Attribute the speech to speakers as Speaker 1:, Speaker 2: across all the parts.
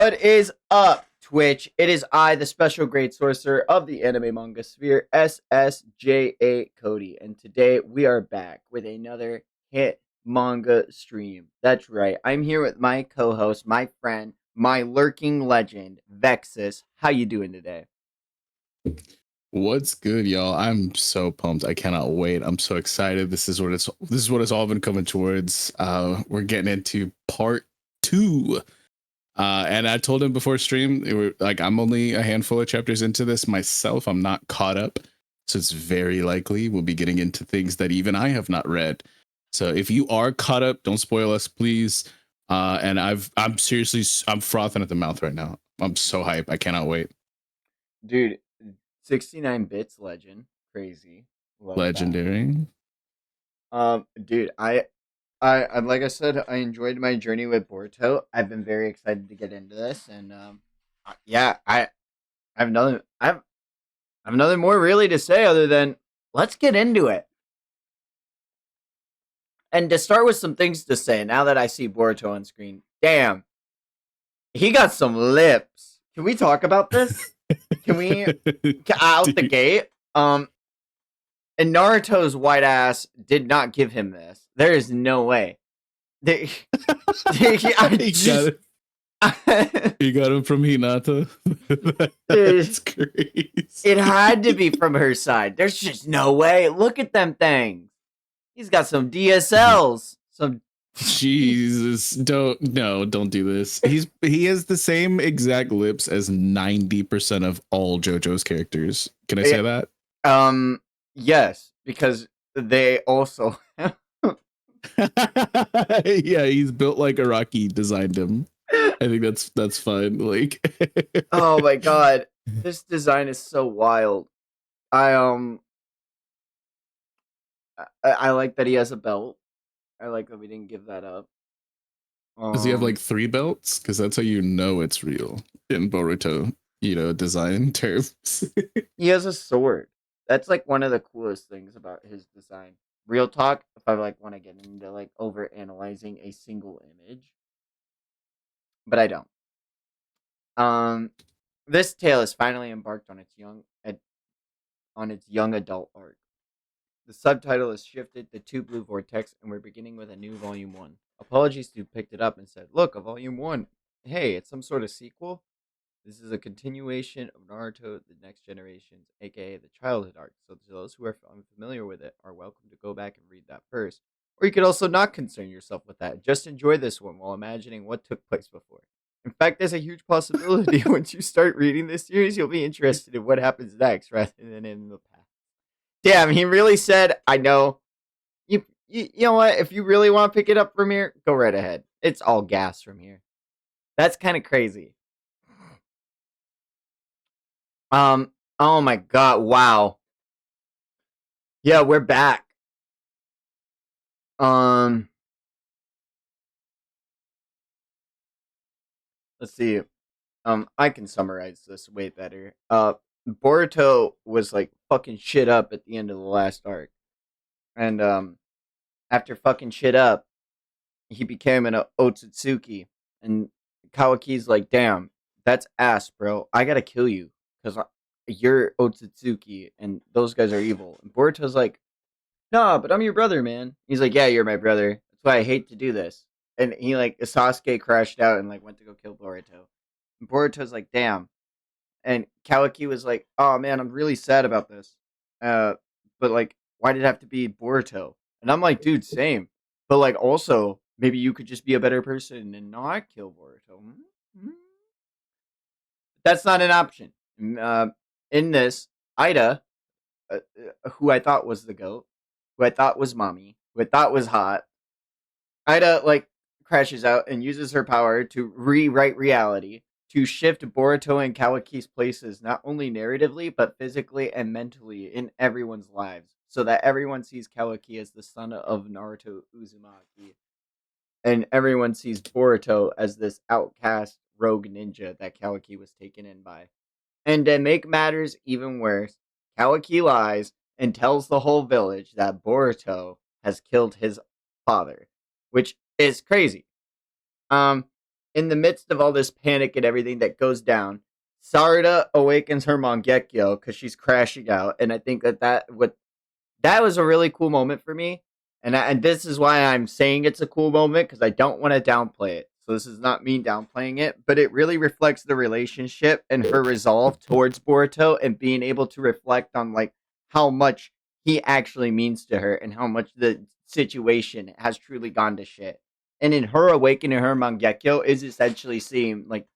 Speaker 1: What is up, Twitch? It is I, the special grade sorcerer of the anime manga sphere, SSJA Cody, and today we are back with another hit manga stream. That's right, I'm here with my co-host, my friend, my lurking legend, Vexus. How you doing today?
Speaker 2: What's good, y'all? I'm so pumped. I cannot wait. I'm so excited. This is what it's all been coming towards. We're getting into part two. And I told him before stream, I'm only a handful of chapters into this myself. I'm not caught up. So it's very likely we'll be getting into things that even I have not read. So if you are caught up, don't spoil us, please. And I'm seriously I'm frothing at the mouth right now. I'm so hype. I cannot wait.
Speaker 1: Dude, 69 bits legend. Crazy. Love that.
Speaker 2: Legendary.
Speaker 1: Dude, I like I said, I enjoyed my journey with Boruto. I've been very excited to get into this, and yeah, I have nothing. I have nothing more really to say other than let's get into it. And to start with some things to say, now that I see Boruto on screen, damn, he got some lips. Can we talk about this? Can we out the gate? And Naruto's white ass did not give him this. There is no way. I
Speaker 2: He
Speaker 1: just,
Speaker 2: You got him from Hinata. That's crazy.
Speaker 1: It had to be from her side. There's just no way. Look at them things. He's got some DSLs. Some
Speaker 2: Jesus, don't do this. He has the same exact lips as 90% of all JoJo's characters. Can I say that?
Speaker 1: Yes, because they also
Speaker 2: Yeah, he's built like Araki designed him. I think that's fine. Like
Speaker 1: oh my god. This design is so wild. I I like that he has a belt. I like that we didn't give that up.
Speaker 2: Does he have like 3 belts? Because that's how you know it's real in Boruto, design terms.
Speaker 1: He has a sword. That's like one of the coolest things about his design. Real talk, if I like want to get into like over analyzing a single image, but I don't. This tale is finally embarked on its young adult arc. The subtitle is shifted to Two Blue Vortex, and we're beginning with a new Volume 1. Apologies to who picked it up and said, look, a Volume 1. Hey, it's some sort of sequel? This is a continuation of Naruto, the Next Generations, aka the childhood arc, so to those who are unfamiliar with it are welcome to go back and read that first. Or you could also not concern yourself with that. Just enjoy this one while imagining what took place before. In fact, there's a huge possibility once you start reading this series, you'll be interested in what happens next rather than in the past. Damn, he really said, I know. You know what? If you really want to pick it up from here, go right ahead. It's all gas from here. That's kind of crazy. Oh my god, wow. Yeah, we're back. Let's see. I can summarize this way better. Boruto was like fucking shit up at the end of the last arc. And after fucking shit up, he became an Otsutsuki. And Kawaki's like, damn, that's ass, bro. I gotta kill you. Because you're Otsutsuki, and those guys are evil. And Boruto's like, nah, but I'm your brother, man. He's like, yeah, you're my brother. That's why I hate to do this. And he like Sasuke crashed out and like went to go kill Boruto. And Boruto's like, damn. And Kawaki was like, oh man, I'm really sad about this. But like, why did it have to be Boruto? And I'm like, dude, same. But like, also, maybe you could just be a better person and not kill Boruto. That's not an option. In this, Ida, who I thought was the goat, who I thought was mommy, who I thought was hot, Ida like crashes out and uses her power to rewrite reality to shift Boruto and Kawaki's places not only narratively but physically and mentally in everyone's lives, so that everyone sees Kawaki as the son of Naruto Uzumaki, and everyone sees Boruto as this outcast rogue ninja that Kawaki was taken in by. And to make matters even worse, Kawaki lies and tells the whole village that Boruto has killed his father, which is crazy. in the midst of all this panic and everything that goes down, Sarada awakens her Mangekyo because she's crashing out, and I think that was a really cool moment for me. And this is why I'm saying it's a cool moment because I don't want to downplay it. So this is not me downplaying it, but it really reflects the relationship and her resolve towards Boruto and being able to reflect on like how much he actually means to her and how much the situation has truly gone to shit. And in her awakening her Mangekyo is essentially seeing like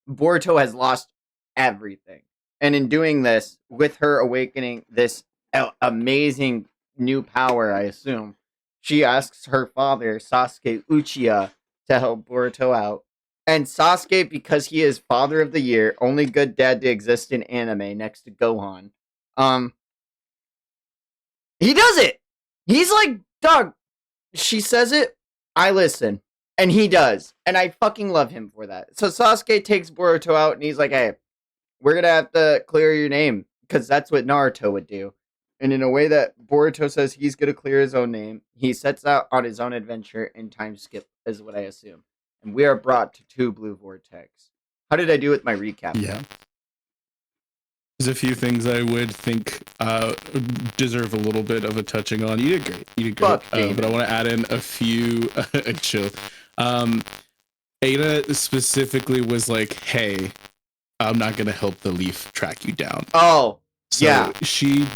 Speaker 1: Boruto has lost everything. And in doing this, with her awakening this amazing new power, I assume, she asks her father, Sasuke Uchiha, to help Boruto out. And Sasuke, because he is father of the year, only good dad to exist in anime next to Gohan, um, he does it. He's like, dog, she says it, I listen. And he does. And I fucking love him for that. So Sasuke takes Boruto out and he's like, hey, we're gonna have to clear your name because that's what Naruto would do. And in a way that Boruto says he's gonna clear his own name, he sets out on his own adventure and time skip is what I assume. And we are brought to two blue vortex. How did I do with my recap?
Speaker 2: Yeah. There's a few things I would think deserve a little bit of a touching on. You did great. You did great. But I want to add in a few chill. Ada specifically was like, hey, I'm not gonna help the leaf track you down.
Speaker 1: Oh,
Speaker 2: so
Speaker 1: yeah.
Speaker 2: She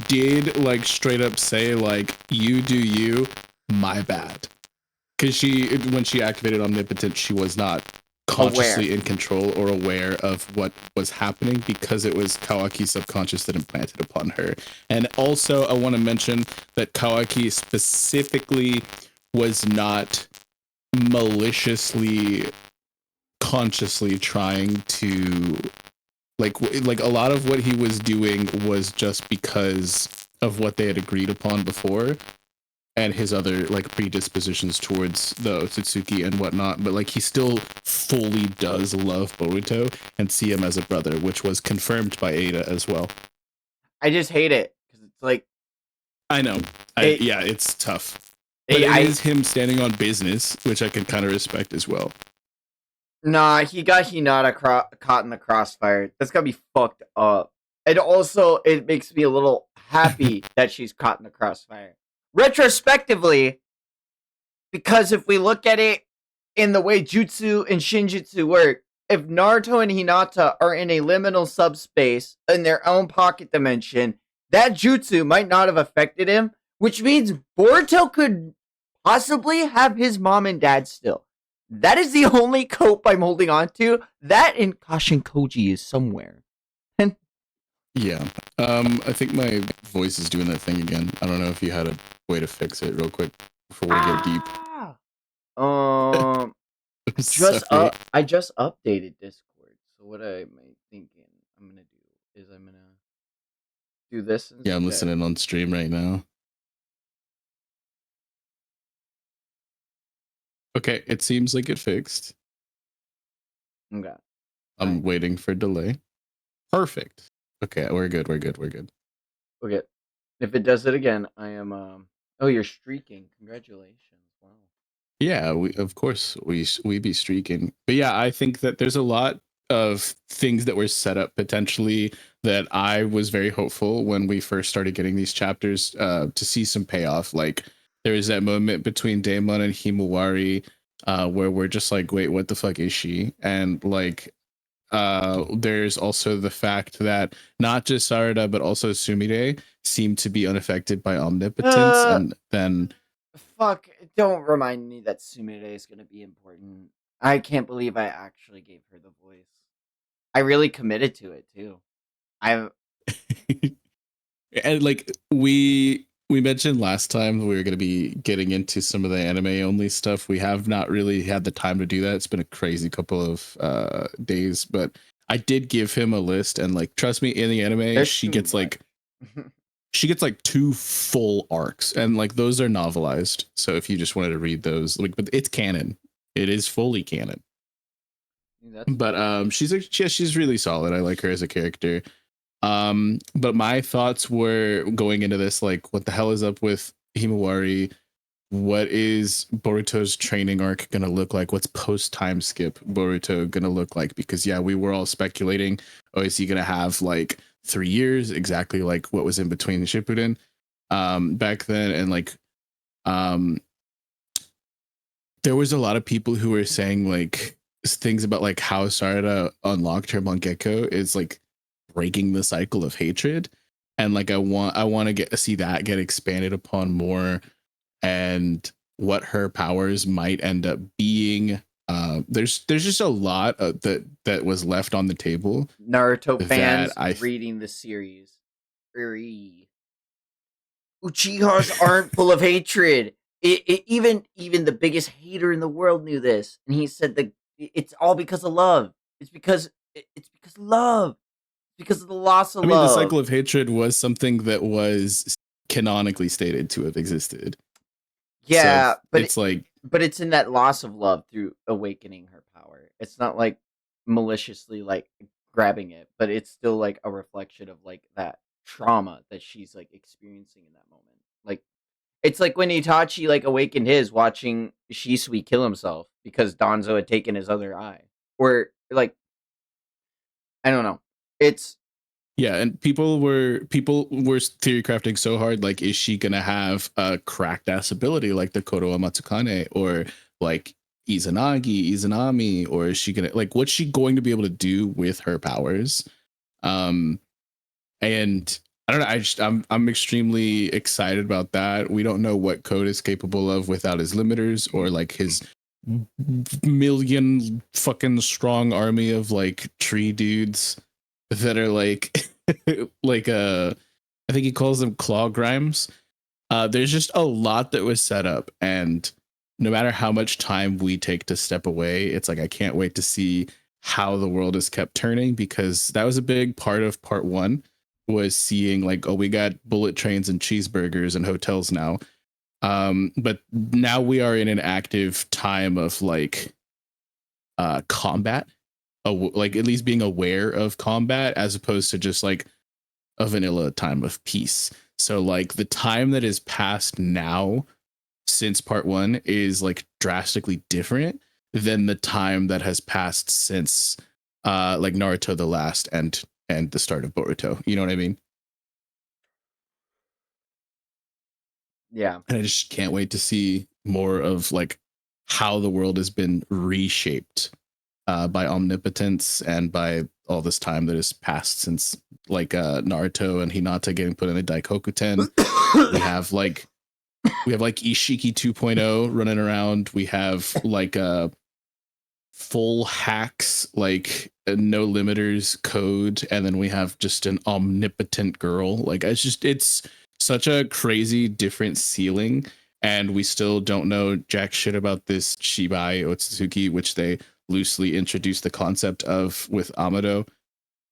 Speaker 2: did like straight up say like, you do you, my bad. Because when she activated Omnipotence, she was not consciously in control or aware of what was happening because it was Kawaki's subconscious that implanted upon her. And also, I want to mention that Kawaki specifically was not maliciously, consciously trying to like a lot of what he was doing was just because of what they had agreed upon before and his other like predispositions towards the Otsutsuki and whatnot, but like he still fully does love Boruto and see him as a brother, which was confirmed by Ada as well.
Speaker 1: I just hate it because it's like
Speaker 2: I know, yeah, it's tough, but it is him standing on business, which I can kind of respect as well.
Speaker 1: Nah, he got Hinata caught in the crossfire. That's gotta be fucked up. And also, it makes me a little happy that she's caught in the crossfire. Retrospectively, because if we look at it in the way Jutsu and Shinjutsu work, if Naruto and Hinata are in a liminal subspace in their own pocket dimension, that Jutsu might not have affected him, which means Boruto could possibly have his mom and dad still. That is the only cope I'm holding on to. That and Kashin Koji is somewhere. And
Speaker 2: yeah, I think my voice is doing that thing again. I don't know if you had a way to fix it real quick before we get deep.
Speaker 1: I just updated Discord. So what am I thinking? I'm gonna do is I'm gonna do this instead.
Speaker 2: Yeah, I'm listening on stream right now. Okay, it seems like it fixed.
Speaker 1: Okay.
Speaker 2: I'm waiting for delay. Perfect. Okay, we're good.
Speaker 1: Okay. If it does it again, I am oh, you're streaking. Congratulations. Wow.
Speaker 2: Yeah, of course we be streaking. But yeah, I think that there's a lot of things that were set up potentially that I was very hopeful when we first started getting these chapters to see some payoff. Like there was that moment between Daemon and Himawari where we're just like, wait, what the fuck is she? And like there's also the fact that not just Sarada but also Sumire seem to be unaffected by omnipotence, and then
Speaker 1: fuck, don't remind me that Sumire is going to be important. I can't believe I actually gave her the voice. I really committed to it too. I
Speaker 2: and like we mentioned last time we were going to be getting into some of the anime only stuff. We have not really had the time to do that. It's been a crazy couple of days, but I did give him a list, and like trust me, in the anime she gets like she gets like 2 full arcs, and like those are novelized. So if you just wanted to read those, like, but it's canon. It is fully canon. But she's really solid. I like her as a character. But my thoughts were going into this like, what the hell is up with Himawari? what is Boruto's training arc gonna look like? What's post time skip Boruto gonna look like? Because yeah, we were all speculating, oh, is he gonna have like 3 years, exactly like what was in between Shippuden back then, and like um there was a lot of people who were saying like things about like how Sarada unlocked her Mangekyo is like breaking the cycle of hatred, and like I want to get see that get expanded upon more, and what her powers might end up being. There's just a lot that was left on the table
Speaker 1: Naruto
Speaker 2: that
Speaker 1: fans reading the series. Uchihas aren't full of hatred. Even the biggest hater in the world knew this, and he said that it's all because of love. It's because of love. Because of the loss of
Speaker 2: I mean, the
Speaker 1: love.
Speaker 2: cycle of hatred was something that was canonically stated to have existed. So
Speaker 1: Yeah,
Speaker 2: it's like,
Speaker 1: but it's in that loss of love through awakening her power. It's not like maliciously like grabbing it, but it's still like a reflection of like that trauma that she's like experiencing in that moment. Like it's like when Itachi like awakened his watching Shisui kill himself because Danzo had taken his other eye. Or like I don't know. It's
Speaker 2: yeah, and people were theory crafting so hard. Like, is she gonna have a cracked ass ability like the Kodowa Matsukane, or like Izanami, or is she gonna like what's she going to be able to do with her powers? Um, and I don't know. I'm extremely excited about that. We don't know what Code is capable of without his limiters or like his million fucking strong army of like tree dudes that are like like I think he calls them claw grimes. There's just a lot that was set up, and no matter how much time we take to step away, it's like I can't wait to see how the world is kept turning, because that was a big part of part one, was seeing like, oh, we got bullet trains and cheeseburgers and hotels now. But now we are in an active time of like combat, like at least being aware of combat as opposed to just like a vanilla time of peace. So like the time that is passed now since part one is like drastically different than the time that has passed since like Naruto the last and the start of Boruto. You know what I mean?
Speaker 1: yeah.
Speaker 2: And I just can't wait to see more of like how the world has been reshaped by omnipotence and by all this time that has passed since like Naruto and Hinata getting put in the Daikokuten. We have like Ishiki 2.0 running around. We have like full hacks, like no limiters code, and then we have just an omnipotent girl. Like it's such a crazy different ceiling, and we still don't know jack shit about this Shibai Otsutsuki, which they loosely introduced the concept of with Amado.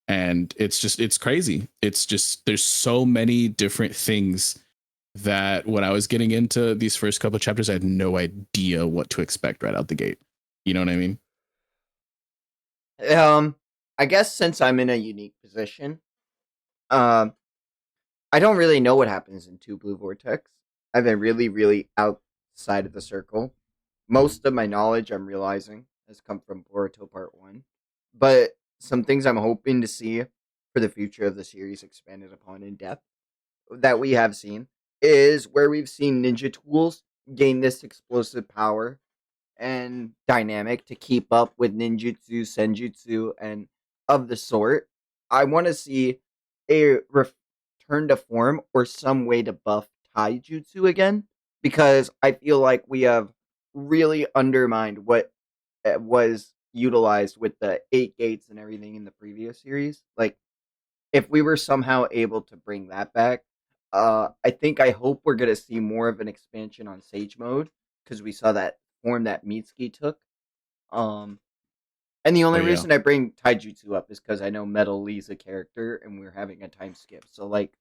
Speaker 2: And it's crazy. It's just there's so many different things that when I was getting into these first couple of chapters, I had no idea what to expect right out the gate. You know what I mean?
Speaker 1: um I guess since I'm in a unique position, um I don't really know what happens in Two Blue Vortex. I've been really, really outside of the circle. Most of my knowledge, I'm realizing, has come from Boruto Part 1. But some things I'm hoping to see for the future of the series expanded upon in depth that we have seen is where we've seen ninja tools gain this explosive power and dynamic to keep up with ninjutsu, senjutsu, and of the sort. I want to see a return to form or some way to buff taijutsu again, because I feel like we have really undermined what was utilized with the eight gates and everything in the previous series. Like, if we were somehow able to bring that back, I hope we're gonna see more of an expansion on Sage mode, because we saw that form that Mitsuki took. Um, and the
Speaker 2: Oh
Speaker 1: only
Speaker 2: yeah.
Speaker 1: reason I bring Taijutsu up is because I know Metal Lee's a character, and we're having a time skip. So, like,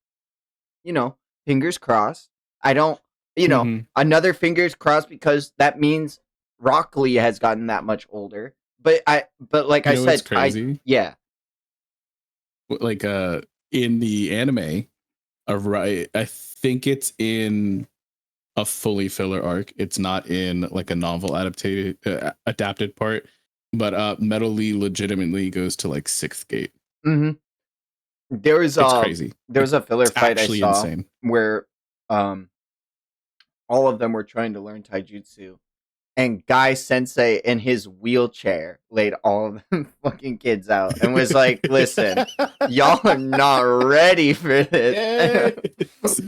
Speaker 1: you know, fingers crossed. I don't,
Speaker 2: Mm-hmm.
Speaker 1: another fingers crossed, because that means Rock Lee has gotten that much older. But like
Speaker 2: You
Speaker 1: I
Speaker 2: know what's
Speaker 1: said,
Speaker 2: crazy?
Speaker 1: yeah,
Speaker 2: Like in the anime, right? I think it's in. a fully filler arc. It's not in like a novel adapted part, but Metal Lee legitimately goes to like sixth gate.
Speaker 1: Mm-hmm. There was
Speaker 2: It's crazy.
Speaker 1: there was a filler
Speaker 2: It's
Speaker 1: fight I
Speaker 2: actually
Speaker 1: saw
Speaker 2: insane.
Speaker 1: where um all of them were trying to learn taijutsu, and Guy Sensei in his wheelchair laid all of them fucking kids out and was like, "Listen, y'all are not ready for this."
Speaker 2: Yes.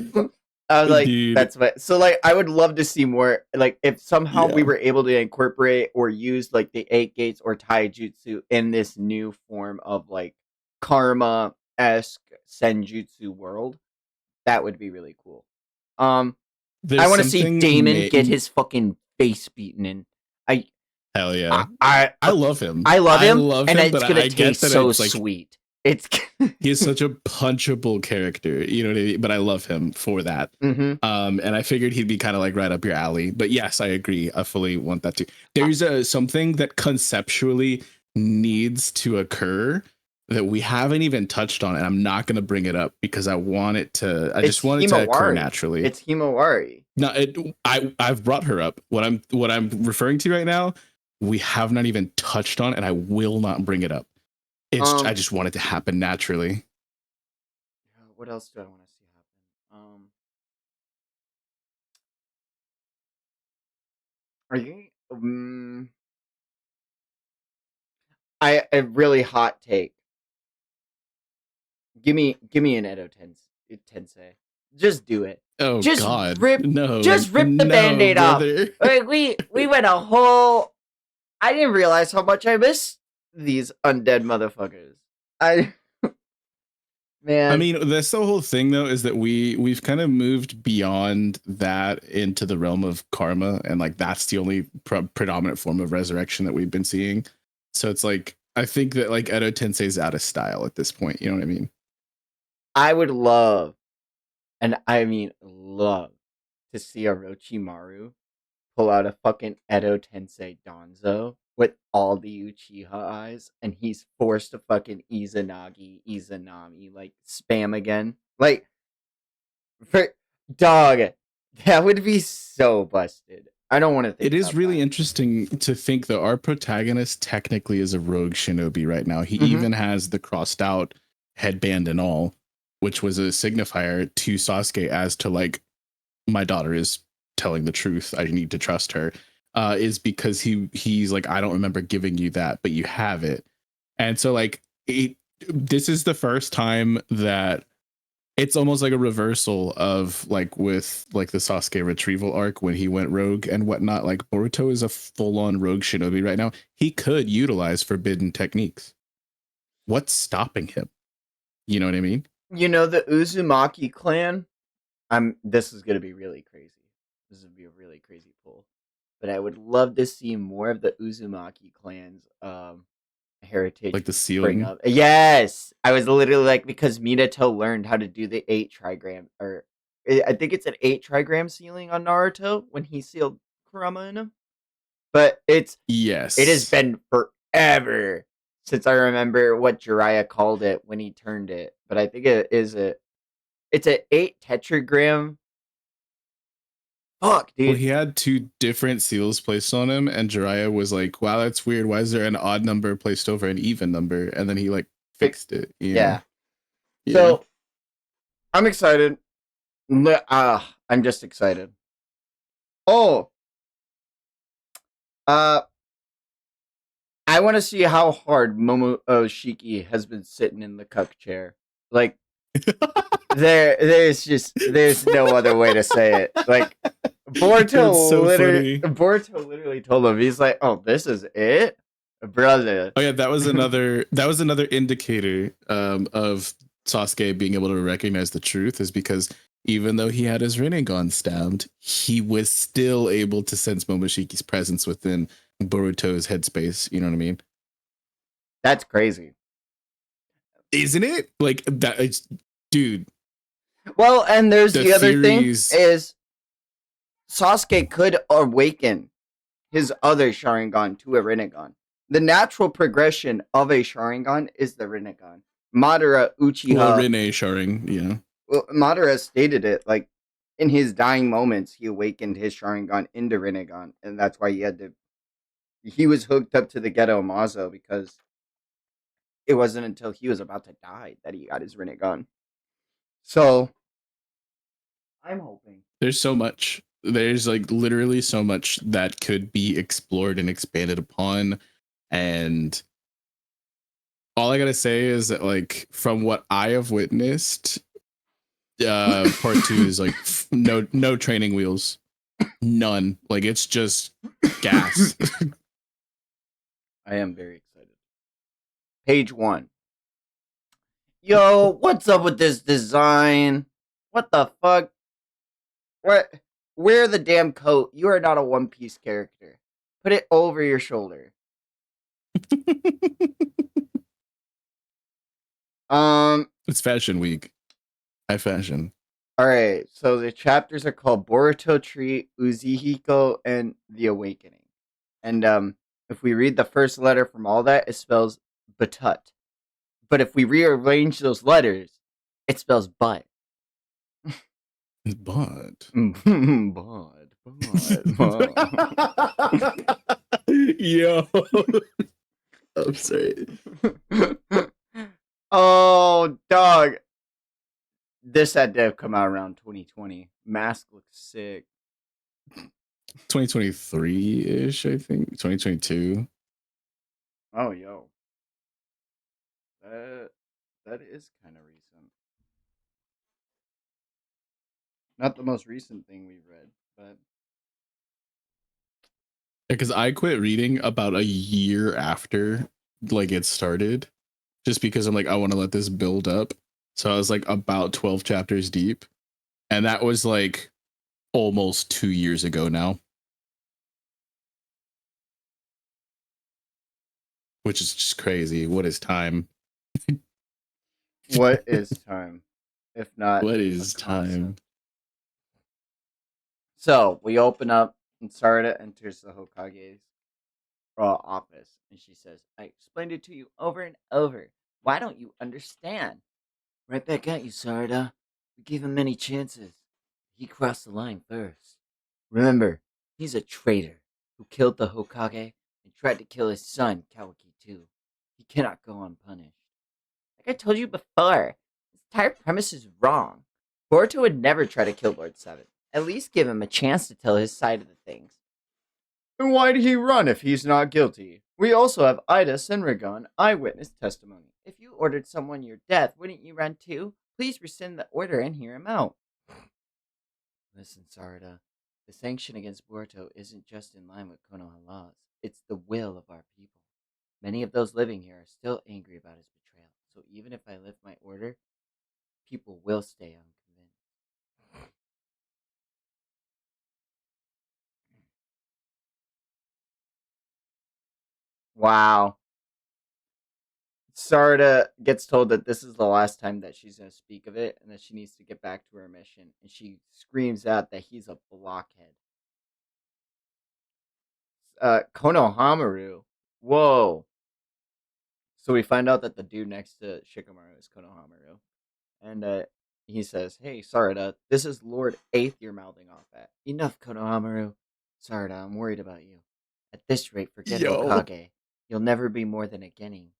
Speaker 1: I was like,
Speaker 2: Dude.
Speaker 1: "That's what." So like, I would love to see more. Like, if somehow we
Speaker 2: Yeah.
Speaker 1: were able to incorporate or use like the eight gates or taijutsu in this new form of like karma esque senjutsu world, that would be really cool. Um, I
Speaker 2: There's
Speaker 1: want to see
Speaker 2: something
Speaker 1: Damon get his fucking face beaten in. I
Speaker 2: hell
Speaker 1: I
Speaker 2: yeah.
Speaker 1: I,
Speaker 2: I love him.
Speaker 1: I love
Speaker 2: I
Speaker 1: him,
Speaker 2: love
Speaker 1: and
Speaker 2: him,
Speaker 1: it's
Speaker 2: but
Speaker 1: gonna
Speaker 2: I get
Speaker 1: taste
Speaker 2: that
Speaker 1: so
Speaker 2: it's like
Speaker 1: sweet. It's
Speaker 2: he is such a punchable character, you know what I mean? But I love him for that.
Speaker 1: mm-hmm.
Speaker 2: And I figured he'd be kind of like right up your alley. But yes, I agree. I fully want that too. There's something that conceptually needs to occur that we haven't even touched on, and I'm not going to bring it up because I want it to. I
Speaker 1: It's
Speaker 2: just want it to occur
Speaker 1: Himawari.
Speaker 2: naturally.
Speaker 1: It's Himawari.
Speaker 2: No, I've brought her up. What I'm referring to right now, we have not even touched on, and I will not bring it up. I
Speaker 1: Um,
Speaker 2: just want it to happen naturally.
Speaker 1: what else do I want to see happen? Are you? I a really hot take. Give me an Tensei. Just do it.
Speaker 2: Oh
Speaker 1: Just
Speaker 2: God,
Speaker 1: rip
Speaker 2: no,
Speaker 1: just rip the
Speaker 2: no,
Speaker 1: band-aid off.
Speaker 2: brother.
Speaker 1: Like we went a whole I didn't realize how much I miss these undead motherfuckers. I
Speaker 2: I
Speaker 1: man,
Speaker 2: mean, that's the whole thing, though, is that we've kind of moved beyond that into the realm of karma, and like that's the only predominant form of resurrection that we've been seeing. So it's like I think that like Edo Tensei's out of style at this point. You know what I mean?
Speaker 1: I would love, and I mean love, to see Orochimaru pull out a fucking Edo Tensei Danzo with all the Uchiha eyes, and he's forced to fucking Izanami, like spam again. Like, for dog, that would be so busted. I don't want to think
Speaker 2: It is
Speaker 1: about
Speaker 2: really
Speaker 1: that.
Speaker 2: interesting to think that our protagonist technically is a rogue shinobi right now. He
Speaker 1: Mm-hmm.
Speaker 2: even has the crossed out headband and all, which was a signifier to Sasuke as to like my daughter is telling the truth. I need to trust her. Is because he's like, I don't remember giving you that, but you have it. And so like this is the first time that it's almost like a reversal of like with like the Sasuke retrieval arc when he went rogue and whatnot. Like Boruto is a full-on rogue shinobi right now. He could utilize forbidden techniques. What's stopping him? You know what I mean?
Speaker 1: You know, the Uzumaki clan. This is gonna be really crazy. This would be a really crazy pull. But I would love to see more of the Uzumaki clan's heritage
Speaker 2: Like the
Speaker 1: spring
Speaker 2: ceiling.
Speaker 1: up. Yes, I was literally like, because Minato learned how to do the 8 trigram, or I think it's an 8 trigram ceiling on Naruto when he sealed Kurama in him. But it has
Speaker 2: Yes.
Speaker 1: been forever since I remember what Jiraiya called it when he turned it. But I think it's an 8 tetragram. Fuck,
Speaker 2: Well,
Speaker 1: dude.
Speaker 2: he had two different seals placed on him, and Jiraiya was like, "Wow, that's weird. Why is there an odd number placed over an even number?" And then he like fixed it. Yeah,
Speaker 1: Yeah.
Speaker 2: yeah.
Speaker 1: So I'm excited. I'm just excited. Oh, uh, I want to see how hard Momoshiki has been sitting in the cuck chair. Like, there's no other way to say it. Like,
Speaker 2: It's so funny.
Speaker 1: Boruto literally told him, he's like, "Oh, this is it, brother."
Speaker 2: Oh yeah, that was another indicator of Sasuke being able to recognize the truth is because even though he had his Rinnegan stabbed, he was still able to sense Momoshiki's presence within Boruto's headspace. You know what I mean?
Speaker 1: That's crazy.
Speaker 2: Isn't it? Like that it's dude,
Speaker 1: Well, and there's
Speaker 2: the
Speaker 1: the other thing
Speaker 2: theories.
Speaker 1: is Sasuke could awaken his other Sharingan to a Rinnegan. The natural progression of a Sharingan is the Rinnegan. Madara
Speaker 2: Well,
Speaker 1: Uchiha,
Speaker 2: Rinne Sharing, yeah.
Speaker 1: well, Madara stated it, like, in his dying moments, he awakened his Sharingan into Rinnegan, and that's why he was hooked up to the Ghetto Mazo because it wasn't until he was about to die that he got his Rinnegan. So I'm hoping.
Speaker 2: There's so much. There's like literally so much that could be explored and expanded upon. And all I gotta say is that, like, from what I have witnessed, part two is like no training wheels, none. Like it's just gas.
Speaker 1: I am very excited. Page 1. Yo, what's up with this design? What the fuck? What? Wear the damn coat. You are not a One Piece character. Put it over your shoulder.
Speaker 2: It's fashion week. High fashion.
Speaker 1: All right. So the chapters are called Boruto Tree, Uzihiko, and The Awakening. And if we read the first letter from all that, it spells Batut. But if we rearrange those letters, it spells butt.
Speaker 2: But
Speaker 1: Bud.
Speaker 2: yo, I'm sorry.
Speaker 1: Oh, dog. This had to have come out around 2020. Mask looks sick.
Speaker 2: 2023-ish, I think. 2022.
Speaker 1: Oh, yo. That is kind of recent. Not the most recent thing we've read, but
Speaker 2: Because I quit reading about a year after like it started, just because I'm like, I want to let this build up. So I was like about 12 chapters deep. And that was like almost 2 years ago now. Which is just crazy. What is time?
Speaker 1: what is time? If not,
Speaker 2: What
Speaker 1: a
Speaker 2: is time?
Speaker 1: concept? So we open up, and Sarada enters the Hokage's office, and she says, "I explained it to you over and over. Why don't you understand?" "Right back at you, Sarada. We gave him many chances. He crossed the line first. Remember, he's a traitor who killed the Hokage and tried to kill his son, Kawaki, too. He cannot go unpunished. Like I told you before, this entire premise is wrong. Boruto would never try to kill Lord Seven. At least give him a chance to tell his side of the things." "And why did he run if he's not guilty? We also have Ida Senrigan eyewitness testimony. If you ordered someone your death, wouldn't you run too? Please rescind the order and hear him out." "Listen, Sarada, the sanction against Boruto isn't just in line with Konoha laws. It's the will of our people. Many of those living here are still angry about his betrayal. So even if I lift my order, people will stay unconvinced." Wow. Sarda gets told that this is the last time that she's going to speak of it and that she needs to get back to her mission. And she screams out that he's a blockhead. Konohamaru. Whoa. So we find out that the dude next to Shikamaru is Konohamaru. And he says, "Hey, Sarada, this is Lord 8th you're mouthing off at. Enough, Konohamaru. Sarada, I'm worried about you. At this rate, forget
Speaker 2: Yo.
Speaker 1: Hokage. You'll never be more than a genin.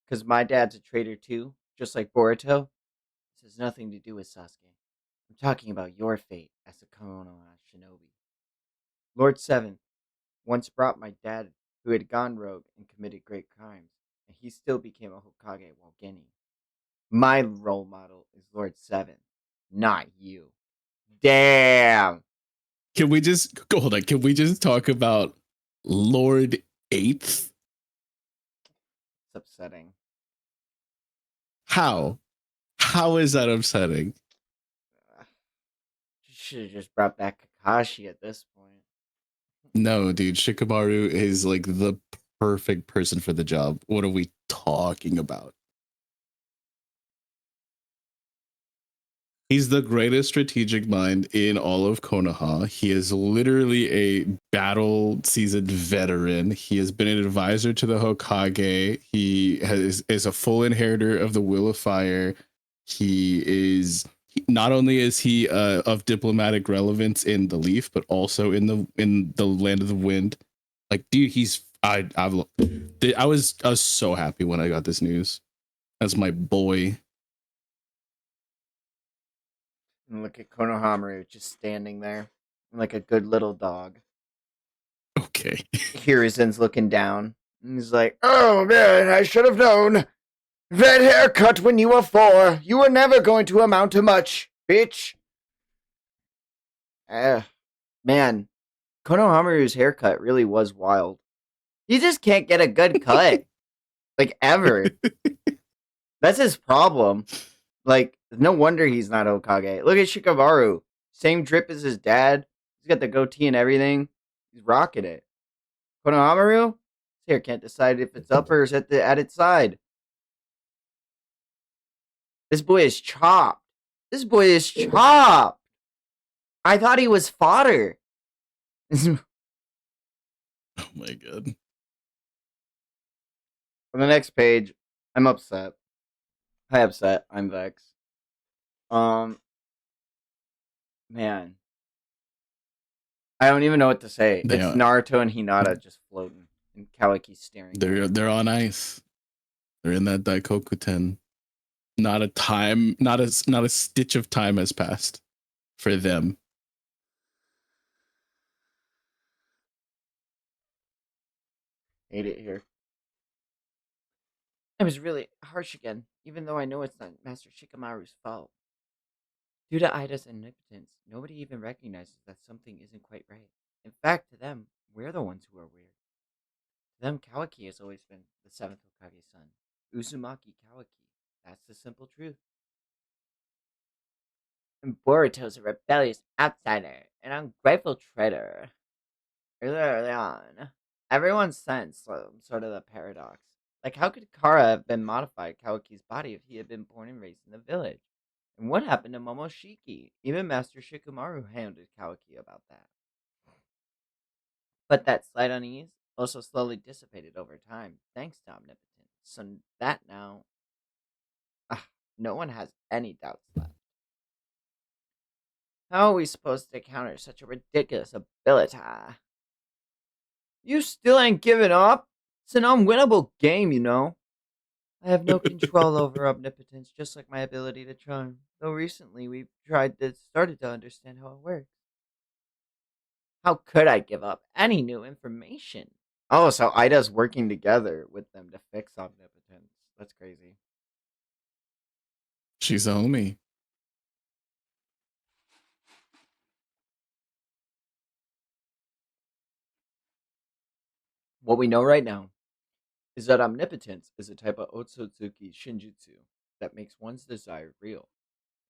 Speaker 1: Because my dad's a traitor too, just like Boruto. This has nothing to do with Sasuke. I'm talking about your fate as a Konoha shinobi. Lord 7 once brought my dad, who had gone rogue and committed great crimes, and he still became a Hokage while genin. My role model is Lord 7, not you." Damn!
Speaker 2: Can we just hold on? Can we just talk about Lord 8th?
Speaker 1: It's upsetting.
Speaker 2: How? How is that upsetting?
Speaker 1: You should have just brought back Kakashi at this point.
Speaker 2: No, dude, Shikamaru is like the perfect person for the job. What are we talking about? He's the greatest strategic mind in all of Konoha. He is literally a battle seasoned veteran. He has been an advisor to the Hokage. Is a full inheritor of the Will of Fire. not only is he of diplomatic relevance in the Leaf, but also in the Land of the Wind. Like, dude, he's I was so happy when I got this news. That's my boy.
Speaker 1: And look at Konohamaru just standing there like a good little dog.
Speaker 2: Okay.
Speaker 1: Hirizen's looking down. And he's like, "Oh man, I should have known. That haircut when you were 4. You were never going to amount to much, bitch." Man, Konohamaru's haircut really was wild. He just can't get a good cut. Like, ever. That's his problem. Like, no wonder he's not Hokage. Look at Shikamaru. Same drip as his dad. He's got the goatee and everything. He's rocking it. Konohamaru? His hair can't decide if it's up or is at its side. This boy is chopped. This boy is chopped. I thought he was fodder. On
Speaker 2: Oh my god.
Speaker 1: the next page, I'm upset. I'm vexed. Um, man, I don't even know what to say.
Speaker 2: They
Speaker 1: It's
Speaker 2: are
Speaker 1: Naruto and Hinata just floating, and Kawaki's staring at them.
Speaker 2: they're on ice. They're in that Daikoku 10. Not a stitch of time has passed for them.
Speaker 1: Hate it here. I was really harsh again, even though I know it's not Master Shikamaru's fault. Due to Ida's omnipotence, nobody even recognizes that something isn't quite right. In fact, to them, we're the ones who are weird. To them, Kawaki has always been the seventh Hokage's son. Uzumaki Kawaki. That's the simple truth. And Boruto's a rebellious outsider, an ungrateful traitor. Early on, everyone sensed sort of the paradox. Like, how could Kara have been modified Kawaki's body if he had been born and raised in the village? And what happened to Momoshiki? Even Master Shikamaru hounded Kawaki about that. But that slight unease also slowly dissipated over time, thanks to omnipotence. So that now, no one has any doubts left. How are we supposed to counter such a ridiculous ability? You still ain't giving up? It's an unwinnable game, you know. I have no control over omnipotence, just like my ability to charm. Though recently we've started to understand how it works. How could I give up any new information? Oh, so Ida's working together with them to fix omnipotence. That's crazy.
Speaker 2: She's a homie.
Speaker 1: What we know right now is that omnipotence is a type of Otsutsuki Shinjutsu that makes one's desire real,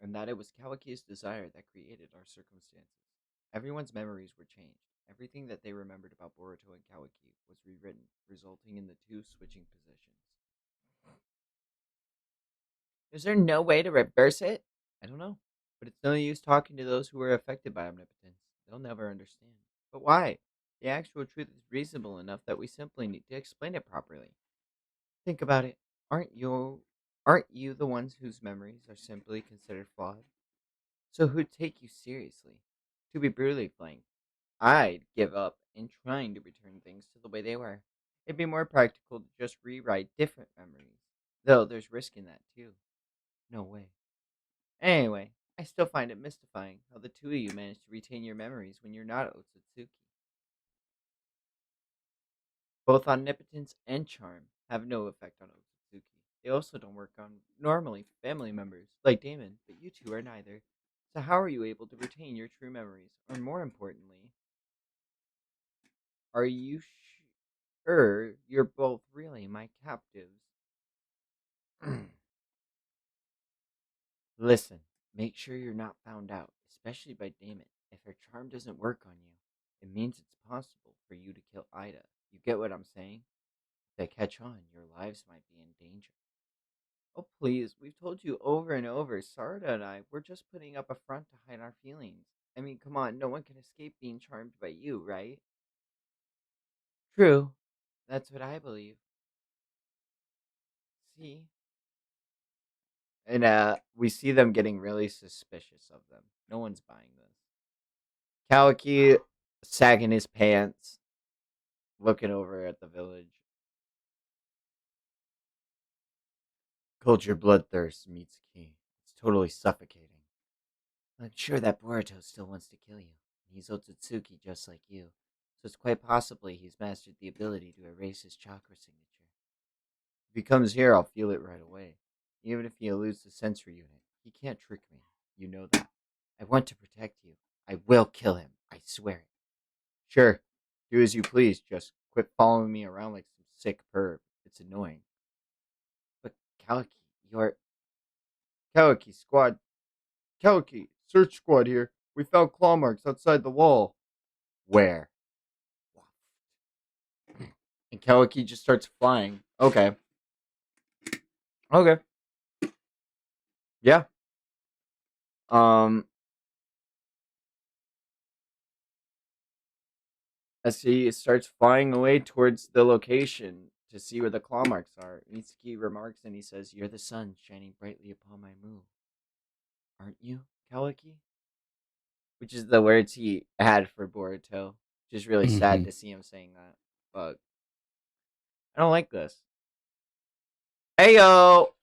Speaker 1: and that it was Kawaki's desire that created our circumstances. Everyone's memories were changed. Everything that they remembered about Boruto and Kawaki was rewritten, resulting in the two switching positions. Is there no way to reverse it? I don't know. But it's no use talking to those who were affected by omnipotence. They'll never understand. But why? The actual truth is reasonable enough that we simply need to explain it properly. Think about it. Aren't you the ones whose memories are simply considered flawed? So who'd take you seriously? To be brutally frank, I'd give up in trying to return things to the way they were. It'd be more practical to just rewrite different memories. Though there's risk in that too. No way. Anyway, I still find it mystifying how the two of you manage to retain your memories when you're not Otsutsuki. Both omnipotence and charm have no effect on Otsutsuki. They also don't work on normally family members like Damon, but you two are neither. So how are you able to retain your true memories? Or more importantly, are you sure you're both really my captives? Listen, make sure you're not found out, especially by Damon. If her charm doesn't work on you, it means it's possible for you to kill Ida. You get what I'm saying? If they catch on, your lives might be in danger. Oh, please, we've told you over and over, Sarda and I, we're just putting up a front to hide our feelings. I mean, come on, no one can escape being charmed by you, right? True. That's what I believe. See? And we see them getting really suspicious of them. No one's buying this. Kawaki sagging his pants, looking over at the village. Culture bloodthirst, Mitsuki. It's totally suffocating. I'm sure that Boruto still wants to kill you. He's Otsutsuki just like you, so it's quite possibly he's mastered the ability to erase his chakra signature. If he comes here, I'll feel it right away. Even if he eludes the sensory unit, he can't trick me. You know that. I want to protect you. I will kill him. I swear it. Sure, do as you please. Just quit following me around like some sick perv. It's annoying. But Kawaki, you're Kawaki squad. Kawaki, search squad here. We found claw marks outside the wall. Where? And Kawaki just starts flying. Okay. Okay. Yeah. Um as he starts flying away towards the location to see where the claw marks are, Mitsuki remarks and he says, "You're the sun shining brightly upon my moon. Aren't you, Kawaki?" Which is the words he had for Boruto. Which is really sad
Speaker 2: Mhm.
Speaker 1: to see him saying that. But I don't like this. Heyo!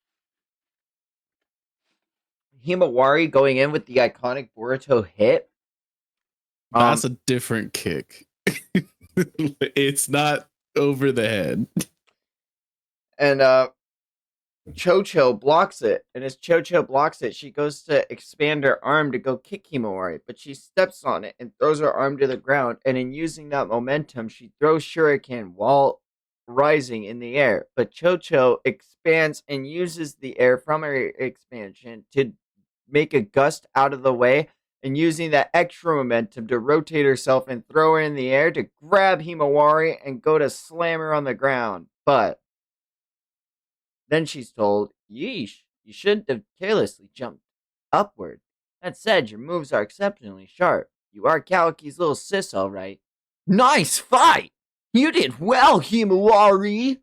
Speaker 1: Himawari going in with the iconic Boruto hit.
Speaker 2: That's
Speaker 1: Um,
Speaker 2: a different kick. It's not over the head.
Speaker 1: and Chocho blocks it, and as Chocho blocks it, she goes to expand her arm to go kick Himawari, but she steps on it and throws her arm to the ground, and in using that momentum, she throws Shuriken while rising in the air. But Chocho expands and uses the air from her expansion to make a gust out of the way, and using that extra momentum to rotate herself and throw her in the air to grab Himawari and go to slam her on the ground. But then she's told, "Yeesh, you shouldn't have carelessly jumped upward. That said, your moves are exceptionally sharp. You are Kawaki's little sis, all right." Nice fight! You did well, Himawari!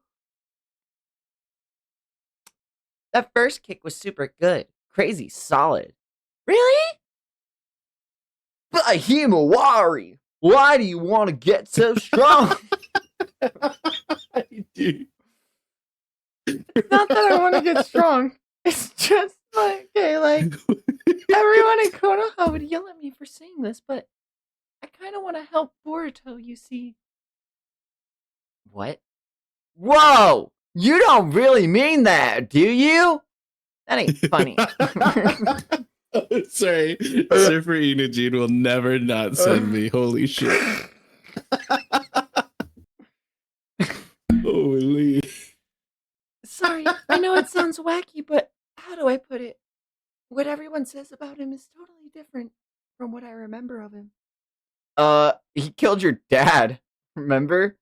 Speaker 1: That first kick was super good. Crazy solid. Really? But Himawari, why do you want to get so strong?
Speaker 2: Dude.
Speaker 1: It's not that I want to get strong. It's just like, okay, like, everyone in Konoha would yell at me for saying this, but I kind of want to help Boruto, you see. What? Whoa! You don't really mean that, do you? That ain't funny.
Speaker 2: Sorry, Surfer Enogene will never not send me. Holy shit. Holy.
Speaker 1: Sorry, I know it sounds wacky, but how do I put it? What everyone says about him is totally different from what I remember of him. He killed your dad, remember?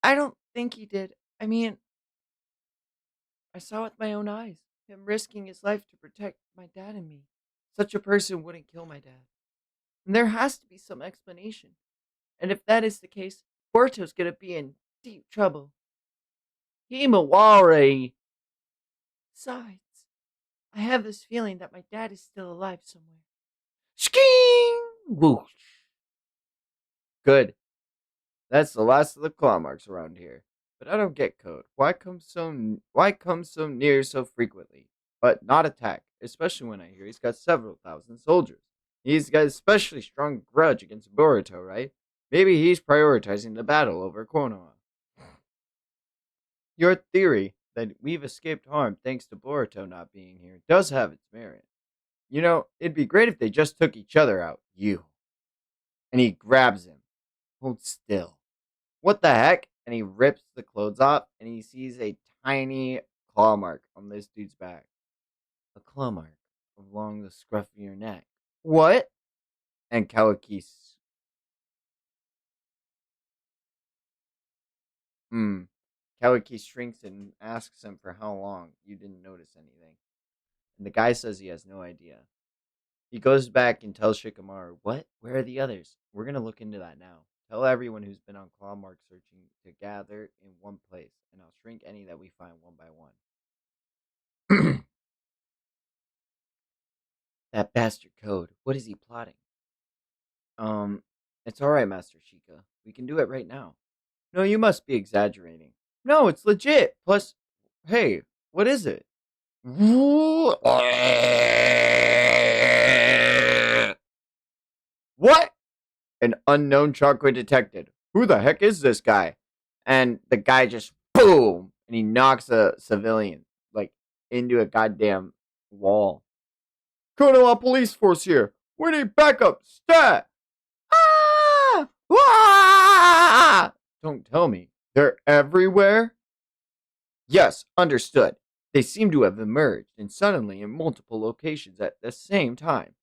Speaker 1: I don't think he did. I mean, I saw with my own eyes him risking his life to protect my dad and me. Such a person wouldn't kill my dad. And there has to be some explanation. And if that is the case, Boruto's gonna be in deep trouble. Himawari! Besides, I have this feeling that my dad is still alive somewhere. Sking! Whoosh! Good. That's the last of the claw marks around here. But I don't get Code. Why come so near so frequently, but not attack? Especially when I hear he's got several thousand soldiers. He's got a especially strong grudge against Boruto, right? Maybe he's prioritizing the battle over Konoha. Your theory that we've escaped harm thanks to Boruto not being here does have its merit. You know, it'd be great if they just took each other out. You. And he grabs him. Hold still. What the heck? And he rips the clothes off and he sees a tiny claw mark on this dude's back. A claw mark along the scruff of your neck. What? And Hmm. Kawaki shrinks and asks him for how long. You didn't notice anything. And the guy says he has no idea. He goes back and tells Shikamaru, "What? Where are the others? We're going to look into that now. Tell everyone who's been on claw mark searching to gather in one place, and I'll shrink any that we find one by one." That bastard Code. What is he plotting? Um, it's alright, Master Shika. We can do it right now. No, you must be exaggerating. No, it's legit. Plus, hey, what is it? What? An unknown chakra detected. Who the heck is this guy? And the guy just boom, and he knocks a civilian like into a goddamn wall. Konoha police force here. We need backup. Stat. Ah! Ah! Don't tell me. They're everywhere? Yes, understood. They seem to have emerged and suddenly in multiple locations at the same time.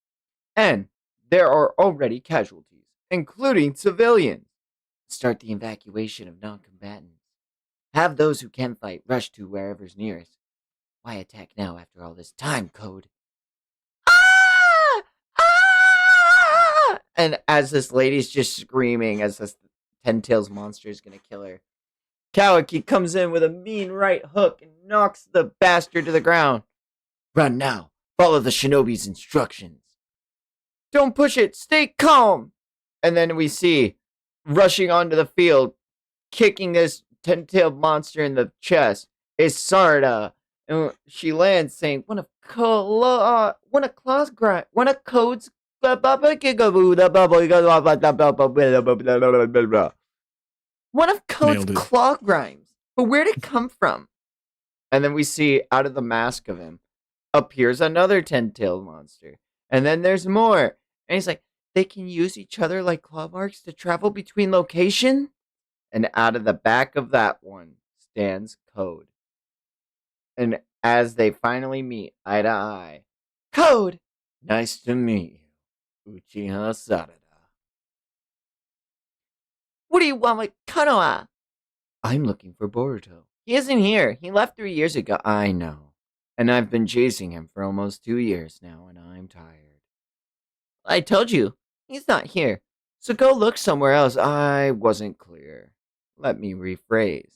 Speaker 1: And there are already casualties, including civilians. Start the evacuation of non-combatants. Have those who can fight rush to wherever's nearest. Why attack now after all this time, Code? Ah! Ah! And as this lady's just screaming as this Ten Tails monster is gonna kill her, Kawaki comes in with a mean right hook and knocks the bastard to the ground. Run now. Follow the shinobi's instructions. Don't push it. Stay calm. And then we see rushing onto the field, kicking this ten-tailed monster in the chest is Sarda. And she lands saying, one of Claw's grind, one of Code's one of Code's
Speaker 2: Nailed it.
Speaker 1: claw grinds. But where'd it come from? And then we see out of the mask of him appears another ten-tailed monster. And then there's more. And he's like, they can use each other like claw marks to travel between locations? And out of the back of that one stands Code. And as they finally meet eye to eye, Code! Nice to meet you, Uchiha Sarada. What do you want with Konoha? I'm looking for Boruto. He isn't here. He left 3 years ago. I know. And I've been chasing him for almost 2 years now, and I'm tired. I told you, he's not here. So go look somewhere else. I wasn't clear. Let me rephrase.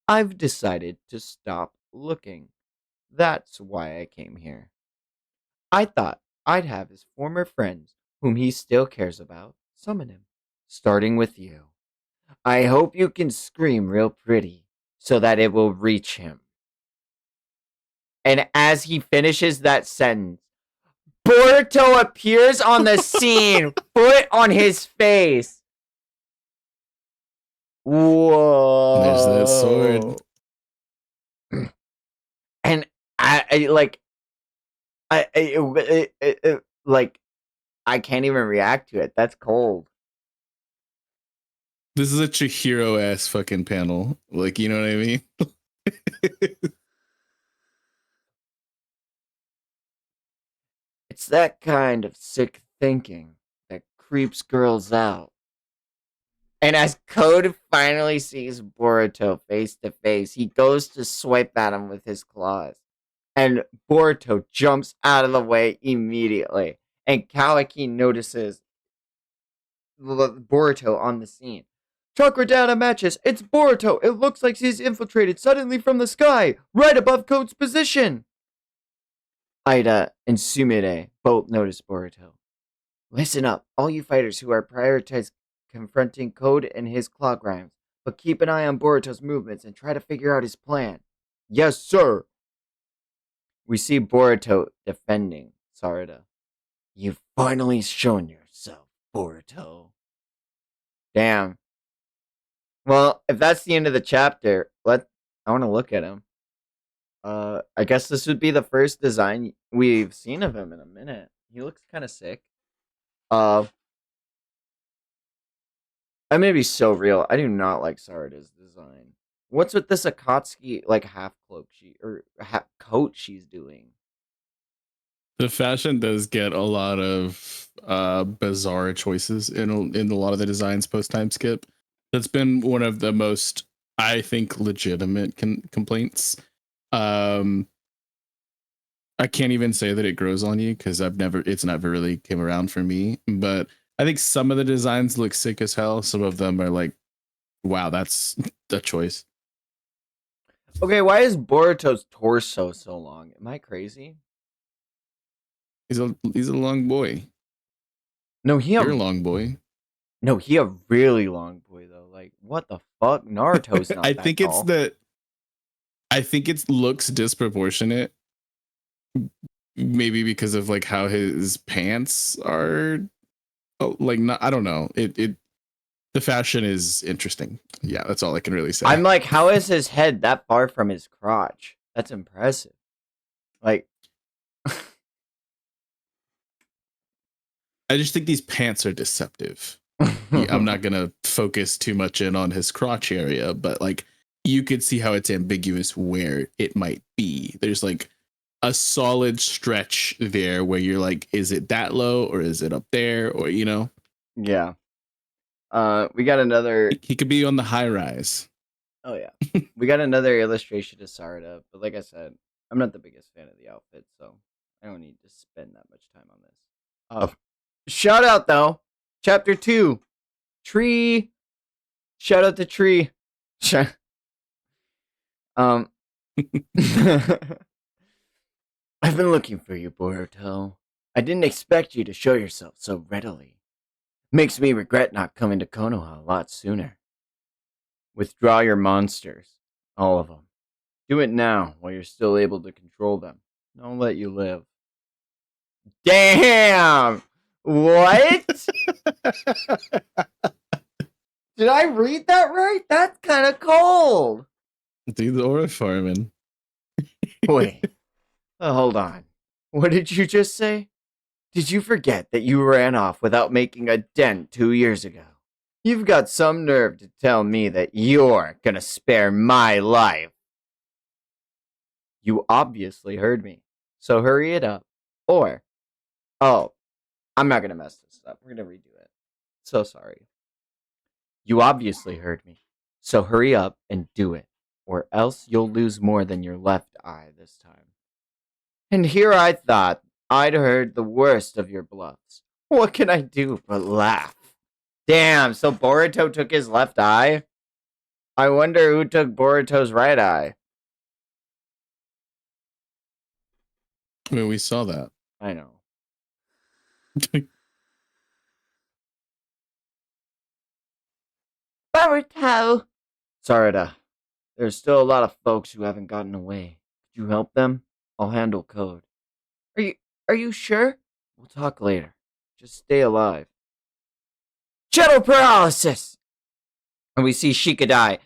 Speaker 1: I've decided to stop looking. That's why I came here. I thought I'd have his former friends, whom he still cares about, summon him. Starting with you. I hope you can scream real pretty so that it will reach him. And as he finishes that sentence, Boruto appears on the scene, foot on his face. Whoa.
Speaker 2: There's that sword.
Speaker 1: And I like, like, I can't even react to it. That's cold.
Speaker 2: This is a Chihiro ass fucking panel. Like, you know what I mean?
Speaker 1: It's that kind of sick thinking that creeps girls out. And as Code finally sees Boruto face to face, he goes to swipe at him with his claws. And Boruto jumps out of the way immediately. And Kawaki notices Boruto on the scene. Chakra data matches. It's Boruto. It looks like he's infiltrated suddenly from the sky, right above Code's position. Ida and Sumire both notice Boruto. Listen up, all you fighters who are prioritized confronting Code and his claw grinds, but keep an eye on Boruto's movements and try to figure out his plan. Yes, sir. We see Boruto defending Sarada. You've finally shown yourself, Boruto. Damn. Well, if that's the end of the chapter, I want to look at him. I guess this would be the first design we've seen of him in a minute. He looks kind of sick. I may be so real. I do not like Sarada's design. What's with this Akatsuki like half cloak half coat she's doing?
Speaker 2: The fashion does get a lot of bizarre choices in a lot of the designs post time skip. That's been one of the most, I think, legitimate complaints. I can't even say that it grows on you because it's never really came around for me. But I think some of the designs look sick as hell. Some of them are like, wow, that's the choice.
Speaker 1: Okay, why is Boruto's torso so long? Am I crazy?
Speaker 2: He's a long boy.
Speaker 1: No,
Speaker 2: You're a long boy.
Speaker 1: he a really long boy though. Like what the fuck? Naruto's
Speaker 2: I
Speaker 1: not that
Speaker 2: think it's
Speaker 1: tall.
Speaker 2: the. I think it looks disproportionate, maybe because of like how his pants are. Oh, like not. I don't know. It the fashion is interesting. Yeah, that's all I can really
Speaker 1: I'm
Speaker 2: say.
Speaker 1: like, how is his head that far from his crotch? That's impressive. Like,
Speaker 2: I just think these pants are deceptive. I'm not gonna focus too much in on his crotch area, but like you could see how it's ambiguous where it might be. There's like a solid stretch there where you're like, is it that low or is it up there? Or
Speaker 1: yeah. We got another.
Speaker 2: he could be on the high rise.
Speaker 1: Oh yeah, we got another illustration to Sarda, but like I said, I'm not the biggest fan of the outfit, so I don't need to spend that much time on this. Shout out though, chapter 2, Tree. Shout out to Tree. um, I've been looking for you, Boruto. I didn't expect you to show yourself so readily. Makes me regret not coming to Konoha a lot sooner. Withdraw your monsters, all of them. Do it now while you're still able to control them. Don't let you live. Damn! What? Did I read that right? That's kind of cold.
Speaker 2: Dude, the aura farming.
Speaker 1: Wait, hold on. What did you just say? Did you forget that you ran off without making a dent 2 years ago? You've got some nerve to tell me that you're gonna spare my life. You obviously heard me, so hurry it up. Or, oh, I'm not gonna mess this up. We're gonna redo it. So sorry. You obviously heard me, so hurry up and do it, or else you'll lose more than your left eye this time. And here I thought I'd heard the worst of your bluffs. What can I do but laugh? Damn, so Boruto took his left eye? I wonder who took Boruto's right eye.
Speaker 2: I mean, we saw that.
Speaker 1: I know. Boruto! Sarada, there's still a lot of folks who haven't gotten away. Could you help them? I'll handle code. Are you are you sure? We'll talk later. Just stay alive. Shadow paralysis! And we see Shikadai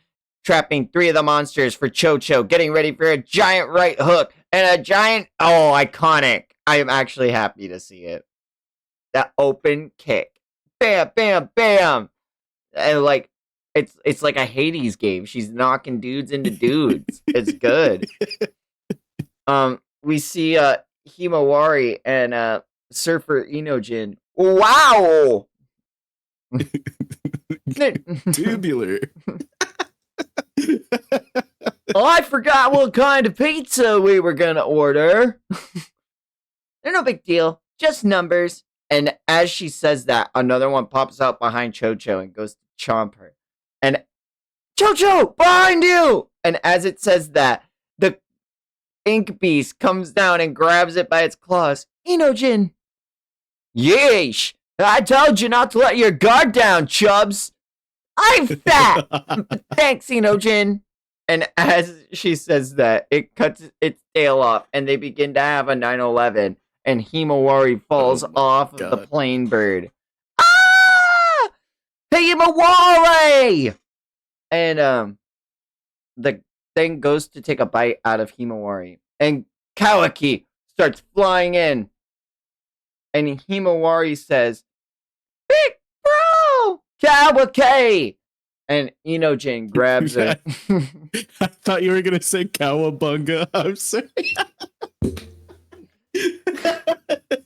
Speaker 1: trapping 3 of the monsters for Chocho, getting ready for a giant right hook and a giant iconic. I am actually happy to see it. That open kick. Bam, bam, bam. And like it's like a Hades game. She's knocking dudes into dudes. It's good. We see Himawari and Surfer Inojin. Wow!
Speaker 2: Tubular.
Speaker 1: Oh, I forgot what kind of pizza we were gonna order. They're no big deal, just numbers. And as she says that, another one pops out behind Chocho and goes to chomp her. And Chocho, behind you! And as it says that, the ink beast comes down and grabs it by its claws. Inojin. Yeesh! I told you not to let your guard down, chubs. I'm fat. Thanks, Inojin. And as she says that, it cuts its tail off, and they begin to have a 9/11. And Himawari falls off of the plane bird. Ah! Himawari! And the thing goes to take a bite out of Himawari, and Kawaki starts flying in, and Himawari says, "Big bro, Kawaki!" And Inojin grabs her.
Speaker 2: I thought you were gonna say Cowabunga. I'm sorry.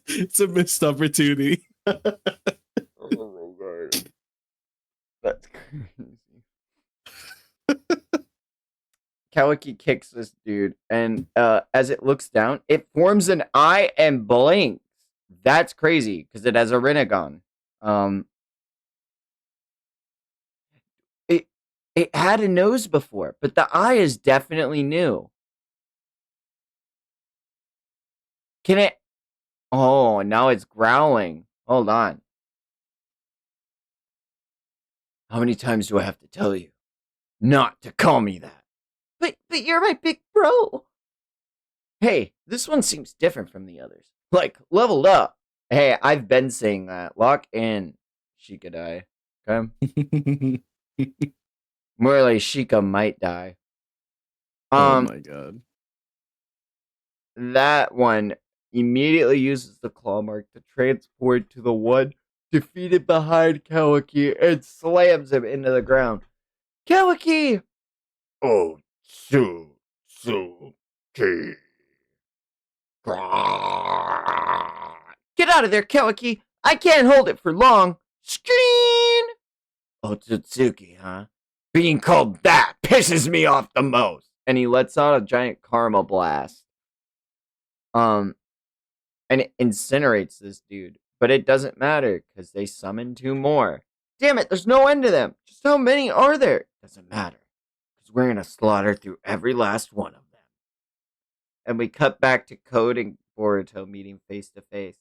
Speaker 2: It's a missed opportunity.
Speaker 1: Oh my god. That's crazy. Kawaki kicks this dude, and as it looks down, it forms an eye and blinks. That's crazy, because it has a Rinnegan. It had a nose before, but the eye is definitely new. Can it Oh, and now it's growling. Hold on. How many times do I have to tell you not to call me that? But you're my big bro. Hey, this one seems different from the others. Like, leveled up. Hey, I've been saying that. Lock in, Shikadai. Okay? More like Shika might die.
Speaker 2: Oh
Speaker 1: Um,
Speaker 2: my god.
Speaker 1: that one immediately uses the claw mark to transport to the one defeated behind Kawaki and slams him into the ground. Kawaki! Oh, Ki. Get out of there, Kawaki! I can't hold it for long. Screen! Otsutsuki, huh? Being called that pisses me off the most. And he lets out a giant karma blast. Um, and it incinerates this dude. But it doesn't matter because they summon two more. Damn it, there's no end to them. Just how many are there? Doesn't matter because we're gonna slaughter through every last one of them. And we cut back to Code and Boruto meeting face to face.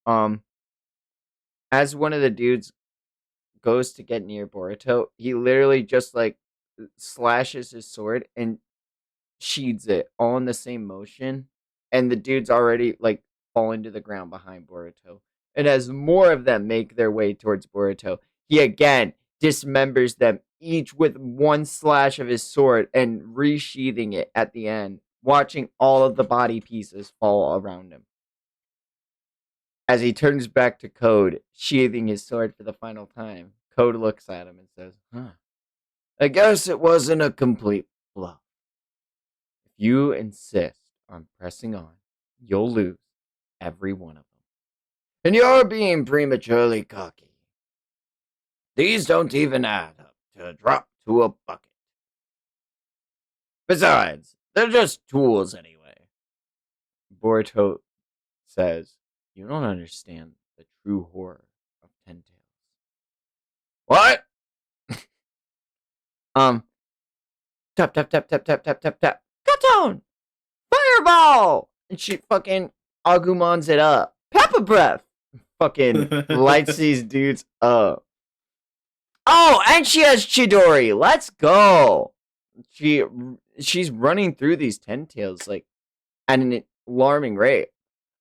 Speaker 1: Um, as one of the dudes goes to get near Boruto, he literally just like slashes his sword and sheathes it all in the same motion, and the dude's already like falling to the ground behind Boruto. And as more of them make their way towards Boruto, he again dismembers them each with one slash of his sword and resheathing it at the end, watching all of the body pieces fall around him. As he turns back to Code, sheathing his sword for the final time, Code looks at him and says, "Huh, I guess it wasn't a complete bluff. If you insist on pressing on, you'll lose every one of them. And you're being prematurely cocky. These don't even add up to a drop to a bucket. Besides, they're just tools anyway." Boruto says, "You don't understand the true horror of Ten Tails." What? Um, tap, tap, tap, tap, tap, tap, tap, tap. Katon! Fireball! And she fucking Agumons it up. Pepper breath! Fucking lights these dudes up. Oh, and she has Chidori. Let's go. She's running through these ten tails like at an alarming rate.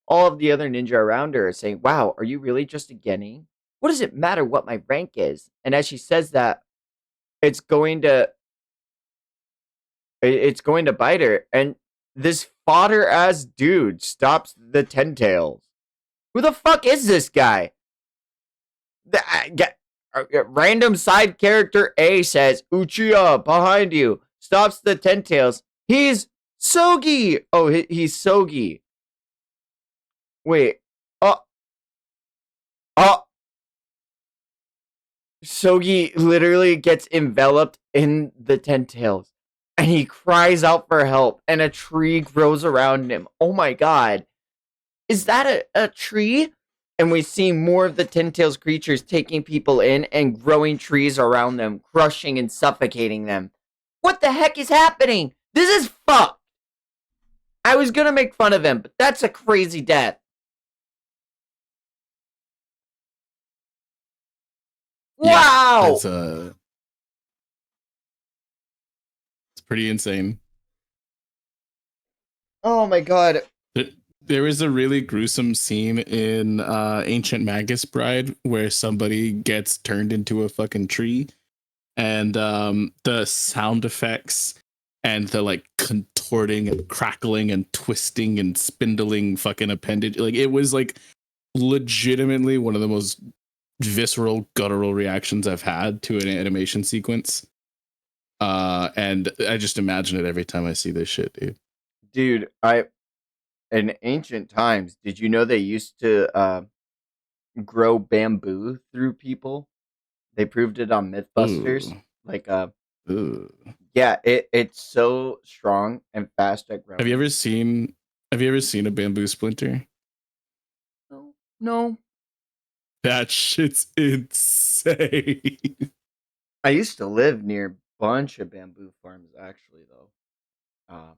Speaker 1: All of the other ninja around her are saying, "Wow, are you really just a Genin? What does it matter what my rank is?" And as she says that, it's going to it's going to bite her. And this fodder ass dude stops the ten tails. Who the fuck is this guy? Random side character A says, "Uchiha, behind you." Stops the ten tails. He's Sogi. Oh, he's Sogi. Wait. Oh, oh. Sogi literally gets enveloped in the ten tails. And he cries out for help. And a tree grows around him. Oh my god. Is that a tree? And we see more of the Ten Tails creatures taking people in and growing trees around them, crushing and suffocating them. What the heck is happening? This is fucked. I was gonna make fun of him, but that's a crazy death.
Speaker 2: Yeah,
Speaker 1: Wow.
Speaker 2: that's it's pretty insane.
Speaker 1: Oh my god.
Speaker 2: There, there is a really gruesome scene in Ancient Magus Bride where somebody gets turned into a fucking tree, and the sound effects and the like contorting and crackling and twisting and spindling fucking appendage, like it was like legitimately one of the most visceral guttural reactions I've had to an animation sequence. And I just imagine it every time I see this shit, dude.
Speaker 1: Dude, in ancient times, did you know they used to grow bamboo through people? They proved it on Mythbusters.
Speaker 2: Ooh.
Speaker 1: Like
Speaker 2: Ooh.
Speaker 1: yeah, it's so strong and fast at
Speaker 2: Have you
Speaker 1: growing.
Speaker 2: ever seen a bamboo splinter?
Speaker 1: No, no.
Speaker 2: That shit's insane.
Speaker 1: I used to live near a bunch of bamboo farms, actually, though. Uh,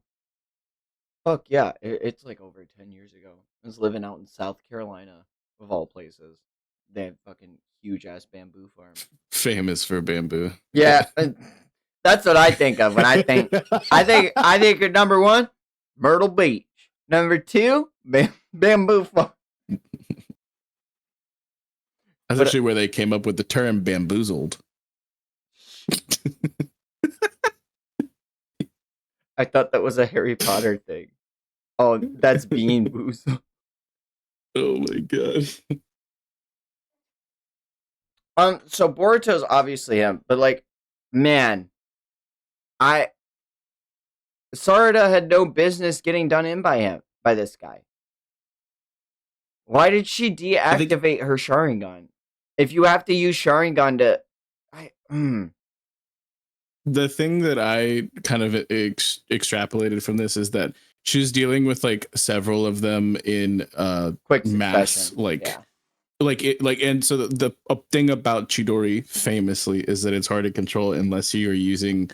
Speaker 1: Fuck yeah, it's like over 10 years ago. I was living out in South Carolina, of all places. They have fucking huge ass bamboo farms.
Speaker 2: Famous for bamboo. Yeah.
Speaker 1: Yeah, that's what I think of when I think. I think of number one, Myrtle Beach. Number two, bamboo farm.
Speaker 2: That's
Speaker 1: But
Speaker 2: actually where they came up with the term bamboozled.
Speaker 1: I thought that was a Harry Potter thing. Oh, that's Bean Boozled.
Speaker 2: Oh my god.
Speaker 1: So Boruto's obviously him, but like, man, I Sarada had no business getting done in by this guy. Why did she
Speaker 2: I think
Speaker 1: deactivate her Sharingan? If you have to use Sharingan to, I
Speaker 2: the thing that I kind of extrapolated from this is that she's dealing with like several of them in
Speaker 1: quick
Speaker 2: mass,
Speaker 1: succession.
Speaker 2: like
Speaker 1: Yeah.
Speaker 2: and so the thing about Chidori famously is that it's hard to control unless you're using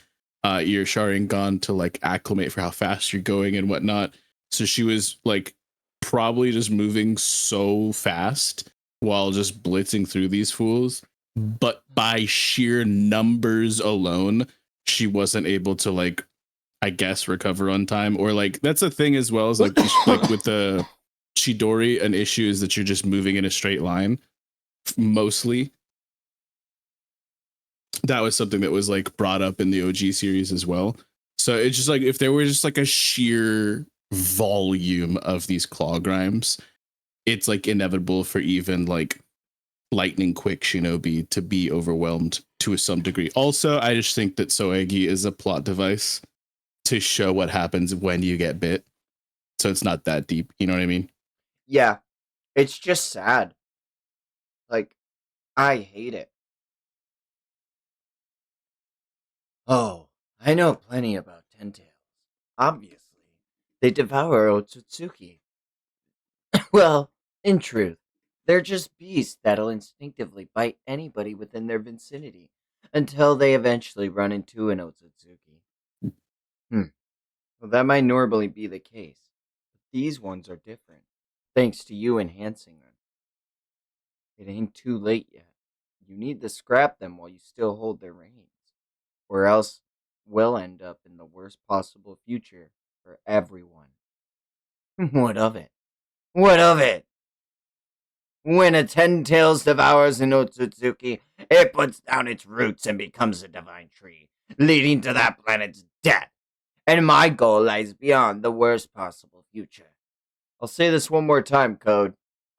Speaker 2: your Sharingan to like acclimate for how fast you're going and whatnot. So she was like probably just moving so fast while just blitzing through these fools, but by sheer numbers alone she wasn't able to like, I guess, recover on time. Or like that's the thing as well as like with the Chidori, an issue is that you're just moving in a straight line mostly. That was something that was like brought up in the OG series as well. So it's just like if there were just like a sheer volume of these claw grimes, it's like inevitable for even like lightning quick shinobi to be overwhelmed to some degree. Also, I just think that Soegi is a plot device to show what happens when you get bit. So it's not that deep. You know what I mean?
Speaker 1: Yeah, it's just sad. Like, I hate it. Oh, I know plenty about Tentails. Obviously, they devour Otsutsuki. Well, in truth, they're just beasts that'll instinctively bite anybody within their vicinity until they eventually run into an Otsutsuki. Hmm. Well, that might normally be the case, but these ones are different, thanks to you enhancing them. It ain't too late yet. You need to scrap them while you still hold their reins, or else we'll end up in the worst possible future for everyone. What of it? What of it? When a ten tails devours an Otsutsuki, it puts down its roots and becomes a divine tree, leading to that planet's death. And my goal lies beyond the worst possible future. I'll say this one more time, Code.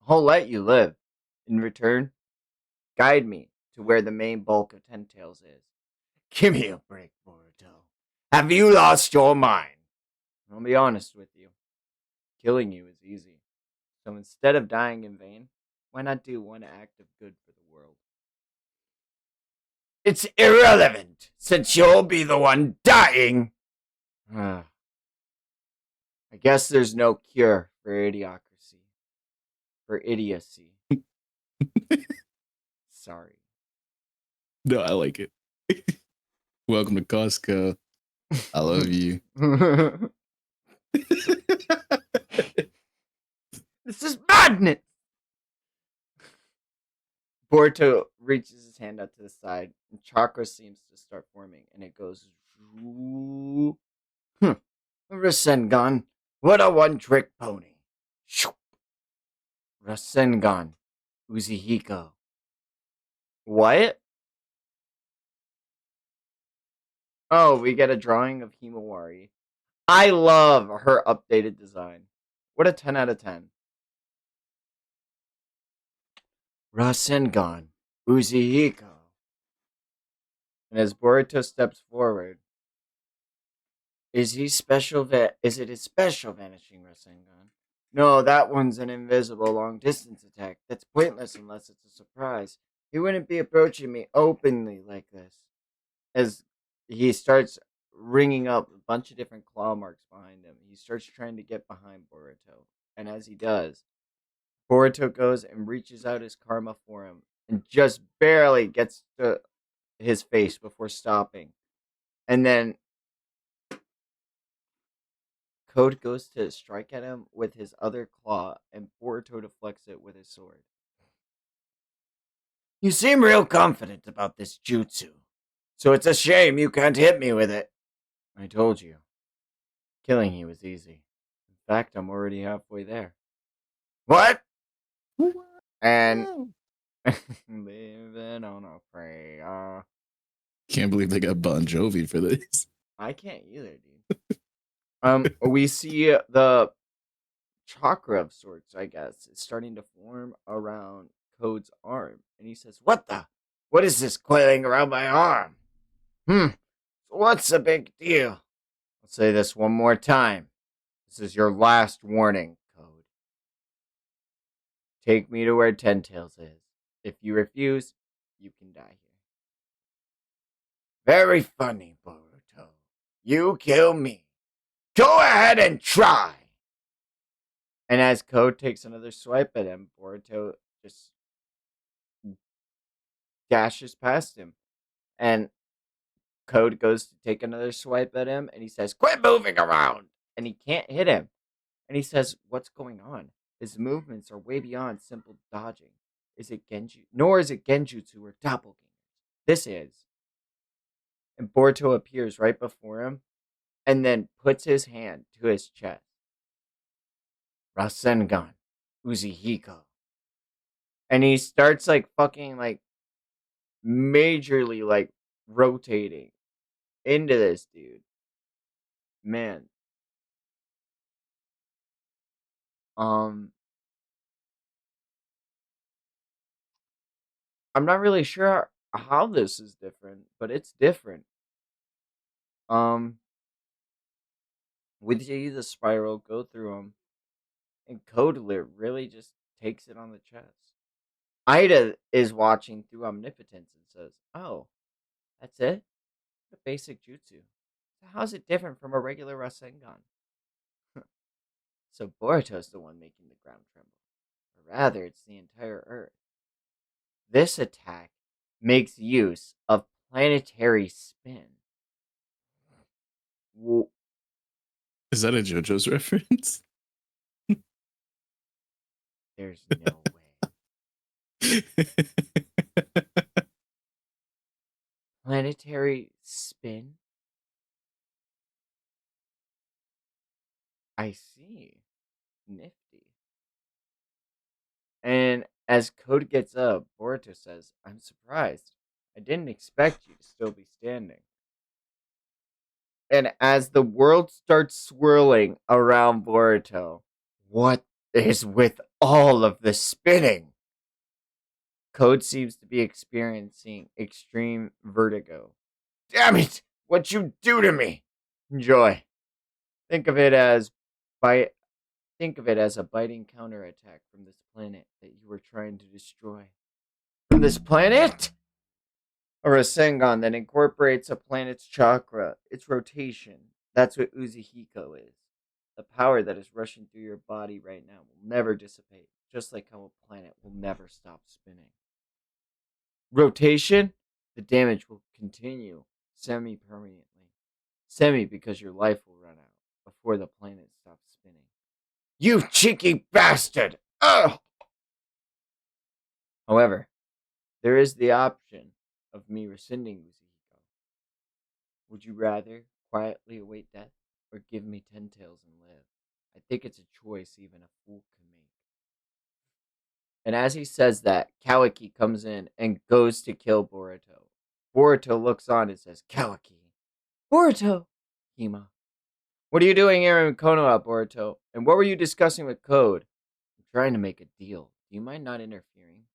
Speaker 1: I'll let you live. In return, guide me to where the main bulk of Ten Tails is. Give me a break, Boruto. Have you lost your mind? I'll be honest with you. Killing you is easy. So instead of dying in vain, why not do one act of good for the world? It's irrelevant, since you'll be the one dying. I guess there's no cure for idiocracy. For idiocy. Sorry.
Speaker 2: No, I like it. Welcome to Costco. I love you.
Speaker 1: This is madness! Boruto reaches his hand out to the side, and chakra seems to start forming, and it goes. Rasengan, what a one-trick pony. Rasengan, Uzihiko. What? Oh, we get a drawing of Himawari. I love her updated design. What a 10 out of 10. Rasengan, Uzihiko. And as Boruto steps forward, is it his special vanishing Rasengan? No, that one's an invisible long distance attack. That's pointless unless it's a surprise. He wouldn't be approaching me openly like this. As he starts ringing up a bunch of different claw marks behind him, he starts trying to get behind Boruto. And as he does, Boruto goes and reaches out his karma for him and just barely gets to his face before stopping. And then Code goes to strike at him with his other claw, and Boruto deflects it with his sword. You seem real confident about this jutsu, so it's a shame you can't hit me with it. I told you. Killing you was easy. In fact, I'm already halfway there. What? And living on a prayer.
Speaker 2: Can't believe they got Bon Jovi for this.
Speaker 1: I can't either, dude. We see the chakra of sorts, I guess, is starting to form around Code's arm, and he says, "What the? What is this coiling around my arm? Hmm. What's the big deal?" I'll say this one more time. This is your last warning, Code. Take me to where Ten Tails is. If you refuse, you can die here. Very funny, Boruto. You kill me. Go ahead and try. And as Code takes another swipe at him, Boruto just dashes past him. And Code goes to take another swipe at him, and he says, "Quit moving around!" And he can't hit him. And he says, "What's going on? His movements are way beyond simple dodging. Is it Genju? Nor is it Genjutsu or doppelganger. This is." And Boruto appears right before him, and then puts his hand to his chest. Rasengan, Uzihiko. And he starts like fucking like majorly like rotating into this dude. Man. Um I'm not really sure how this is different, but it's different. Um we see the spiral go through him, and Codler really just takes it on the chest. Ida is watching through omnipotence and says, "Oh, that's it? A basic jutsu. How's it different from a regular Rasengan?" So Boruto's the one making the ground tremble. Or rather, it's the entire earth. This attack makes use of planetary spin.
Speaker 2: Is that a JoJo's reference?
Speaker 1: There's no way. Planetary spin? I see. Nifty. And as Code gets up, Boruto says, "I'm surprised. I didn't expect you to still be standing." And as the world starts swirling around Boruto, what is with all of the spinning? Code seems to be experiencing extreme vertigo. Damn it! What you do to me? Enjoy. Think of it as by think of it as a biting counterattack from this planet that you were trying to destroy. From this planet? Or a Sengon that incorporates a planet's chakra, its rotation. That's what Uzihiko is. The power that is rushing through your body right now will never dissipate, just like how a planet will never stop spinning. Rotation? The damage will continue semi permanently. Semi because your life will run out before the planet stops spinning. You cheeky bastard! Ugh! However, there is the option of me rescinding Uzihiko. Would you rather quietly await death or give me 10 tails and live? I think it's a choice even a fool can make. And as he says that, Kawaki comes in and goes to kill Boruto. Boruto looks on and says, "Kawaki." "Boruto!" "Hima. What are you doing here in Konoha, Boruto? And what were you discussing with Code?" "I'm trying to make a deal. Do you mind not interfering?"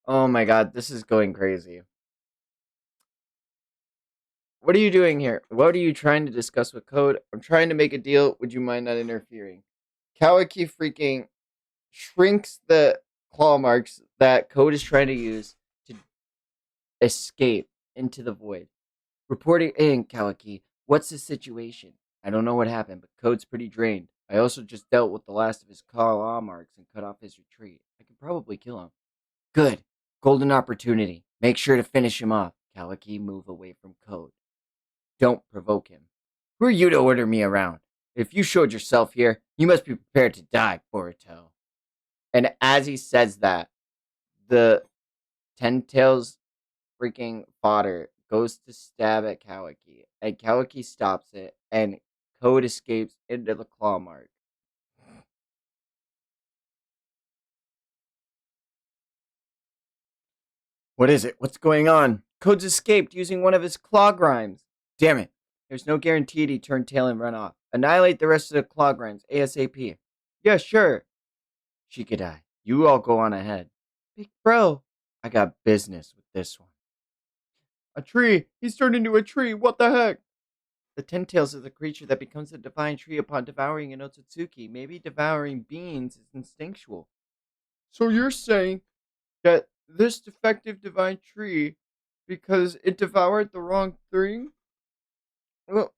Speaker 1: Oh my god, this is going crazy. "What are you doing here? What are you trying to discuss with Code?" "I'm trying to make a deal. Would you mind not interfering?" Kawaki freaking shrinks the claw marks that Code is trying to use to escape into the void. "Reporting in, Kawaki. What's the situation? I don't know what happened, but Code's pretty drained. I also just dealt with the last of his claw marks and cut off his retreat. I can probably kill him. Good. Golden opportunity. Make sure to finish him off. Kaliki, move away from Code. Don't provoke him. Who are you to order me around? If you showed yourself here, you must be prepared to die, Boruto. And as he says that, the Ten Tails freaking fodder goes to stab at Kawaki, and Kawaki stops it, and Code escapes into the claw mark. What is it? What's going on? Code's escaped using one of his claw grimes. Damn it. There's no guarantee he'd turn tail and run off. Annihilate the rest of the claw grimes ASAP. Yeah, sure. Shikadai, you all go on ahead. Big bro, I got business with this one. A tree! He's turned into a tree! What the heck? The Ten Tails is a creature that becomes a divine tree upon devouring an Otsutsuki. Maybe devouring beings is instinctual. So you're saying that this defective divine tree, because it devoured the wrong thing? Well,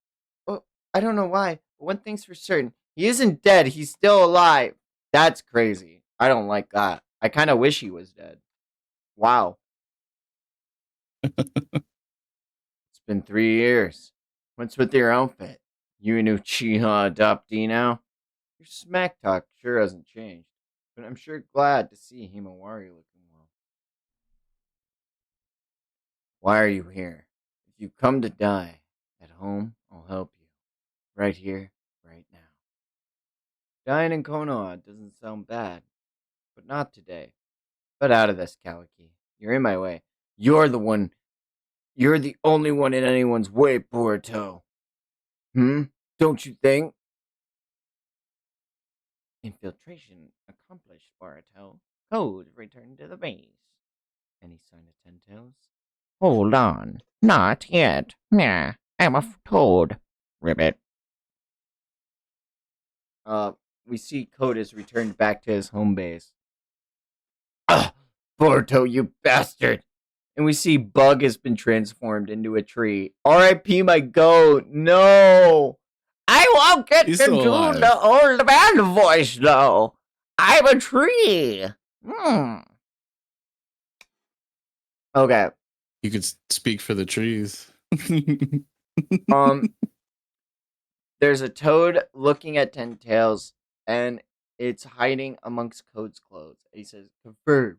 Speaker 1: well, I don't know why, but one thing's for certain. He isn't dead, he's still alive. That's crazy. I don't like that. I kind of wish he was dead. Wow. It's been 3 years. What's with your outfit? You a new Chiha adoptee now? Your smack talk sure hasn't changed, but I'm sure glad to see Himawari looking well. Why are you here? If you come to die at home, I'll help you. Right here, right now. Dying in Konoha doesn't sound bad, but not today. But out of this, Kawaki. You're in my way. You're the one. You're the only one in anyone's way, Boruto. Hmm? Don't you think? Infiltration accomplished, Boruto. Code returned to the base. Any sign of Ten Tails? Hold on. Not yet. Nah, I'm a toad. Ribbit. Uh, we see Code has returned back to his home base. Ah, Boruto, you bastard! And we see Bug has been transformed into a tree. R.I.P. my goat. No, I won't get
Speaker 2: He's
Speaker 1: to
Speaker 2: still
Speaker 1: do
Speaker 2: alive.
Speaker 1: the old man voice though. I'm a tree. Okay.
Speaker 2: You could speak for the trees.
Speaker 1: Um. There's a toad looking at Ten Tails, and it's hiding amongst Code's clothes. He says, "Confirmed.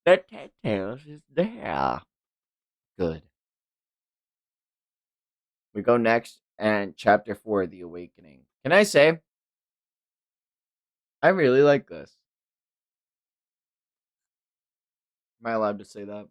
Speaker 1: The Ten Tails is there." Good. We go next, and chapter 4, The Awakening. Can I say, I really like this. Am I allowed to say that?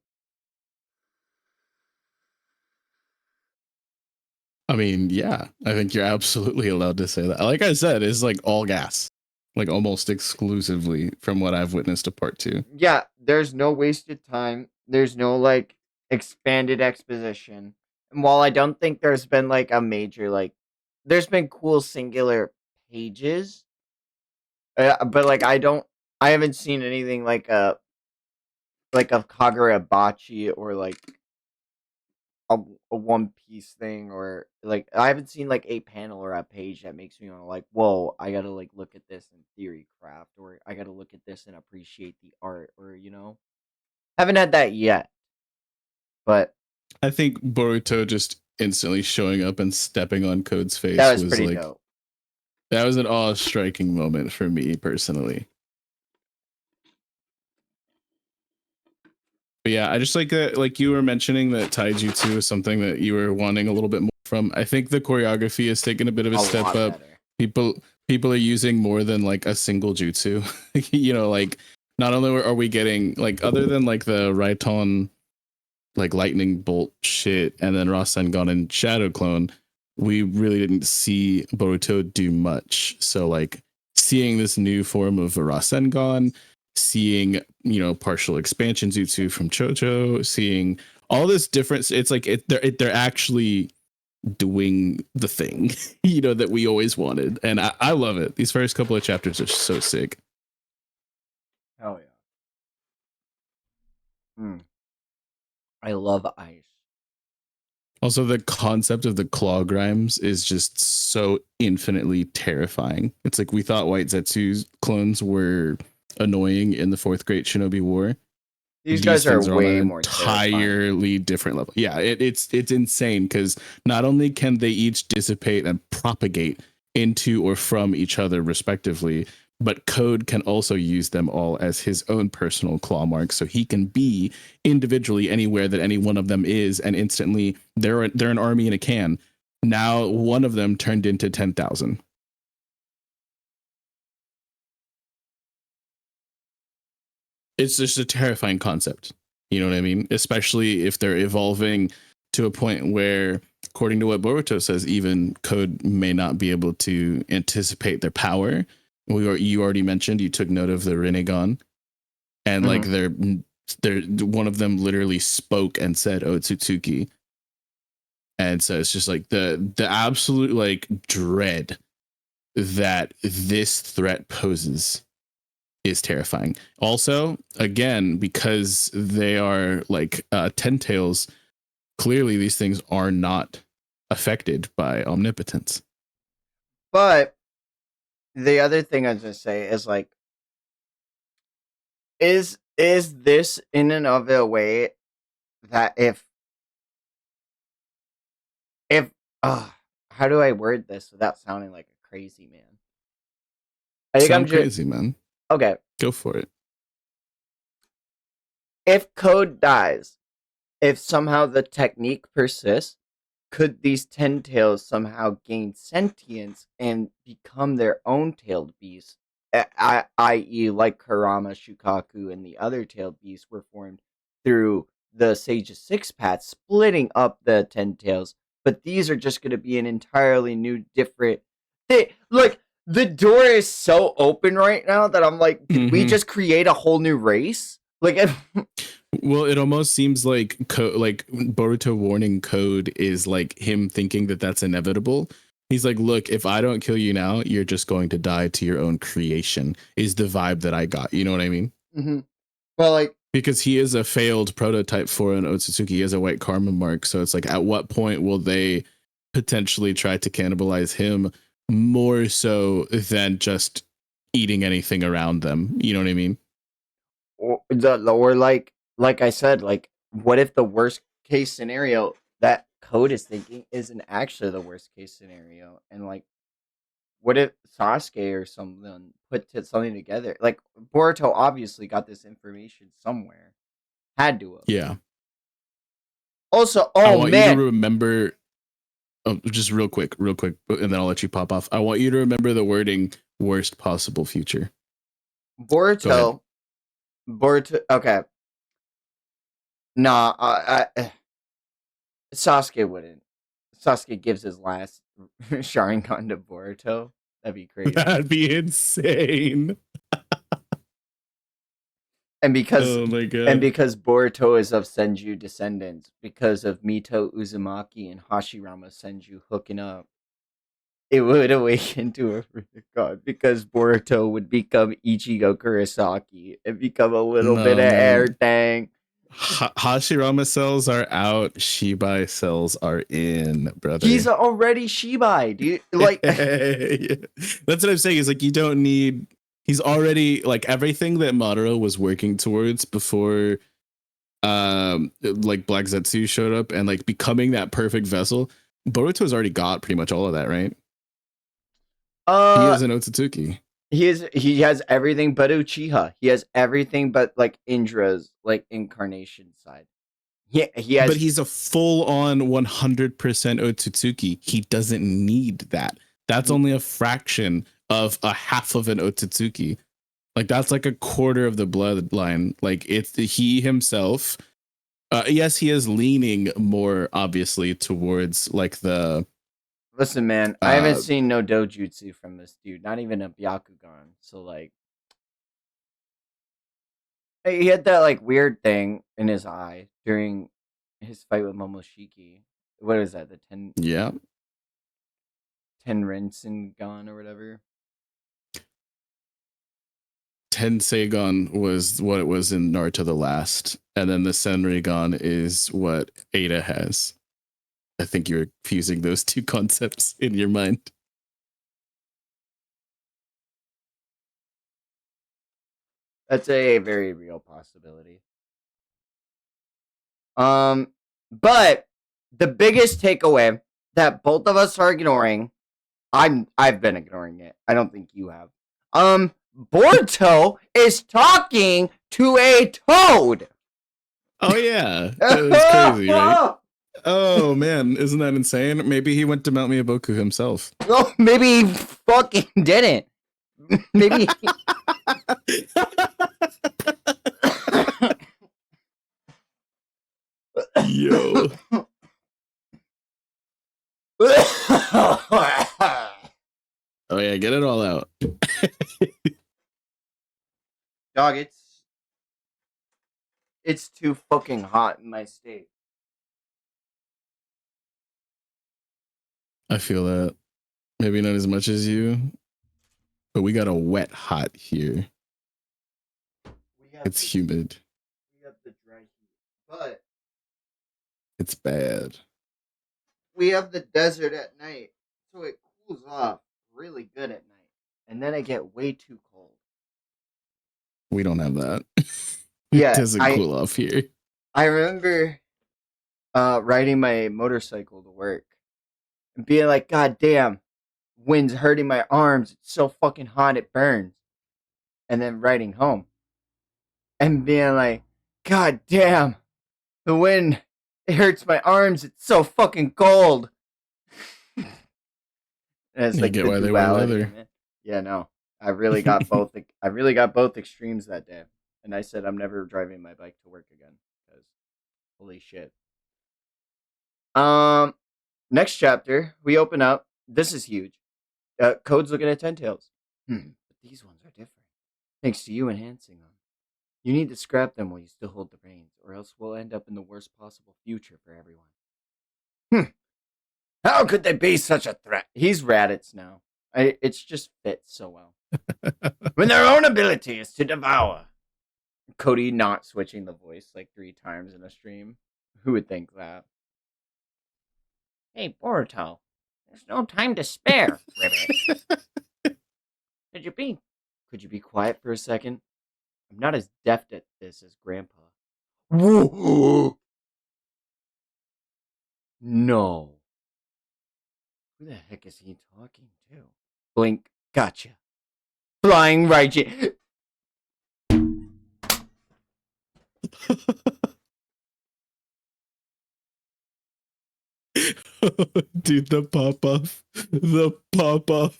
Speaker 2: I mean, yeah, I think you're absolutely allowed to say that. Like I said, it's like all gas, like almost exclusively from what I've witnessed of part two.
Speaker 1: Yeah, there's no wasted time. There's no like expanded exposition. And while I don't think there's been like a major like there's been cool singular pages, but like I haven't seen anything like a Kagurabachi or like a One Piece thing or like I haven't seen like a panel or a page that makes me want to like, whoa, I gotta like look at this in theory craft or I gotta look at this and appreciate the art or haven't had that yet. But
Speaker 2: I think Boruto just instantly showing up and stepping on Code's
Speaker 1: that
Speaker 2: face
Speaker 1: was
Speaker 2: was
Speaker 1: pretty
Speaker 2: like
Speaker 1: dope.
Speaker 2: that was an awe-striking moment for me personally. But yeah, I just like that. Like you were mentioning, that Taijutsu is something that you were wanting a little bit more from. I think the choreography has taken a bit of a
Speaker 1: A
Speaker 2: step
Speaker 1: lot
Speaker 2: up.
Speaker 1: better.
Speaker 2: People are using more than like a single jutsu. Like not only are we getting like other than like the Raiton like lightning bolt shit and then Rasengan and Shadow Clone, we really didn't see Boruto do much. So like seeing this new form of Rasengan, seeing partial expansion jutsu from Chocho, seeing all this difference, it's like they're actually doing the thing that we always wanted, and I love it. These first couple of chapters are so sick.
Speaker 1: Hell yeah. I love ice.
Speaker 2: Also, the concept of the claw grimes is just so infinitely terrifying. It's like we thought White Zetsu's clones were annoying in the Fourth Great Shinobi War.
Speaker 1: These
Speaker 2: These
Speaker 1: guys are
Speaker 2: things are on an
Speaker 1: way more terrifying.
Speaker 2: entirely different level. Yeah, it's insane because not only can they each dissipate and propagate into or from each other respectively, but Code can also use them all as his own personal claw marks, so he can be individually anywhere that any one of them is, and instantly they're an army in a can. Now one of them turned into 10,000. It's just a terrifying concept. You know what I mean? Especially if they're evolving to a point where, according to what Boruto says, even Code may not be able to anticipate their power. You already mentioned, you took note of the Rinnegan, and like
Speaker 1: Mhm.
Speaker 2: they're one of them literally spoke and said Otsutsuki. And so it's just like the absolute like dread that this threat poses is terrifying. Also, again, because they are like 10 tails, clearly these things are not affected by omnipotence.
Speaker 1: But the other thing I was gonna say is like, is this in and of a way that if how do I word this without sounding like a crazy man? I think I'm
Speaker 2: Sound
Speaker 1: just
Speaker 2: crazy, man.
Speaker 1: okay.
Speaker 2: Go for it.
Speaker 1: If Code dies, if somehow the technique persists, could these ten tails somehow gain sentience and become their own tailed beasts? I.e., like Karama, Shukaku, and the other tailed beasts were formed through the Sage's Six Path, splitting up the ten tails. But these are just going to be an entirely new, different. Like, the door is so open right now that I'm like, did we
Speaker 2: Mm-hmm.
Speaker 1: just create a whole new race? Like,
Speaker 2: Well, it almost seems like like Boruto warning Code is like him thinking that that's inevitable. He's like, look, if I don't kill you now, you're just going to die to your own creation. Is the vibe that I got? You know what I mean?
Speaker 1: mm-hmm. Well, like,
Speaker 2: Because he is a failed prototype for an Otsutsuki. He has a white karma mark. So it's like, at what point will they potentially try to cannibalize him more so than just eating anything around them? You know what I mean?
Speaker 1: or like I said, like, what if the worst case scenario that Code is thinking isn't actually the worst case scenario, and like, what if Sasuke or something something together? Like, Boruto obviously got this information somewhere, had to have.
Speaker 2: Yeah.
Speaker 1: Also,
Speaker 2: I
Speaker 1: oh
Speaker 2: want you to
Speaker 1: man,
Speaker 2: remember, just real quick, and then I'll let you pop off. I want you to remember the wording worst possible future. Go ahead.
Speaker 1: Boruto, Boruto. Okay, nah, Sasuke wouldn't. Sasuke gives his last Sharingan to Boruto. That'd be crazy.
Speaker 2: That'd be insane.
Speaker 1: And because
Speaker 2: Oh my
Speaker 1: and
Speaker 2: god.
Speaker 1: because Boruto is of Senju descendants, because of Mito Uzumaki and Hashirama Senju hooking up, it would awaken to a god because Boruto would become Ichigo Kurosaki and become a little bit
Speaker 2: No,
Speaker 1: of air
Speaker 2: man.
Speaker 1: tang.
Speaker 2: Hashirama cells are out. Shibai cells are in,
Speaker 1: He's
Speaker 2: brother.
Speaker 1: already Shibai, dude. Like,
Speaker 2: That's what I'm saying. Is like you don't need. He's already like everything that Madara was working towards before, like Black Zetsu showed up and like becoming that perfect vessel. Boruto's already got pretty much all of that, right? He
Speaker 1: uh,
Speaker 2: is an Otsutsuki.
Speaker 1: he has everything but Uchiha. He has everything but like Indra's like incarnation side. He
Speaker 2: But
Speaker 1: has
Speaker 2: he's a full on 100% Otsutsuki. He doesn't need that. That's
Speaker 1: he,
Speaker 2: only a fraction of a half of an Otsutsuki. Like that's like a quarter of the bloodline. Like it's he himself. Yes, he is leaning more obviously towards like the
Speaker 1: Listen, man, I haven't
Speaker 2: uh
Speaker 1: seen no dojutsu from this dude, not even a Byakugan. So like, he had that like weird thing in his eye during his fight with Momoshiki. What is that? The
Speaker 2: yeah.
Speaker 1: ten Rinsengan or whatever.
Speaker 2: Tenseigan was what it was in Naruto the Last, and then the Senrigan is what Ada has. I think you're fusing those two concepts in your mind.
Speaker 1: That's a very real possibility. But the biggest takeaway that both of us are ignoring, I've been ignoring it. I don't think you have. Boruto is talking to a toad.
Speaker 2: Oh yeah, it's crazy, right? Oh man, isn't that insane? Maybe he went to Mount Miyaboku himself.
Speaker 1: Oh, maybe he fucking didn't. Maybe.
Speaker 2: Yo. Oh yeah, get it all out.
Speaker 1: Dog, it's too fucking hot in my state.
Speaker 2: I feel that. Maybe not as much as you, but we got a wet hot here. It's humid.
Speaker 1: We have the dry heat, but
Speaker 2: it's bad.
Speaker 1: We have the desert at night, so it cools off really good at night, and then it get way too cold.
Speaker 2: We don't have that.
Speaker 1: Yeah,
Speaker 2: it doesn't cool off here.
Speaker 1: I remember riding my motorcycle to work and being like, God damn, wind's hurting my arms. It's so fucking hot, it burns. And then riding home and being like, God damn, the wind, it hurts my arms. It's so fucking cold. And it's like
Speaker 2: get why they wear leather.
Speaker 1: Yeah, no. I really got both. I really got both extremes that day, and I said I'm never driving my bike to work again because holy shit. Next chapter we open up. This is huge. Code's looking at 10 tails. But these ones are different. Thanks to you enhancing them. You need to scrap them while you still hold the reins, or else we'll end up in the worst possible future for everyone. How could they be such a threat? He's Raditz now. It's just fits so well. When their own ability is to devour. Cody not switching the voice like 3 times in a stream. Who would think that? Hey, Boruto. There's no time to spare, Ribbit. Could you be quiet for a second? I'm not as deft at this as Grandpa. Whoa! No. Who the heck is he talking to? Blink. Gotcha. Flying Raiji.
Speaker 2: Dude, the pop off. The pop off.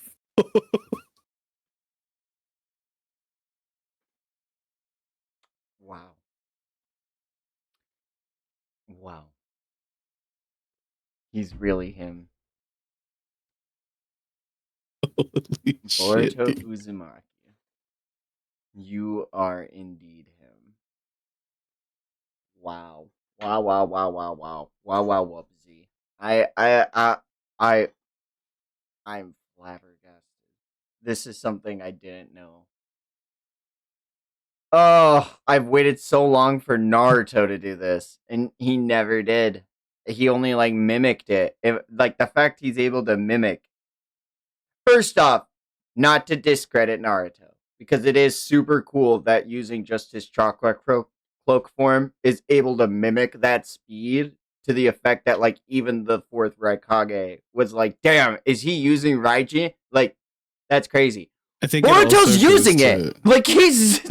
Speaker 1: Wow. Wow. He's really him.
Speaker 2: Holy
Speaker 1: Boruto
Speaker 2: shit,
Speaker 1: Uzumaki. You are indeed him. Wow. Wow, wow, wow, wow, wow. Wow, wow, whoopsie. I'm flabbergasted. This is something I didn't know. Oh, I've waited so long for Naruto to do this, and he never did. He only like mimicked it. Like the fact he's able to mimic. First off, not to discredit Naruto, because it is super cool that using just his chakra cloak form is able to mimic that speed to the effect that like even the 4th Raikage was like, damn, is he using Raiji? Like, that's crazy.
Speaker 2: I think
Speaker 1: Boruto's using it. Like he's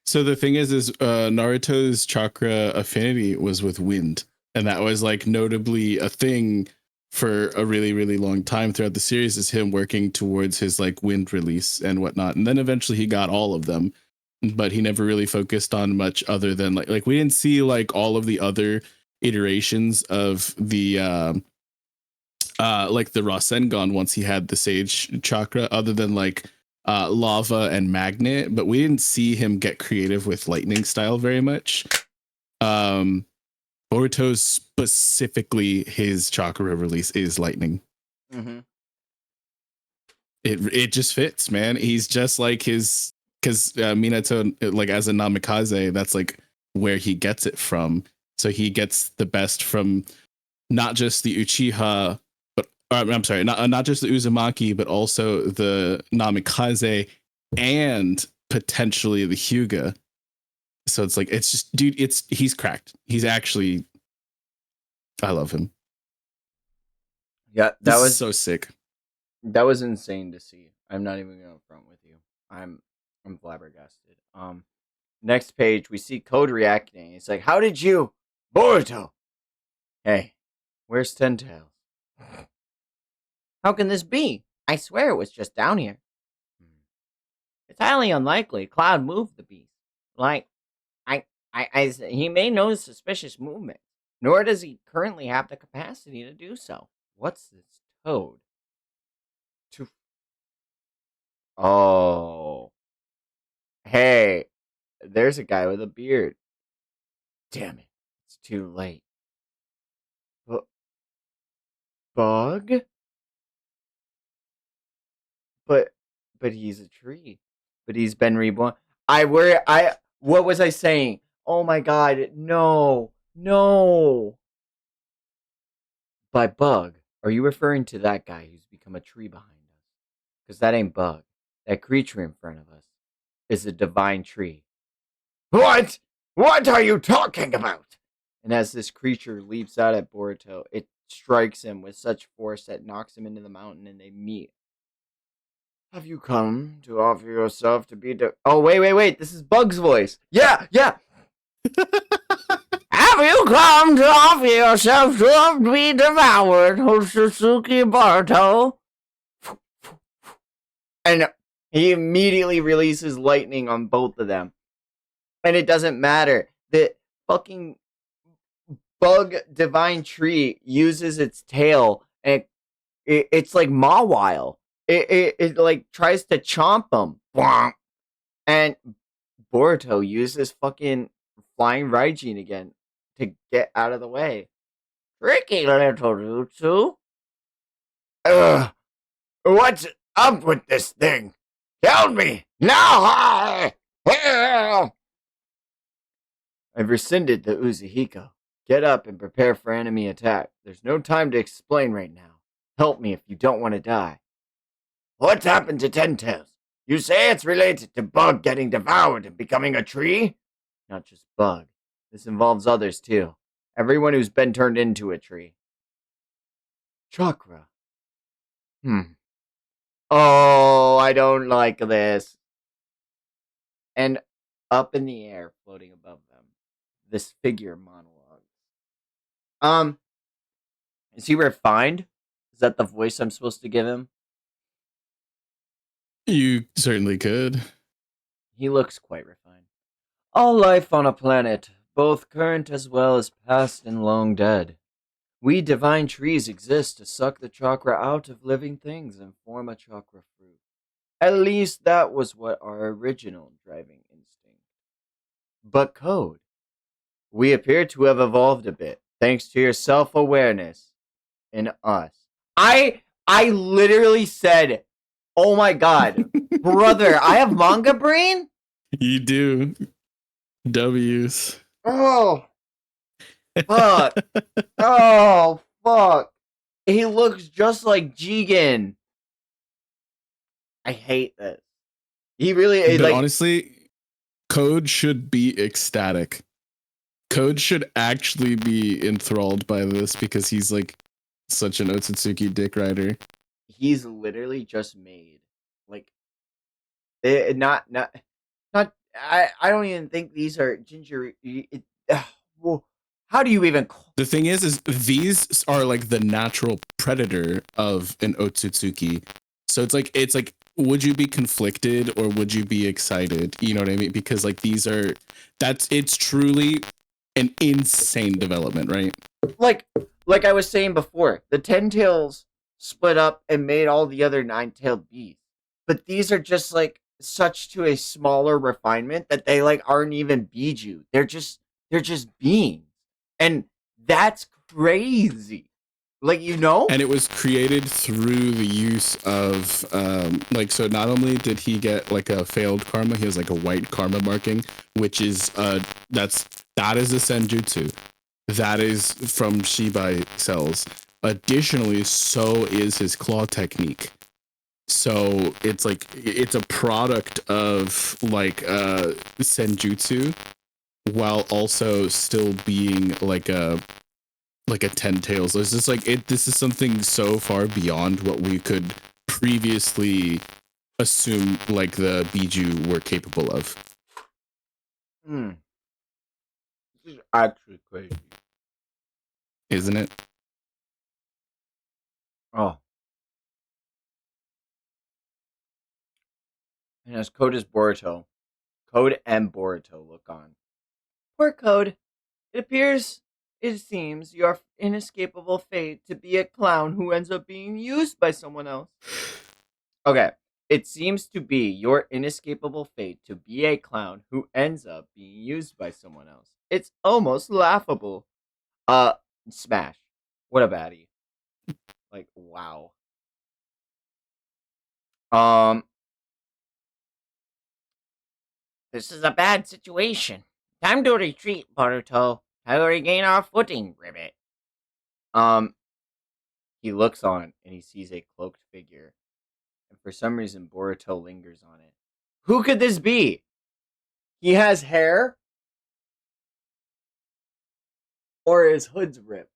Speaker 2: So the thing is Naruto's chakra affinity was with wind, and that was like notably a thing for a really, really long time throughout the series, is him working towards his like wind release and whatnot. And then eventually he got all of them, but he never really focused on much other than like we didn't see like all of the other iterations of the like the Rasengan once he had the Sage chakra, other than like lava and magnet, but we didn't see him get creative with lightning style very much. Boruto's specifically his chakra release is lightning.
Speaker 1: Mm-hmm.
Speaker 2: It just fits, man. He's just like his, because Minato, like as a Namikaze, that's like where he gets it from. So he gets the best from not just the Uchiha, but I'm sorry, not just the Uzumaki, but also the Namikaze and potentially the Hyuga. So it's like, it's just, dude, he's cracked. He's actually, I love him.
Speaker 1: Yeah,
Speaker 2: This is so sick.
Speaker 1: that was insane to see. I'm not even gonna front with you. I'm flabbergasted. Next page we see Code reacting. He's like, "How did you, Boruto? Hey, where's Ten Tails? How can this be? I swear it was just down here. It's highly unlikely. Cloud moved the beast. Like, he made no suspicious movement. Nor does he currently have the capacity to do so. What's this Toad? To Oh, hey, there's a guy with a beard. Damn it, it's too late. Bu- Bug? But but he's a tree. But he's been reborn. What was I saying? Oh my god, no. No. By Bug, are you referring to that guy who's become a tree behind us? Because that ain't Bug. That creature in front of us is a divine tree. What? What are you talking about? And as this creature leaps out at Boruto, it strikes him with such force that knocks him into the mountain and they meet. Have you come to offer yourself to be Oh, wait. This is Bug's voice. Yeah. Have you come to offer yourself to be devoured, Otsutsuki Boruto? And he immediately releases lightning on both of them. And it doesn't matter. The fucking Bug divine tree uses its tail and it's like Mawile. It like tries to chomp him. And Boruto uses fucking flying Raijin again to get out of the way. Tricky little Jutsu. Ugh. What's up with this thing? Tell me now! I've rescinded the Uzihiko. Get up and prepare for enemy attack. There's no time to explain right now. Help me if you don't want to die. What's happened to Ten Tails? You say it's related to Bug getting devoured and becoming a tree? Not just Bug. This involves others too. Everyone who's been turned into a tree. Chakra. Oh, I don't like this. And up in the air, floating above them, this figure monologue. Is he refined? Is that the voice I'm supposed to give him?
Speaker 2: You certainly could.
Speaker 1: He looks quite refined. All life on a planet, both current as well as past and long dead. We divine trees exist to suck the chakra out of living things and form a chakra fruit. At least that was what our original driving instinct. But Code, we appear to have evolved a bit, thanks to your self-awareness in us. I literally said, oh my god, brother, I have manga brain?
Speaker 2: You do. W's.
Speaker 1: Oh, fuck. Oh, fuck. He looks just like Jigen. I hate this. He really,
Speaker 2: But
Speaker 1: like,
Speaker 2: honestly, Code should be ecstatic. Code should actually be enthralled by this because he's like such an Otsutsuki dick rider.
Speaker 1: he's literally just made, like, not. I don't even think these are ginger. Well, how do you even?
Speaker 2: The thing is these are like the natural predator of an Otsutsuki. So it's like, would you be conflicted or would you be excited? You know what I mean? Because like it's truly an insane development, right?
Speaker 1: Like I was saying before, the Ten Tails split up and made all the other nine-tailed beasts, but these are just like such to a smaller refinement that they like aren't even Biju. They're just beings, and that's crazy. Like, you know?
Speaker 2: And it was created through the use of like, so not only did he get like a failed karma, he has like a white karma marking, which is that is a senjutsu. That is from Shibai cells. Additionally, so is his claw technique. So it's like it's a product of like senjutsu while also still being like a 10 tails. It's just like this is something so far beyond what we could previously assume like the Biju were capable of.
Speaker 1: Hmm. This is actually crazy.
Speaker 2: Isn't it?
Speaker 1: Oh, and as Code is Boruto, Code and Boruto look on. Poor Code. It seems, your inescapable fate to be a clown who ends up being used by someone else. Okay. It seems to be your inescapable fate to be a clown who ends up being used by someone else. It's almost laughable. Uh, Smash. What a baddie. Like, wow. Um, this is a bad situation. Time to retreat, Boruto. Time to regain our footing, Ribbit. Um, he looks on and he sees a cloaked figure. And for some reason, Boruto lingers on it. Who could this be? He has hair? Or his hood's ripped?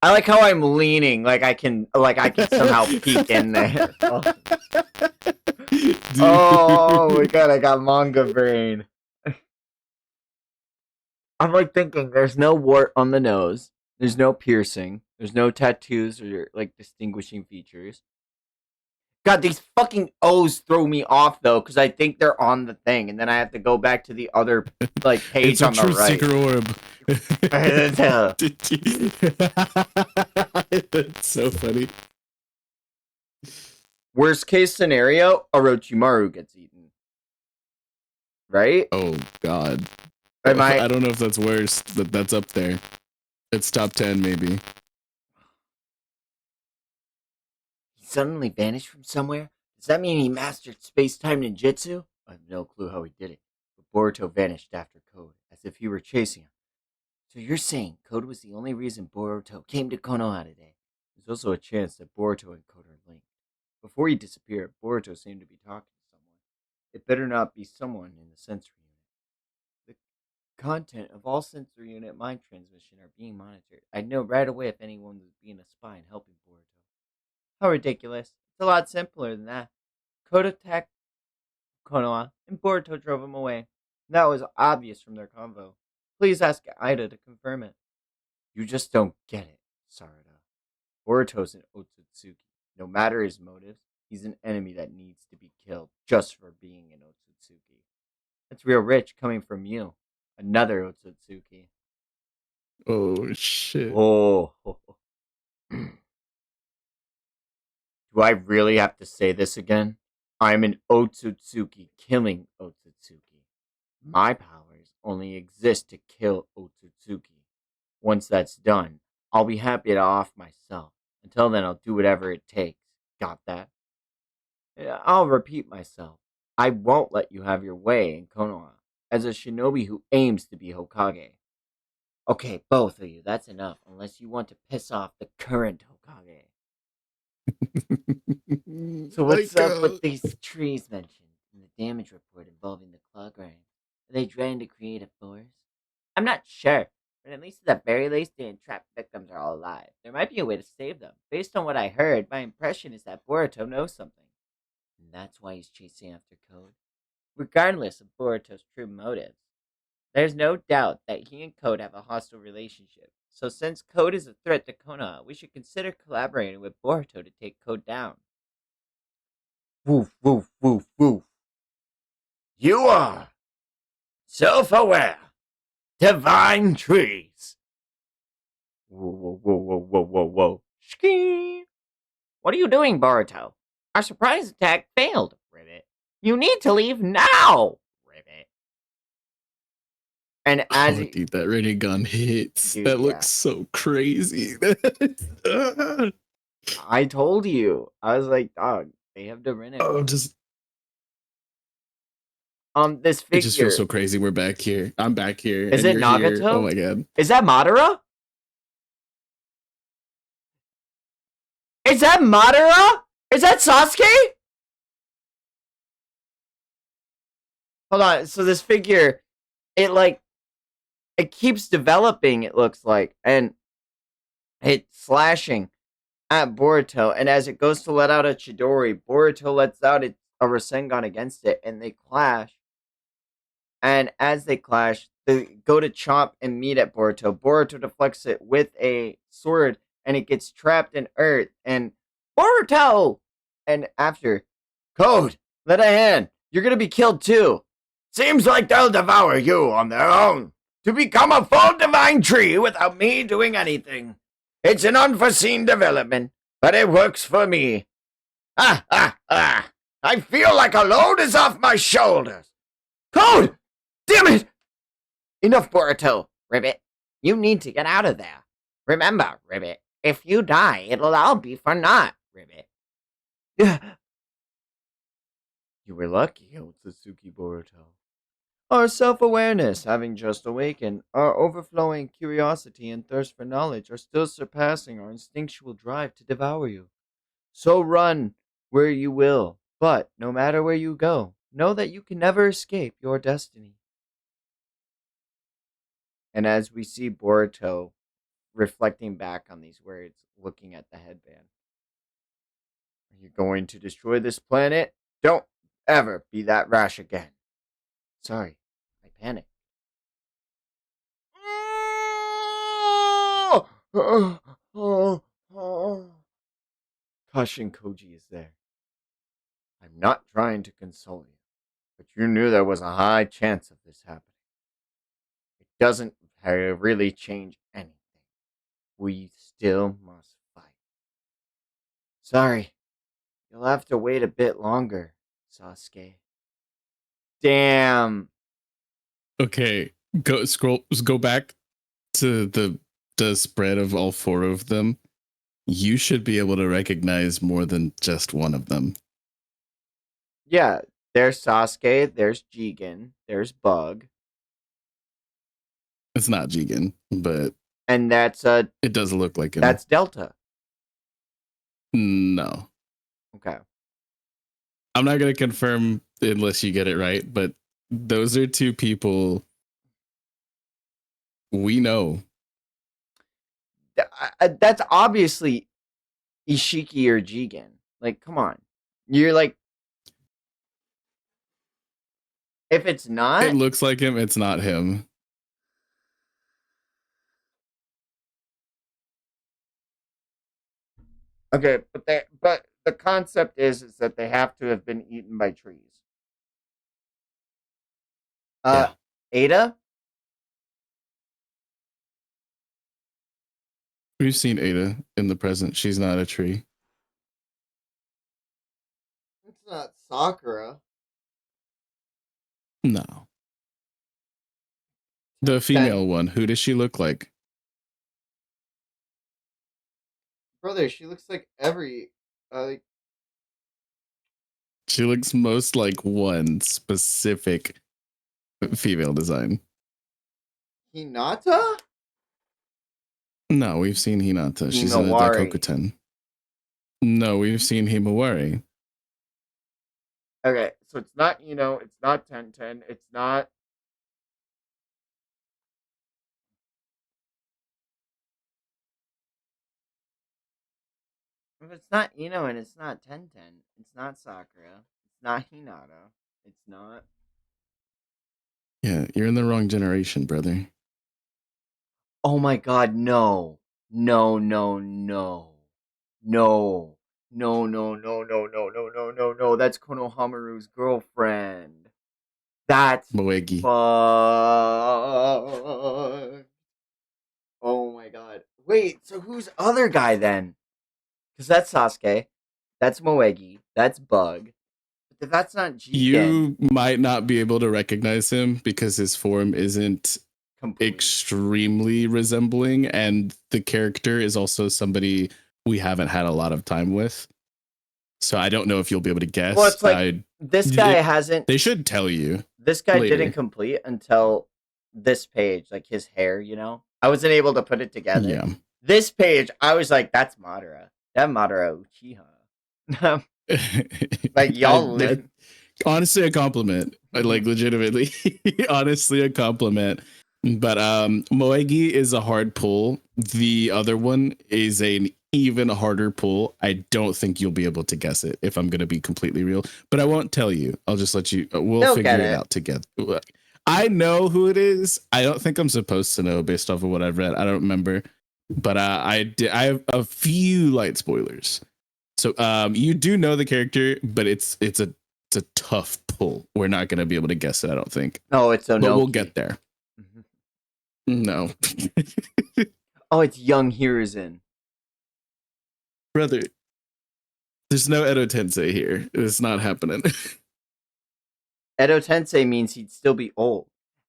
Speaker 1: I like how I'm leaning, like I can somehow peek in there. Oh, oh my
Speaker 2: Dude.
Speaker 1: god, I got manga brain. I'm like thinking there's no wart on the nose, there's no piercing, there's no tattoos or like distinguishing features. God, these fucking O's throw me off though, because I think they're on the thing, and then I have to go back to the other like
Speaker 2: It's
Speaker 1: page
Speaker 2: a
Speaker 1: on the
Speaker 2: truth
Speaker 1: right.
Speaker 2: seeker orb. That's so funny.
Speaker 1: Worst case scenario, Orochimaru gets eaten. Right?
Speaker 2: Oh God.
Speaker 1: Am I
Speaker 2: I don't know if that's worse, but that's up there. It's top 10 maybe.
Speaker 1: he suddenly vanished from somewhere? Does that mean he mastered space-time ninjutsu? I have no clue how he did it. But Boruto vanished after Code, as if he were chasing him. So you're saying Code was the only reason Boruto came to Konoha today? There's also a chance that Boruto and Code are linked. Before he disappeared, Boruto seemed to be talking to someone. It better not be someone in the sensory unit. The content of all sensory unit mind transmission are being monitored. I'd know right away if anyone was being a spy and helping Boruto. How ridiculous. It's a lot simpler than that. Code attacked Konoha, and Boruto drove him away. That was obvious from their convo. Please ask Ida to confirm it. You just don't get it, Sarada. Boruto's an Otsutsuki. No matter his motives, he's an enemy that needs to be killed just for being an Otsutsuki. That's real rich coming from you, another Otsutsuki.
Speaker 2: Oh shit.
Speaker 1: Oh, do I really have to say this again? I'm an Otsutsuki killing Otsutsuki. My powers only exist to kill Otsutsuki. Once that's done, I'll be happy to off myself. Until then, I'll do whatever it takes. Got that? Yeah, I'll repeat myself. I won't let you have your way in Konoha as a shinobi who aims to be Hokage. Okay, both of you, that's enough, unless you want to piss off the current Hokage. So what's
Speaker 2: Like
Speaker 1: up with these trees mentioned in the damage report involving the claw grind? Are they trying to create a forest? I'm not sure, but at least at the very least, the entrapped victims are all alive. There might be a way to save them. Based on what I heard, my impression is that Boruto knows something. And that's why he's chasing after Code. Regardless of Boruto's true motives, there's no doubt that he and Code have a hostile relationship. So since Code is a threat to Konoha, we should consider collaborating with Boruto to take Code down. Woof, woof, woof, woof. You are self-aware, divine trees. Whoa, whoa, whoa, whoa, whoa, whoa, whoa. Skee. What are you doing, Boruto? Our surprise attack failed, Ribbit. You need to leave now, Ribbit. And as
Speaker 2: oh
Speaker 1: he,
Speaker 2: dude, that rated gun hits.
Speaker 1: dude,
Speaker 2: That
Speaker 1: yeah,
Speaker 2: looks so crazy.
Speaker 1: I told you. I was like, dog, they have to run it.
Speaker 2: Oh, just
Speaker 1: This
Speaker 2: It just feels
Speaker 1: figure,
Speaker 2: so crazy. We're back here. I'm back here,
Speaker 1: is
Speaker 2: and
Speaker 1: it
Speaker 2: you're here. Oh
Speaker 1: Nagato?
Speaker 2: my god.
Speaker 1: Is that Madara? Is that Madara? Is that Sasuke? Hold on. So this figure, it like it keeps developing. It looks like, and it's slashing at Boruto. And as it goes to let out a Chidori, Boruto lets out a Rasengan against it, and they clash. And as they clash, they go to chomp and meet at Boruto. Boruto deflects it with a sword, and it gets trapped in earth. And Boruto! And after, Code, let a hand. You're gonna be killed too. Seems like they'll devour you on their own to become a full divine tree without me doing anything. It's an unforeseen development, but it works for me. Ah, ah, ah. I feel like a load is off my shoulders. Code! Damn it! Enough, Boruto. Ribbit, you need to get out of there. Remember, Ribbit, if you die, it'll all be for naught, Ribbit. You were lucky, Otsutsuki Boruto. Our self-awareness, having just awakened, our overflowing curiosity and thirst for knowledge are still surpassing our instinctual drive to devour you. So run where you will, but no matter where you go, know that you can never escape your destiny. And as we see Boruto reflecting back on these words, looking at the headband, are you going to destroy this planet? Don't ever be that rash again. Sorry, I panicked. Kashin Koji is there. I'm not trying to console you, but you knew there was a high chance of this happening. It doesn't really change anything. We still must fight. Sorry, you'll have to wait a bit longer, Sasuke. Damn.
Speaker 2: Okay, go back to the spread of all four of them. You should be able to recognize more than just one of them.
Speaker 1: Yeah, there's Sasuke, there's Jigen, there's Bug,
Speaker 2: It's not Jigen, but
Speaker 1: and
Speaker 2: it does look like him.
Speaker 1: that's Delta.
Speaker 2: No.
Speaker 1: Okay.
Speaker 2: I'm not going to confirm unless you get it right, but those are two people we know.
Speaker 1: That's obviously Ishiki or Jigen. Like, come on. You're like, if it's not,
Speaker 2: It looks like him, it's not him.
Speaker 1: okay, but the concept is that they have to have been eaten by trees.
Speaker 2: Yeah.
Speaker 1: Ada?
Speaker 2: We've seen Ada in the present. She's not a tree.
Speaker 1: It's not Sakura.
Speaker 2: No. The female one, who does she look like?
Speaker 1: Brother, she looks like every like
Speaker 2: She looks most like one specific female design.
Speaker 1: Hinata?
Speaker 2: No, we've seen Hinata. She's in the
Speaker 1: Himawari.
Speaker 2: Daikokuten. No, we've seen Himawari.
Speaker 1: Okay, so it's not it's not Tenten, it's not. If it's not and it's not Tenten, it's not Sakura, it's not Hinata, it's not.
Speaker 2: Yeah, you're in the wrong generation, brother.
Speaker 1: Oh my god, no. No, no, no. No. No, no, no, no, no, no, no, no, no. That's Konohamaru's girlfriend. That's
Speaker 2: Moegi.
Speaker 1: fuck. Oh my god. Wait, so who's other guy then? Because that's Sasuke. That's Moegi. That's Bug. But if that's not Jigen.
Speaker 2: You might not be able to recognize him because his form isn't
Speaker 1: Complete.
Speaker 2: extremely resembling, and the character is also somebody we haven't had a lot of time with. So I don't know if you'll be able to guess.
Speaker 1: Well, it's like this guy hasn't.
Speaker 2: They should tell you.
Speaker 1: this guy didn't
Speaker 2: later.
Speaker 1: complete until this page, like his hair. I wasn't able to put it together.
Speaker 2: Yeah.
Speaker 1: This page, I was like, "That's Madara. That Madara Uchiha." Like y'all
Speaker 2: That
Speaker 1: live.
Speaker 2: honestly a compliment. Like legitimately, honestly a compliment. But Moegi is a hard pull. The other one is an even harder pull. I don't think you'll be able to guess it if I'm going to be completely real. But I won't tell you. I'll just let you. We'll
Speaker 1: They'll
Speaker 2: figure
Speaker 1: get
Speaker 2: it
Speaker 1: it.
Speaker 2: out together. I know who it is. I don't think I'm supposed to know based off of what I've read. I don't remember. But I did. I have a few light spoilers. So you do know the character, but it's a tough pull. We're not going to be able to guess it, I don't think.
Speaker 1: No, it's
Speaker 2: But we'll
Speaker 1: Onoki.
Speaker 2: get there. No.
Speaker 1: Oh, it's young Hiruzen.
Speaker 2: Brother, there's no Edo Tensei here. It's not happening.
Speaker 1: Edo Tensei means he'd still be old.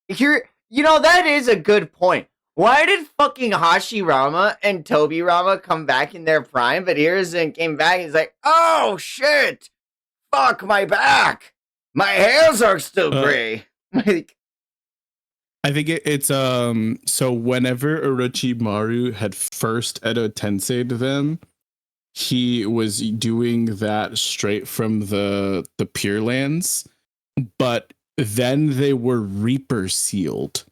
Speaker 1: Here, that is a good point. Why did fucking Hashirama and Tobirama come back in their prime, but Hiruzen came back and he's like, oh shit, fuck my back. My hairs are still gray. Like,
Speaker 2: I think it's so whenever Orochimaru had first Edo Tensei'd them, he was doing that straight from the Pure Lands, but then they were Reaper sealed.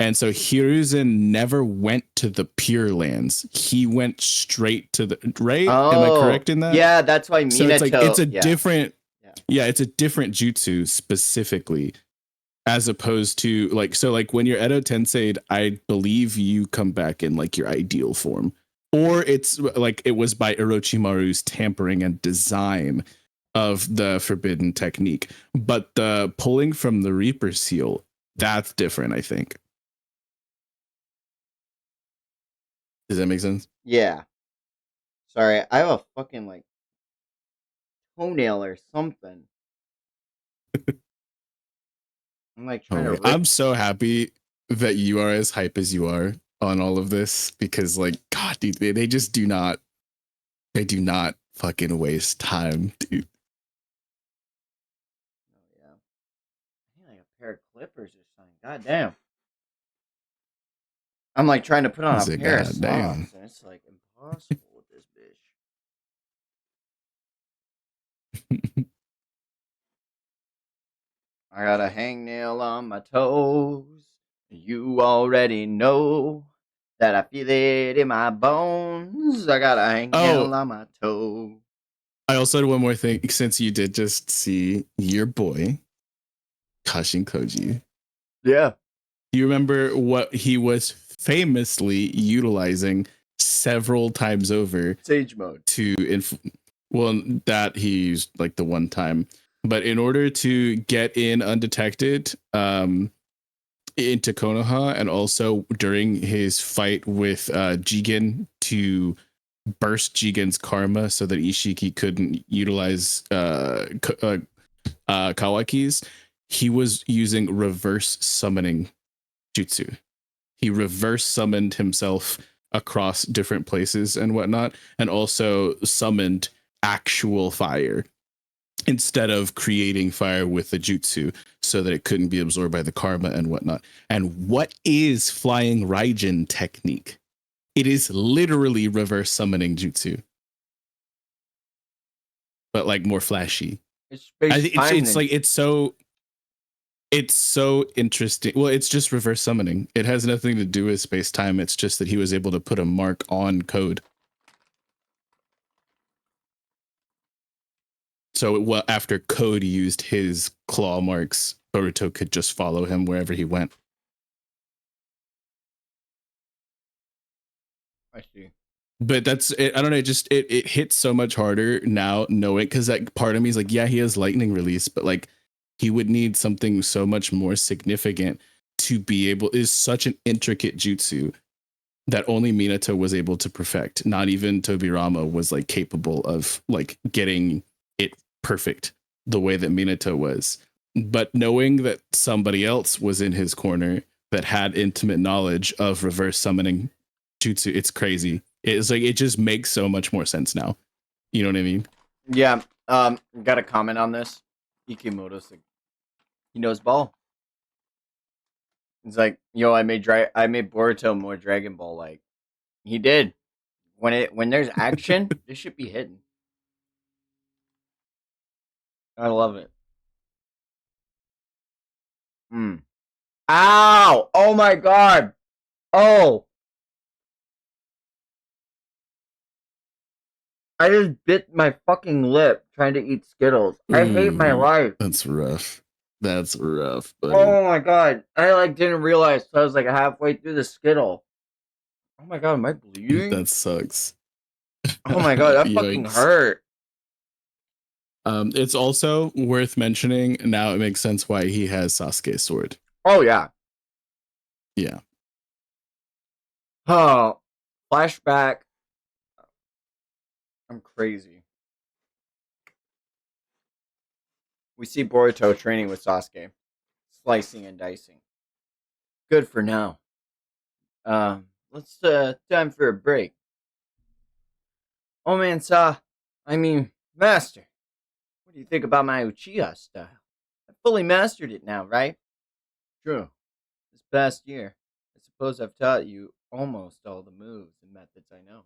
Speaker 2: And so Hiruzen never went to the Pure Lands. He went straight to the right. Am I correct in that?
Speaker 1: Yeah, that's why Minato.
Speaker 2: So it's like it's a
Speaker 1: yeah.
Speaker 2: different. Yeah, it's a different jutsu specifically, as opposed to like when you're Edo Tensei, I believe you come back in like your ideal form, or it's like it was by Orochimaru's tampering and design of the forbidden technique. But the pulling from the Reaper seal, that's different, I think. Does that make sense?
Speaker 1: Yeah. Sorry, I have a fucking like toenail or something. I'm like trying to rip.
Speaker 2: I'm so happy that you are as hype as you are on all of this because, like, God, dude, they just do not fucking waste time, dude.
Speaker 1: Oh yeah, I need like a pair of clippers or something. God damn. I'm like trying to put on a pair of socks, and it's like impossible with this bitch. I got a hangnail on my toes. You already know that I feel it in my bones. I got a hangnail on my toe.
Speaker 2: I also had one more thing since you did just see your boy, Kashin Koji.
Speaker 1: Yeah.
Speaker 2: Do you remember what he was famously utilizing several times over?
Speaker 1: Sage mode.
Speaker 2: Well, that he used like the one time. But in order to get in undetected into Konoha, and also during his fight with Jigen to burst Jigen's karma so that Ishiki couldn't utilize Kawaki's, he was using reverse summoning jutsu. He reverse summoned himself across different places and whatnot, and also summoned actual fire instead of creating fire with the jutsu so that it couldn't be absorbed by the karma and whatnot. And what is flying Raijin technique? It is literally reverse summoning jutsu, but like more flashy. It's like it's so interesting. Well, it's just reverse summoning. It has nothing to do with space time. It's just that he was able to put a mark on code. So after Code used his claw marks, Boruto could just follow him wherever he went.
Speaker 1: I see.
Speaker 2: But that's it. I don't know. It hits so much harder now knowing, because that part of me is like, yeah, he has lightning release, but like he would need something so much more significant to be able. Is such an intricate jutsu that only Minato was able to perfect. Not even Tobirama was like capable of like getting it perfect the way that Minato was. But knowing that somebody else was in his corner that had intimate knowledge of reverse summoning jutsu, it's crazy. It's like it just makes so much more sense now. You know what I mean?
Speaker 1: Yeah. Got a comment on this. Ikimoto's He knows ball. It's like, yo, I made Boruto more Dragon Ball like. He did. When there's action, this should be hidden. I love it. Mm. Ow! Oh my god! Oh! I just bit my fucking lip trying to eat Skittles. I hate my
Speaker 2: Ooh,
Speaker 1: life.
Speaker 2: that's rough. That's rough, buddy.
Speaker 1: Oh my god. I like didn't realize so I was like halfway through the Skittle. Oh my god, am I bleeding?
Speaker 2: That sucks.
Speaker 1: Oh my god, that fucking
Speaker 2: Yikes.
Speaker 1: hurt.
Speaker 2: It's also worth mentioning. Now it makes sense why he has Sasuke's sword.
Speaker 1: Oh yeah.
Speaker 2: Yeah.
Speaker 1: Oh. Flashback. I'm crazy. We see Boruto training with Sasuke. Slicing and dicing. Good for now. Let's time for a break. Oh man, Master. What do you think about my Uchiha style? I fully mastered it now, right? True. This past year, I suppose I've taught you almost all the moves and methods I know.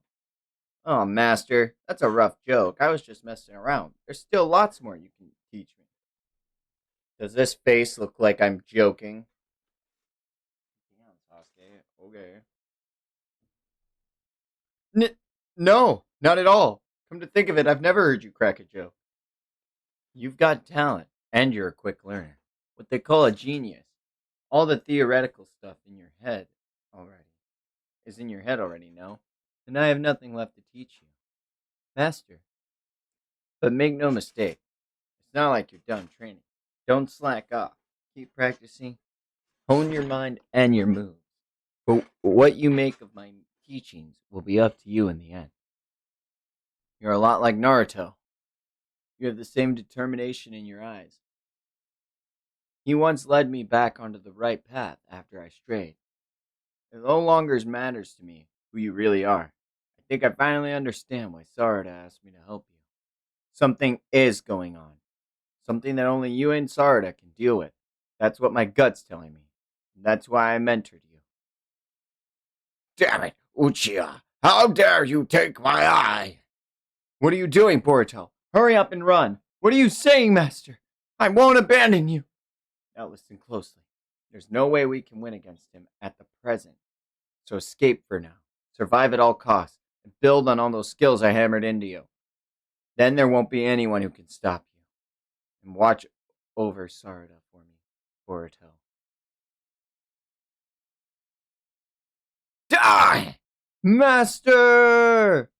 Speaker 1: Oh, Master, that's a rough joke. I was just messing around. There's still lots more you can teach me. Does this face look like I'm joking? Damn, Sasuke. Okay. N- no, not at all. Come to think of it, I've never heard you crack a joke. You've got talent, and you're a quick learner. What they call a genius. All the theoretical stuff in your head already is in your head already, no? And I have nothing left to teach you. Master. But make no mistake, it's not like you're done training. Don't slack off. Keep practicing. Hone your mind and your moves. But what you make of my teachings will be up to you in the end. You're a lot like Naruto. You have the same determination in your eyes. He once led me back onto the right path after I strayed. It no longer matters to me who you really are. I think I finally understand why Sarada asked me to help you. Something is going on. Something that only you and Sarada can deal with. That's what my gut's telling me. And that's why I mentored you. Damn it, Uchiha! How dare you take my eye! What are you doing, Boruto? Hurry up and run! What are you saying, Master? I won't abandon you! Now listen closely. There's no way we can win against him at the present. So escape for now. Survive at all costs. And build on all those skills I hammered into you. Then there won't be anyone who can stop you. And watch over Sarada for me, Boruto. Die! Master!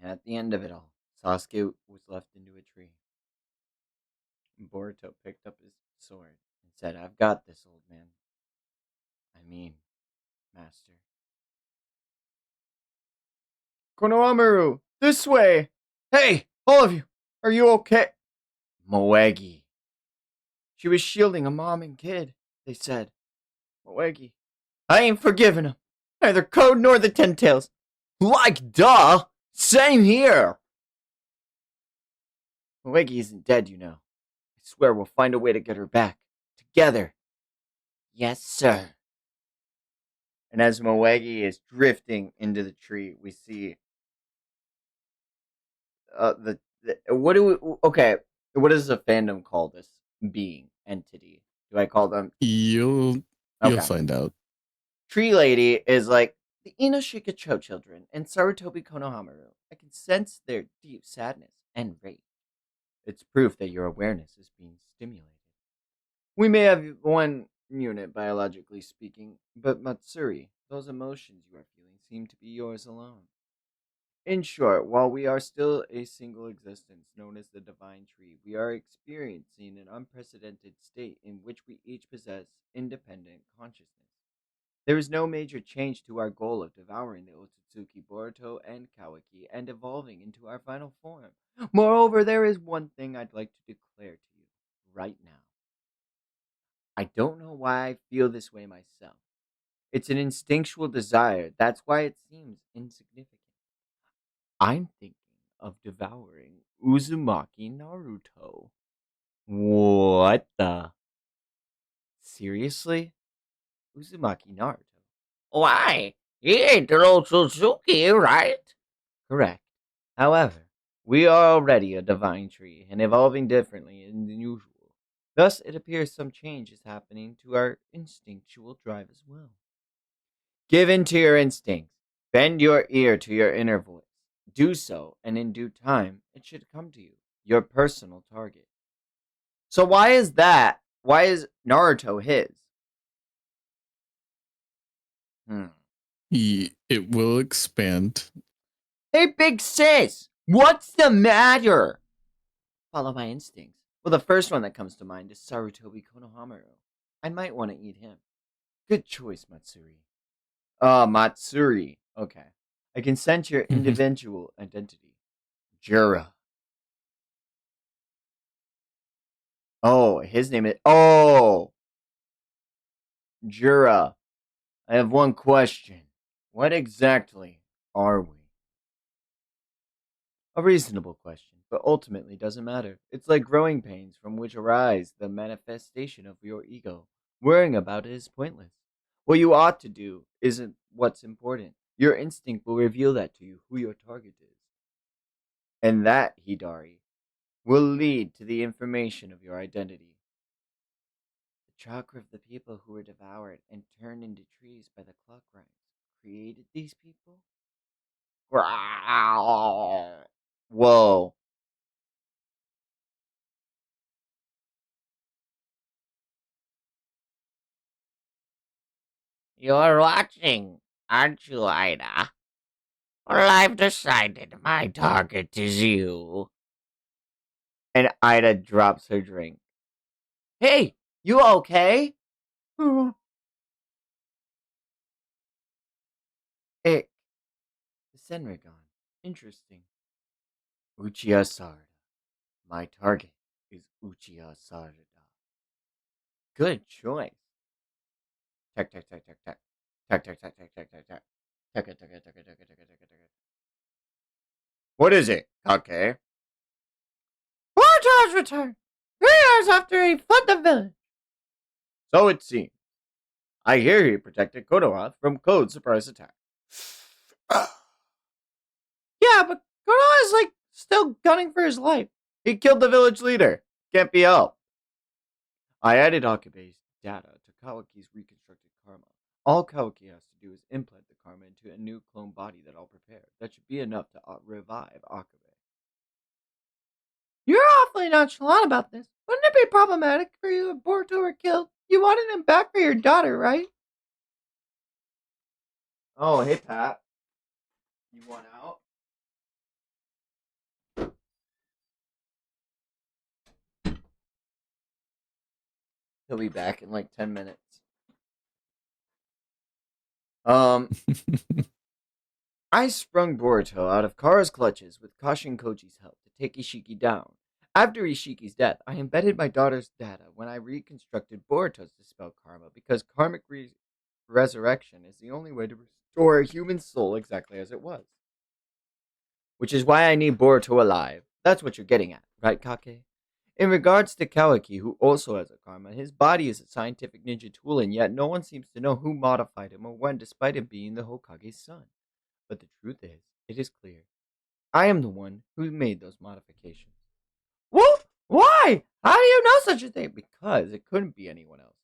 Speaker 1: And at the end of it all, Sasuke was left into a tree. And Boruto picked up his sword and said, I've got this, old man. I mean, Master. Konohamaru, this way! Hey, all of you, are you okay? Moegi. She was shielding a mom and kid, they said. Moegi. I ain't forgiven him. Neither Code nor the Ten Tails. Like, duh! Same here! Moegi isn't dead, you know. I swear we'll find a way to get her back. Together. Yes, sir. And as Moegi is drifting into the tree, we see the what do we okay? What does the fandom call this being entity? Do I call them
Speaker 2: You'll
Speaker 1: okay?
Speaker 2: find out.
Speaker 1: Tree Lady is like the Inoshikacho children and Sarutobi Konohamaru. I can sense their deep sadness and rage. It's proof that your awareness is being stimulated. We may have one unit, biologically speaking, but Matsuri, those emotions you are feeling seem to be yours alone. In short, while we are still a single existence known as the Divine Tree, we are experiencing an unprecedented state in which we each possess independent consciousness. There is no major change to our goal of devouring the Otsutsuki, Boruto, and Kawaki and evolving into our final form. Moreover, there is one thing I'd like to declare to you right now. I don't know why I feel this way myself. It's an instinctual desire. That's why it seems insignificant. I'm thinking of devouring Uzumaki Naruto. What the? Seriously? Uzumaki Naruto?
Speaker 3: Why? He ain't the old Suzuki, right?
Speaker 1: Correct. However, we are already a divine tree and evolving differently than usual. Thus, it appears some change is happening to our instinctual drive as well. Give in to your instincts. Bend your ear to your inner voice. Do so, and in due time, it should come to you, your personal target. So why is that? Why is Naruto his? Hmm.
Speaker 2: It will expand.
Speaker 1: Hey, big sis! What's the matter? Follow my instincts. Well, the first one that comes to mind is Sarutobi Konohamaru. I might want to eat him. Good choice, Matsuri. Matsuri. Okay. I can sense your individual identity. Jura. Oh, his name is. Oh! Jura. I have one question. What exactly are we? A reasonable question, but ultimately doesn't matter. It's like growing pains from which arise the manifestation of your ego. Worrying about it is pointless. What you ought to do isn't what's important. Your instinct will reveal that to you, who your target is. And that, Hidari, will lead to the information of your identity. The chakra of the people who were devoured and turned into trees by the clock grinds created these people? Growl. Whoa.
Speaker 3: You're watching, aren't you, Ida? Well, I've decided my target is you.
Speaker 1: And Ida drops her drink. Hey, you okay? Ick. The Senrigan. Interesting. Uchiha Sarada. My target is Uchiha Sarada. Good choice. Tack, tack, tack, tack, tack. Tack, tack, tack, tack, tack, tack, tack. Tack, tack, tack, tack, tack, tack, tack, tack, tack. What is it, Kake? Boruto's return! 3 years after he fled the village. So it seems. I hear he protected Konoha from Code's surprise attack. Yeah, but Konoha is like still gunning for his life. He killed the village leader. Can't be helped. I added Akabe's data to Kawaki's reconstructed karma. All Kawaki has to do is implant the karma into a new clone body that I'll prepare. That should be enough to revive Akabe. You're awfully nonchalant about this. Wouldn't it be problematic for you if Boruto were killed? You wanted him back for your daughter, right? Oh, hey, Pat. You want out? He'll be back in like 10 minutes. I sprung Boruto out of Kara's clutches with Kashin Koji's help to take Ishiki down. After Ishiki's death, I embedded my daughter's data when I reconstructed Boruto's dispel karma because karmic resurrection is the only way to restore a human soul exactly as it was. Which is why I need Boruto alive. That's what you're getting at, right, Kake? In regards to Kawaki, who also has a karma, his body is a scientific ninja tool, and yet no one seems to know who modified him or when, despite him being the Hokage's son. But the truth is, it is clear. I am the one who made those modifications. What? Why? How do you know such a thing? Because it couldn't be anyone else.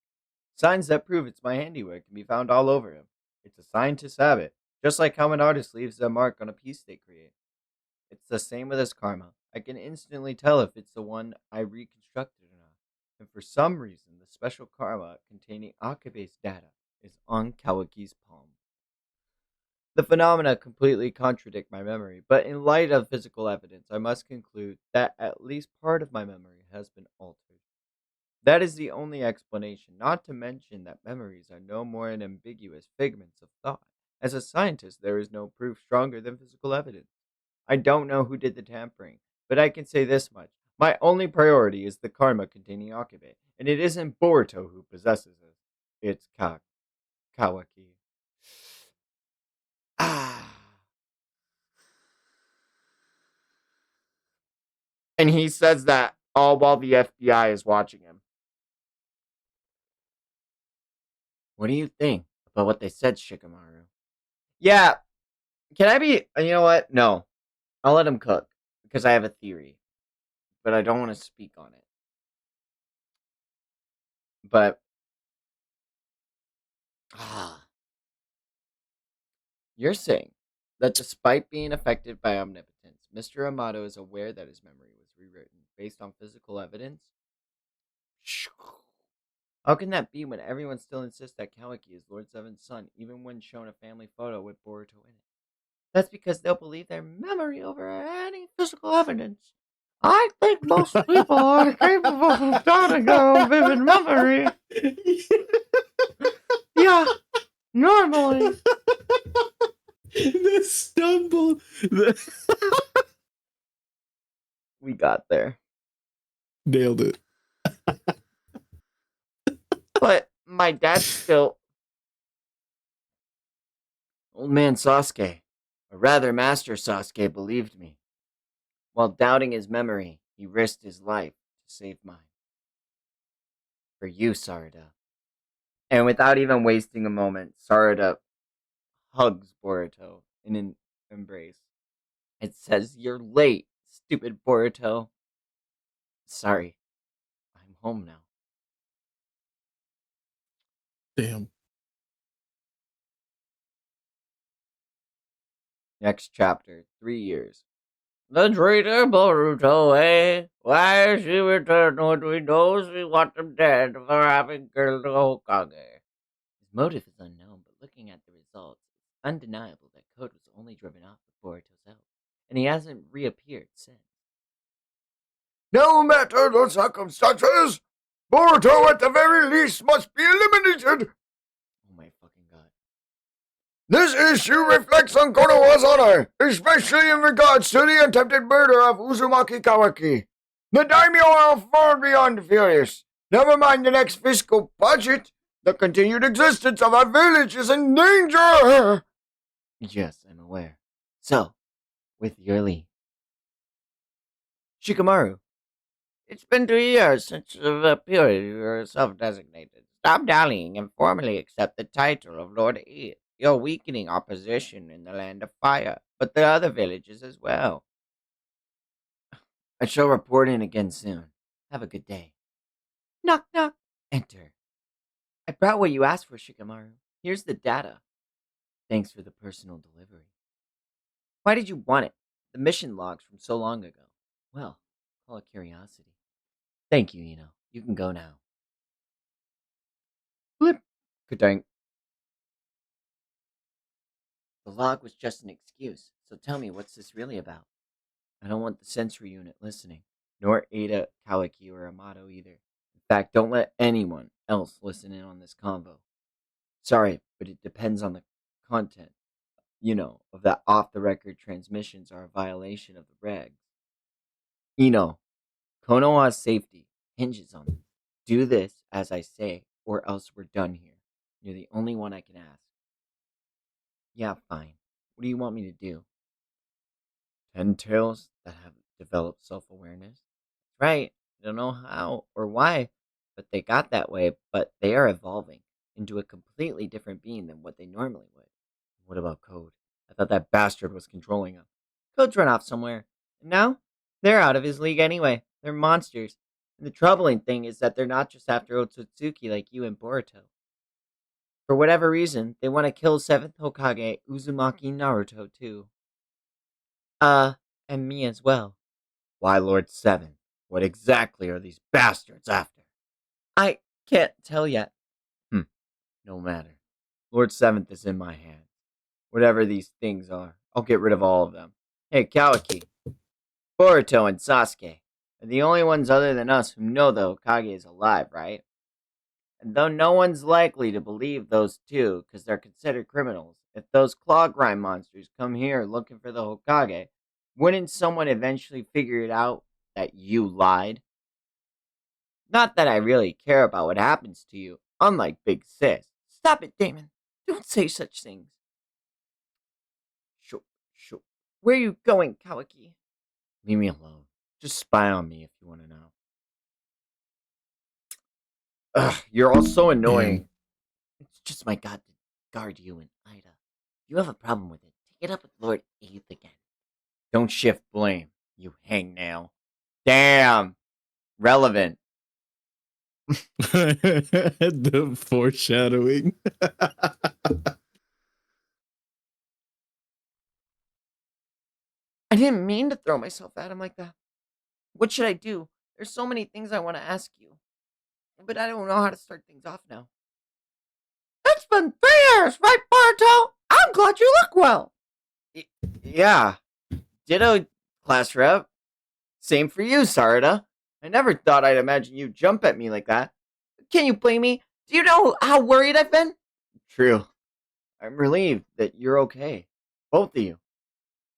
Speaker 1: Signs that prove it's my handiwork can be found all over him. It's a scientist's habit, just like how an artist leaves their mark on a piece they create. It's the same with his karma. I can instantly tell if it's the one I reconstructed or not. And for some reason, the special karma containing Akabe's data is on Kawaki's palm. The phenomena completely contradict my memory, but in light of physical evidence, I must conclude that at least part of my memory has been altered. That is the only explanation, not to mention that memories are no more than ambiguous figments of thought. As a scientist, there is no proof stronger than physical evidence. I don't know who did the tampering, but I can say this much. My only priority is the karma containing Akabe, and it isn't Boruto who possesses it. It's Kawaki. Ah. And he says that all while the FBI is watching him. What do you think about what they said, Shikamaru? Yeah, can I be. You know what? No. I'll let him cook because I have a theory, but I don't want to speak on it. But. You're saying that despite being affected by omnipotence, Mr. Amato is aware that his memory was rewritten based on physical evidence? How can that be when everyone still insists that Kawaki is Lord Seven's son, even when shown a family photo with Boruto in it? That's because they'll believe their memory over any physical evidence. I think most people are capable of doubting their own vivid memory. Yeah, normally.
Speaker 2: The stumble.
Speaker 1: We got there.
Speaker 2: Nailed it.
Speaker 1: But my dad still. Old man Sasuke, or rather Master Sasuke, believed me. While doubting his memory, he risked his life to save mine. For you, Sarada. And without even wasting a moment, Sarada hugs Boruto in an embrace. It says, "You're late, stupid Boruto." Sorry, I'm home now.
Speaker 2: Damn.
Speaker 1: Next chapter, 3 years. The traitor Boruto, eh? Why has he returned when we know we want him dead for having killed the Hokage? His motive is unknown, but looking at the results, it's undeniable that Code was only driven off with Boruto's help, and he hasn't reappeared since. No matter the circumstances, Boruto at the very least must be eliminated! Oh my fucking god. This issue reflects on Konoha's honor, especially in regards to the attempted murder of Uzumaki Kawaki. The daimyo are far beyond furious. Never mind the next fiscal budget. The continued existence of our village is in danger! Yes, I'm aware. So, with your leave. Shikamaru, it's been 2 years since you've appeared. You're self-designated. Stop dallying and formally accept the title of Lord E. You're weakening our position in the Land of Fire, but the other villages as well. I shall report in again soon. Have a good day. Knock, knock. Enter. I brought what you asked for, Shikamaru. Here's the data. Thanks for the personal delivery. Why did you want it? The mission logs from so long ago. Well, call it curiosity. Thank you, Ino. You can go now. Blip. Kadank. The log was just an excuse, so tell me, what's this really about? I don't want the sensory unit listening, nor Ada, Kawaki, or Amato either. In fact, don't let anyone else listen in on this convo. Sorry, but it depends on the content. Of that off-the-record transmissions are a violation of the regs. Konoha's safety hinges on this. Do this as I say, or else we're done here. You're the only one I can ask. Yeah, fine. What do you want me to do? 10 tails that have developed self-awareness? Right. I don't know how or why, but they got that way, but they are evolving into a completely different being than what they normally would. What about Code? I thought that bastard was controlling him. Code's run off somewhere. And now? They're out of his league anyway. They're monsters. And the troubling thing is that they're not just after Otsutsuki like you and Boruto. For whatever reason, they want to kill 7th Hokage Uzumaki Naruto too. And me as well. Why Lord 7? What exactly are these bastards after? I can't tell yet. No matter. Lord 7th is in my hands. Whatever these things are, I'll get rid of all of them. Hey, Kawaki, Boruto, and Sasuke are the only ones other than us who know the Hokage is alive, right? And though no one's likely to believe those two because they're considered criminals, if those claw grind monsters come here looking for the Hokage, wouldn't someone eventually figure it out that you lied? Not that I really care about what happens to you, unlike Big Sis. Stop it, Damon. Don't say such things. Sure. Where are you going, Kawaki? Leave me alone. Just spy on me if you want to know. Ugh, you're all so
Speaker 2: Man.
Speaker 1: annoying.
Speaker 3: It's just my god to guard you and Ida. If you have a problem with it, take it up with Lord Eighth again.
Speaker 1: Don't shift blame, you hangnail. Damn! Relevant.
Speaker 2: The foreshadowing.
Speaker 1: I didn't mean to throw myself at him like that. What should I do? There's so many things I want to ask you, but I don't know how to start things off now. It's been 3 years, right, Barto? I'm glad you look well. Yeah. Ditto, class rep. Same for you, Sarada. I never thought I'd imagine you jump at me like that. Can you blame me? Do you know how worried I've been? True. I'm relieved that you're okay. Both of you.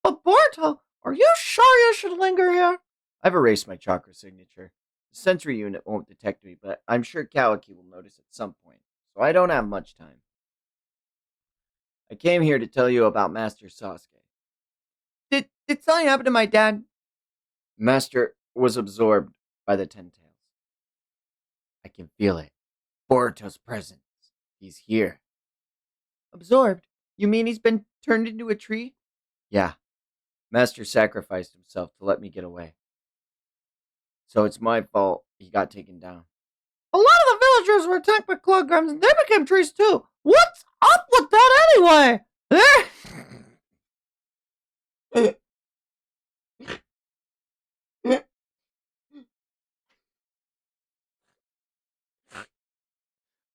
Speaker 1: But Barto, are you sure you should linger here? I've erased my chakra signature. The sensory unit won't detect me, but I'm sure Kawaki will notice at some point, so I don't have much time. I came here to tell you about Master Sasuke. Did something happen to my dad? Master was absorbed by the Ten Tails. I can feel it. Boruto's presence. He's here. Absorbed? You mean he's been turned into a tree? Yeah. Master sacrificed himself to let me get away. So it's my fault he got taken down. A lot of the villagers were attacked by clograms and they became trees too. What's up with that anyway?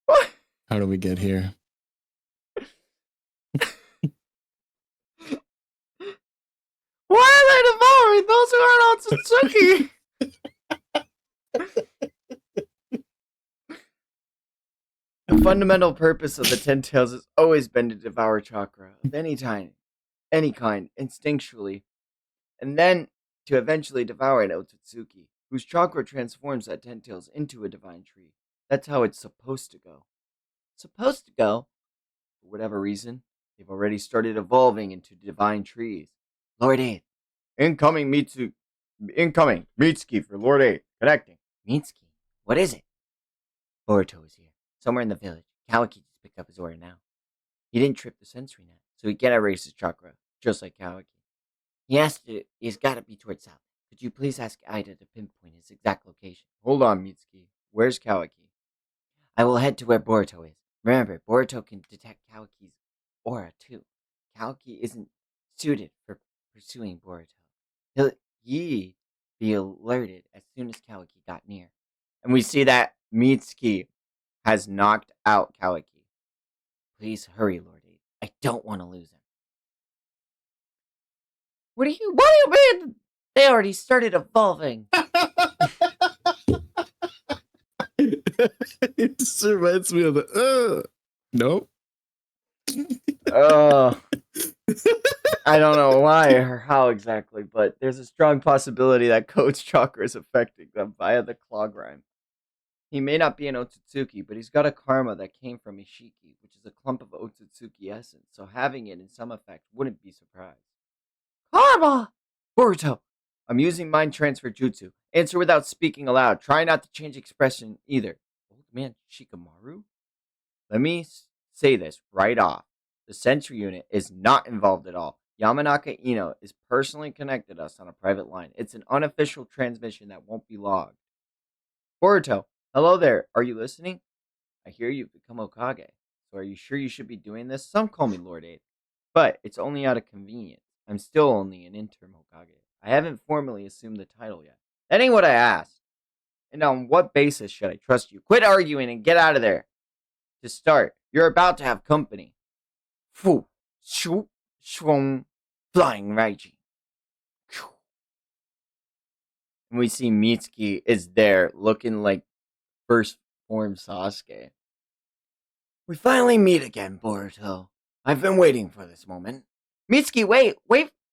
Speaker 1: What?
Speaker 2: How do we get here?
Speaker 1: Why are they devouring those who aren't on Tsutsuki? The fundamental purpose of the Ten Tails has always been to devour chakra of any kind, instinctually, and then to eventually devour an Otsutsuki, whose chakra transforms that Ten Tails into a divine tree. That's how it's supposed to go. Supposed to go? For whatever reason, they've already started evolving into divine trees. Lord 8. Incoming Mitsuki for Lord 8. Connecting.
Speaker 3: Mitsuki, what is it? Boruto is here. Somewhere in the village. Kawaki just picked up his order now.
Speaker 1: He didn't trip the sensory net, so he can't erase his chakra, just like Kawaki.
Speaker 3: He's gotta be towards south. Could you please ask Ida to pinpoint his exact location?
Speaker 1: Hold on, Mitsuki. Where's Kawaki?
Speaker 3: I will head to where Boruto is. Remember, Boruto can detect Kawaki's aura too. Kawaki isn't suited for pursuing Boruto. He'd be alerted as soon as Kawaki got near.
Speaker 1: And we see that Mitsuki has knocked out Kawaki.
Speaker 3: Please hurry, Lord 8. I don't want to lose him.
Speaker 1: What do you mean? They already started evolving.
Speaker 2: It just reminds me of the nope.
Speaker 1: I don't know why or how exactly, but there's a strong possibility that Code's chakra is affecting them via the clog rhyme. He may not be an Otsutsuki, but he's got a karma that came from Ishiki, which is a clump of Otsutsuki essence, so having it in some effect wouldn't be surprised. Karma! Boruto! I'm using mind transfer jutsu. Answer without speaking aloud. Try not to change expression either. Old man Shikamaru? Let me say this right off. The sensory unit is not involved at all. Yamanaka Ino is personally connected us on a private line. It's an unofficial transmission that won't be logged. Boruto, hello there. Are you listening? I hear you've become Hokage. So are you sure you should be doing this? Some call me Lord 8. But it's only out of convenience. I'm still only an interim Hokage. I haven't formally assumed the title yet. That ain't what I asked. And on what basis should I trust you? Quit arguing and get out of there. To start, you're about to have company. Fu, shu, shwung, flying Raiji. And we see Mitsuki is there looking like first form Sasuke. We finally meet again, Boruto. I've been waiting for this moment. Mitsuki, wait,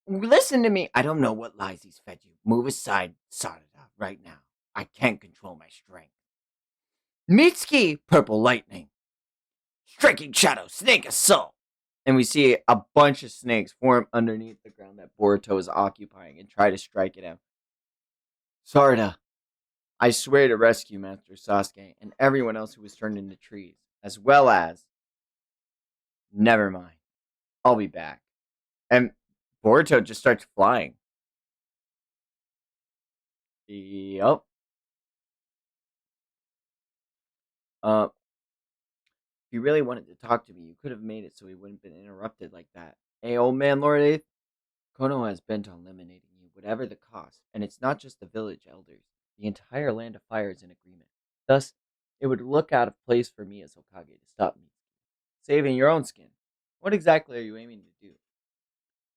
Speaker 1: listen to me. I don't know what lies he's fed you. Move aside, Sarada, right now. I can't control my strength. Mitsuki, purple lightning. Striking shadow, snake assault. And we see a bunch of snakes form underneath the ground that Boruto is occupying and try to strike at him. Sarada, I swear to rescue Master Sasuke and everyone else who was turned into trees, as well as. Never mind. I'll be back. And Boruto just starts flying. Yup. If you really wanted to talk to me, you could have made it so we wouldn't have been interrupted like that. Hey, old man Lord 8th, Konoha is bent on eliminating you, whatever the cost, and it's not just the village elders. The entire Land of Fire is in agreement. Thus, it would look out of place for me as Hokage to stop me. Saving your own skin. What exactly are you aiming to do?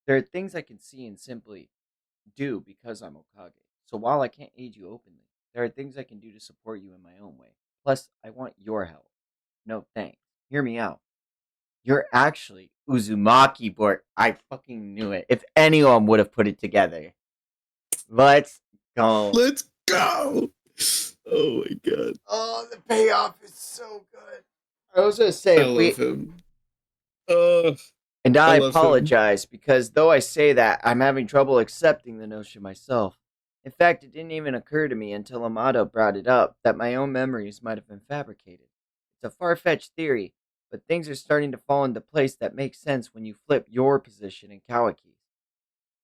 Speaker 1: There are things I can see and simply do because I'm Hokage. So while I can't aid you openly, there are things I can do to support you in my own way. Plus, I want your help. No thanks. Hear me out. You're actually Uzumaki board. I fucking knew it. If anyone would have put it together. Let's go.
Speaker 2: Let's go. Oh my god.
Speaker 1: Oh, the payoff is so good. I was gonna say
Speaker 2: I
Speaker 1: if we
Speaker 2: love him. Oh,
Speaker 1: and
Speaker 2: I
Speaker 1: I
Speaker 2: love him.
Speaker 1: apologize because though I say that, I'm having trouble accepting the notion myself. In fact, it didn't even occur to me until Amato brought it up that my own memories might have been fabricated. It's a far-fetched theory, but things are starting to fall into place that make sense when you flip your position in Kawaki's.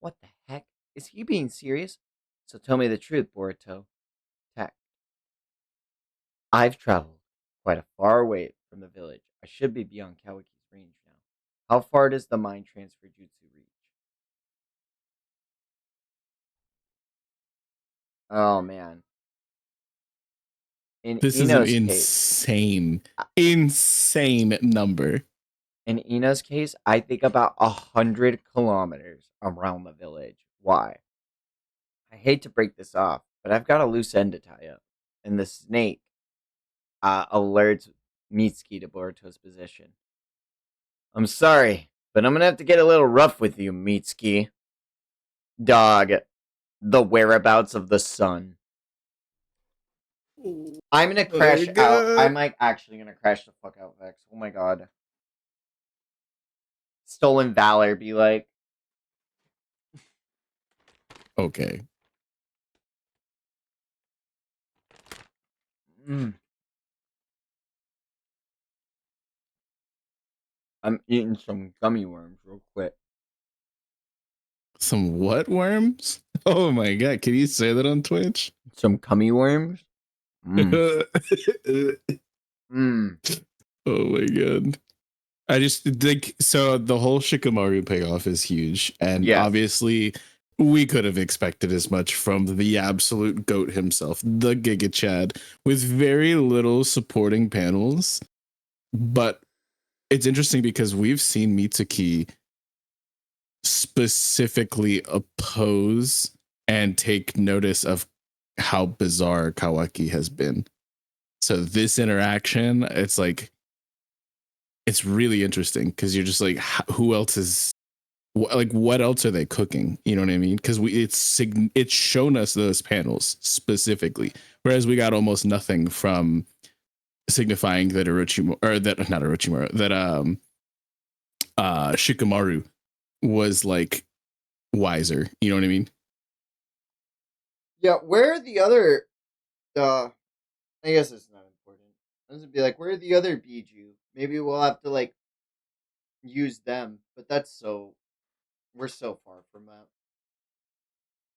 Speaker 1: What the heck? Is he being serious? So tell me the truth, Boruto. Tech. I've traveled quite a far way from the village. I should be beyond Kawaki's range now. How far does the mind transfer jutsu reach? Oh man. In
Speaker 2: This is an
Speaker 1: Ino's case,
Speaker 2: insane number.
Speaker 1: in Ino's case, I think about 100 kilometers around the village. Why? I hate to break this off, but I've got a loose end to tie up, and the snake alerts Mitsuki to Boruto's position. I'm sorry, but I'm gonna have to get a little rough with you, Mitsuki. Dog, the whereabouts of the sun. I'm gonna
Speaker 2: Oh my
Speaker 1: crash out. I'm
Speaker 2: god.
Speaker 1: like actually gonna crash the fuck out, Vex. Oh my god. Stolen Valor be like,
Speaker 2: Okay.
Speaker 1: mm. I'm eating some gummy worms real quick.
Speaker 2: Some what worms? Oh my god, can you say that on Twitch?
Speaker 1: Some gummy worms? Mm. Mm.
Speaker 2: Oh my god. I just think so. The whole Shikamaru payoff is huge, and
Speaker 1: Yes.
Speaker 2: obviously, we could have expected as much from the absolute goat himself, the Giga Chad, with very little supporting panels. But it's interesting because we've seen Mitsuki specifically oppose and take notice of how bizarre Kawaki has been. So this interaction, it's like it's really interesting because you're just like, who else is like, what else are they cooking? You know what I mean? Because it's shown us those panels specifically, whereas we got almost nothing from signifying that Orochimaru, or that not Orochimaru, that Shikamaru was like wiser. You know what I mean?
Speaker 1: Yeah, where are the other I guess it's not important. I was gonna be like, where are the other Biju? Maybe we'll have to like use them, but we're so far from that.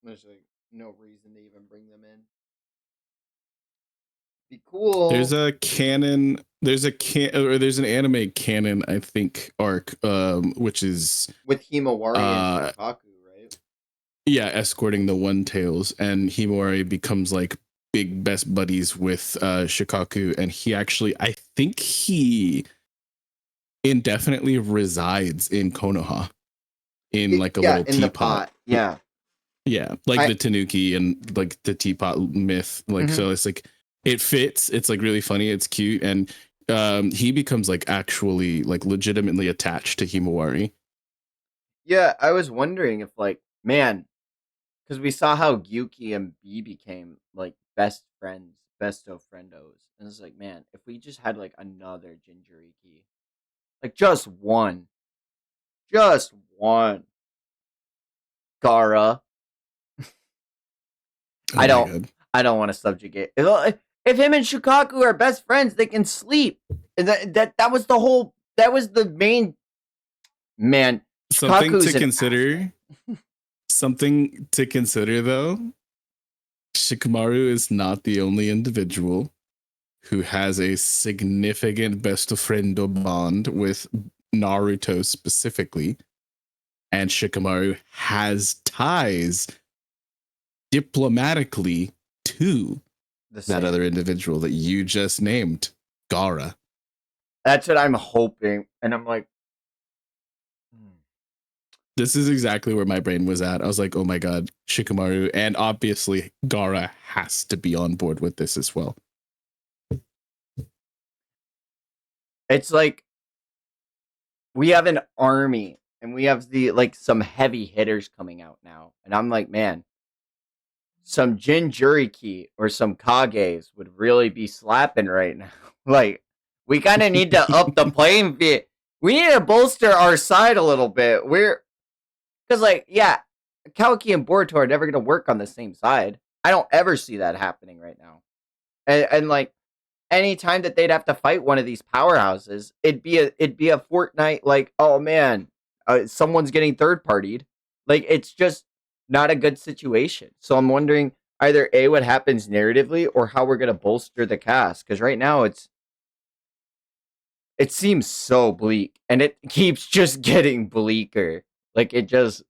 Speaker 1: There's like no reason to even bring them in. Be cool.
Speaker 2: There's a canon. There's an anime canon, I think, arc, which is
Speaker 1: with Himawari and Shikaku, right?
Speaker 2: Yeah, escorting the One Tails, and Himawari becomes like big best buddies with Shikaku, and I think he indefinitely resides in Konoha in like a little
Speaker 1: in the
Speaker 2: teapot.
Speaker 1: pot. Yeah.
Speaker 2: Yeah, like the Tanuki and like the teapot myth. Like, so it's like, it fits. It's like really funny. It's cute. And he becomes like actually like legitimately attached to Himawari.
Speaker 1: Yeah, I was wondering if like, man, because we saw how Gyuki and B became like best friends, besto friendos. And it's like, man, if we just had like another Jinchuriki, like just one, Gara.
Speaker 2: Oh my God.
Speaker 1: I don't want to subjugate. If him and Shukaku are best friends, they can sleep. And that was the whole. That was the main. Man,
Speaker 2: Something
Speaker 1: Shukaku's
Speaker 2: to
Speaker 1: an
Speaker 2: consider. Something to consider, though. Shikamaru is not the only individual who has a significant best friend bond with Naruto specifically, and Shikamaru has ties diplomatically to that other individual that you just named, Gaara.
Speaker 1: That's what I'm hoping, and I'm like,
Speaker 2: this is exactly where my brain was at. I was like, oh my god, Shikamaru, and obviously Gaara has to be on board with this as well.
Speaker 1: it's like we have an army, and we have some heavy hitters coming out now, and I'm like, man, some Jinchuriki or some Kages would really be slapping right now. Like, we kind of need to up the playing field. We need to bolster our side a little bit. Because, like, yeah, Kawaki and Boruto are never going to work on the same side. I don't ever see that happening right now. And like, any time that they'd have to fight one of these powerhouses, it'd be a fortnight. Like, oh man, someone's getting third partied. Like, it's just not a good situation. So I'm wondering either A, what happens narratively, or how we're gonna bolster the cast. Because right now it seems so bleak, and it keeps just getting bleaker. Like, it just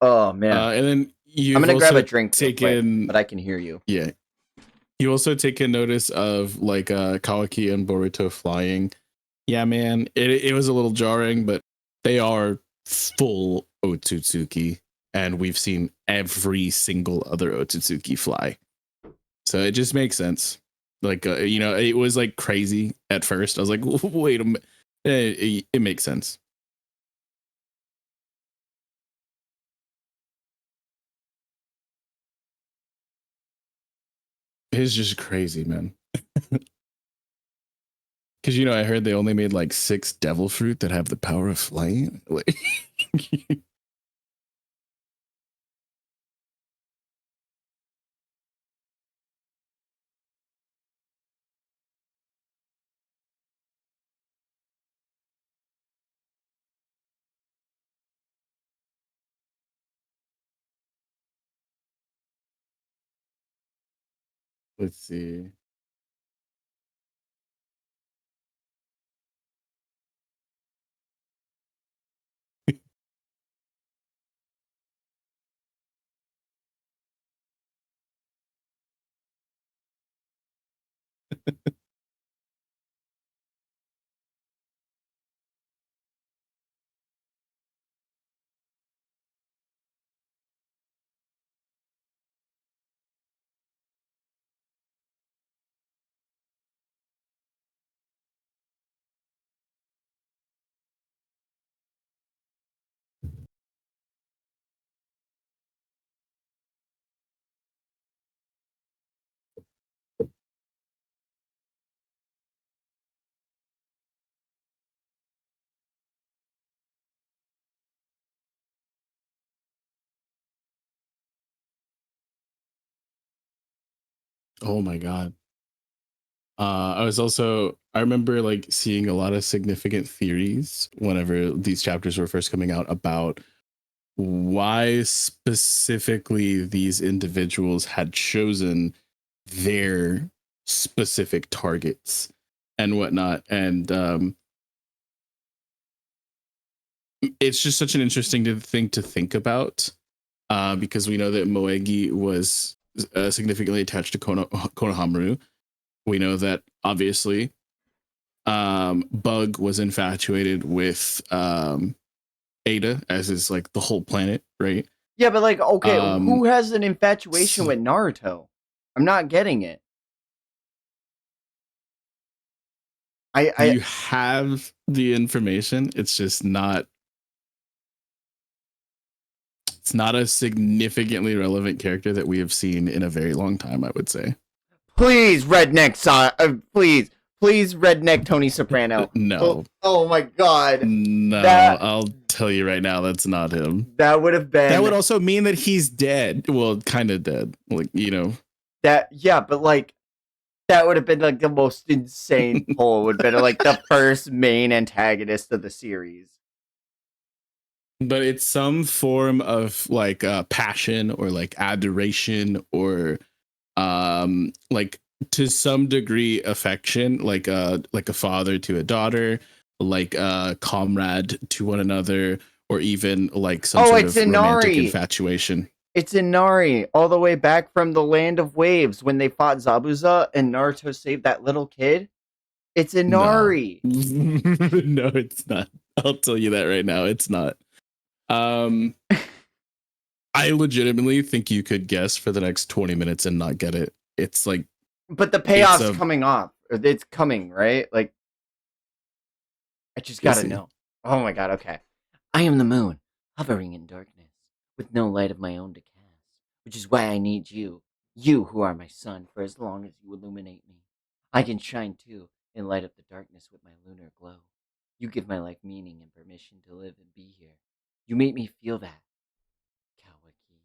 Speaker 1: oh man.
Speaker 2: And then
Speaker 1: I'm gonna grab a drink,
Speaker 2: taken,
Speaker 1: but I can hear you.
Speaker 2: Yeah. You also taken notice of like Kawaki and Boruto flying. Yeah, man, it was a little jarring, but they are full Otsutsuki, and we've seen every single other Otsutsuki fly. So it just makes sense. Like, it was like crazy at first. I was like, wait a minute. It makes sense. It's just crazy, man. Because, I heard they only made like 6 devil fruit that have the power of flying. Let's see. Oh my god. I remember like seeing a lot of significant theories whenever these chapters were first coming out about why specifically these individuals had chosen their specific targets and whatnot. And it's just such an interesting thing to think about, because we know that Moegi was significantly attached to Konohamaru. We know that obviously Bug was infatuated with Ada, as is like the whole planet, right?
Speaker 1: Yeah, but like, okay, who has an infatuation with Naruto? I'm not getting it.
Speaker 2: You have the information. It's just not. It's not a significantly relevant character that we have seen in a very long time, I would say.
Speaker 1: Please, Redneck, please, Please, redneck Tony Soprano.
Speaker 2: No.
Speaker 1: Oh my god.
Speaker 2: No,
Speaker 1: That
Speaker 2: I'll tell you right now, that's not him.
Speaker 1: that would have been
Speaker 2: That would also mean that he's dead. Well, kind of dead. Like, you know.
Speaker 1: that. Yeah, but like that would have been like the most insane pull. Would have been like the first main antagonist of the series.
Speaker 2: But it's some form of like passion or like adoration or like to some degree affection, like a father to a daughter, like a comrade to one another, or even like some sort
Speaker 1: It's
Speaker 2: of romantic
Speaker 1: Inari.
Speaker 2: infatuation.
Speaker 1: It's Inari, all the way back from the Land of Waves when they fought Zabuza and Naruto saved that little kid. It's
Speaker 2: No.
Speaker 1: Inari.
Speaker 2: No, it's not. I'll tell you that right now. It's not. I legitimately think you could guess for the next 20 minutes and not get it. It's like,
Speaker 1: but the payoff's coming off. It's coming, right? Like, I just gotta know. Oh my god, okay.
Speaker 3: I am the moon, hovering in darkness, with no light of my own to cast, which is why I need you, you who are my sun, for as long as you illuminate me. I can shine too, and light up the darkness with my lunar glow. You give my life meaning and permission to live and be here. You make me feel that. Kawaki.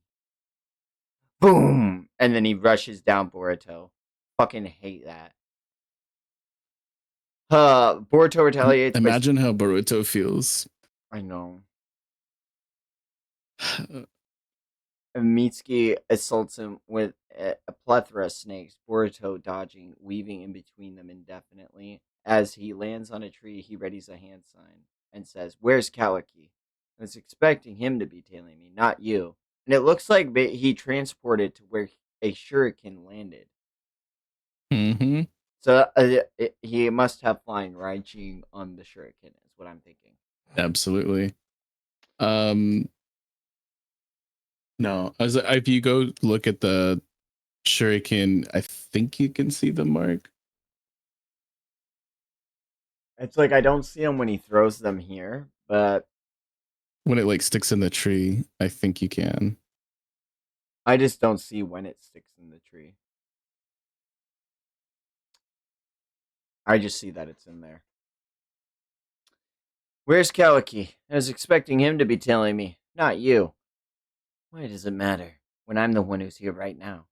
Speaker 1: Boom! And then he rushes down Boruto. Fucking hate that. Boruto retaliates.
Speaker 2: Imagine how Boruto feels.
Speaker 1: I know. Mitsuki assaults him with a plethora of snakes, Boruto dodging, weaving in between them indefinitely. As he lands on a tree, he readies a hand sign and says, "Where's Kawaki? I was expecting him to be tailing me, not you." And it looks like he transported to where a shuriken landed.
Speaker 2: Mm-hmm.
Speaker 1: So he must have flying Raijin on the shuriken, is what I'm thinking.
Speaker 2: Absolutely. No, as if you go look at the shuriken, I think you can see the mark.
Speaker 1: It's like I don't see him when he throws them here, but
Speaker 2: when it like sticks in the tree, I think you can.
Speaker 1: I just don't see when it sticks in the tree. I just see that it's in there. Where's Kawaki? I was expecting him to be telling me, not you.
Speaker 3: Why does it matter, when I'm the one who's here right now?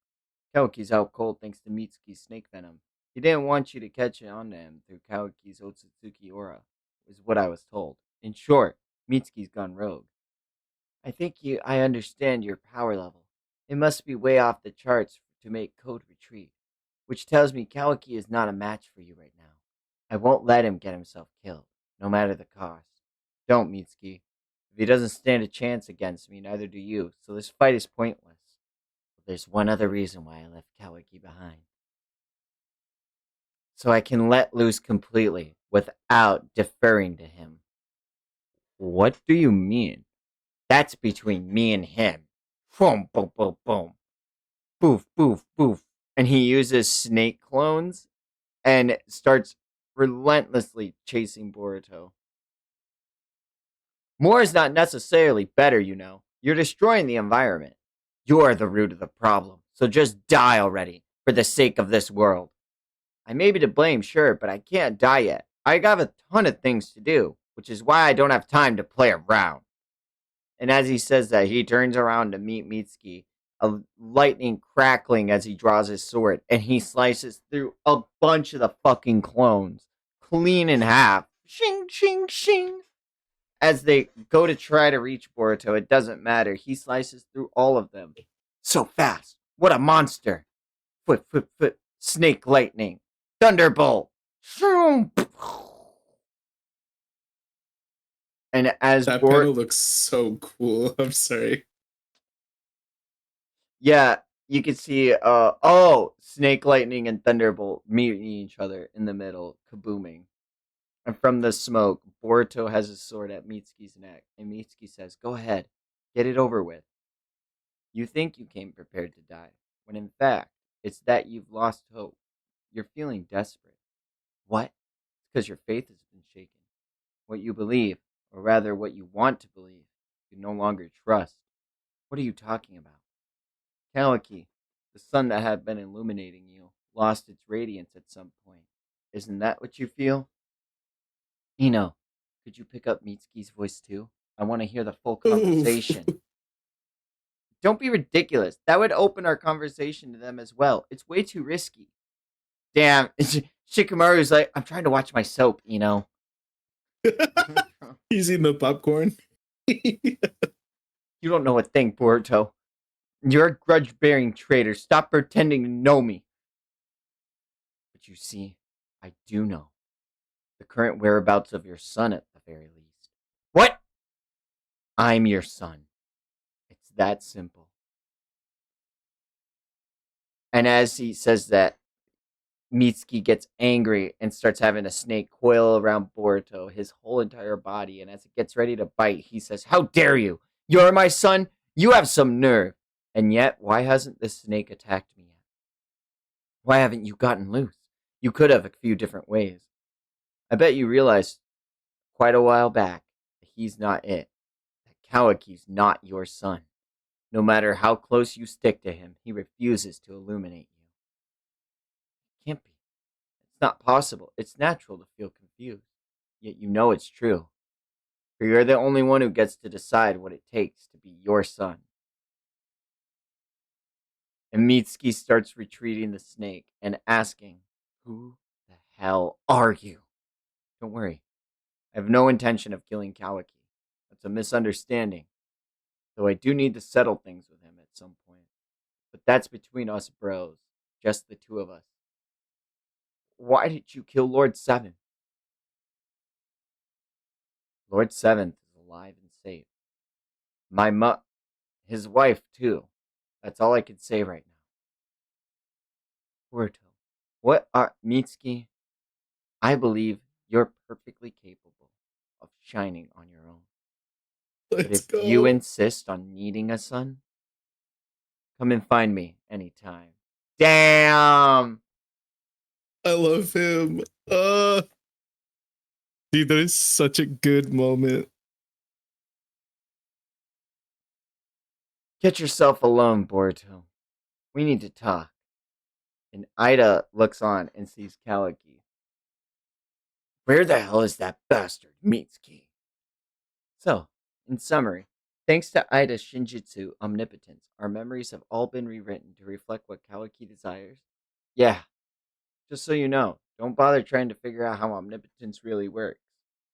Speaker 1: Kawaki's out cold thanks to Mitsuki's snake venom. He didn't want you to catch on to him through Kawaki's Otsutsuki aura, is what I was told. In short, Mitsuki's gone rogue.
Speaker 3: I understand your power level. It must be way off the charts to make code retreat, which tells me Kawaki is not a match for you right now. I won't let him get himself killed, no matter the cost.
Speaker 1: Don't, Mitsuki. If he doesn't stand a chance against me, neither do you, so this fight is pointless.
Speaker 3: But there's one other reason why I left Kawaki behind.
Speaker 1: So I can let loose completely, without deferring to him. What do you mean? That's between me and him. Boom, boom, boom, boom. Boof, boof, boof. And he uses snake clones and starts relentlessly chasing Boruto. More is not necessarily better, you know. You're destroying the environment. You're the root of the problem. So just die already, for the sake of this world. I may be to blame, sure, but I can't die yet. I got a ton of things to do, which is why I don't have time to play around. And as he says that, he turns around to meet Mitsuki, a lightning crackling as he draws his sword, and he slices through a bunch of the fucking clones, clean in half. Shing, shing, shing. As they go to try to reach Boruto, it doesn't matter. He slices through all of them. So fast. What a monster. Foot, foot, foot. Snake lightning. Thunderbolt. And as
Speaker 2: that panel looks so cool. I'm sorry.
Speaker 1: Yeah, you can see Snake Lightning and Thunderbolt meeting each other in the middle, kabooming. And from the smoke, Boruto has his sword at Mitsuki's neck, and Mitsuki says, "Go ahead, get it over with. You think you came prepared to die, when in fact, it's that you've lost hope. You're feeling desperate. What? It's because your faith has been shaken. What you believe, or rather what you want to believe, you no longer trust. What are you talking about? Kawaki, the sun that had been illuminating you, lost its radiance at some point.
Speaker 3: Isn't that what you feel? Ino, could you pick up Mitsuki's voice too? I want to hear the full
Speaker 2: Oof.
Speaker 3: conversation. Don't be ridiculous. That would open our conversation to them as well. It's way too risky. Damn, Shikamaru's like, I'm trying to watch my soap,
Speaker 2: He's eating the popcorn.
Speaker 3: You don't know a thing, Boruto. You're a grudge-bearing traitor. Stop pretending to know me. But you see, I do know the current whereabouts of your son at the very least. What? I'm your son. It's that simple. And as he says that, Mitsuki gets angry and starts having a snake coil around Boruto, his whole entire body. And as it gets ready to bite, he says, How dare you? You're my son? You have some nerve. And yet, why hasn't this snake attacked me yet? Why haven't you gotten loose? You could have a few different ways. I bet you realized quite a while back that he's not it. That Kawaki's not your son. No matter how close you stick to him, he refuses to illuminate you. It can't be. It's not possible. It's natural to feel confused. Yet you know it's true. For you're the only one who gets to decide what it takes to be your son. And Mitsuki starts retreating the snake and asking, Who the hell are you? Don't worry. I have no intention of killing Kawaki. That's a misunderstanding. Though I do need to settle things with him at some point. But that's between us bros. Just the two of us. Why did you kill Lord Seven? Lord Seventh is alive and safe. His wife, too. That's all I can say right now. Boruto, what are Mitsuki? I believe you're perfectly capable of shining on your own. But
Speaker 2: Let's
Speaker 3: if you
Speaker 2: go.
Speaker 3: insist on needing a son, come and find me anytime. Damn!
Speaker 2: I love him. Dude, that is such a good moment.
Speaker 3: Get yourself alone, Boruto. We need to talk. And Ida looks on and sees Kawaki. Where the hell is that bastard, Mitsuki? So, in summary, thanks to Ida's Shinjitsu omnipotence, our memories have all been rewritten to reflect what Kawaki desires. Yeah, just so you know, don't bother trying to figure out how omnipotence really works.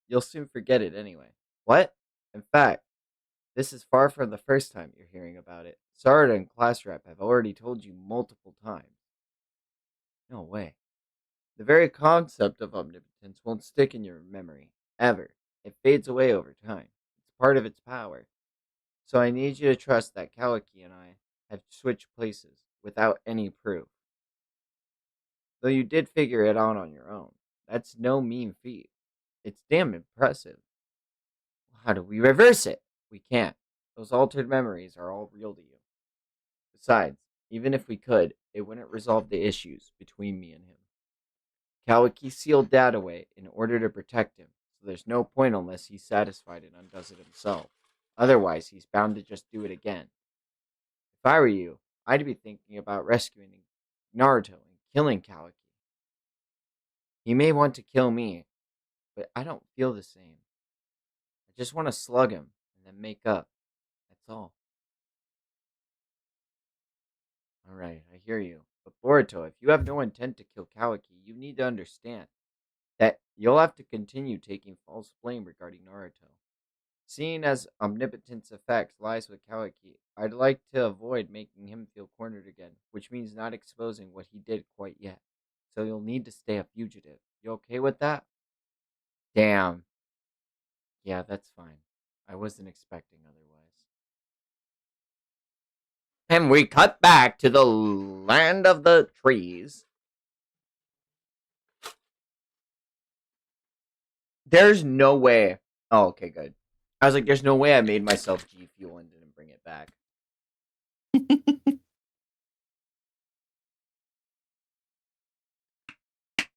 Speaker 3: You'll soon forget it anyway. What? In fact, this is far from the first time you're hearing about it. Sarada and class rep have already told you multiple times. No way. The very concept of omnipotence won't stick in your memory, ever. It fades away over time. It's part of its power. So I need you to trust that Kawaki and I have switched places without any proof. Though you did figure it out on your own. That's no mean feat. It's damn impressive. How do we reverse it? We can't. Those altered memories are all real to you. Besides, even if we could, it wouldn't resolve the issues between me and him. Kawaki sealed Dad away in order to protect him, so there's no point unless he's satisfied and undoes it himself. Otherwise, he's bound to just do it again. If I were you, I'd be thinking about rescuing Naruto and killing Kawaki. He may want to kill me, but I don't feel the same. I just want to slug him and then make up. That's all. Alright, I hear you. But Boruto, if you have no intent to kill Kawaki, you need to understand that you'll have to continue taking false blame regarding Naruto. Seeing as omnipotence effects lies with Kawaki, I'd like to avoid making him feel cornered again, which means not exposing what he did quite yet. So you'll need to stay a fugitive. You okay with that? Damn. Yeah, that's fine. I wasn't expecting otherwise. And we cut back to the land of the trees. There's no way. Oh, okay, good. I was like, there's no way I made myself G Fuel and didn't bring it back.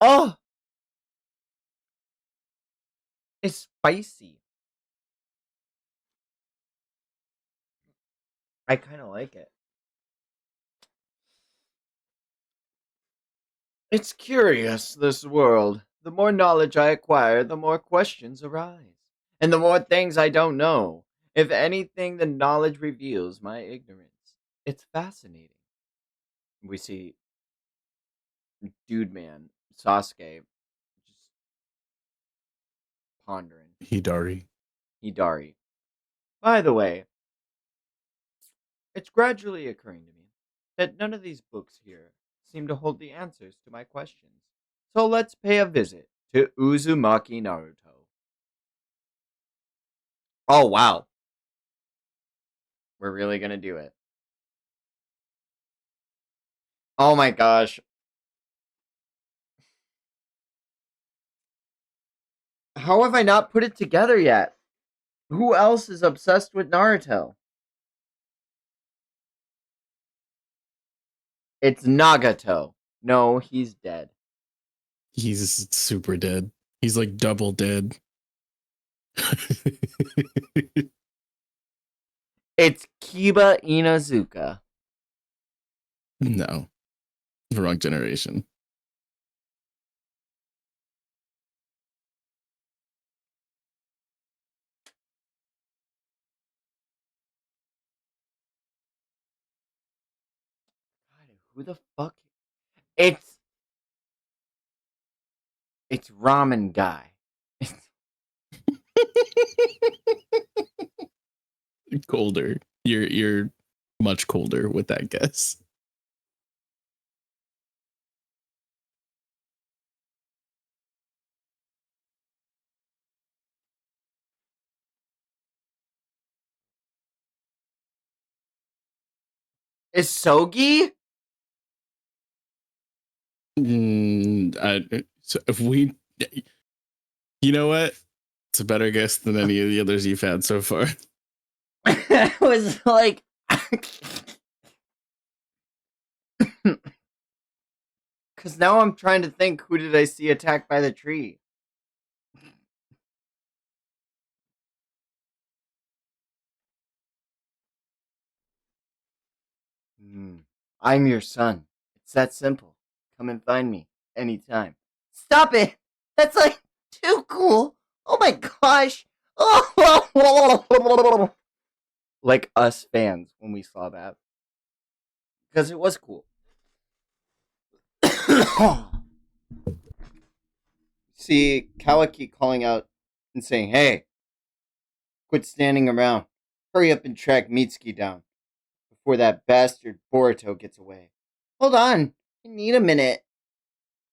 Speaker 3: Oh, it's spicy. I kind of like it.
Speaker 1: It's curious, this world. The more knowledge I acquire, the more questions arise. And the more things I don't know. If anything, the knowledge reveals my ignorance. It's fascinating. We see Dude Man, Sasuke, just pondering.
Speaker 2: Hidari.
Speaker 1: Hidari. By the way, it's gradually occurring to me that none of these books here seem to hold the answers to my questions. So let's pay a visit to Uzumaki Naruto. Oh, wow. We're really gonna do it. Oh my gosh. How have I not put it together yet? Who else is obsessed with Naruto? It's Nagato. No, he's dead.
Speaker 2: He's super dead. He's like double dead.
Speaker 1: It's Kiba Inuzuka.
Speaker 2: No, wrong generation.
Speaker 1: God, who the fuck? It's it's Ramen Guy.
Speaker 2: Colder. You're much colder with that guess.
Speaker 1: Is Sogi?
Speaker 2: So if we, you know what? It's a better guess than any of the others you've had so far.
Speaker 1: I was like, because now I'm trying to think, who did I see attacked by the tree? Hmm. I'm your son. It's that simple. Come and find me anytime. Stop it! That's like too cool. Oh my gosh. Like us fans when we saw that. Because it was cool. See Kawaki calling out and saying, "Hey, quit standing around. Hurry up and track Mitsuki down before that bastard Boruto gets away." Hold on. I need a minute.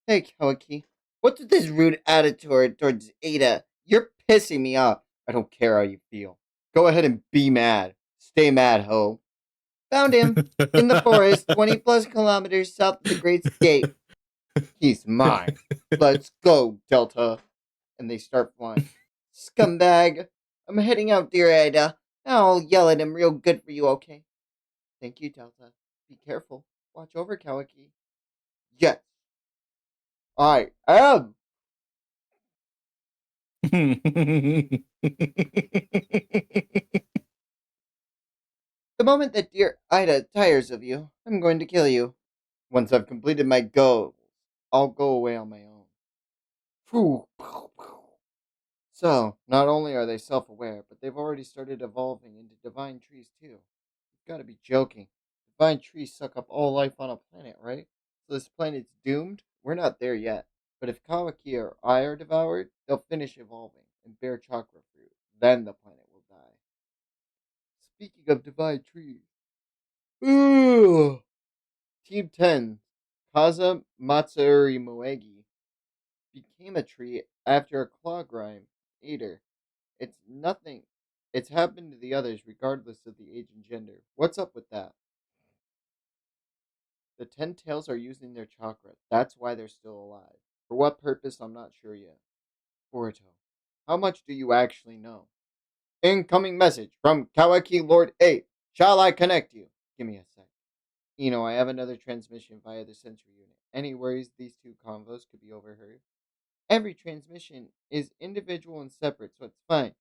Speaker 1: Hey, Kawaki. What's with this rude attitude towards Ada? You're pissing me off. I don't care how you feel. Go ahead and be mad. Stay mad, ho. Found him in the forest, 20 plus kilometers south of the Great Gate. He's mine. Let's go, Delta. And they start flying. Scumbag. I'm heading out, dear Ada. I'll yell at him real good for you, okay? Thank you, Delta. Be careful. Watch over Kawaki. Yes, I am.
Speaker 2: The
Speaker 1: The moment that dear Ida tires of you, I'm going to kill you. Once I've completed my goals, I'll go away on my own. Phew. So, not only are they self aware, but they've already started evolving into divine trees too. You've got to be joking. Divine trees suck up all life on a planet, right? So this planet's doomed? We're not there yet. But if Kawaki or I are devoured, they'll finish evolving and bear chakra fruit. Then the planet will die. Speaking of divine trees. Ooh. Team 10, Kaza Matsuri Moegi, became a tree after a claw grime ate her. It's nothing. It's happened to the others regardless of the age and gender. What's up with that? The 10 tails are using their chakra. That's why they're still alive. For what purpose, I'm not sure yet. Boruto, how much do you actually know? Incoming message from Kawaki Lord 8. Shall I connect you? Give me a sec. I have another transmission via the sensory unit. Any worries these two convos could be overheard? Every transmission is individual and separate, so it's fine.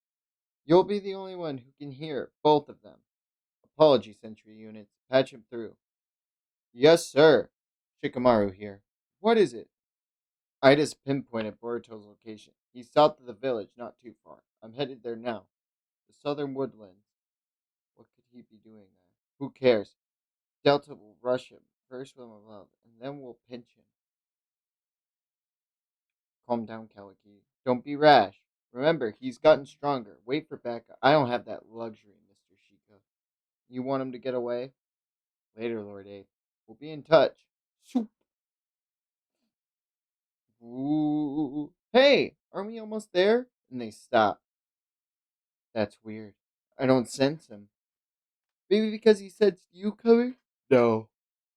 Speaker 1: You'll be the only one who can hear both of them. Apology, sensory units. Patch him through. Yes, sir. Shikamaru here. What is it? I just pinpointed Boruto's location. He's south of the village, not too far. I'm headed there now. The southern woodlands. What could he be doing there? Who cares? Delta will rush him, first with my love, and then we'll pinch him. Calm down, Kawaki. Don't be rash. Remember, he's gotten stronger. Wait for backup. I don't have that luxury, Mr. Shika. You want him to get away? Later, Lord Ape. We'll be in touch. Shoop. Ooh. Hey, aren't we almost there? And they stop. That's weird. I don't sense him. Maybe because he sensed you coming? No.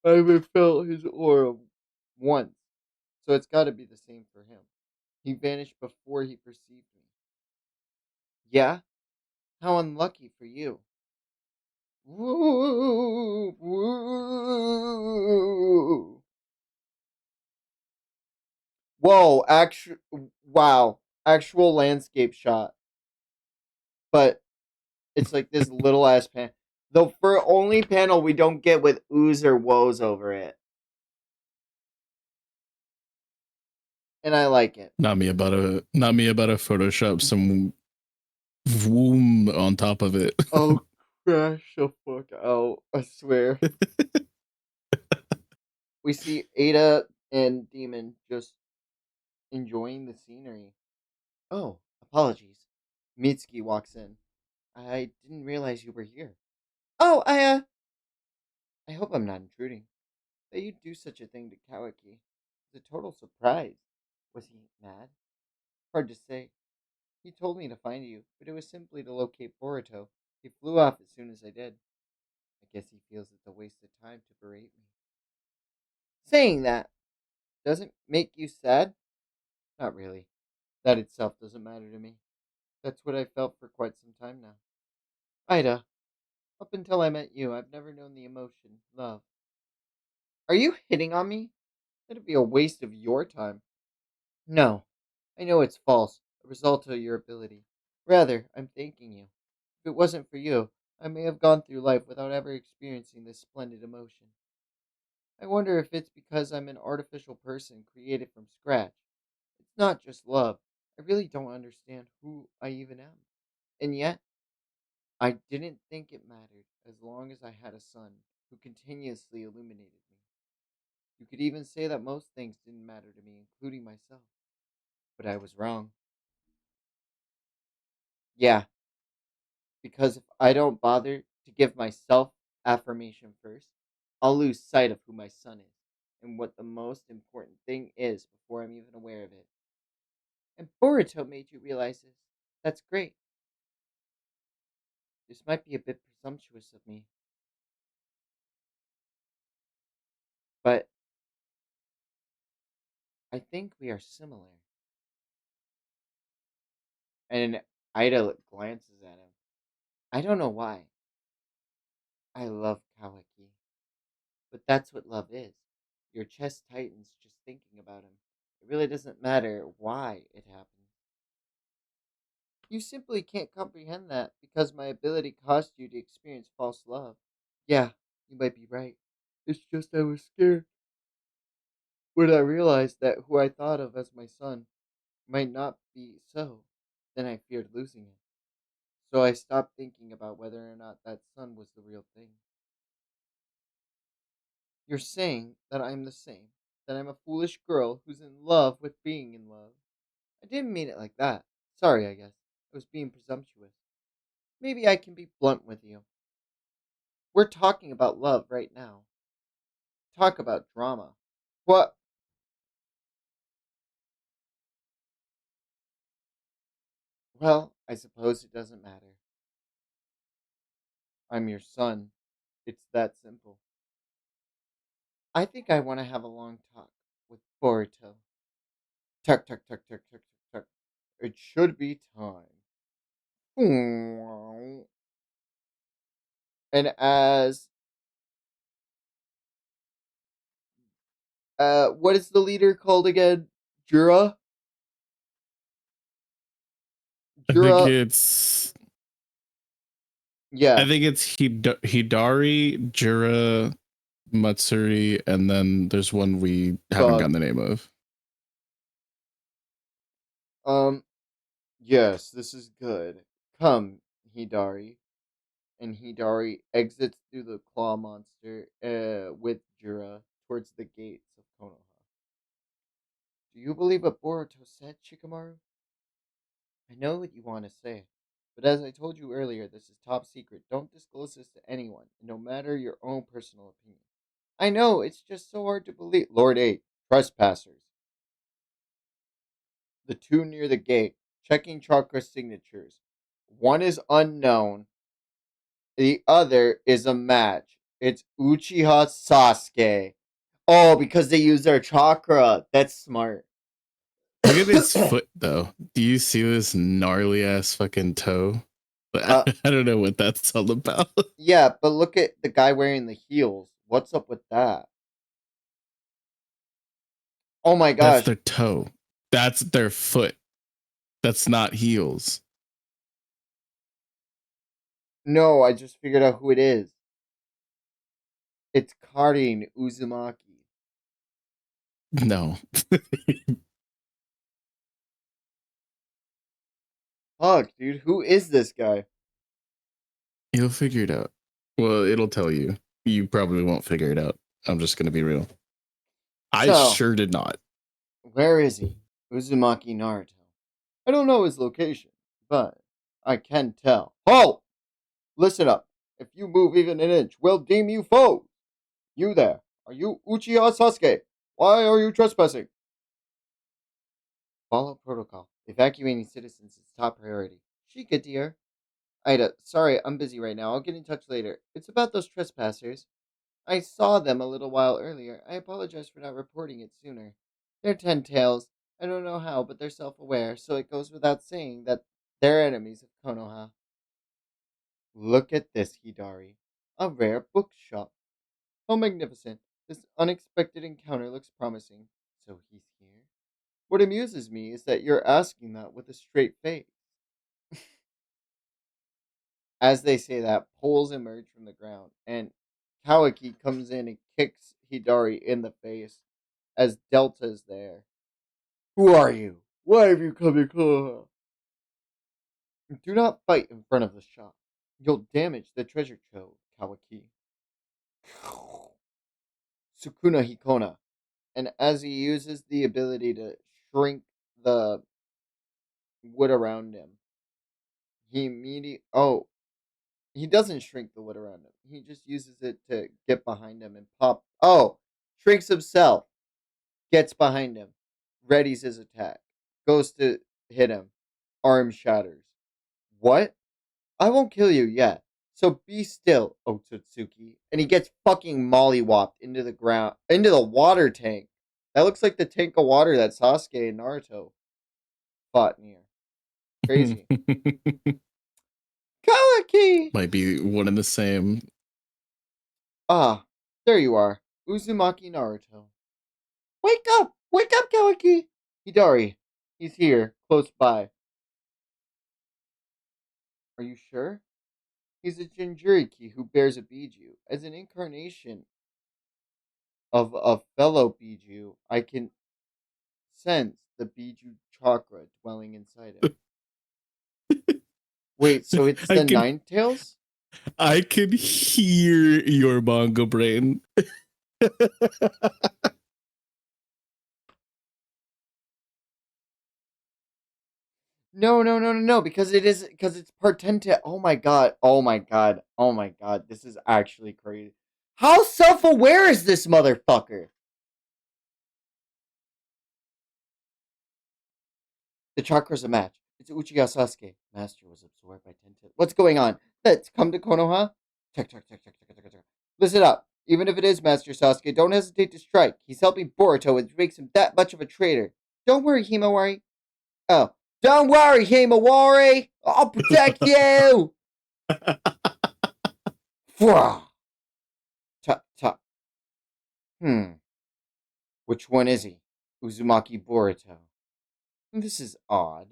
Speaker 1: I haven't felt his aura once. So it's gotta be the same for him. He vanished before he perceived me. Yeah? How unlucky for you. Woo! Woo! Whoa, wow. Actual landscape shot. But it's like this little ass pan. The for only panel we don't get with oohs or woes over it. And I like it.
Speaker 2: Not me about a Photoshop some womb on top of it.
Speaker 1: Oh, crash the fuck out. I swear. We see Ada and Demon just enjoying the scenery. Oh, apologies. Mitsuki walks in. I didn't realize you were here. Oh, I hope I'm not intruding. That you'd do such a thing to Kawaki. It's a total surprise. Was he mad? Hard to say. He told me to find you, but it was simply to locate Boruto. He flew off as soon as I did. I guess he feels it's a waste of time to berate me. Saying that doesn't make you sad? Not really. That itself doesn't matter to me. That's what I felt for quite some time now. Ida, up until I met you, I've never known the emotion, love. Are you hitting on me? That'd be a waste of your time. No, I know it's false, a result of your ability. Rather, I'm thanking you. If it wasn't for you, I may have gone through life without ever experiencing this splendid emotion. I wonder if it's because I'm an artificial person created from scratch. It's not just love. I really don't understand who I even am. And yet, I didn't think it mattered as long as I had a son who continuously illuminated me. You could even say that most things didn't matter to me, including myself. But I was wrong. Yeah, because if I don't bother to give myself affirmation first, I'll lose sight of who my son is and what the most important thing is before I'm even aware of it. And Boruto made you realize this. That's great. This might be a bit presumptuous of me, but I think we are similar. And Ida glances at him. I don't know why. I love Kawaki. But that's what love is. Your chest tightens just thinking about him. It really doesn't matter why it happens. You simply can't comprehend that because my ability caused you to experience false love. Yeah, you might be right. It's just I was scared when I realized that who I thought of as my son might not be so. Then I feared losing it. So I stopped thinking about whether or not that son was the real thing. You're saying that I'm the same, that I'm a foolish girl who's in love with being in love. I didn't mean it like that. Sorry, I guess. I was being presumptuous. Maybe I can be blunt with you. We're talking about love right now. Talk about drama. What? Well, I suppose it doesn't matter. I'm your son. It's that simple. I think I want to have a long talk with Boruto. Tuck, tuck, tuck, tuck, tuck, tuck, tuck. It should be time. And as what is the leader called again? Jura?
Speaker 2: I think
Speaker 1: Jura?
Speaker 2: it's
Speaker 1: Yeah.
Speaker 2: Hidari, Jura, Matsuri, and then there's one we haven't
Speaker 1: Fuck.
Speaker 2: gotten the name of.
Speaker 1: Um, yes, this is good. Come, Hidari. And Hidari exits through the claw monster with Jura towards the gates of Konoha. Do you believe what Boruto said, Shikamaru? I know what you want to say, but as I told you earlier, this is top secret. Don't disclose this to anyone, no matter your own personal opinion. I know, it's just so hard to believe. Lord 8, trespassers. The two near the gate, checking chakra signatures. One is unknown, the other is a match. It's Uchiha Sasuke. Oh, because they use their chakra. That's smart.
Speaker 2: Look at his foot though. Do you see this gnarly ass fucking toe?
Speaker 1: uh,
Speaker 2: I don't know what that's all about.
Speaker 1: yeah, but look at the guy wearing the heels. What's up with that? Oh my
Speaker 2: That's
Speaker 1: gosh.
Speaker 2: their toe. That's their foot. That's not heels.
Speaker 1: No, I just figured out who it is. It's Karin Uzumaki.
Speaker 2: No.
Speaker 1: Fuck, dude. Who is this guy?
Speaker 2: You'll figure it out. Well, it'll tell you. You probably won't figure it out. I'm just gonna be real. I
Speaker 1: So,
Speaker 2: sure did not.
Speaker 1: where is he? Uzumaki Naruto. I don't know his location, but I can tell. Halt! Listen up. If you move even an inch, we'll deem you foes. You there. Are you Uchiha Sasuke? Why are you trespassing? Follow protocol. Evacuating citizens is top priority. Shika, dear. Ida, sorry, I'm busy right now. I'll get in touch later. It's about those trespassers. I saw them a little while earlier. I apologize for not reporting it sooner. They're ten tails. I don't know how, but they're self-aware, so it goes without saying that they're enemies of Konoha. Look at this, Hidari. A rare bookshop. How magnificent. This unexpected encounter looks promising. So he's here? What amuses me is that you're asking that with a straight face. As they say that, poles emerge from the ground, and Kawaki comes in and kicks Hidari in the face as Delta's there. Who are you? Why have you come here? Do not fight in front of the shop. You'll damage the treasure trove, Kawaki. Sukuna Hikona. And as he uses the ability to shrink the wood around him, he immediately he doesn't shrink the wood around him. He just uses it to get behind him and pop. Oh, shrinks himself, gets behind him, readies his attack, goes to hit him, arm shatters. What? I won't kill you yet. So be still, Otsutsuki. And he gets fucking mollywopped into the ground, into the water tank. That looks like the tank of water that Sasuke and Naruto fought near. Crazy. Kawaki!
Speaker 2: Might be one and the same.
Speaker 1: Ah, there you are. Uzumaki Naruto. Wake up! Wake up, Kawaki! Hidari. He's here, close by. Are you sure? He's a Jinjuriki who bears a Biju. As an incarnation of a fellow Biju, I can sense the Biju chakra dwelling inside him. Wait, so it's
Speaker 2: I
Speaker 1: the
Speaker 2: can
Speaker 1: Nine Tails?
Speaker 2: I can hear your manga brain.
Speaker 1: No, no, no, no, no, because it's part 10 to. Oh my god, oh my god, oh my god, this is actually crazy. How self aware is this motherfucker? The chakra's a match. It's Uchiha Sasuke. Master was absorbed by Tenta. What's going on? Let's come to Konoha? Check, check, check, check, check, check, check. Listen up. Even if it is Master Sasuke, don't hesitate to strike. He's helping Boruto, which makes him that much of a traitor. Don't worry, Himawari. Oh, don't worry, Himawari. I'll protect you. Fwah. Tuck, tuck. Which one is he? Uzumaki Boruto. This is odd.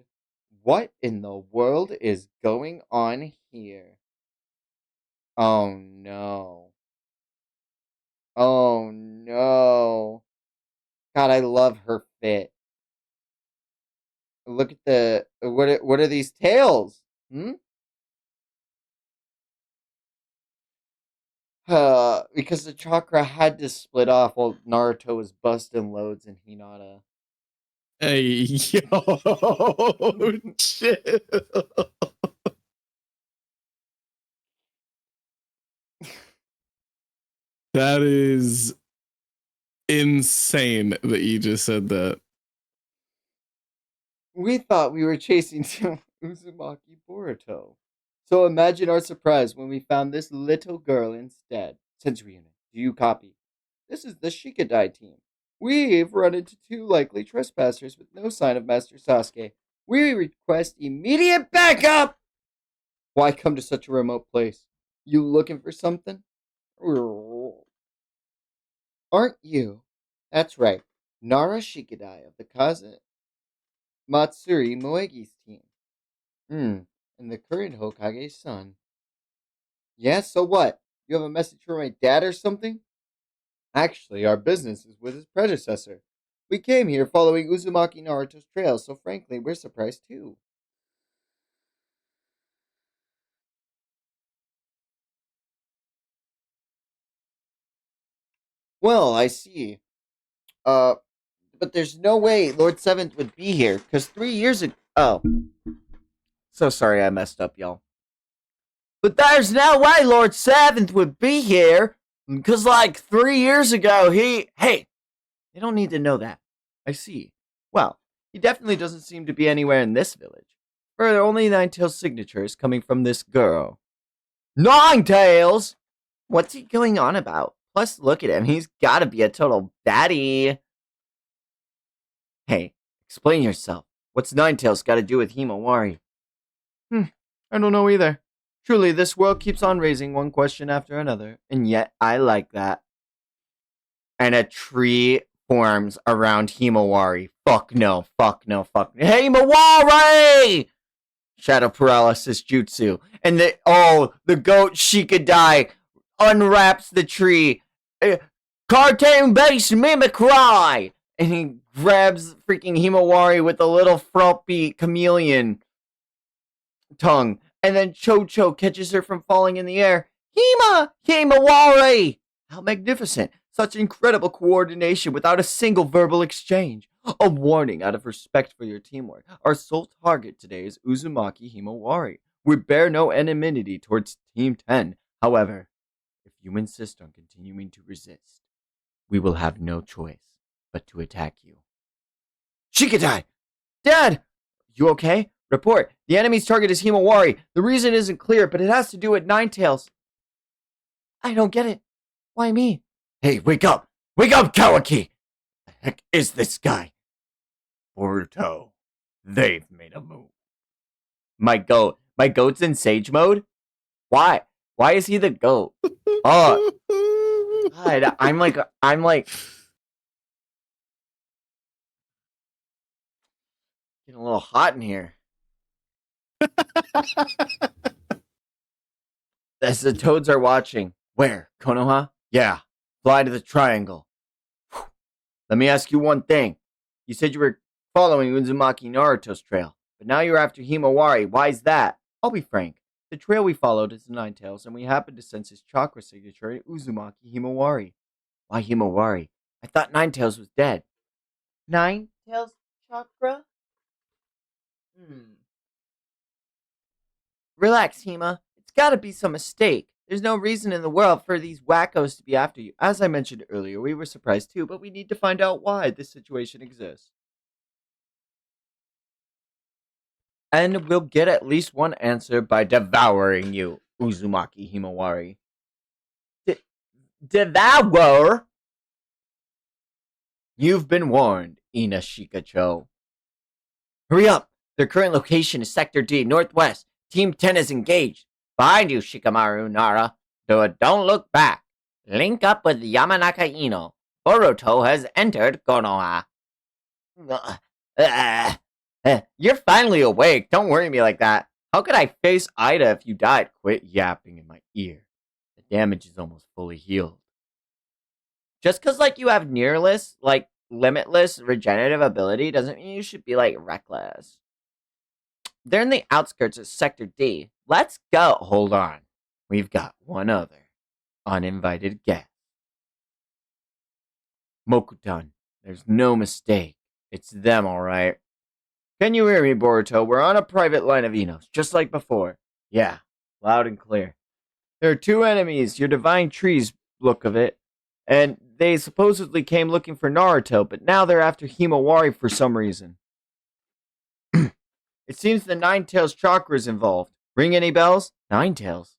Speaker 1: What in the world is going on here? Oh no. Oh no. God, I love her fit. Look at the what are these tails? Hmm? Because the chakra had to split off while Naruto was busting loads in Hinata.
Speaker 2: Hey, yo, chill. That is insane that you just said that.
Speaker 1: We thought we were chasing Uzumaki Boruto. So imagine our surprise when we found this little girl instead. Sensory unit, do you copy? This is the Shikadai team. We've run into two likely trespassers with no sign of Master Sasuke. We request immediate backup! Why come to such a remote place? You looking for something? Aren't you? That's right. Nara Shikadai of the Kaze Matsuri Moegi's team. And the current Hokage's son. Yeah, so what? You have a message for my dad or something? Actually, our business is with his predecessor. We came here following Uzumaki Naruto's trail, so frankly, we're surprised too. Well, I see. Uh, but there's no way Lord Seventh would be here, because 3 years ago. Oh, so sorry I messed up, y'all. But there's no way Lord Seventh would be here, because like 3 years ago, he. Hey, they don't need to know that. I see. Well, he definitely doesn't seem to be anywhere in this village. For only Ninetales' signature is coming from this girl. Ninetales! What's he going on about? Plus, look at him. He's gotta be a total baddie. Hey, explain yourself. What's Ninetales got to do with Himawari? I don't know either. Truly, this world keeps on raising one question after another, and yet I like that. And a tree forms around Himawari. Fuck no, fuck no, fuck no. Himawari! Shadow paralysis jutsu. And the goat Shikadai unwraps the tree. Cartoon based mimicry! And he grabs freaking Himawari with a little frumpy chameleon tongue. And then Cho catches her from falling in the air. Himawari! How magnificent. Such incredible coordination without a single verbal exchange. A warning out of respect for your teamwork. Our sole target today is Uzumaki Himawari. We bear no enmity towards Team 10. However, if you insist on continuing to resist, we will have no choice but to attack you. Shikadai! Dad! You okay? Report. The enemy's target is Himawari. The reason isn't clear, but it has to do with Ninetales. I don't get it. Why me? Hey, wake up! Wake up, Kawaki! The heck is this guy? Boruto. They've made a move. My goat's in sage mode? Why? Why is he the goat? Oh, God, I'm like getting a little hot in here. As the toads are watching. Where? Konoha? Yeah. Fly to the triangle. Whew. Let me ask you one thing. You said you were following Uzumaki Naruto's trail, but now you're after Himawari. Why's that? I'll be frank. The trail we followed is the Ninetales, and we happened to sense his chakra signature in Uzumaki Himawari. Why Himawari? I thought Ninetales was dead. Ninetales chakra? Relax, Hima. It's gotta be some mistake. There's no reason in the world for these wackos to be after you. As I mentioned earlier, we were surprised too, but we need to find out why this situation exists. And we'll get at least one answer by devouring you, Uzumaki Himawari. Devour? You've been warned, Ina Shikacho. Hurry up! Their current location is Sector D, Northwest. Team 10 is engaged. Behind you, Shikamaru Nara. Don't look back. Link up with Yamanaka Ino. Boruto has entered Konoha. You're finally awake. Don't worry me like that. How could I face Ida if you died? Quit yapping in my ear. The damage is almost fully healed.
Speaker 3: Just because, like, you have nearless, like, limitless regenerative ability doesn't mean you should be, like, reckless. They're in the outskirts of Sector D. Let's go. Hold on. We've got one other uninvited guest. Mokutan. There's no mistake. It's them, all right. Can you hear me, Boruto? We're on a private line of Enos, just like before. Yeah, loud and clear. There are two enemies, your divine trees, look of it. And they supposedly came looking for Naruto, but now they're after Himawari for some reason. It seems the Nine-Tails chakra is involved. Ring any bells? Nine-Tails.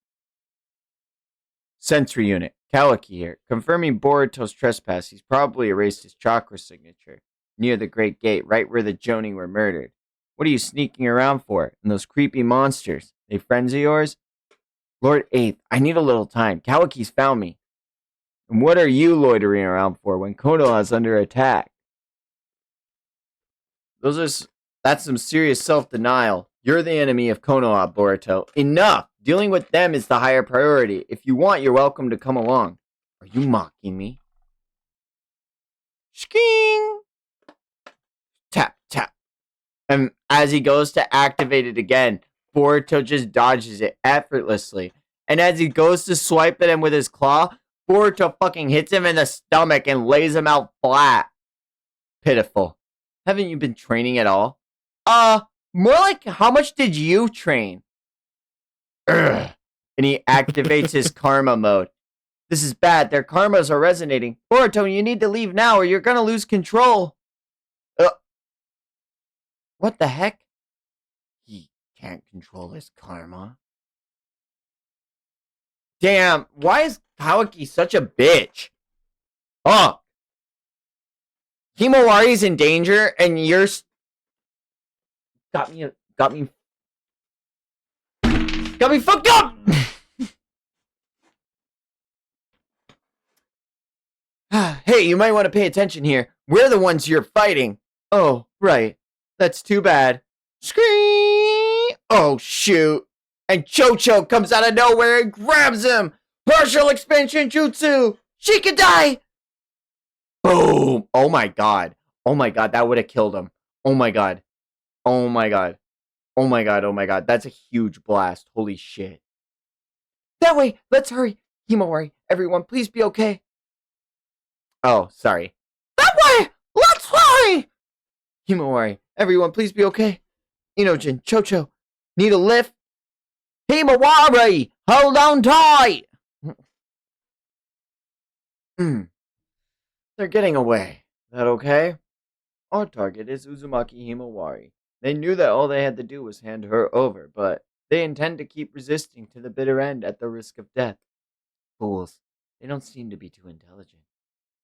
Speaker 3: Sentry unit. Kawaki here. Confirming Boruto's trespass. He's probably erased his chakra signature. Near the Great Gate, right where the Jonin were murdered. What are you sneaking around for? And those creepy monsters. They friends of yours? Lord 8th, I need a little time. Kawaki's found me. And what are you loitering around for when Konoha's under attack? That's some serious self-denial. You're the enemy of Konoha, Boruto. Enough! Dealing with them is the higher priority. If you want, you're welcome to come along. Are you mocking me? Shking! Tap, tap. And as he goes to activate it again, Boruto just dodges it effortlessly. And as he goes to swipe at him with his claw, Boruto fucking hits him in the stomach and lays him out flat. Pitiful. Haven't you been training at all? More like, how much did you train? Urgh. And he activates his karma mode. This is bad. Their karmas are resonating. Boruto, you need to leave now or you're gonna lose control. What the heck? He can't control his karma. Damn, why is Kawaki such a bitch? Oh! Himawari's in danger and you're... Got me fucked up! Hey, you might want to pay attention here. We're the ones you're fighting. Oh, right. That's too bad. Scream! Oh, shoot. And Cho-Cho comes out of nowhere and grabs him. Partial expansion jutsu. She could die. Boom. Oh, my God. Oh, my God. That would have killed him. Oh, my God. Oh, my God. Oh, my God. Oh, my God. That's a huge blast. Holy shit. That way. Let's hurry. Himawari, everyone, please be okay. Oh, sorry. That way. Let's hurry. Himawari, everyone, please be okay. Inojin, Cho-Cho, need a lift? Himawari, hold on tight! They're getting away. Is that okay? Our target is Uzumaki Himawari. They knew that all they had to do was hand her over, but they intend to keep resisting to the bitter end at the risk of death. Fools. They don't seem to be too intelligent.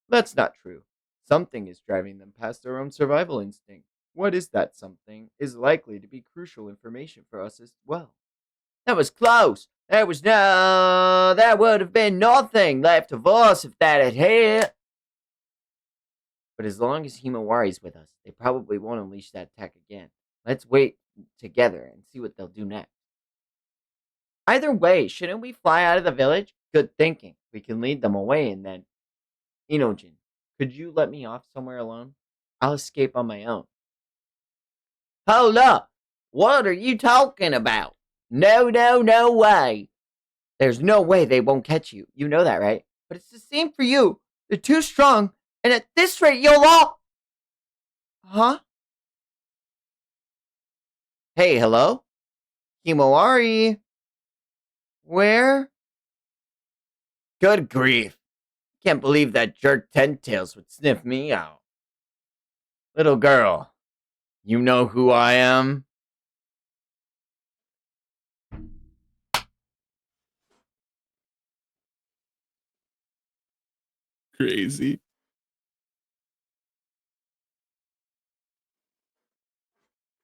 Speaker 3: That's not true. Something is driving them past their own survival instinct. What is that something is likely to be crucial information for us as well. That was close. There would have been nothing left of us if that had hit. But as long as Himawari's with us, they probably won't unleash that attack again. Let's wait together and see what they'll do next. Either way, shouldn't we fly out of the village? Good thinking. We can lead them away and then... Inojin, could you let me off somewhere alone? I'll escape on my own. Hold up! What are you talking about? No way! There's no way they won't catch you. You know that, right? But it's the same for you. They're too strong, and at this rate, you'll all... Huh? Hey, hello? Himawari? Where? Good grief. Can't believe that jerk Ten-Tails would sniff me out. Little girl, you know who I am?
Speaker 2: Crazy.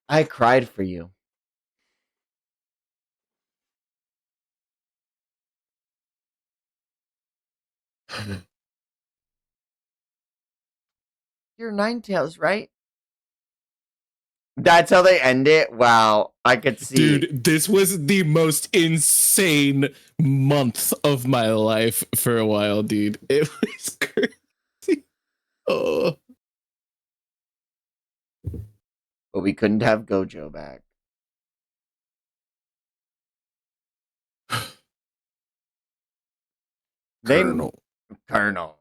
Speaker 3: I cried for you. You're Nine-Tails, right? That's how they end it? Wow, I could see.
Speaker 2: Dude, this was the most insane month of my life for a while, dude. It was crazy. Oh.
Speaker 1: But we couldn't have Gojo back.
Speaker 2: Colonel.
Speaker 1: Colonel.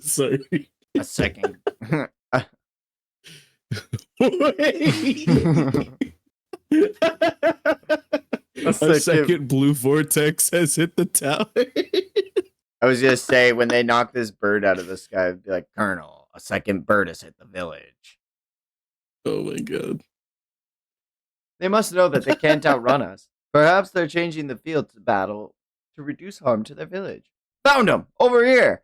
Speaker 2: Sorry.
Speaker 1: A second.
Speaker 2: A second blue vortex has hit the tower.
Speaker 1: I was gonna say, when they knock this bird out of the sky, I'd be like, Colonel, a second bird has hit the village.
Speaker 2: Oh my god.
Speaker 1: They must know that they can't outrun us. Perhaps they're changing the field to battle to reduce harm to their village. Found him! Over here!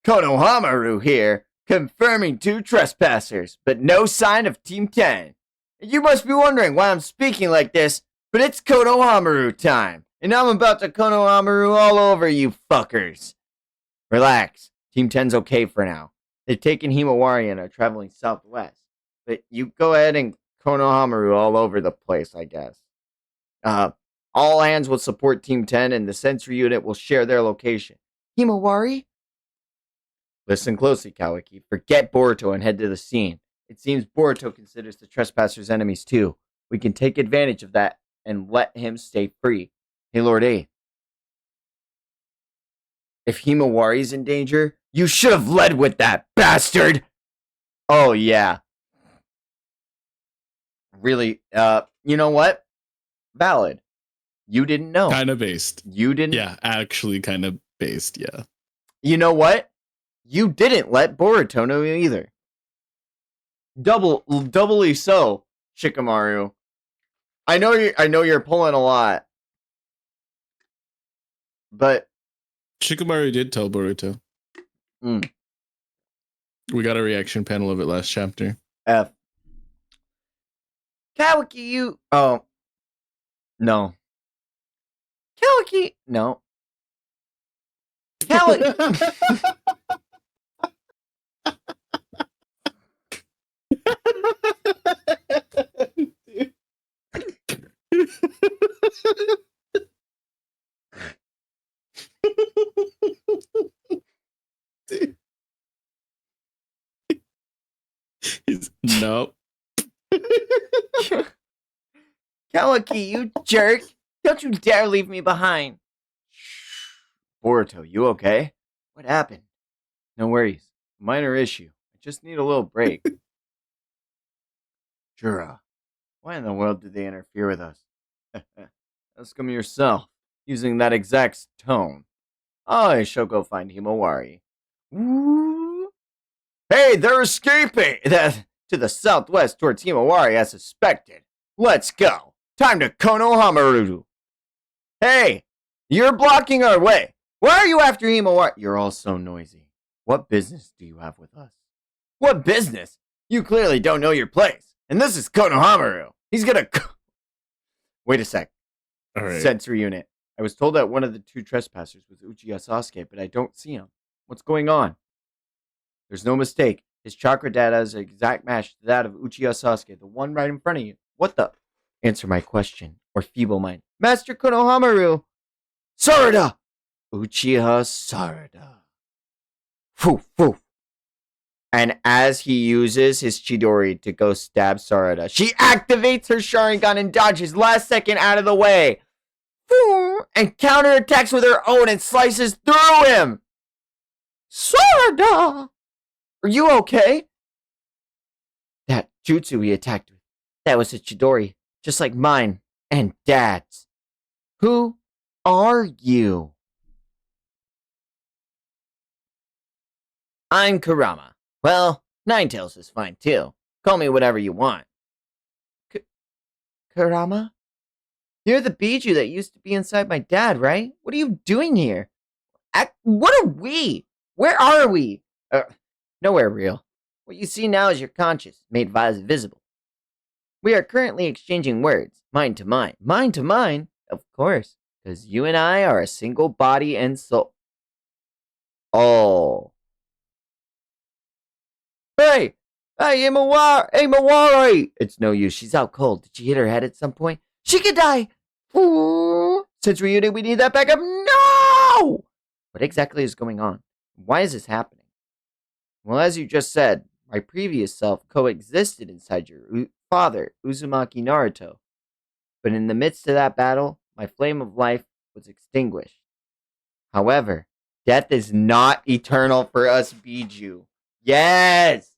Speaker 1: Konohamaru here, confirming 2 trespassers, but no sign of Team 10. You must be wondering why I'm speaking like this, but it's Konohamaru time, and I'm about to Konohamaru all over you fuckers. Relax. Team 10's okay for now. They've taken Himawari and are traveling southwest. But you go ahead and Konohamaru all over the place, I guess. All hands will support Team 10 and the Sensory Unit will share their location. Himawari? Listen closely, Kawaki. Forget Boruto and head to the scene. It seems Boruto considers the trespassers enemies too. We can take advantage of that and let him stay free. Hey, Lord A. If Himawari's in danger, you should have led with that, bastard! Oh, yeah. Really, you know what? Valid. You didn't know.
Speaker 2: Kind of based.
Speaker 1: You didn't?
Speaker 2: Yeah, actually kind of based, yeah.
Speaker 1: You know what? You didn't let Boruto know either. Doubly so, Shikamaru. I know you're pulling a lot. But
Speaker 2: Shikamaru did tell Boruto. We got a reaction panel of it last chapter.
Speaker 1: F. Kawaki, you... Oh. No. Kawaki... No. Kawaki...
Speaker 2: No.
Speaker 1: Kawaki, you jerk! Don't you dare leave me behind! Boruto, you okay? What happened? No worries. Minor issue. I just need a little break. Jura, why in the world did they interfere with us? Ask them yourself, using that exact tone. I shall go find Himawari. Ooh. Hey, they're escaping! To the southwest towards Himawari as suspected. Let's go. Time to Konohamaru. Hey, you're blocking our way. Why are you after Himawari? You're all so noisy. What business do you have with us? What business? You clearly don't know your place. And this is Konohamaru. He's gonna... Wait a sec.
Speaker 2: All right.
Speaker 1: Sensory unit. I was told that one of the 2 trespassers was Uchiha Sasuke, but I don't see him. What's going on? There's no mistake. His chakra data is an exact match to that of Uchiha Sasuke, the one right in front of you. What the... Answer my question, or feeble mind. Master Konohamaru! Sarada! Uchiha Sarada. Foo, foo. And as he uses his Chidori to go stab Sarada, she activates her Sharingan and dodges last second out of the way. And counterattacks with her own and slices through him. Sarada! Are you okay? That jutsu he attacked with, that was a Chidori, just like mine and Dad's. Who are you? I'm Kurama. Well, Ninetales is fine too. Call me whatever you want. Kurama? You're the Biju that used to be inside my dad, right? What are you doing here? What are we? Where are we? Nowhere real. What you see now is your conscious, made visible. We are currently exchanging words, mind to mind. Mind to mind? Of course, because you and I are a single body and soul. Oh. Hey! Hey, Himawari! It's no use. She's out cold. Did she hit her head at some point? She could die! Ooh. Sensory unit, we need that backup. No! What exactly is going on? Why is this happening?
Speaker 3: Well, as you just said, my previous self coexisted inside your father, Uzumaki Naruto. But in the midst of that battle, my flame of life was extinguished. However, death is not eternal for us Biju. Yes!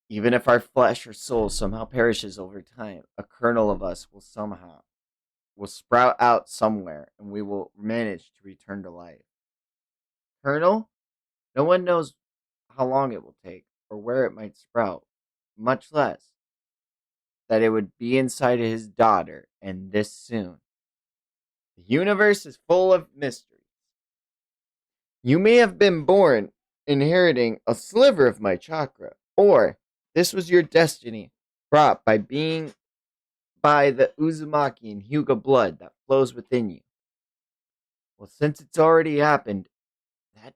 Speaker 3: Even if our flesh or soul somehow perishes over time, a kernel of us will sprout out somewhere and we will manage to return to life. Kernel? No one knows how long it will take or where it might sprout, much less that it would be inside of his daughter and this soon. The universe is full of mysteries. You may have been born inheriting a sliver of my chakra, or this was your destiny brought by being by the Uzumaki and Hyuga blood that flows within you. Well, since it's already happened,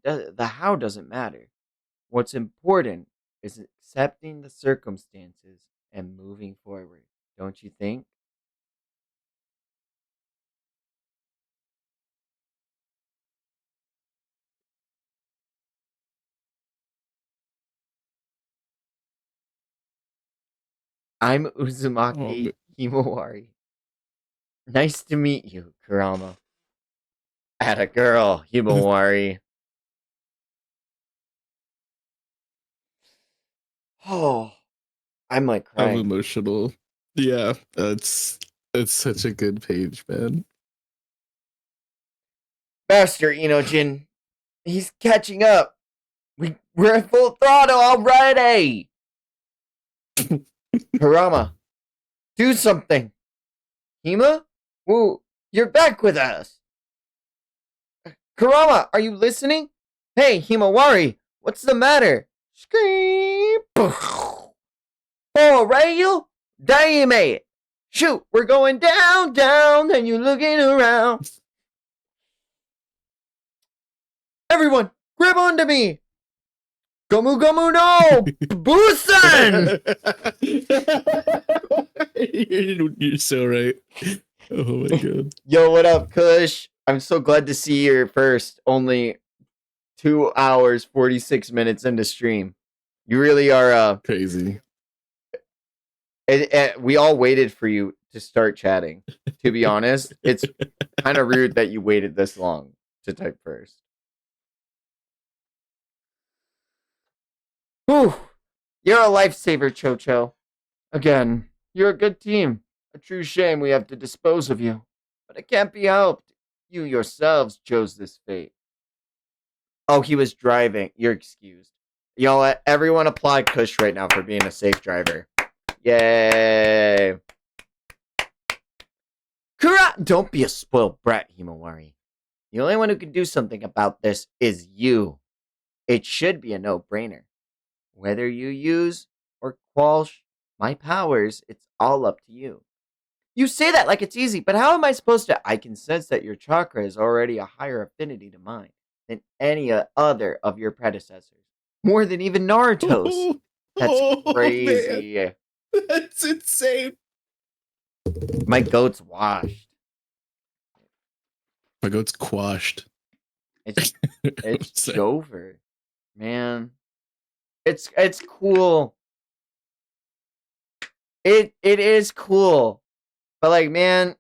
Speaker 3: the how doesn't matter. What's important is accepting the circumstances and moving forward. Don't you think? I'm
Speaker 2: Oh,
Speaker 3: Uzumaki Himawari. Nice to meet you, Kurama. Atta girl, Himawari. Oh, I'm like
Speaker 2: I'm
Speaker 3: crying.
Speaker 2: emotional. Yeah, it's such a good page, man.
Speaker 3: Master Inojin, he's catching up. We're at full throttle already. Kurama, do something. Hima? Woo, you're back with us. Kurama, are you listening? Hey, Himawari, what's the matter? Scream! Oh, Rayu? Daime! Shoot, we're going down, down, and you're looking around. Everyone, grab onto me! Gomu Gomu no! Busan!
Speaker 2: You're so right. Oh my god.
Speaker 3: Yo, what up, Kush? I'm so glad to see you first. Only 2 hours, 46 minutes into stream. You really are,
Speaker 2: Crazy.
Speaker 3: we all waited for you to start chatting. To be honest, it's kind of rude that you waited this long to type first. Whew. You're a lifesaver, Chocho. Again, you're a good team. A true shame we have to dispose of you. But it can't be helped. You yourselves chose this fate. Oh, he was driving. You're excused. Y'all, everyone applaud Kush right now for being a safe driver. Yay. Kura! Don't be a spoiled brat, Himawari. The only one who can do something about this is you. It should be a no-brainer. Whether you use or quash my powers, it's all up to you. You say that like it's easy, but how am I supposed to? I can sense that your chakra is already a higher affinity to mine than any other of your predecessors. More than even Naruto's. That's crazy.
Speaker 2: Man. That's insane.
Speaker 3: My goat's washed.
Speaker 2: My goat's quashed.
Speaker 3: It's over. Man. It's cool. It is cool. But like, man,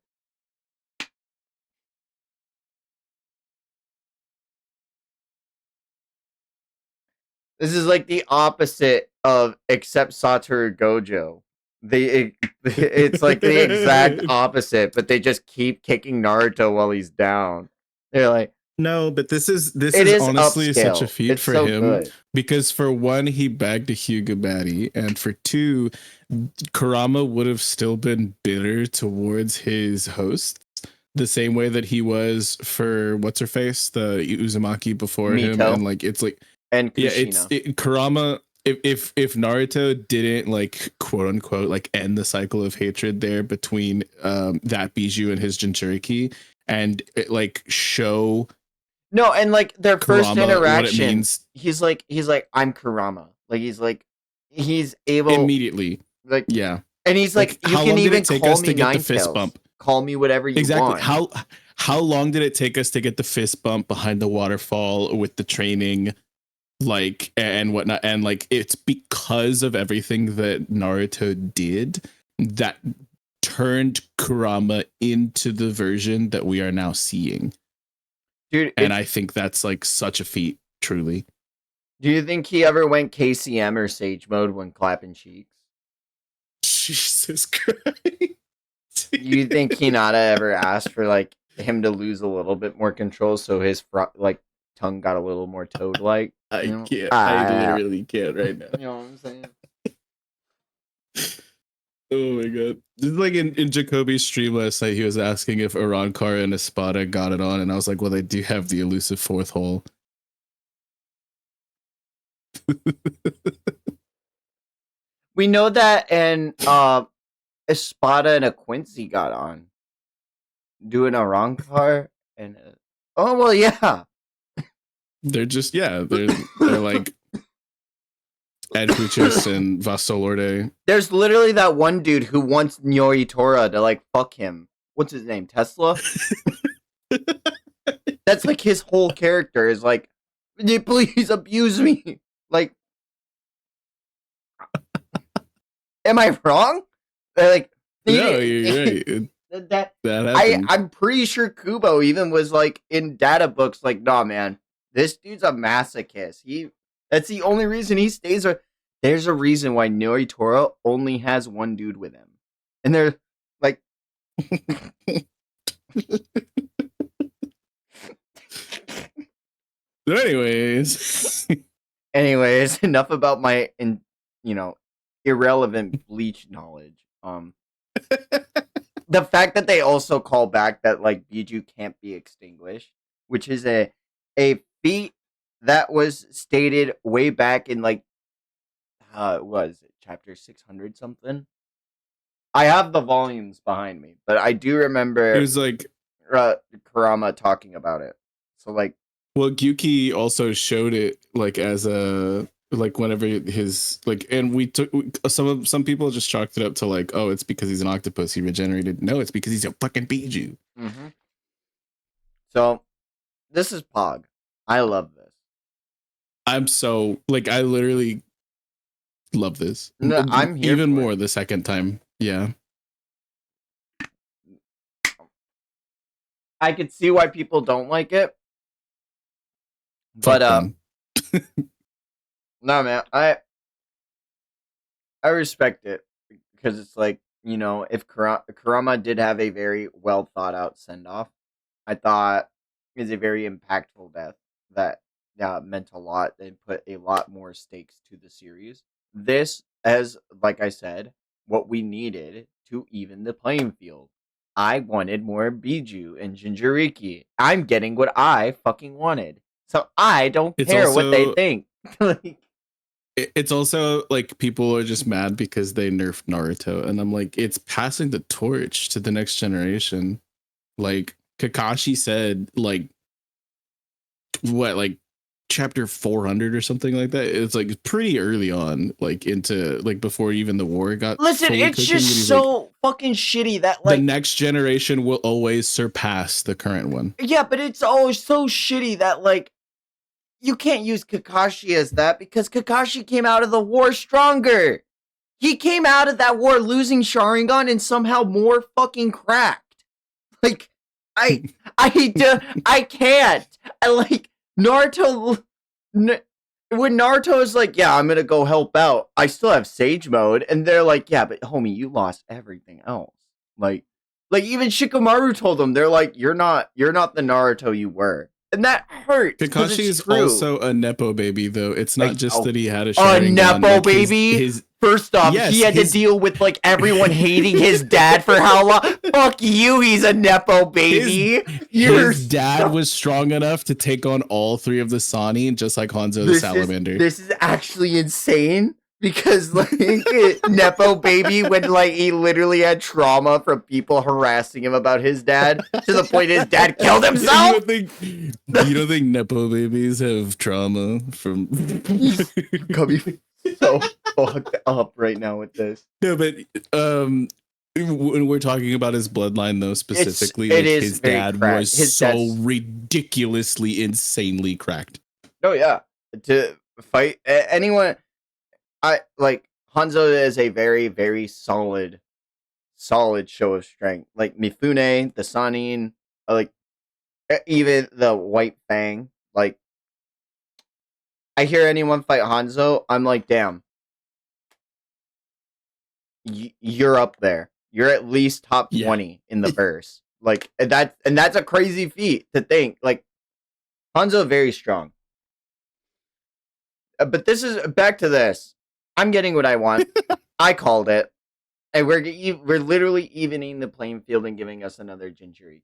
Speaker 3: this is like the opposite of except Satoru Gojo. It's like the exact opposite, but they just keep kicking Naruto while he's down. They're like,
Speaker 2: no, but this is honestly
Speaker 3: upscale.
Speaker 2: such a feat
Speaker 3: It's
Speaker 2: for
Speaker 3: so
Speaker 2: him
Speaker 3: good.
Speaker 2: because for one, he bagged a Hyuga baddie, and for two, Kurama would have still been bitter towards his hosts the same way that he was for what's her face, the Uzumaki before him,
Speaker 3: Mito.
Speaker 2: and like it's like
Speaker 3: And
Speaker 2: Kushina. Kurama. If Naruto didn't like quote unquote like end the cycle of hatred there between that Bijou and his Jinchuriki and like show
Speaker 3: no, and like their first
Speaker 2: Kurama
Speaker 3: interaction,
Speaker 2: what it means
Speaker 3: he's like I'm Kurama. Like he's able
Speaker 2: immediately.
Speaker 3: like
Speaker 2: Yeah.
Speaker 3: and he's like you
Speaker 2: how
Speaker 3: can
Speaker 2: long did
Speaker 3: even
Speaker 2: it take
Speaker 3: call
Speaker 2: us
Speaker 3: me
Speaker 2: to get the
Speaker 3: Ninetales.
Speaker 2: fist bump?
Speaker 3: Call me whatever you
Speaker 2: Exactly.
Speaker 3: want.
Speaker 2: how long did it take us to get the fist bump behind the waterfall with the training, like, and whatnot? And like, it's because of everything that Naruto did that turned Kurama into the version that we are now seeing.
Speaker 1: Dude,
Speaker 2: And I think that's like such a feat, truly.
Speaker 1: do you think he ever went KCM or Sage mode when clapping cheeks?
Speaker 2: Jesus Christ.
Speaker 1: You think Hinata ever asked for like him to lose a little bit more control so his like tongue got a little more toad-like?
Speaker 2: I
Speaker 1: know?
Speaker 2: can't. I literally can't right now.
Speaker 1: You know what I'm saying?
Speaker 2: Oh my god. This is like in Jacoby's stream last night, he was asking if Arankara and Espada got it on, and I was like, well, they do have the elusive fourth hole.
Speaker 1: We know that, and Espada and a Quincy got on doing a Rankar and oh well, yeah.
Speaker 2: They're just they're like Adhuchus and Vasolorde.
Speaker 1: There's literally that one dude who wants Nyoritora to like fuck him. What's his name? Tesla? That's like his whole character is like, please abuse me. Like, am I wrong? Like,
Speaker 2: No, you're right.
Speaker 1: that
Speaker 2: happened.
Speaker 1: I'm pretty sure Kubo even was like in data books like, nah man, this dude's a masochist. That's the only reason he stays. There's a reason why Noritora only has one dude with him. And they're like anyways, enough about my irrelevant Bleach knowledge. The fact that they also call back that like Biju can't be extinguished, which is a feat that was stated way back in like was it chapter 600 something? I have the volumes behind me, but I do remember
Speaker 2: it was like
Speaker 1: Kurama talking about it. So like,
Speaker 2: well, Gyuki also showed it like as a like whenever his like, and we took some people just chalked it up to like, oh, it's because he's an octopus, he regenerated. No, it's because he's a fucking Biju.
Speaker 1: Mm-hmm. So this is Pog. I love this.
Speaker 2: I'm so like, I literally love this.
Speaker 1: No, I'm here
Speaker 2: even
Speaker 1: for
Speaker 2: more
Speaker 1: it.
Speaker 2: the second time. Yeah,
Speaker 1: I could see why people don't like it,
Speaker 2: fuck
Speaker 1: but
Speaker 2: them.
Speaker 1: no man, I respect it because it's like, you know, if Kurama did have a very well thought out send off, I thought is a very impactful death that meant a lot and put a lot more stakes to the series. This, as like I said, what we needed to even the playing field. I wanted more Biju and Jinchuriki. I'm getting what I fucking wanted. So I don't
Speaker 2: It's
Speaker 1: care what they
Speaker 2: also-
Speaker 1: think. Like,
Speaker 2: It's also like people are just mad because they nerfed Naruto, and I'm like, it's passing the torch to the next generation. Like Kakashi said, like what, like chapter 400 or something like that. It's like pretty early on, like into like before even the war got.
Speaker 1: listen,
Speaker 2: fully
Speaker 1: it's
Speaker 2: cooking, but
Speaker 1: just
Speaker 2: he's
Speaker 1: so
Speaker 2: like,
Speaker 1: fucking shitty that
Speaker 2: the
Speaker 1: like
Speaker 2: next generation will always surpass the current one.
Speaker 1: yeah, but it's always so shitty that like you can't use Kakashi as that because Kakashi came out of the war stronger. He came out of that war losing Sharingan and somehow more fucking cracked. Like, I can't. I like Naruto. When Naruto is like, yeah, I'm gonna go help out. I still have Sage mode, and they're like, yeah, but homie, you lost everything else. Like even Shikamaru told them, they're like, you're not the Naruto you were. And that hurts.
Speaker 2: Kakashi is
Speaker 1: true.
Speaker 2: also a nepo baby, though. It's not
Speaker 1: Like,
Speaker 2: just that he had a
Speaker 1: a
Speaker 2: Sharingan.
Speaker 1: nepo
Speaker 2: like
Speaker 1: baby.
Speaker 2: His
Speaker 1: First off,
Speaker 2: yes,
Speaker 1: he had to deal with like everyone hating his dad for how long? Fuck you, he's a nepo baby.
Speaker 2: His dad was strong enough to take on all three of the Sani, just like Hanzo the Salamander.
Speaker 1: This is actually insane because like nepo baby when like he literally had trauma from people harassing him about his dad to the point his dad killed himself.
Speaker 2: You don't think nepo babies have trauma from?
Speaker 1: Coming so fucked up right now with this.
Speaker 2: No, but When we're talking about his bloodline, though, specifically,
Speaker 1: it
Speaker 2: like
Speaker 1: is
Speaker 2: his
Speaker 1: very
Speaker 2: dad
Speaker 1: cracked.
Speaker 2: was
Speaker 1: His
Speaker 2: so
Speaker 1: dad's
Speaker 2: ridiculously, insanely cracked.
Speaker 1: oh yeah, to fight anyone. I like Hanzo is a very very solid show of strength. Like Mifune, the Sanin, like even the White Fang. Like I hear anyone fight Hanzo, I'm like, damn, you're up there. You're at least top
Speaker 2: Yeah.
Speaker 1: 20 in the verse. Like that's a crazy feat to think. Like Hanzo very strong. But this is back to this. I'm getting what I want. I called it. And we're literally evening the playing field and giving us another Jinchuriki.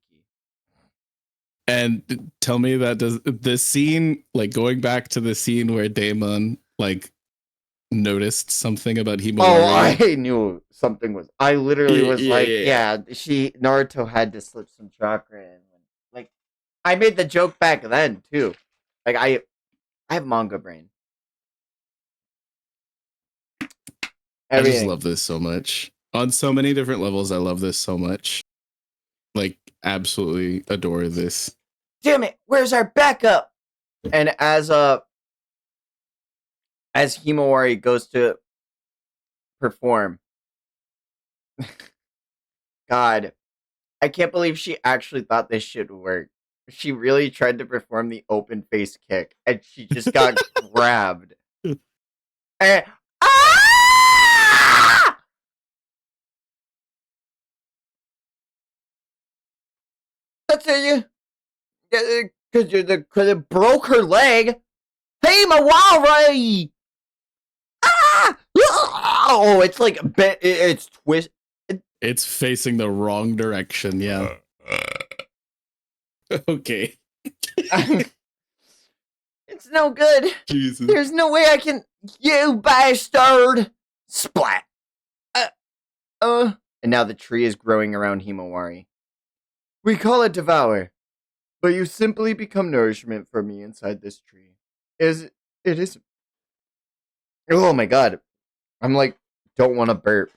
Speaker 2: And tell me that does the scene, like going back to the scene where Daemon like noticed something about
Speaker 1: Oh,
Speaker 2: Himawari.
Speaker 1: I knew something was. I literally was like,
Speaker 2: Yeah.
Speaker 1: she Naruto had to slip some chakra in. Like, I made the joke back then too. Like, I have manga brain.
Speaker 2: I just
Speaker 1: Everything.
Speaker 2: love this so much. On so many different levels, I love this so much. Like, absolutely adore this.
Speaker 1: Damn it! Where's our backup? And as Himawari goes to perform, God, I can't believe she actually thought this should work. She really tried to perform the open face kick, and she just got grabbed. And, ah! That's it. Because it broke her leg. Hey, Mawari! Ah! Oh, it's like it's twist.
Speaker 2: It's facing the wrong direction. Yeah. Okay.
Speaker 1: It's no good.
Speaker 2: Jesus.
Speaker 1: There's no way I can. You bastard! Splat. And now the tree is growing around Himawari. We call it devour, but you simply become nourishment for me inside this tree. It is. Oh my god. I'm like, don't want to burp.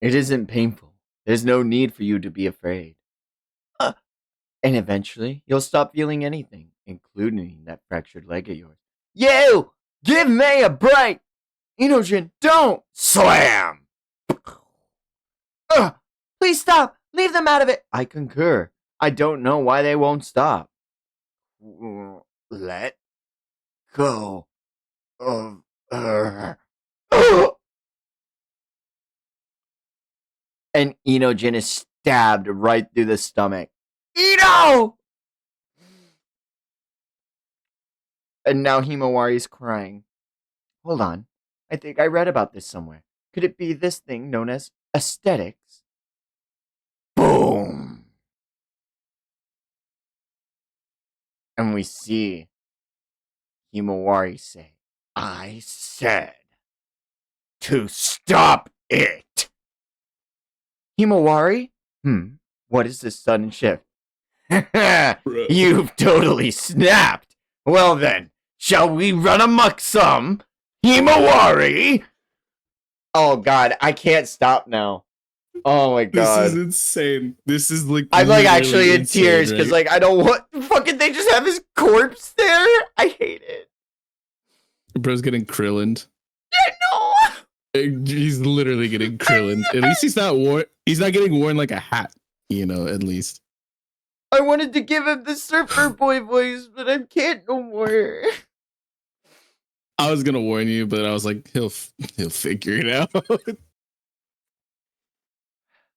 Speaker 1: It isn't painful. There's no need for you to be afraid. And eventually, you'll stop feeling anything, including that fractured leg of yours. You! Give me a break! Inojin, don't! Slam! Please stop! Leave them out of it! I concur. I don't know why they won't stop. Let go of her. And Inojin is stabbed right through the stomach. Ino! And now Himawari's crying. Hold on. I think I read about this somewhere. Could it be this thing known as aesthetics? Boom! And we see Himawari say, I said to stop it. Himawari? What is this sudden shift? You've totally snapped. Well then, shall we run amok some? Himawari? Oh god, I can't stop now. Oh my god.
Speaker 2: This is insane. This is like
Speaker 1: I'm like actually in
Speaker 2: insane,
Speaker 1: tears
Speaker 2: right?
Speaker 1: because like I don't want fucking they just have his corpse there. I hate it.
Speaker 2: Bro's getting Krillined.
Speaker 1: I know.
Speaker 2: He's literally getting Krillined. At least he's not getting worn like a hat, at least.
Speaker 1: I wanted to give him the surfer boy voice, but I can't no more.
Speaker 2: I was gonna warn you, but I was like, he'll figure it out.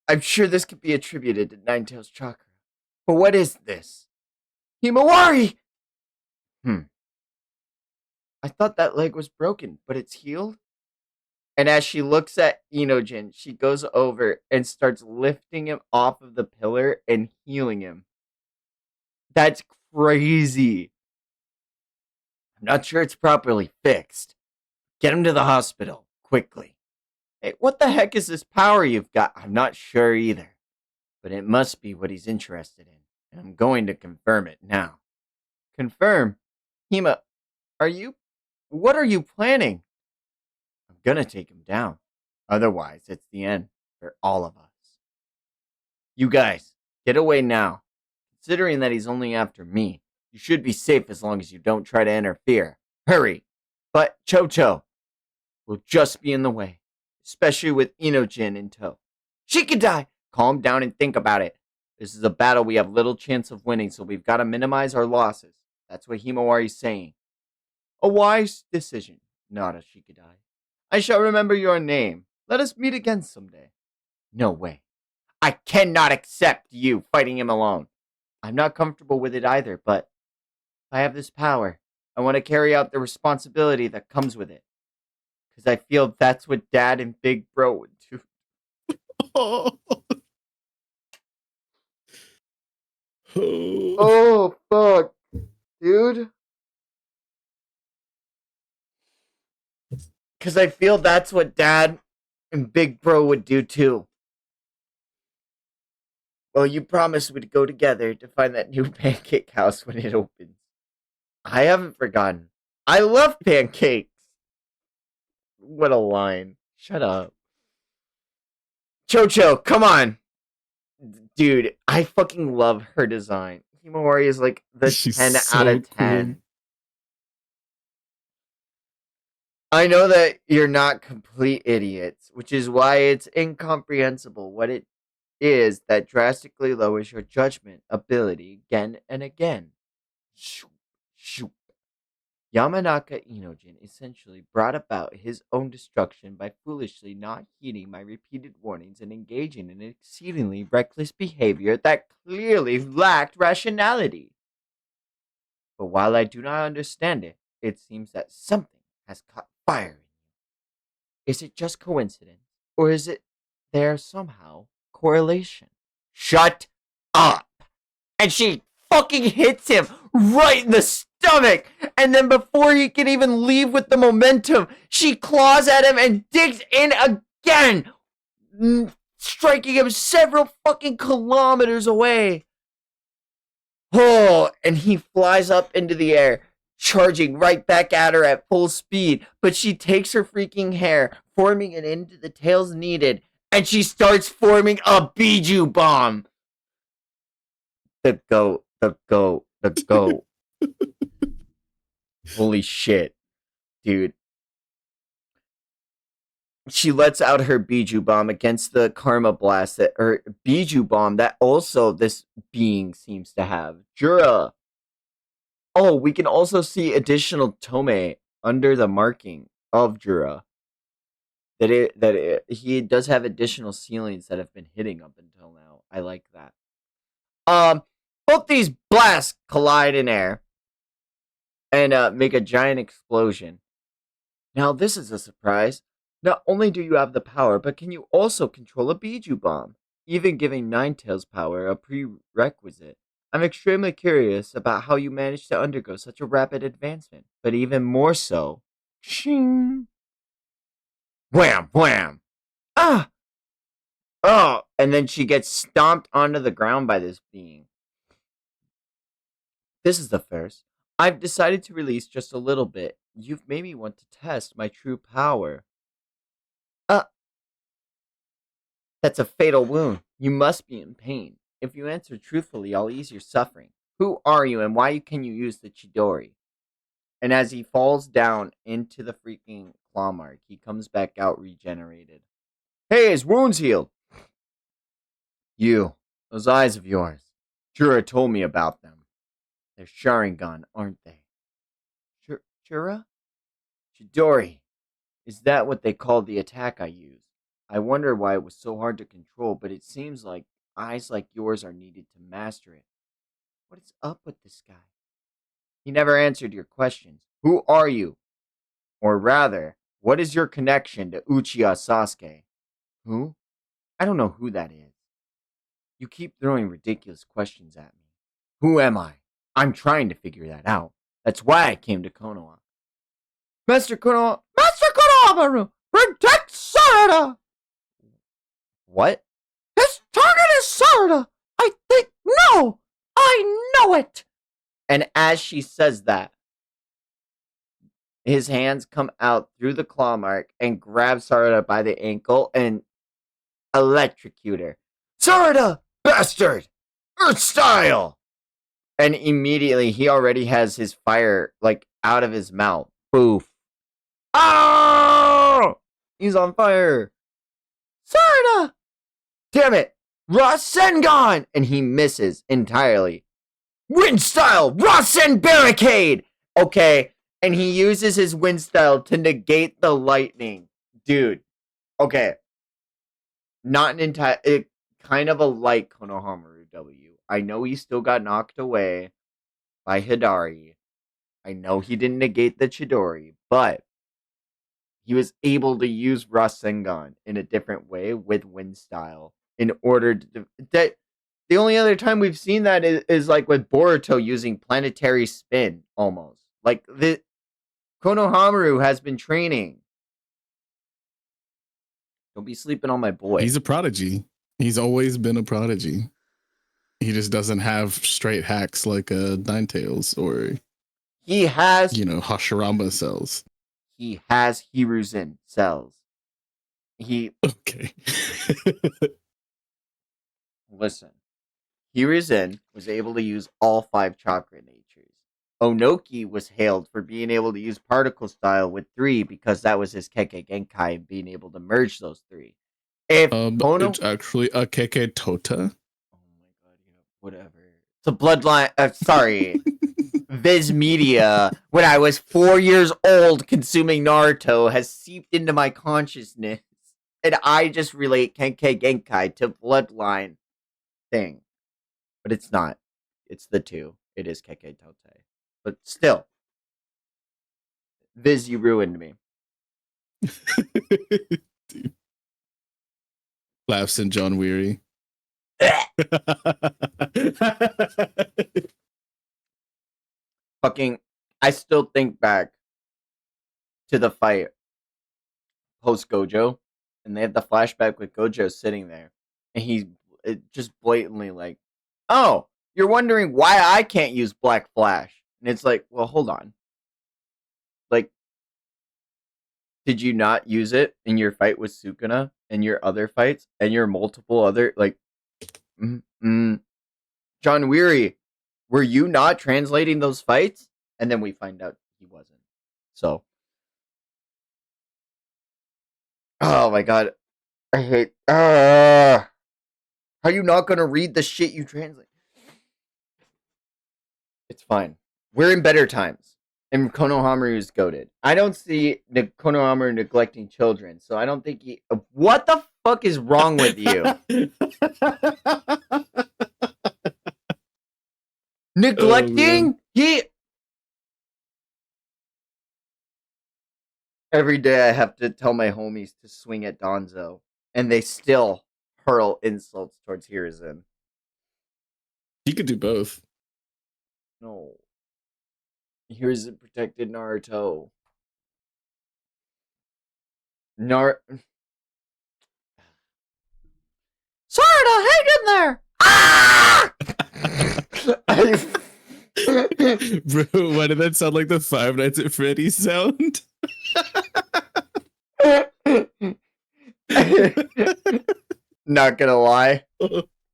Speaker 1: I'm sure this could be attributed to Ninetales chakra. But what is this? Himawari! I thought that leg was broken, but it's healed? And as she looks at Inojin, she goes over and starts lifting him off of the pillar and healing him. That's crazy. I'm not sure it's properly fixed. Get him to the hospital, quickly. Hey, what the heck is this power you've got? I'm not sure either. But it must be what he's interested in. And I'm going to confirm it now. Confirm? Hima, what are you planning? I'm gonna take him down. Otherwise, it's the end.
Speaker 3: for all of us. You guys, get away now. Considering that he's only after me, you should be safe as long as you don't try to interfere. Hurry! But Cho-Cho will just be in the way, especially with Inojin in tow. Shikadai! Calm down and think about it. This is a battle we have little chance of winning, so we've got to minimize our losses. That's what Himawari's saying. A wise decision, Nara Shikadai. I shall remember your name. Let us meet again someday. No way. I cannot accept you fighting him alone. I'm not comfortable with it either, but if I have this power, I want to carry out the responsibility that comes with it. Because I feel that's what Dad and Big Bro would do. Oh, fuck. Dude. Because I feel that's what Dad and Big Bro would do too. Well, you promised we'd go together to find that new pancake house when it opens. I haven't forgotten. I love pancakes. What a line. Shut up. Cho-Cho, come on. Dude, I fucking love her design. Himawari is like the
Speaker 2: She's
Speaker 3: 10
Speaker 2: so
Speaker 3: out of 10. I know that you're not complete idiots, which is why it's incomprehensible what it is that drastically lowers your judgment ability again and again. Shoop, shoop. Yamanaka Inojin essentially brought about his own destruction by foolishly not heeding my repeated warnings and engaging in exceedingly reckless behavior that clearly lacked rationality. But while I do not understand it, it seems that something has caught fire in you. Is it just coincidence, or is it there somehow correlation? Shut up! And she fucking hits him right in the stomach. And then before he can even leave with the momentum, she claws at him and digs in again, striking him several fucking kilometers away. Oh, and he flies up into the air, charging right back at her at full speed. But she takes her freaking hair, forming it into the tails needed, and she starts forming a Biju bomb. The goat. Holy shit, dude. She lets out her Biju bomb against the Karma Blast that, or Biju bomb that also this being seems to have. Jura. Oh, we can also see additional Tome under the marking of Jura. He does have additional ceilings that have been hitting up until now. I like that. Both these blasts collide in air and make a giant explosion. Now this is a surprise. Not only do you have the power, but can you also control a Biju bomb, even giving Ninetales power a prerequisite. I'm extremely curious about how you managed to undergo such a rapid advancement, but even more so, shing, wham, wham, ah, oh, and then she gets stomped onto the ground by this being. This is the first. I've decided to release just a little bit. You've made me want to test my true power. That's a fatal wound. You must be in pain. If you answer truthfully, I'll ease your suffering. Who are you and why can you use the Chidori? And as he falls down into the freaking claw mark, he comes back out regenerated. Hey, his wound's healed. You, those eyes of yours. Jura told me about them. They're Sharingan, aren't they? Jura? Chidori. Is that what they call the attack I used? I wonder why it was so hard to control, but it seems like eyes like yours are needed to master it. What is up with this guy? He never answered your questions. Who are you? Or rather, what is your connection to Uchiha Sasuke? Who? I don't know who that is. You keep throwing ridiculous questions at me. Who am I? I'm trying to figure that out. That's why I came to Konoha. Master Konohamaru, protect Sarada! What? His target is Sarada! I think, no! I know it! And as she says that, his hands come out through the claw mark and grab Sarada by the ankle and electrocute her. Sarada, bastard! Earth style! And immediately he already has his fire like out of his mouth. Poof. Oh! He's on fire. Sarada! Damn it! Rasengan! And he misses entirely. Wind style! Rasen barricade! Okay, and he uses his wind style to negate the lightning. Dude. Okay. Not an entire... kind of a light Konohamaru W. I know he still got knocked away by Hidari. I know he didn't negate the Chidori, but he was able to use Rasengan in a different way with wind style in order to... The only other time we've seen that is like with Boruto using planetary spin, almost. Like, the Konohamaru has been training. Don't be sleeping on my boy.
Speaker 2: He's a prodigy. He's always been a prodigy. He just doesn't have straight hacks like Ninetales or
Speaker 3: He has...
Speaker 2: Hashirama cells.
Speaker 3: He has Hiruzen cells.
Speaker 2: Okay.
Speaker 3: Listen. Hiruzen was able to use all 5 chakra natures. Onoki was hailed for being able to use particle style with 3 because that was his Kekkei Genkai and being able to merge those 3. If
Speaker 2: it's actually a Kekkei Tota.
Speaker 3: Oh my god, whatever. It's a bloodline. Sorry. Viz Media, when I was 4 years old consuming Naruto, has seeped into my consciousness. And I just relate Kekkei Genkai to bloodline thing. But it's not. It's the 2. It is Kekkei Tote. But still. Viz, you ruined me.
Speaker 2: Laughs in John Weary.
Speaker 3: Fucking, I still think back to the fight post Gojo, and they have the flashback with Gojo sitting there, and he's just blatantly like, "Oh, you're wondering why I can't use Black Flash?" And it's like, well, hold on. Like, did you not use it in your fight with Sukuna and your other fights and your multiple other John Weary, were you not translating those fights? And then we find out he wasn't. So, oh my god, I hate. How you not gonna read the shit you translate? It's fine. We're in better times. And Konohamaru is goated. I don't see Konohamaru neglecting children, so I don't think he... What the fuck is wrong with you? Neglecting? Every day I have to tell my homies to swing at Donzo, and they still hurl insults towards Hiruzen.
Speaker 2: He could do both.
Speaker 3: No. Hiruzen protected Naruto. Sarada, hang in there! Ah!
Speaker 2: Bro, why did that sound like the Five Nights at Freddy's sound?
Speaker 3: Not gonna lie,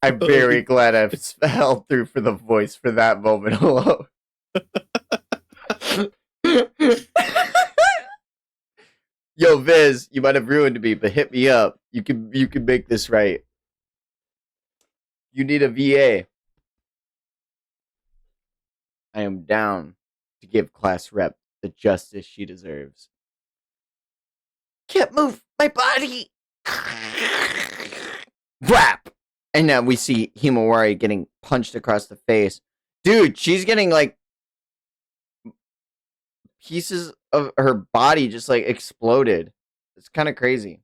Speaker 3: I'm very glad I've held through for the voice for that moment alone. Yo, Viz, you might have ruined me, but hit me up. You can make this right. You need a VA. I am down to give class rep the justice she deserves. Can't move my body. Rap. And now we see Himawari getting punched across the face. Dude, she's getting like pieces of her body just like exploded. It's kind of crazy.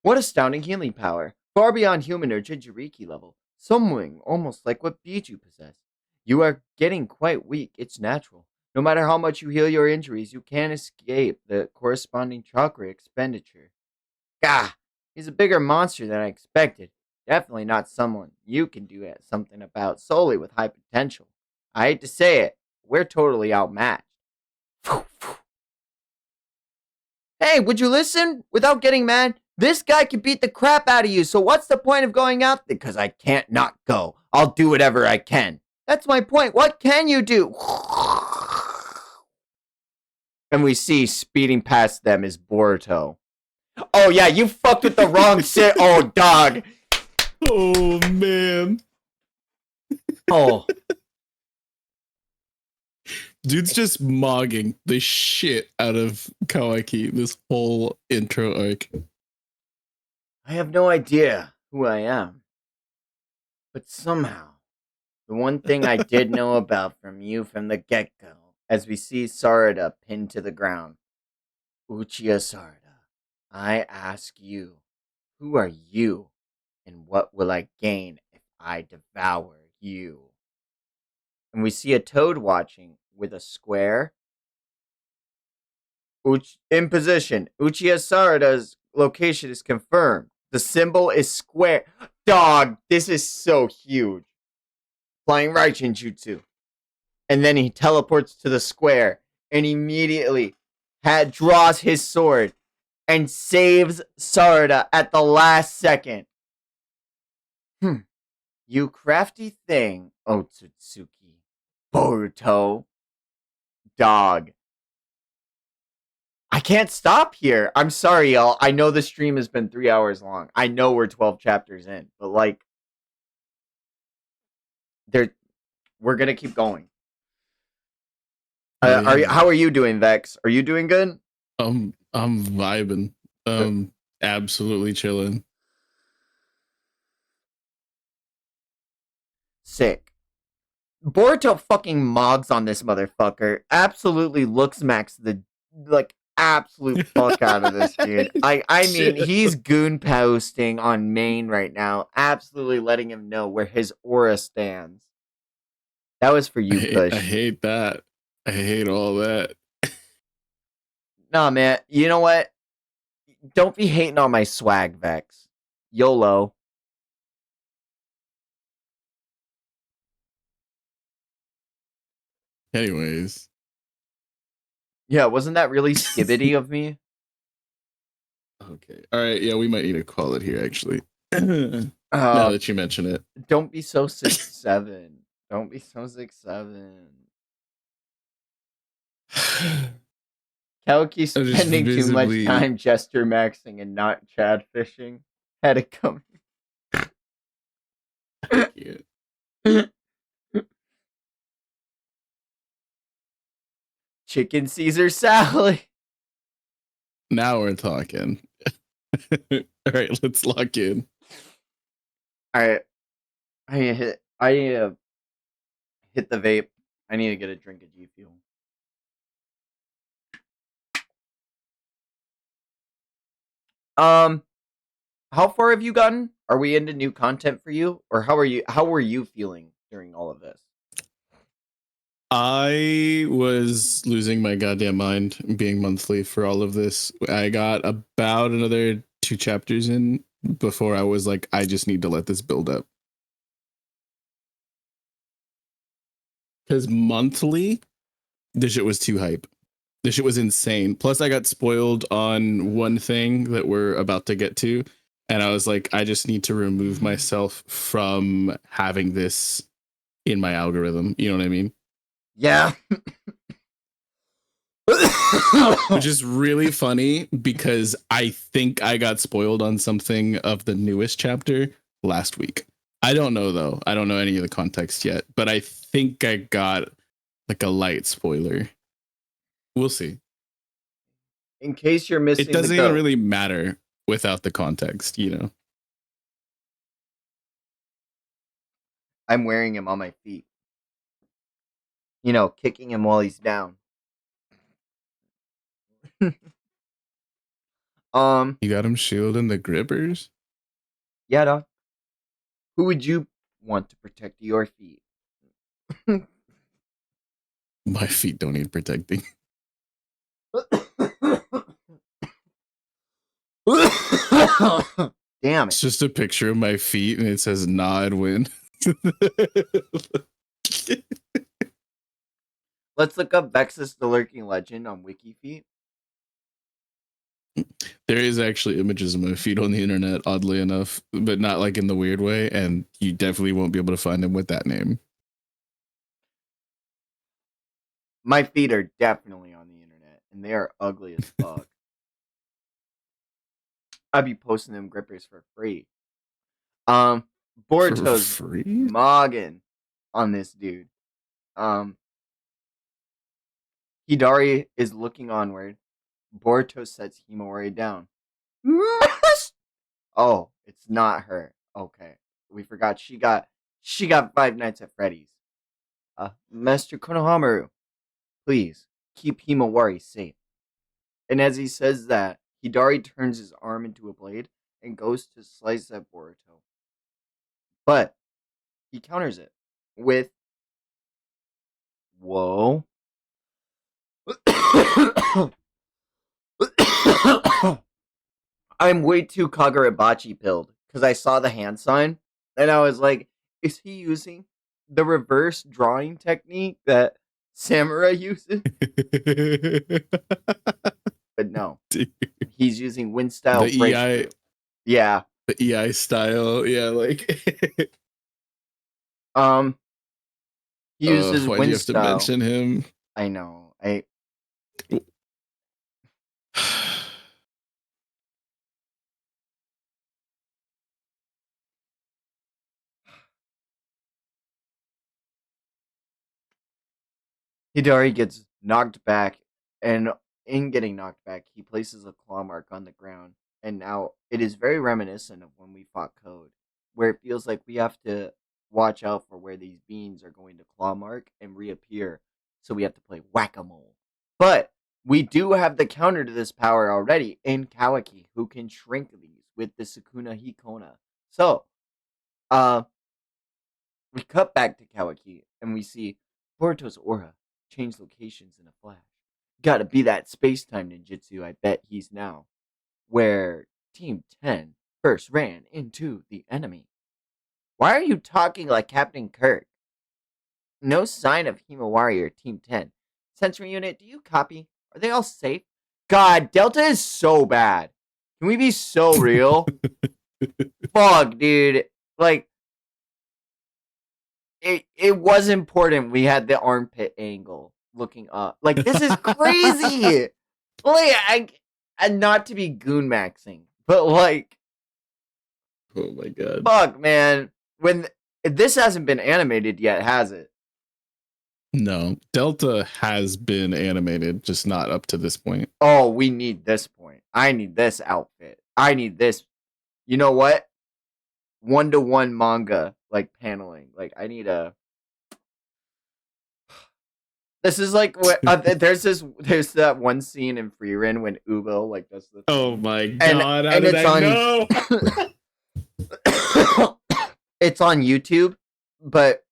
Speaker 3: What astounding healing power. Far beyond human or Jinchuriki level. Something almost like what Biju possessed. You are getting quite weak. It's natural. No matter how much you heal your injuries, you can't escape the corresponding chakra expenditure. Gah! He's a bigger monster than I expected. Definitely not someone you can do something about solely with high potential. I hate to say it, we're totally outmatched. Hey, would you listen without getting mad? This guy can beat the crap out of you, so what's the point of going out? Because I can't not go. I'll do whatever I can. That's my point. What can you do? And we see speeding past them is Boruto. Oh yeah, you fucked with the wrong shit. Oh dog.
Speaker 2: Oh man.
Speaker 3: Oh.
Speaker 2: Dude's just mogging the shit out of Kawaki this whole intro arc.
Speaker 3: I have no idea who I am. But somehow, the one thing I did know about from you from the get-go, as we see Sarada pinned to the ground. Uchiha Sarada, I ask you, who are you, and what will I gain if I devour you? And we see a toad watching with a square. In position. Uchiha Sarada's location is confirmed. The symbol is square. Dog, this is so huge. Flying Raijin Jutsu. And then he teleports to the square and immediately draws his sword and saves Sarada at the last second. You crafty thing, Otsutsuki. Boruto. Dog. I can't stop here. I'm sorry, y'all. I know the stream has been 3 hours long. I know we're 12 chapters in, but like, we're gonna keep going. How are you doing, Vex? Are you doing good?
Speaker 2: I'm vibing. Absolutely chilling.
Speaker 3: Sick. Boruto fucking mogs on this motherfucker. Absolutely looks Max the absolute fuck out of this dude. I mean, he's goon posting on main right now, absolutely letting him know where his aura stands. That was for you, Kush.
Speaker 2: I hate that. I hate all that.
Speaker 3: Nah, man. You know what? Don't be hating on my swag, Vex. YOLO.
Speaker 2: Anyways.
Speaker 3: Yeah, wasn't that really skibbity of me?
Speaker 2: Okay. All right. Yeah, we might need to call it here, actually. Now that you mention it.
Speaker 3: Don't be so 6'7". Don't be so 6'7". Kaoki's spending too much time gesture maxing and not Chad fishing. Had it come. Chicken Caesar salad.
Speaker 2: Now we're talking. All right, let's lock in.
Speaker 3: All right, I hit the vape. I need to get a drink of G Fuel. How far have you gotten? Are we into new content for you, or how were you feeling during all of this?
Speaker 2: I was losing my goddamn mind being monthly for all of this. I got about another 2 chapters in before I was like, I just need to let this build up. Because monthly, this shit was too hype. This shit was insane. Plus, I got spoiled on one thing that we're about to get to. And I was like, I just need to remove myself from having this in my algorithm. You know what I mean?
Speaker 3: Yeah.
Speaker 2: Which is really funny because I think I got spoiled on something of the newest chapter last week. I don't know, though. I don't know any of the context yet, but I think I got like a light spoiler. We'll see.
Speaker 3: In case you're missing,
Speaker 2: it doesn't even really matter without the context, you know.
Speaker 3: I'm wearing him on my feet. You know, kicking him while he's down.
Speaker 2: You got him shielding the grippers?
Speaker 3: Yeah, dog. Who would you want to protect your feet?
Speaker 2: My feet don't need protecting.
Speaker 3: Damn it.
Speaker 2: It's just a picture of my feet and it says nod win.
Speaker 3: Let's look up Vexus the Lurking Legend on WikiFeet.
Speaker 2: There is actually images of my feet on the internet, oddly enough, but not like in the weird way. And you definitely won't be able to find him with that name.
Speaker 1: My feet are definitely on the internet, and they are ugly as fuck. I'd be posting them grippers for free.
Speaker 2: For
Speaker 1: Boruto's
Speaker 2: free?
Speaker 1: mogging on this dude. Hidari is looking onward. Boruto sets Himawari down. Oh, it's not her. Okay, we forgot she got Five Nights at Freddy's. Master Konohamaru, please keep Himawari safe. And as he says that, Hidari turns his arm into a blade and goes to slice at Boruto. But he counters it with, whoa. I'm way too Kagurabachi pilled because I saw the hand sign and I was like, is he using the reverse drawing technique that samurai uses? But no,
Speaker 2: Dude.
Speaker 1: he's using wind style
Speaker 2: The
Speaker 1: breakthrough.
Speaker 2: EI,
Speaker 1: Yeah.
Speaker 2: the EI style. Yeah, like.
Speaker 1: He uses
Speaker 2: Why do you
Speaker 1: wind
Speaker 2: have to
Speaker 1: style.
Speaker 2: mention him?
Speaker 1: I know. Hidari gets knocked back, and in getting knocked back, he places a claw mark on the ground. And now it is very reminiscent of when we fought Code, where it feels like we have to watch out for where these beans are going to claw mark and reappear. So we have to play whack-a-mole. But we do have the counter to this power already in Kawaki, who can shrink these with the Sukuna Hikona. So, we cut back to Kawaki, and we see Boruto's aura change locations in a flash. Gotta be that space-time ninjutsu I bet he's now, where Team 10 first ran into the enemy. Why are you talking like Captain Kirk? No sign of Himawari or Team 10. Sensory unit, do you copy? Are they all safe? God, Delta is so bad. Can we be so real? Fuck, dude. Like, it was important we had the armpit angle looking up. Like, this is crazy. Like, and not to be goon maxing, but like,
Speaker 2: Oh my god.
Speaker 1: fuck, man. When this hasn't been animated yet, has it?
Speaker 2: No, Delta has been animated, just not up to this point.
Speaker 1: Oh, we need this point. I need this outfit. I need this. You know what? 1-to-1 manga like paneling. Like, I need a. This is like what there's that one scene in Free Ren when Ubo like does the thing.
Speaker 2: Oh my god!
Speaker 1: And
Speaker 2: it's on.
Speaker 1: It's on YouTube, but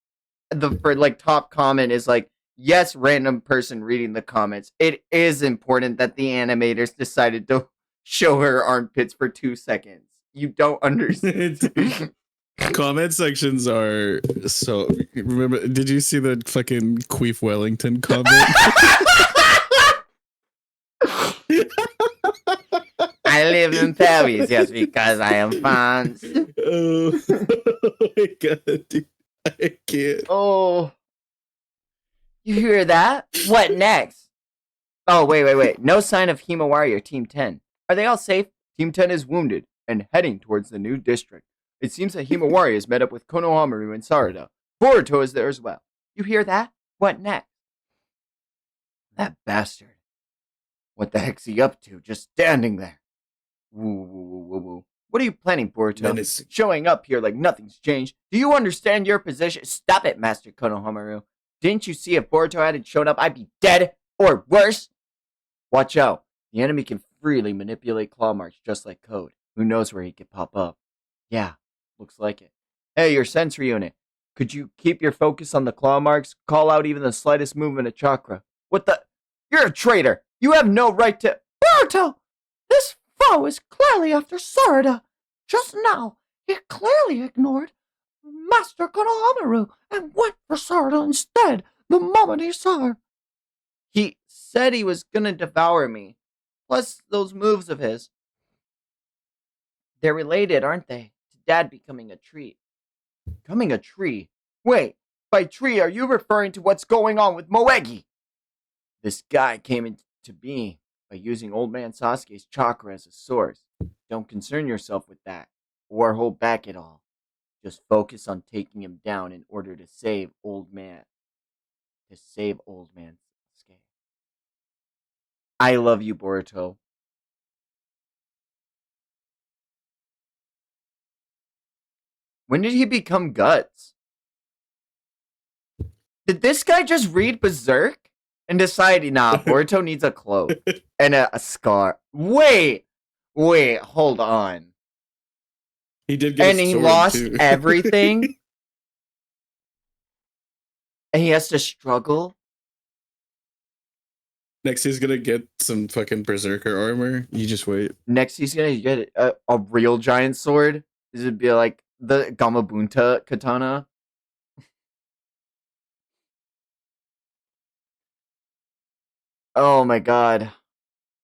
Speaker 1: the for like top comment is like, yes, random person reading the comments. It is important that the animators decided to show her armpits for 2 seconds. You don't understand.
Speaker 2: Comment sections are so. Remember? Did you see the fucking Queef Wellington comment?
Speaker 1: I live in Paris, yes, because I am France.
Speaker 2: Oh my god, dude. I can't.
Speaker 1: Oh. You hear that? What next? Oh, wait. No sign of Himawari or Team 10. Are they all safe? Team 10 is wounded and heading towards the new district. It seems that Himawari has met up with Konohamaru and Sarada. Boruto is there as well. You hear that? What next? That bastard. What the heck's he up to? Just standing there. Woo. What are you planning, Boruto? Showing up here like nothing's changed. Do you understand your position? Stop it, Master Konohamaru. Didn't you see if Boruto hadn't shown up, I'd be dead or worse? Watch out. The enemy can freely manipulate claw marks just like Code. Who knows where he could pop up? Yeah, looks like it. Hey, your sensory unit. Could you keep your focus on the claw marks? Call out even the slightest movement of chakra. What the? You're a traitor. You have no right to. Boruto! This foe is clearly after Sarada. Just now, he clearly ignored Master Konohamaru and went for Sarada instead the moment he saw her. He said he was gonna devour me. Plus those moves of his.
Speaker 3: They're related, aren't they? To Dad becoming a tree. Becoming a tree? Wait, by tree, are you referring to what's going on with Moegi? This guy came into being by using Old Man Sasuke's chakra as a source. Don't concern yourself with that, or hold back at all. Just focus on taking him down in order to save Old Man. To save Old Man Sasuke. I love you, Boruto. When did he become Guts? Did this guy just read Berserk and decide, nah, Boruto needs a cloak and a scar? Wait, hold on.
Speaker 2: He did get
Speaker 3: And
Speaker 2: a
Speaker 3: he
Speaker 2: sword
Speaker 3: lost
Speaker 2: too.
Speaker 3: everything? And he has to struggle?
Speaker 2: Next, he's gonna get some fucking berserker armor. You just wait.
Speaker 3: Next, he's gonna get a real giant sword. This would be like the Gamabunta katana. Oh my god.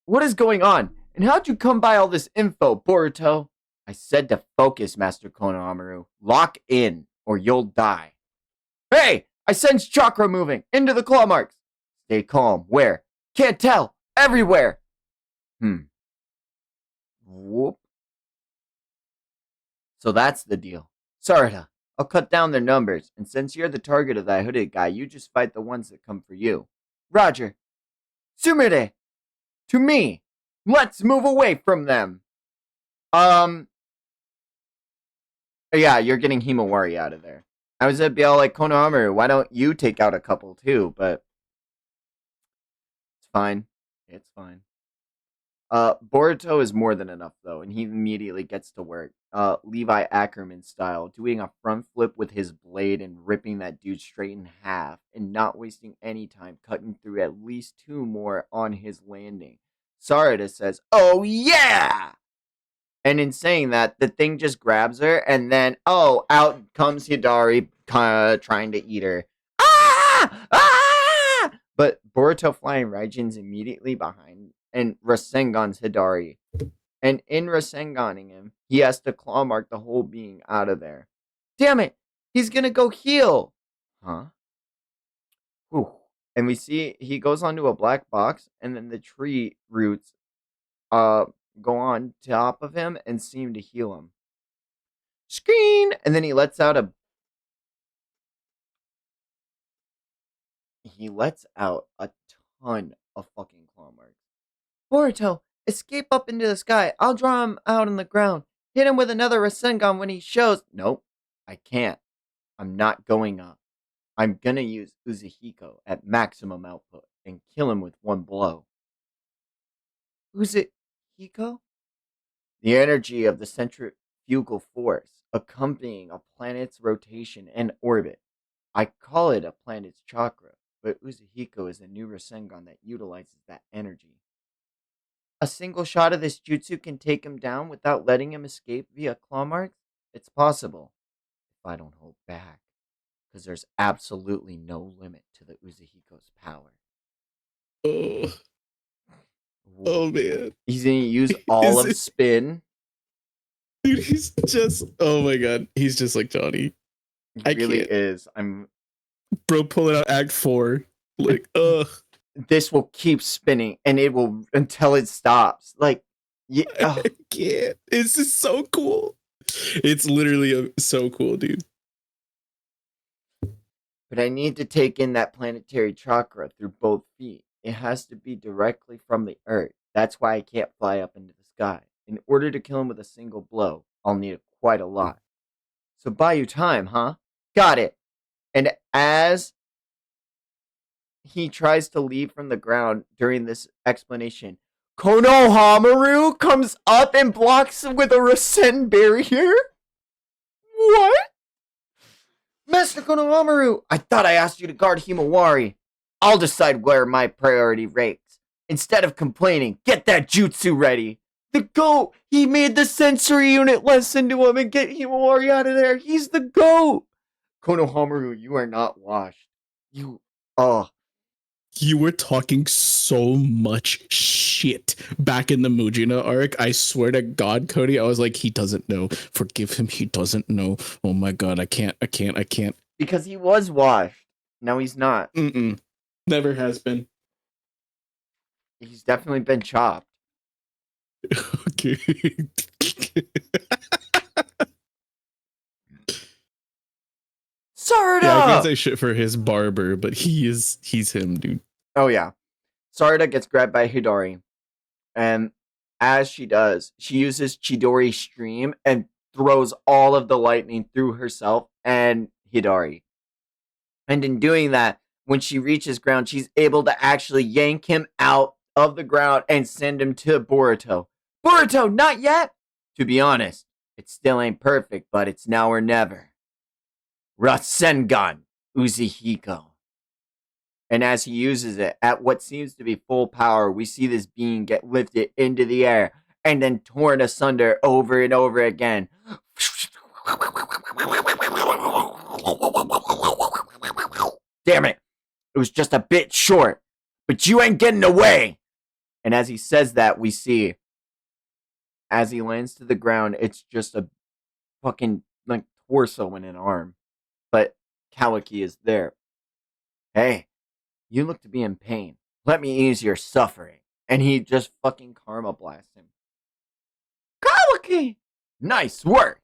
Speaker 3: What is going on? And how'd you come by all this info, Boruto? I said to focus, Master Konohamaru. Lock in, or you'll die. Hey! I sense chakra moving into the claw marks. Stay calm. Where? Can't tell. Everywhere. Whoop. So that's the deal. Sarada, I'll cut down their numbers, and since you're the target of that hooded guy, you just fight the ones that come for you. Roger. Sumire! To me! Let's move away from them! Yeah, you're getting Himawari out of there. I was at be all like, Konohamaru, why don't you take out a couple too? But it's fine. It's fine. Boruto is more than enough though, and he immediately gets to work. Levi Ackerman style, doing a front flip with his blade and ripping that dude straight in half, and not wasting any time cutting through at least two more on his landing. Sarada says, "Oh yeah!" And in saying that, the thing just grabs her, and then, oh, out comes Hidari trying to eat her. Ah! Ah! But Boruto flying Raijin's immediately behind, and Rasengan's Hidari. And in Rasenganing him, he has to claw mark the whole being out of there. Damn it! He's gonna go heal! Huh? Whew. And we see he goes onto a black box, and then the tree roots go on top of him and seem to heal him. Screen! And then he lets out a ton of fucking claw marks. Boruto, escape up into the sky. I'll draw him out on the ground. Hit him with another Rasengan when he shows. Nope, I can't. I'm not going up. I'm gonna use Uzuhiko at maximum output and kill him with one blow. Uzuhiko? The energy of the centrifugal force accompanying a planet's rotation and orbit. I call it a planet's chakra, but Uzuhiko is a new Rasengan that utilizes that energy. A single shot of this jutsu can take him down without letting him escape via claw marks? It's possible, if I don't hold back, because there's absolutely no limit to the Uzuhiko's power.
Speaker 2: Oh man.
Speaker 3: He's gonna use all of spin.
Speaker 2: Dude, he's just, oh my god, he's just like Johnny.
Speaker 3: He really is.
Speaker 2: Bro, pulling out Act 4. Like, ugh.
Speaker 3: This will keep spinning, and it will until it stops. Like, yeah.
Speaker 2: I can't. It's just so cool. It's literally so cool, dude.
Speaker 3: But I need to take in that planetary chakra through both feet. It has to be directly from the earth. That's why I can't fly up into the sky. In order to kill him with a single blow, I'll need quite a lot. So buy you time, huh? Got it. And as he tries to leave from the ground during this explanation, Konohamaru comes up and blocks with a Rasen barrier? What? Master Konohamaru, I thought I asked you to guard Himawari. I'll decide where my priority ranks. Instead of complaining, get that jutsu ready. The GOAT! He made the sensory unit listen to him and get Himawari out of there. He's the GOAT! Konohamaru, you are not washed.
Speaker 2: You were talking so much shit back in the Mujina arc. I swear to God, Cody, I was like, he doesn't know. Forgive him. He doesn't know. Oh my God, I can't.
Speaker 1: Because he was washed. Now he's not.
Speaker 2: Mm-mm. Never has been.
Speaker 1: He's definitely been chopped.
Speaker 2: Okay.
Speaker 1: Sarda!
Speaker 2: Yeah, I can't say shit for his barber, but he's him, dude.
Speaker 1: Oh yeah. Sarda gets grabbed by Hidori. And as she does, she uses Chidori's stream and throws all of the lightning through herself and Hidori. And in doing that, when she reaches ground, she's able to actually yank him out of the ground and send him to Boruto. Boruto, not yet! To be honest, it still ain't perfect, but it's now or never. Rasengan Uzihiko. And as he uses it at what seems to be full power, we see this being get lifted into the air and then torn asunder over and over again. Damn it! It was just a bit short, but you ain't getting away! And as he says that, we see as he lands to the ground, it's just a fucking like torso and an arm. But Kawaki is there. Hey, you look to be in pain. Let me ease your suffering. And he just fucking karma blasts him. Kawaki! Nice work!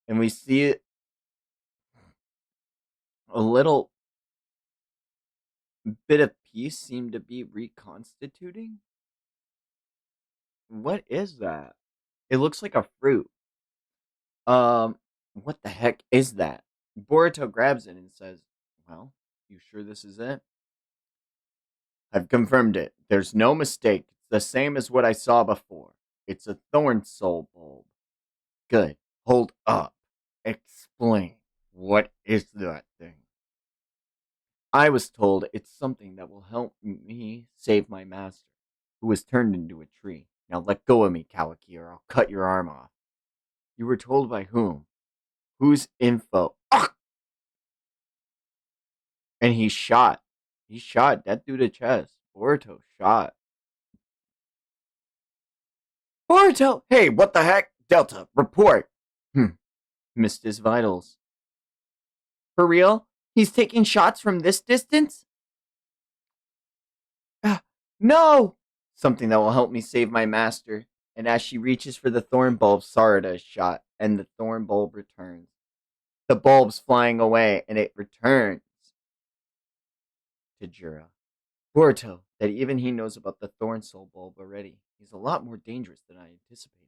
Speaker 1: And we see a little bit of peace seem to be reconstituting. What is that? It looks like a fruit. What the heck is that? Boruto grabs it and says, well, you sure this is it? I've confirmed it. There's no mistake. It's the same as what I saw before. It's a thorn soul bulb. Good. Hold up. Explain. What is that thing? I was told it's something that will help me save my master, who was turned into a tree. Now let go of me, Kawaki, or I'll cut your arm off. You were told by whom? Whose info? Ah! And he shot. He shot dead through the chest. Boruto shot. Boruto! Hey, what the heck? Delta, report. Missed his vitals. For real? He's taking shots from this distance? No! Something that will help me save my master. And as she reaches for the thorn bulb, Sarada is shot, and the thorn bulb returns. The bulb's flying away, and it returns to Jura. Boruto, that even he knows about the thorn soul bulb already. He's a lot more dangerous than I anticipated.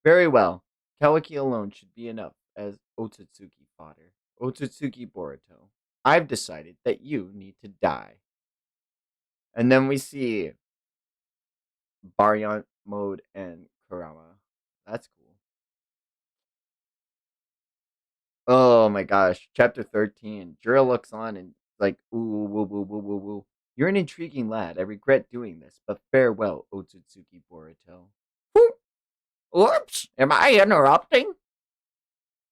Speaker 1: Very well. Kawaki alone should be enough as Otsutsuki fodder. Otsutsuki Boruto, I've decided that you need to die. And then we see Baryon Mode and Kurama. That's cool. Oh my gosh. Chapter 13. Jura looks on and like, ooh, woo, woo, woo, woo, woo. You're an intriguing lad. I regret doing this, but farewell, Otsutsuki Boruto. Oops, am I interrupting?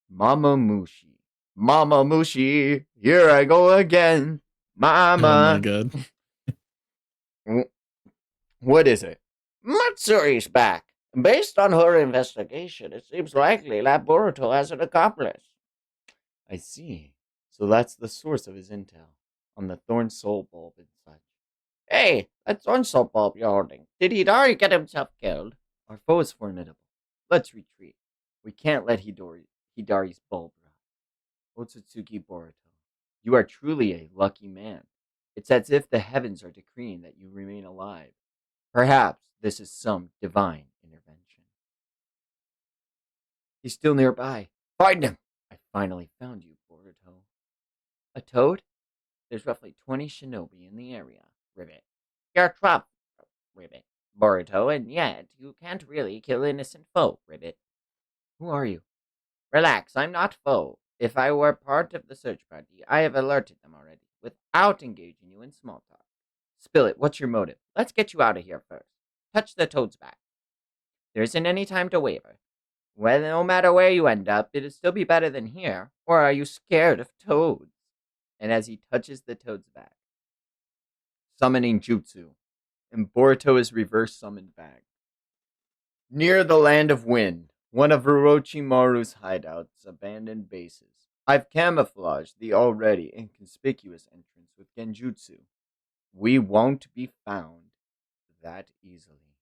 Speaker 1: Mama Mushi. Mama Mushi, here I go again. Mama.
Speaker 2: Oh my God.
Speaker 1: What is it?
Speaker 3: Matsuri's back. Based on her investigation, it seems likely that Boruto has an accomplice.
Speaker 1: I see. So that's the source of his intel on the Thorn Soul Bulb and such.
Speaker 3: Hey, that Thorn Soul Bulb you're holding. Did Hidari get himself killed?
Speaker 1: Our foe is formidable. Let's retreat. We can't let Hidari's bulb rot. Otsutsuki Boruto, you are truly a lucky man. It's as if the heavens are decreeing that you remain alive. Perhaps this is some divine intervention. He's still nearby. Find him! I finally found you, Boruto. A toad? There's roughly 20 shinobi in the area. Ribbit.
Speaker 3: You're trapped, Ribbit. Boruto, and yet you can't really kill innocent foe, Ribbit.
Speaker 1: Who are you?
Speaker 3: Relax, I'm not foe. If I were part of the search party, I have alerted them already, without engaging you in small talk.
Speaker 1: Spill it. What's your motive?
Speaker 3: Let's get you out of here first. Touch the toad's back. There isn't any time to waver. Well, no matter where you end up, it'll still be better than here. Or are you scared of toads?
Speaker 1: and as he touches the toad's back, summoning jutsu, and Boruto is reverse summoned back. Near the land of wind, one of Orochimaru's hideouts, abandoned bases, I've camouflaged the already inconspicuous entrance with genjutsu. We won't be found that easily.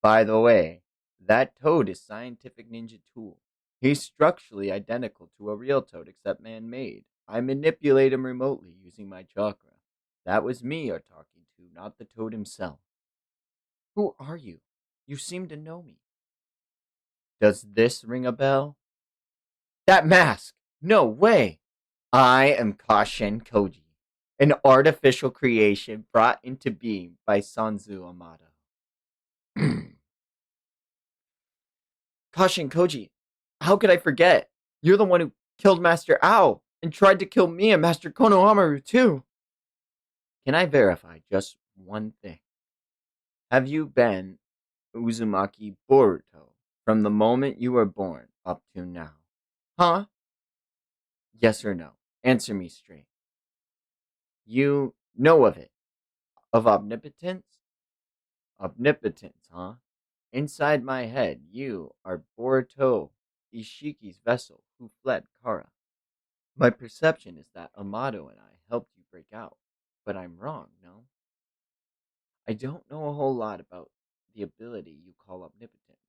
Speaker 1: By the way, that toad is scientific ninja tool. He's structurally identical to a real toad except man-made. I manipulate him remotely using my chakra. That was me you're talking to, not the toad himself. Who are you? You seem to know me. Does this ring a bell? That mask! No way! I am Kashin Koji, an artificial creation brought into being by Sanzu Amado. Kashin Koji, how could I forget? You're the one who killed Master Ao and tried to kill me and Master Konohamaru too. Can I verify just one thing? Have you been Uzumaki Boruto from the moment you were born up to now? Huh? Yes or no? Answer me straight. You know of it. Of omnipotence? Omnipotence, huh? Inside my head, you are Boruto Ishiki's vessel who fled Kara. My perception is that Amado and I helped you break out, but I'm wrong, no? I don't know a whole lot about the ability you call omnipotence.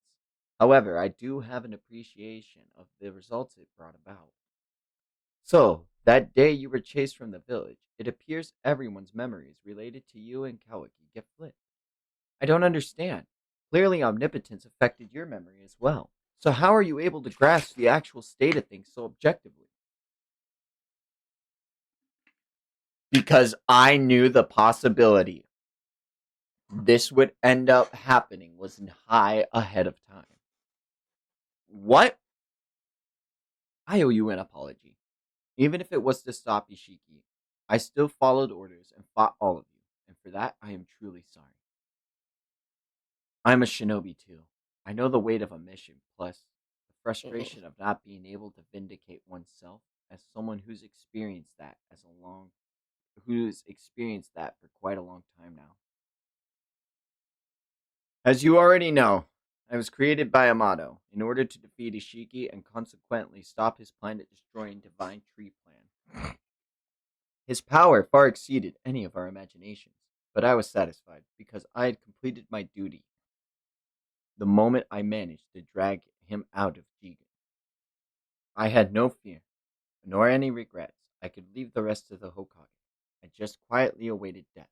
Speaker 1: However, I do have an appreciation of the results it brought about. So, that day you were chased from the village, it appears everyone's memories related to you and Kawaki get flipped. I don't understand. Clearly, omnipotence affected your memory as well. So, how are you able to grasp the actual state of things so objectively? Because I knew the possibility this would end up happening was high ahead of time. What? I owe you an apology. Even if it was to stop Ishiki, I still followed orders and fought all of you, and for that I am truly sorry. I'm a shinobi too. I know the weight of a mission, plus the frustration of not being able to vindicate oneself as someone who's experienced that for quite a long time now. As you already know, I was created by Amado in order to defeat Ishiki and consequently stop his planet-destroying divine tree plan. His power far exceeded any of our imaginations, but I was satisfied because I had completed my duty the moment I managed to drag him out of Jigen. I had no fear, nor any regrets. I could leave the rest of the Hokage. I just quietly awaited death.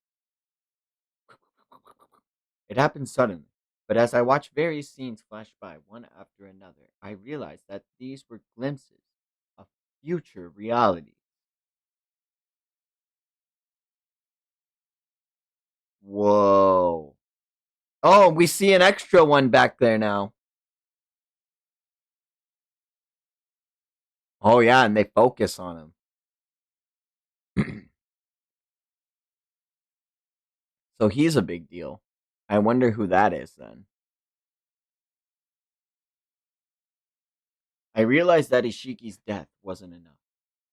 Speaker 1: It happened suddenly, but as I watched various scenes flash by one after another, I realized that these were glimpses of future realities. Whoa. Oh, we see an extra one back there now. Oh, yeah, and they focus on him. So he's a big deal. I wonder who that is then. I realized that Ishiki's death wasn't enough.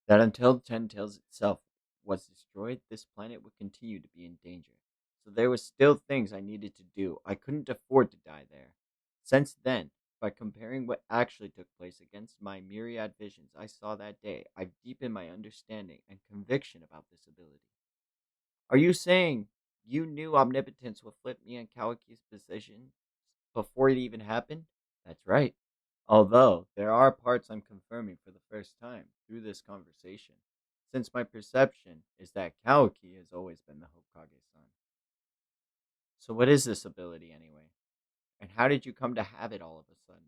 Speaker 1: That until Ten Tails itself was destroyed, this planet would continue to be in danger. So there was still things I needed to do. I couldn't afford to die there. Since then, by comparing what actually took place against my myriad visions I saw that day, I've deepened my understanding and conviction about this ability. Are you saying you knew omnipotence would flip me and Kawaki's position before it even happened? That's right. Although there are parts I'm confirming for the first time through this conversation, since my perception is that Kawaki has always been the Hokage's son. So what is this ability anyway? And how did you come to have it all of a sudden?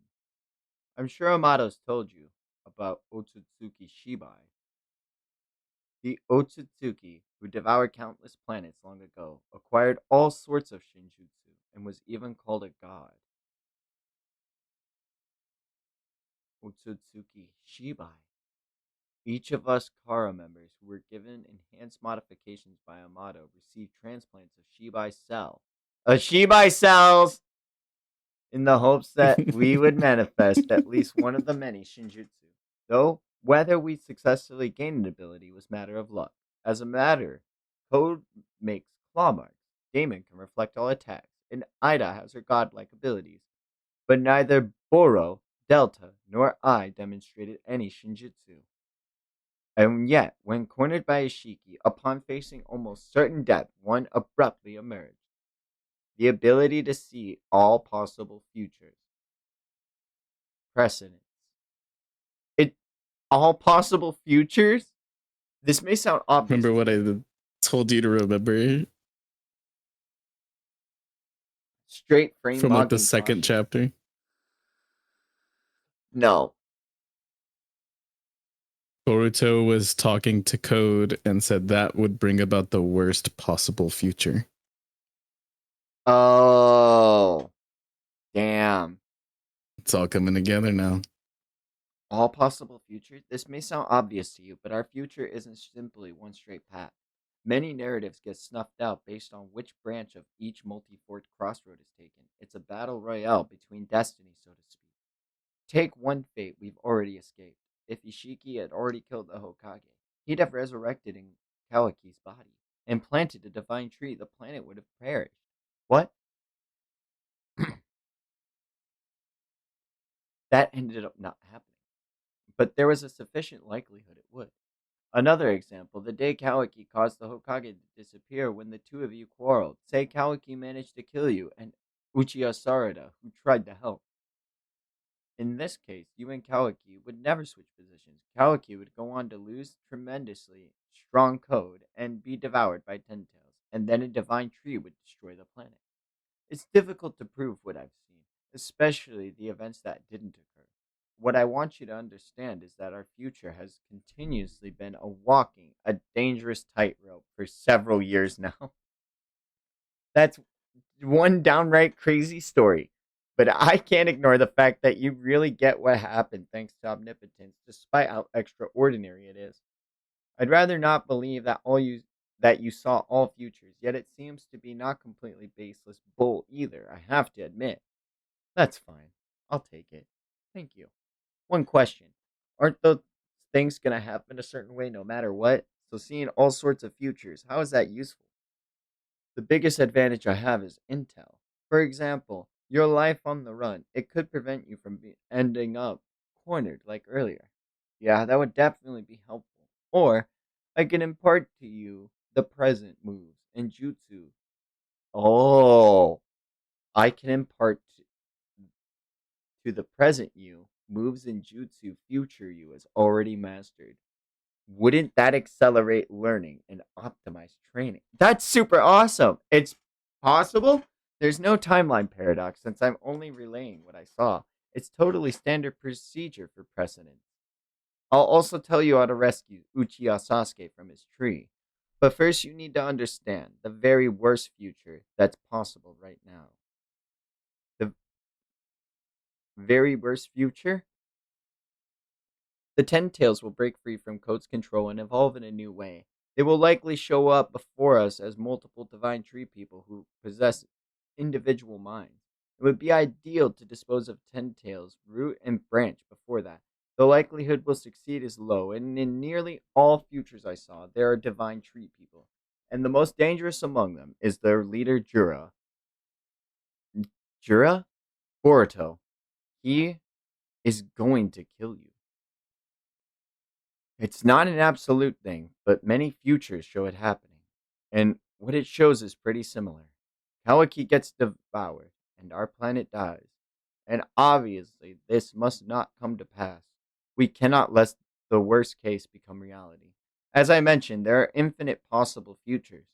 Speaker 1: I'm sure Amado's told you about Otsutsuki Shibai. The Otsutsuki, who devoured countless planets long ago, acquired all sorts of shinjutsu and was even called a god. Otsutsuki Shibai. Each of us Kara members who were given enhanced modifications by Amado received transplants of Shibai cell. Shibai cells! In the hopes that we would manifest at least one of the many Shinjutsu. Though Whether we successfully gained an ability was matter of luck. As a matter, code makes claw marks. Damon can reflect all attacks, and Ida has her godlike abilities. But neither Boro, Delta, nor I demonstrated any Shinjutsu. And yet, when cornered by Ishiki, upon facing almost certain death, one abruptly emerged. The ability to see all possible futures. Precedents. It all possible futures? This may sound obvious
Speaker 2: Remember
Speaker 1: to
Speaker 2: what
Speaker 1: you.
Speaker 2: I told you to remember
Speaker 1: Straight frame
Speaker 2: from like the
Speaker 1: Mugging
Speaker 2: second
Speaker 1: caution.
Speaker 2: chapter?
Speaker 1: No.
Speaker 2: Boruto was talking to Code and said that would bring about the worst possible future.
Speaker 1: Oh. Damn.
Speaker 2: It's all coming together now.
Speaker 1: All possible futures? This may sound obvious to you, but our future isn't simply one straight path. Many narratives get snuffed out based on which branch of each multi-forked crossroad is taken. It's a battle royale between destiny, so to speak. Take one fate we've already escaped. If Ishiki had already killed the Hokage, he'd have resurrected in Kawaki's body and planted a divine tree. The planet would have perished. What? That ended up not happening. But there was a sufficient likelihood it would. Another example, the day Kawaki caused the Hokage to disappear when the two of you quarreled. Say Kawaki managed to kill you, and Uchiha Sarada, who tried to help. In this case, you and Kawaki would never switch positions. Kawaki would go on to lose tremendously strong code and be devoured by Ten Tails, and then a divine tree would destroy the planet. It's difficult to prove what I've seen, especially the events that didn't occur. What I want you to understand is that our future has continuously been a dangerous tightrope for several years now. That's one downright crazy story. But I can't ignore the fact that you really get what happened thanks to omnipotence, despite how extraordinary it is. I'd rather not believe that you saw all futures, yet it seems to be not completely baseless bull either, I have to admit. That's fine. I'll take it. Thank you. One question. Aren't those things gonna happen a certain way no matter what? So seeing all sorts of futures, how is that useful? The biggest advantage I have is intel. For example, your life on the run, it could prevent you from ending up cornered like earlier. Yeah, that would definitely be helpful. Or I can impart to you the present moves and jutsu. Oh, I can impart to the present you moves and jutsu future you has already mastered. Wouldn't that accelerate learning and optimize training? That's super awesome. It's possible. There's no timeline paradox since I'm only relaying what I saw. It's totally standard procedure for precedent. I'll also tell you how to rescue Uchiha Sasuke from his tree. But first, you need to understand the very worst future that's possible right now. The very worst future? The Ten Tails will break free from Code's control and evolve in a new way. They will likely show up before us as multiple Divine Tree people who possess individual minds. It would be ideal to dispose of Ten Tails, root and branch before that. The likelihood we'll succeed is low, and in nearly all futures I saw, there are Divine Tree people. And the most dangerous among them is their leader, Jura. Jura? Boruto. He is going to kill you. It's not an absolute thing, but many futures show it happening. And what it shows is pretty similar. Kawaki gets devoured, and our planet dies. And obviously, this must not come to pass. We cannot let the worst case become reality. As I mentioned, there are infinite possible futures.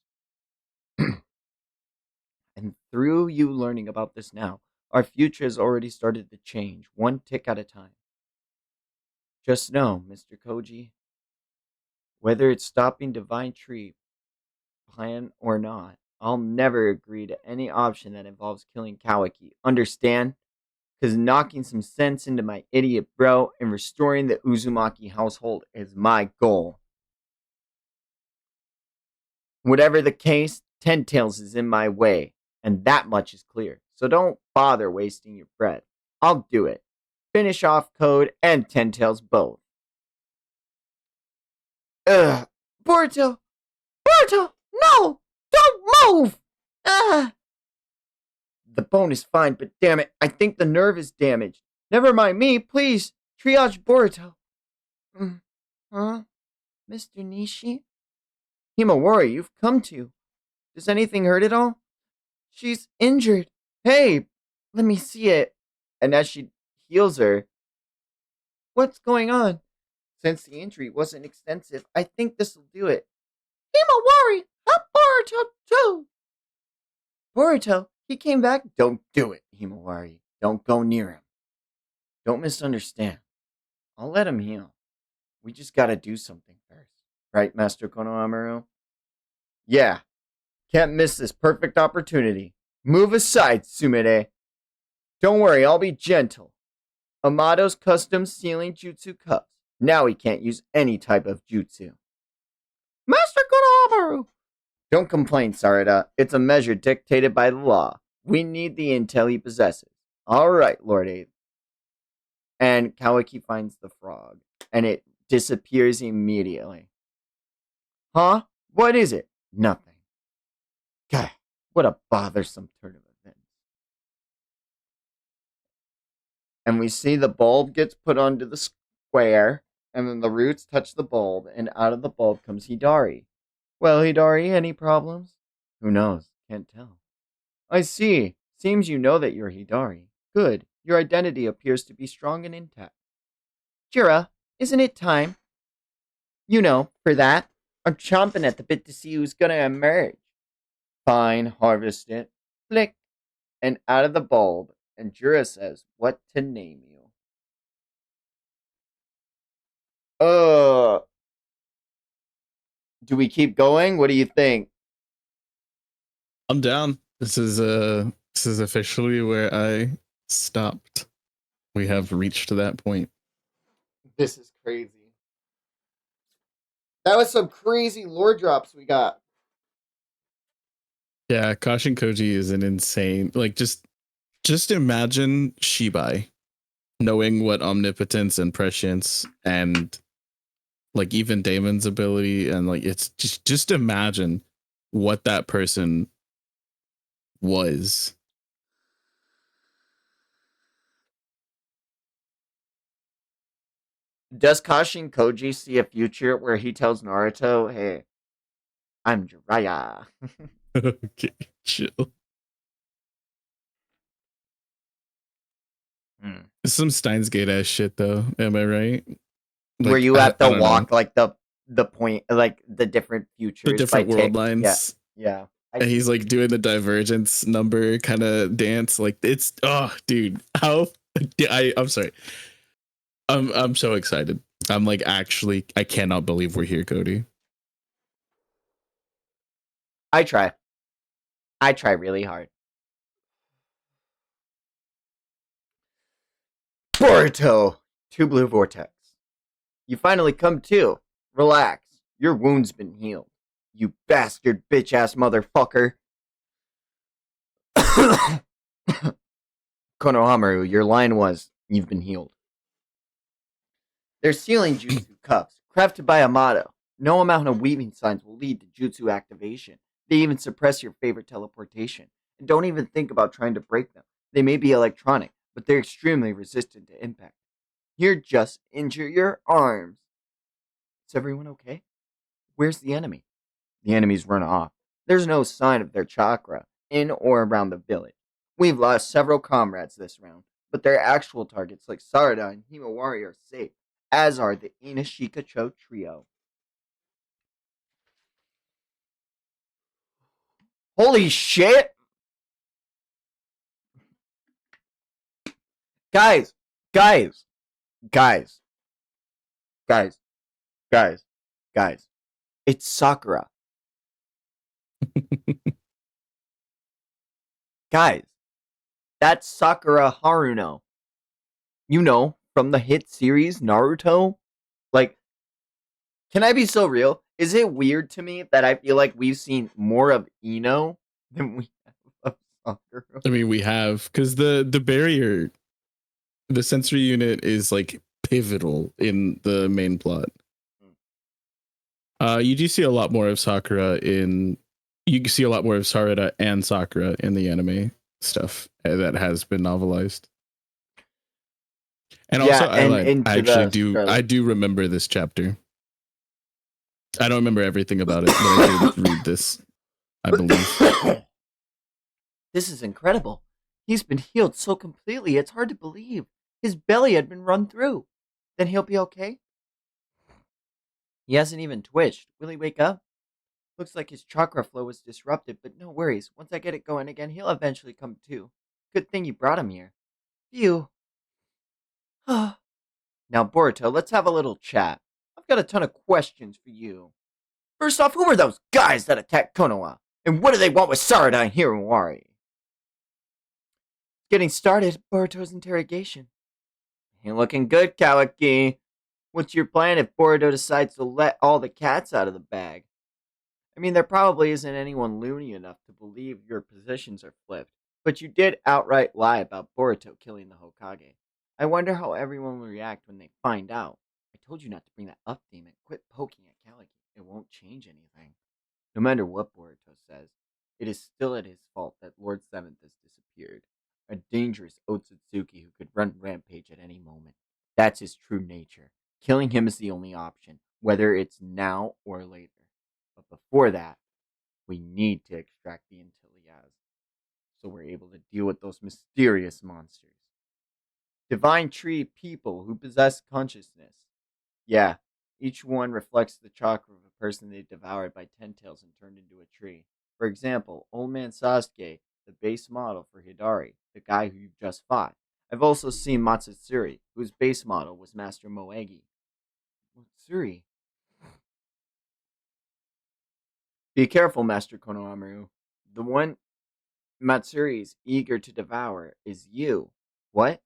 Speaker 1: And through you learning about this now, our future has already started to change, one tick at a time. Just know, Mr. Koji, whether it's stopping Divine Tree plan or not, I'll never agree to any option that involves killing Kawaki. Understand? Because knocking some sense into my idiot bro and restoring the Uzumaki household is my goal. Whatever the case, Ten Tails is in my way, and that much is clear. So don't bother wasting your breath. I'll do it. Finish off Code and Ten Tails both.
Speaker 3: Ugh. Boruto! Boruto! No! Don't move! Ugh. The bone is fine, but damn it, I think the nerve is damaged. Never mind me, please. Triage Boruto. Huh? Mr. Nishi? Himawari, you've come to. Does anything hurt at all? She's injured. Hey, let me see it. And as she heals her, what's going on? Since the injury wasn't extensive, I think this'll do it. Himawari, help Boruto too. Boruto, he came back. Don't do it, Himawari. Don't go near him. Don't misunderstand. I'll let him heal. We just gotta do something first. Right, Master Konohamaru? Yeah. Can't miss this perfect opportunity. Move aside, Sumire. Don't worry, I'll be gentle. Amato's custom sealing jutsu cups. Now he can't use any type of jutsu. Master Konohamaru! Don't complain, Sarada. It's a measure dictated by the law. We need the intel he possesses. Alright, Lord Abe. And Kawaki finds the frog, and it disappears immediately. Huh? What is it? Nothing. God, what a bothersome turn of events. And we see the bulb gets put onto the square, and then the roots touch the bulb, and out of the bulb comes Hidari. Well, Hidari, any problems? Who knows? Can't tell. I see. Seems you know that you're Hidari. Good. Your identity appears to be strong and intact. Jira, isn't it time? You know, for that. I'm chomping at the bit to see who's gonna emerge. Fine, harvest it. Flick. And out of the bulb, and Jura says what to name you. Do we keep going? What do you think?
Speaker 2: I'm down. This is officially where I stopped. We have reached to that point.
Speaker 1: This is crazy. That was some crazy lore drops we got.
Speaker 2: Yeah, Kashin Koji is an insane. Like just imagine Shibai knowing what omnipotence and prescience and like even Damon's ability and like it's just imagine what that person was.
Speaker 1: Does Kashin Koji see a future where he tells Naruto, hey, I'm Jiraiya?
Speaker 2: Okay, chill. Some Steins Gate ass shit though. Am I right? Like,
Speaker 1: where you have to
Speaker 2: I don't
Speaker 1: walk
Speaker 2: know.
Speaker 1: like the point, like the different futures,
Speaker 2: The different
Speaker 1: by
Speaker 2: world lines.
Speaker 1: Yeah.
Speaker 2: And he's like doing the divergence number kind of dance. Like it's dude, how I'm sorry. I'm so excited. I'm like actually I cannot believe we're here, Cody.
Speaker 1: I try really hard. Boruto, two blue vortex. You finally come to. Relax. Your wound's been healed. You bastard bitch ass motherfucker. Konohamaru, your line was, you've been healed. They're sealing jutsu cups, crafted by Amato. No amount of weaving signs will lead to jutsu activation. They even suppress your favorite teleportation. And don't even think about trying to break them. They may be electronic, but they're extremely resistant to impact. Here, just injure your arms. Is everyone okay? Where's the enemy? The enemy's run off. There's no sign of their chakra in or around the village. We've lost several comrades this round, but their actual targets like Sarada and Himawari are safe, as are the Inashikacho trio. Holy shit! Guys, guys, guys, guys, guys, guys. It's Sakura. Guys, that's Sakura Haruno. You know, from the hit series Naruto. Like, can I be so real? Is it weird to me that I feel like we've seen more of Ino than we have of Sakura?
Speaker 2: I mean, we have because the barrier, the sensory unit is like pivotal in the main plot. You do see a lot more of Sakura in. You see a lot more of Sarada and Sakura in the anime stuff that has been novelized. And also,
Speaker 1: Yeah,
Speaker 2: I
Speaker 1: and
Speaker 2: lied. I
Speaker 1: into
Speaker 2: actually
Speaker 1: the
Speaker 2: do. I
Speaker 1: Scarlet.
Speaker 2: do remember this chapter. I don't remember everything about it, but I did read this. I believe.
Speaker 3: This is incredible. He's been healed so completely, it's hard to believe. His belly had been run through. Then he'll be okay? He hasn't even twitched. Will he wake up? Looks like his chakra flow was disrupted, but no worries. Once I get it going again, he'll eventually come to. Good thing you brought him here. Phew. Now, Boruto, let's have a little chat. I've got a ton of questions for you. First off, who were those guys that attacked Konoha? And what do they want with Sarada and Hiruwari? Getting started, Boruto's interrogation. Ain't looking good, Kawaki. What's your plan if Boruto decides to let all the cats out of the bag? I mean, there probably isn't anyone loony enough to believe your positions are flipped, but you did outright lie about Boruto killing the Hokage. I wonder how everyone will react when they find out. I told you not to bring that up, Demon. Quit poking at Kawaki. It won't change anything. No matter what Boruto says, it is still at his fault that Lord Seventh has disappeared. A dangerous Otsutsuki who could run rampage at any moment. That's his true nature. Killing him is the only option, whether it's now or later. But before that, we need to extract the intel he has, so we're able to deal with those mysterious monsters. Divine tree people who possess consciousness. Yeah, each one reflects the chakra of a person they devoured by Ten Tails and turned into a tree. For example, Old Man Sasuke, the base model for Hidari, the guy who you've just fought. I've also seen Matsutsuri, whose base model was Master Moegi. Matsuri. Be careful, Master Konohamaru. The one Matsuri is eager to devour is you. What?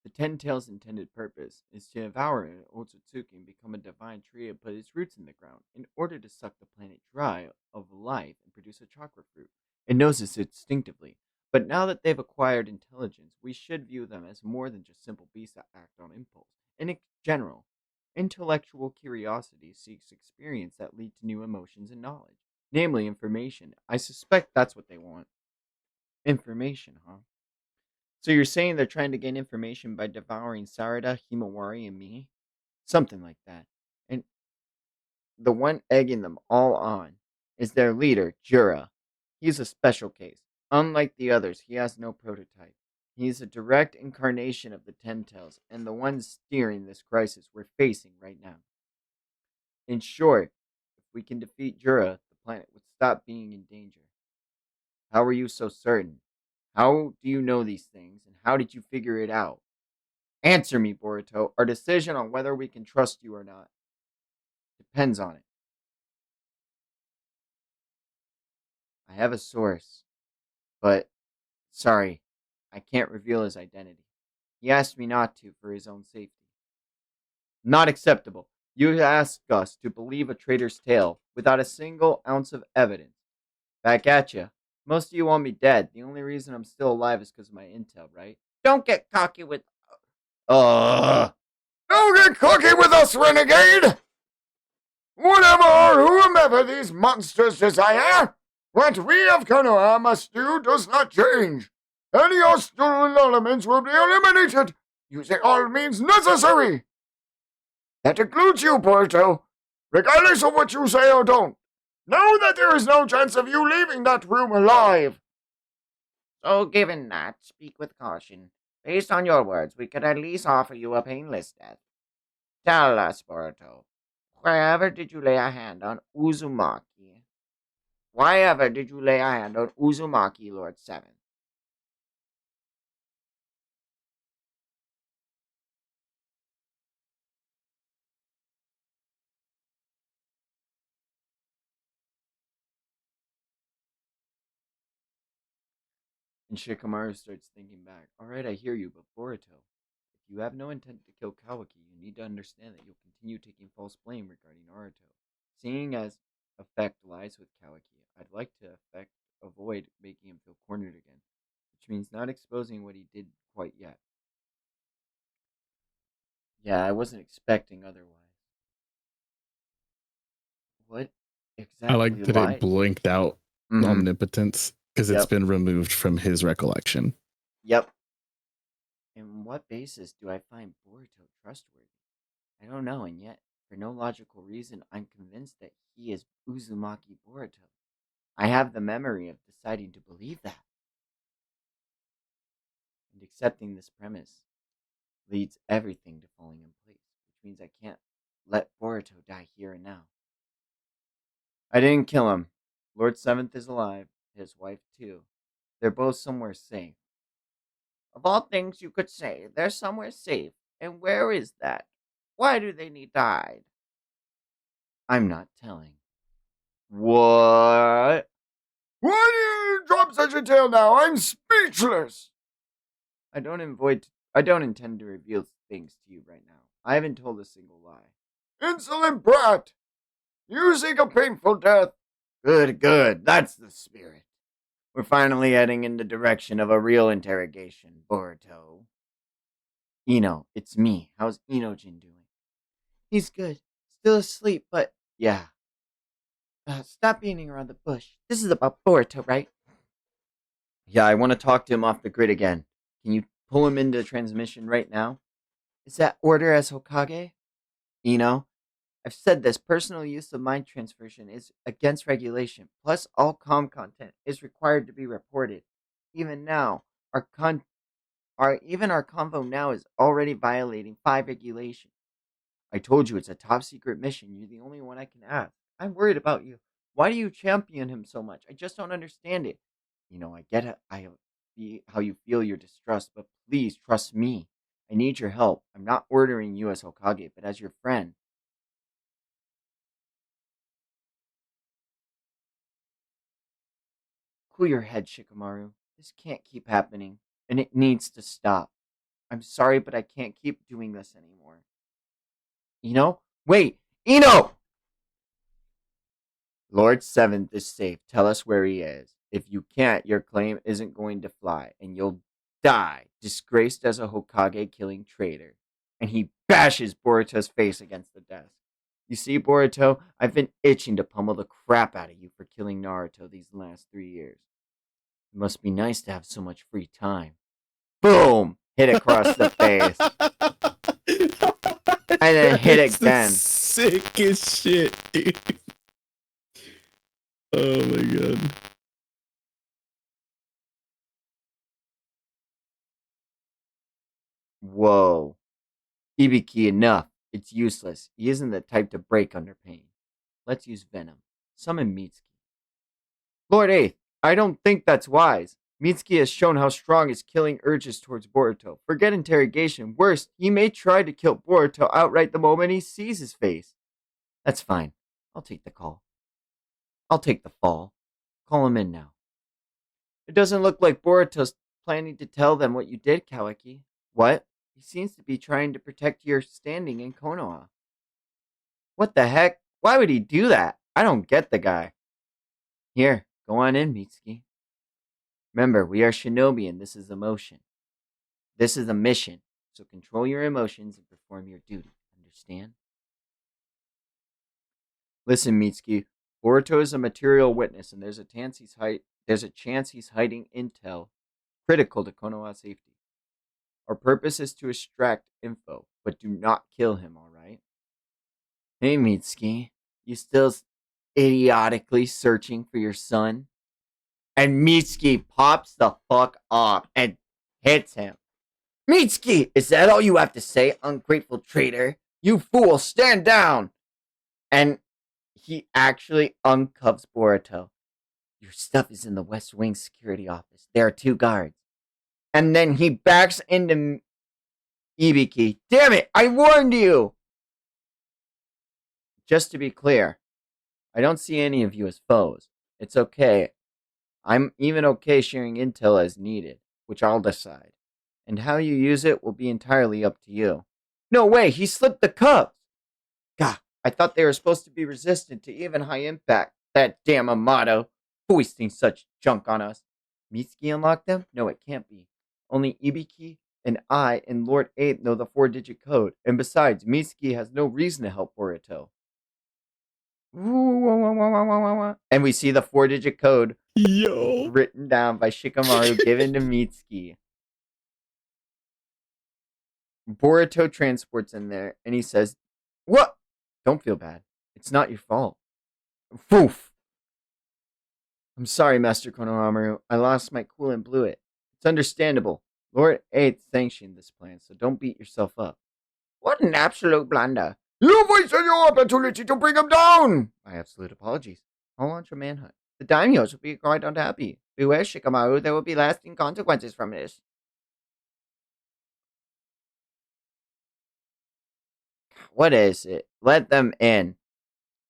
Speaker 3: The Ten Tails' intended purpose is to devour an Otsutsuki and become a divine tree and put its roots in the ground in order to suck the planet dry of life and produce a chakra fruit. It knows this instinctively, but now that they've acquired intelligence, we should view them as more than just simple beasts that act on impulse. In general, intellectual curiosity seeks experience that lead to new emotions and knowledge, namely information. I suspect that's what they want. Information, huh? So you're saying they're trying to gain information by devouring Sarada, Himawari, and me? Something like that. And the one egging them all on is their leader, Jura. He's a special case. Unlike the others, he has no prototype. He's a direct incarnation of the Ten Tails, and the one steering this crisis we're facing right now. In short, if we can defeat Jura, the planet would stop being in danger. How are you so certain? How do you know these things, and how did you figure it out? Answer me, Boruto. Our decision on whether we can trust you or not depends on it. I have a source, but sorry, I can't reveal his identity. He asked me not to for his own safety. Not acceptable. You ask us to believe a traitor's tale without a single ounce of evidence. Back at you. Most of you want me dead. The only reason I'm still alive is because of my intel, right? Don't get cocky with. Uh. Don't get cocky with us, renegade! Whatever or whomever these monsters desire, what we of Konoha must do does not change. Any hostile elements will be eliminated, using all means necessary. That includes you, Boruto. Regardless of what you say or don't, know that there is no chance of you leaving that room alive. So, given that, speak with caution. Based on your words, we could at least offer you a painless death. Tell us, Boruto, wherever did you lay a hand on Uzumaki? Why ever did you lay a hand on Uzumaki, Lord Seven? And Shikamaru starts thinking back. Alright, I hear you, but Boruto, if you have no intent to kill Kawaki, you need to understand that you'll continue taking false blame regarding Naruto. Seeing as effect lies with Kawaki, I'd like to avoid making him feel cornered again, which means not exposing what he did quite yet. Yeah, I wasn't expecting otherwise.
Speaker 2: I like
Speaker 1: exactly
Speaker 2: that it
Speaker 1: lied.
Speaker 2: blinked out
Speaker 1: Mm-hmm.
Speaker 2: omnipotence because it's
Speaker 1: Yep.
Speaker 2: been removed from his recollection.
Speaker 1: Yep. And what basis do I find Boruto trustworthy? I don't know, and yet, for no logical reason, I'm convinced that he is Uzumaki Boruto. I have the memory of deciding to believe that. And accepting this premise leads everything to falling in place, which means I can't let Boruto die here and now. I didn't kill him. Lord Seventh is alive, his wife too. They're both somewhere safe. Of all things you could say, they're somewhere safe. And where is that? Why do they need to hide? I'm not telling. What? Why do you drop such a tale now? I'm speechless. I don't intend to reveal things to you right now. I haven't told a single lie. Insolent brat! You seek a painful death. Good. That's the spirit. We're finally heading in the direction of a real interrogation, Boruto. Ino, it's me. How's Inojin doing? He's good. Still asleep, but yeah. Stop beating around the bush. This is about Boruto, right? Yeah, I want to talk to him off the grid again. Can you pull him into transmission right now? Is that order as Hokage? Ino, I've said this, personal use of mind transfusion is against regulation. Plus, all content is required to be reported. Even now, even our convo now is already violating 5 regulations. I told you it's a top secret mission. You're the only one I can ask. I'm worried about you. Why do you champion him so much? I just don't understand it. I get it. How you feel your distrust, but please trust me. I need your help. I'm not ordering you as Hokage, but as your friend. Cool your head, Shikamaru. This can't keep happening, and it needs to stop. I'm sorry, but I can't keep doing this anymore. Wait! Ino! Lord Seventh is safe. Tell us where he is. If you can't, your claim isn't going to fly, and you'll die, disgraced as a Hokage killing traitor. And he bashes Boruto's face against the desk. You see, Boruto, I've been itching to pummel the crap out of you for killing Naruto these last 3 years. It must be nice to have so much free time. Boom! Hit across the face. And then hit again.
Speaker 2: Sickest shit, dude. Oh my god.
Speaker 1: Whoa. Ibiki, enough. It's useless. He isn't the type to break under pain. Let's use venom. Summon Mitsuki. Lord Eighth, I don't think that's wise. Mitsuki has shown how strong his killing urges towards Boruto. Forget interrogation. Worse, he may try to kill Boruto outright the moment he sees his face. That's fine. I'll take the call. I'll take the fall. Call him in now. It doesn't look like Boruto's planning to tell them what you did, Kawaki. What? He seems to be trying to protect your standing in Konoha. What the heck? Why would he do that? I don't get the guy. Here, go on in, Mitsuki. Remember, we are shinobi and this is a motion. This is a mission, so control your emotions and perform your duty. Understand? Listen, Mitsuki. Boruto is a material witness, and there's a chance he's hiding intel critical to Konoha's safety. Our purpose is to extract info, but do not kill him, alright? Hey, Mitsuki. You still idiotically searching for your son? And Mitsuki pops the fuck up and hits him. Mitsuki, is that all you have to say, ungrateful traitor? You fool, stand down! And he actually uncuffs Boruto. Your stuff is in the West Wing security office. There are 2 guards. And then he backs into Ibiki. Damn it, I warned you! Just to be clear, I don't see any of you as foes. It's okay. I'm even okay sharing intel as needed, which I'll decide. And how you use it will be entirely up to you. No way, he slipped the cuffs! God, I thought they were supposed to be resistant to even high impact. That damn Amato, foisting such junk on us. Mitsuki unlocked them? No, it can't be. Only Ibiki and I and Lord 8 know the 4-digit code. And besides, Mitsuki has no reason to help Boruto. And we see the 4-digit code written down by Shikamaru given to Mitsuki. Boruto transports in there and he says, "What? Don't feel bad. It's not your fault." Foof. "I'm sorry, Master Konohamaru. I lost my cool and blew it. It's understandable. Lord 8th sanctioned this plan, so don't beat yourself up." "What an absolute blunder. You wasted your opportunity to bring him down." "My absolute apologies. I'll launch a manhunt. The daimyos will be quite unhappy. Beware, Shikamaru. There will be lasting consequences from this." "What is it? Let them in."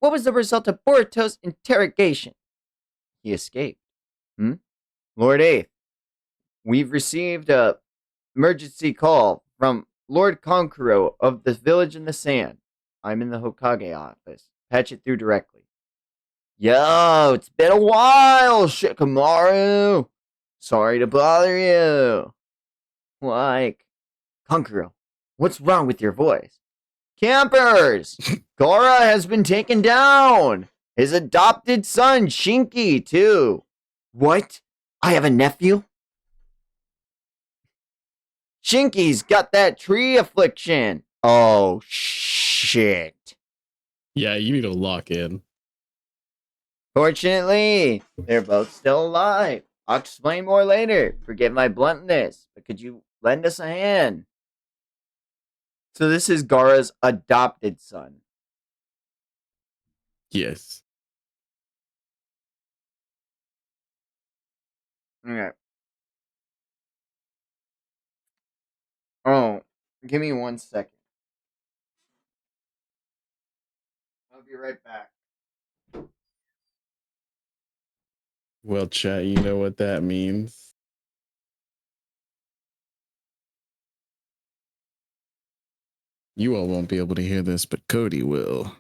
Speaker 1: "What was the result of Boruto's interrogation?" "He escaped." "Hmm? Lord 8th, we've received a emergency call from Lord Konkuro of the village in the sand. I'm in the Hokage office. Patch it through directly." "Yo, it's been a while, Shikamaru. Sorry to bother you." "Like, Konkuro, what's wrong with your voice?" "Campers! Gora has been taken down. His adopted son, Shinky, too." "What? I have a nephew?" "Shinky's got that tree affliction." "Oh, shit."
Speaker 2: Yeah, you need to lock in.
Speaker 1: "Fortunately, they're both still alive. I'll explain more later. Forgive my bluntness, but could you lend us a hand?" So this is Gaara's adopted son.
Speaker 2: Yes.
Speaker 1: Okay. Oh, give me 1 second. I'll be right back.
Speaker 2: Well, chat, you know what that means. You all won't be able to hear this, but Cody will.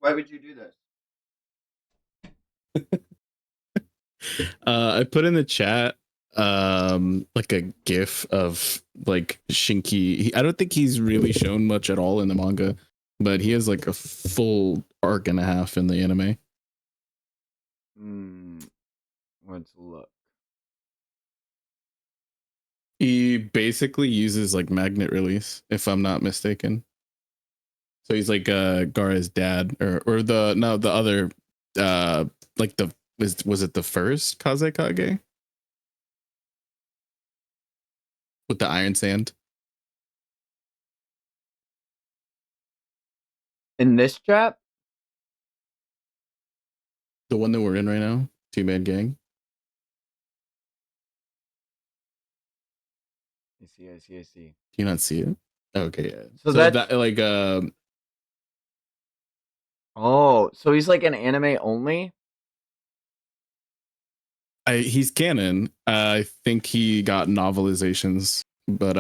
Speaker 1: Why would you do this?
Speaker 2: I put in the chat like a gif of like Shinky. I don't think he's really shown much at all in the manga, but he has like a full arc and a half in the anime.
Speaker 1: Let's look.
Speaker 2: He basically uses like magnet release, if I'm not mistaken. So he's like Gaara's dad, or the other like the was it the first Kazekage with the iron sand?
Speaker 1: In this trap?
Speaker 2: The one that we're in right now, 2-man gang.
Speaker 1: I see.
Speaker 2: Do you not see it? Okay, yeah.
Speaker 1: So
Speaker 2: So
Speaker 1: that's
Speaker 2: that like
Speaker 1: oh, so he's like an anime only?
Speaker 2: he's canon. I think he got novelizations, but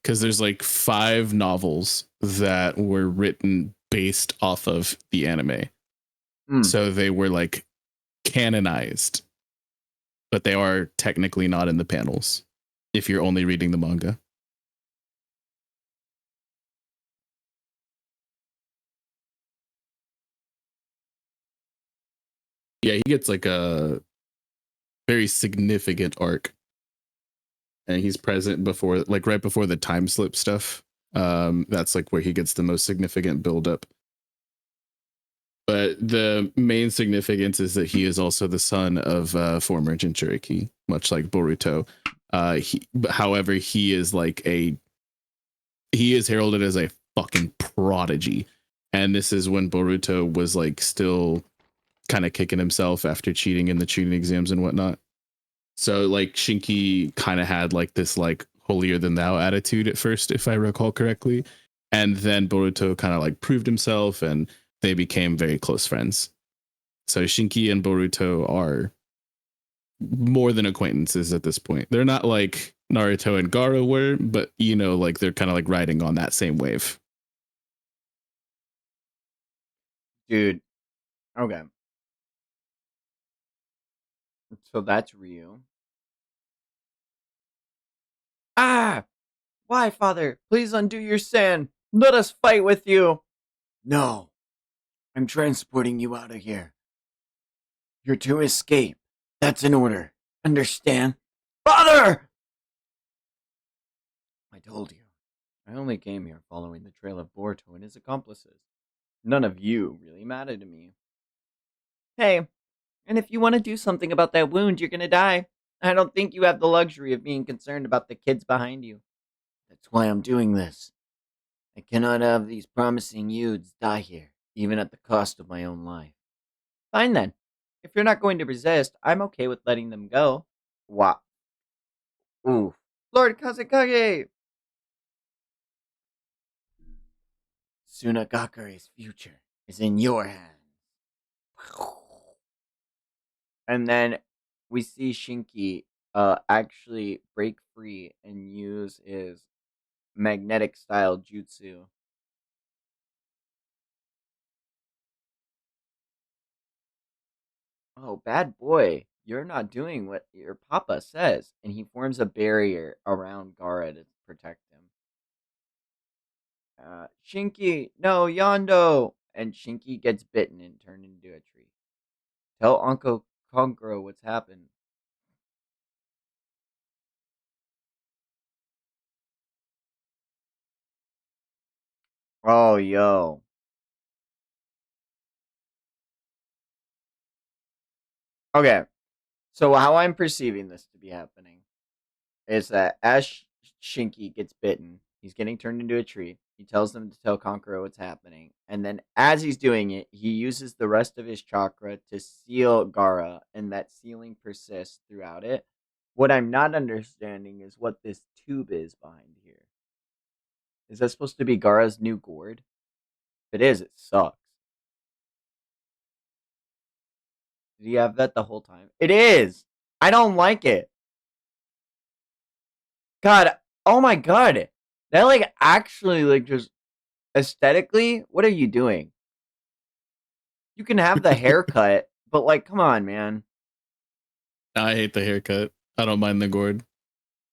Speaker 2: because there's like 5 novels that were written based off of the anime, so they were like canonized, but they are technically not in the panels if you're only reading the manga. Yeah, he gets like a very significant arc, and he's present before, like right before the time slip stuff. That's like where he gets the most significant buildup. But the main significance is that he is also the son of former Jinchuriki, much like Boruto. However, he is heralded as a fucking prodigy, and this is when Boruto was like still kind of kicking himself after cheating in the cheating exams and whatnot. So like Shinky kind of had like this like holier than thou attitude at first, if I recall correctly, and then Boruto kind of like proved himself, and they became very close friends. So Shinky and Boruto are more than acquaintances at this point. They're not like Naruto and Gaara were, but like they're kind of like riding on that same wave.
Speaker 1: Dude, okay. So that's Ryu. Ah! Why, father? Please undo your sand. Let us fight with you.
Speaker 3: No, I'm transporting you out of here. You're to escape. That's an order. Understand? Father!
Speaker 1: I told you. I only came here following the trail of Boruto and his accomplices. None of you really matter to me. Hey, and if you want to do something about that wound, you're gonna die. I don't think you have the luxury of being concerned about the kids behind you.
Speaker 3: That's why I'm doing this. I cannot have these promising youths die here, even at the cost of my own life.
Speaker 1: Fine then. If you're not going to resist, I'm okay with letting them go. Wow. Ooh. Lord Kazekage!
Speaker 3: Sunagakure's future is in your hands.
Speaker 1: And then we see Shinki actually break free and use his magnetic style jutsu. Oh, bad boy. You're not doing what your papa says. And he forms a barrier around Gara to protect him. Shinki, no, Yondo! And Shinki gets bitten and turned into a tree. Tell Uncle Konkuro what's happened. Oh, yo. Okay. So how I'm perceiving this to be happening is that as Shinky gets bitten, he's getting turned into a tree. He tells them to tell Konkuro what's happening. And then as he's doing it, he uses the rest of his chakra to seal Gara, and that sealing persists throughout it. What I'm not understanding is what this tube is behind here. Is that supposed to be Gara's new gourd? If it is, it sucks. Did he have that the whole time? It is! I don't like it. God, oh my god. That like actually like just aesthetically, what are you doing? You can have the haircut, but like come on, man.
Speaker 2: I hate the haircut. I don't mind the gourd.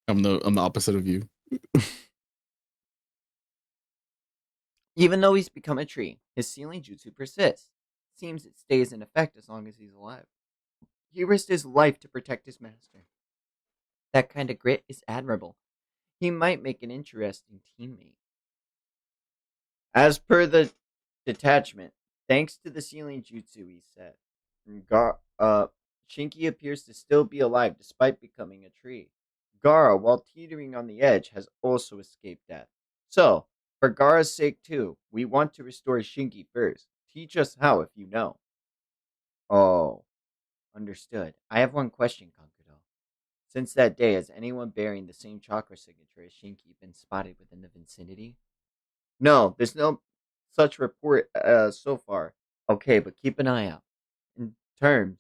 Speaker 2: I'm the opposite of you.
Speaker 1: Even though he's become a tree, his sealing jutsu persists. Seems it stays in effect as long as he's alive. He risked his life to protect his master. That kind of grit is admirable. He might make an interesting teammate. As per the detachment, thanks to the sealing jutsu he set, Shinki appears to still be alive despite becoming a tree. Gara, while teetering on the edge, has also escaped death. So, for Gara's sake too, we want to restore Shinki first. Teach us how if you know. Oh, understood. I have one question, Kankudo. Since that day, has anyone bearing the same chakra signature as Shinki been spotted within the vicinity? No, there's no such report so far. Okay, but keep an eye out. In terms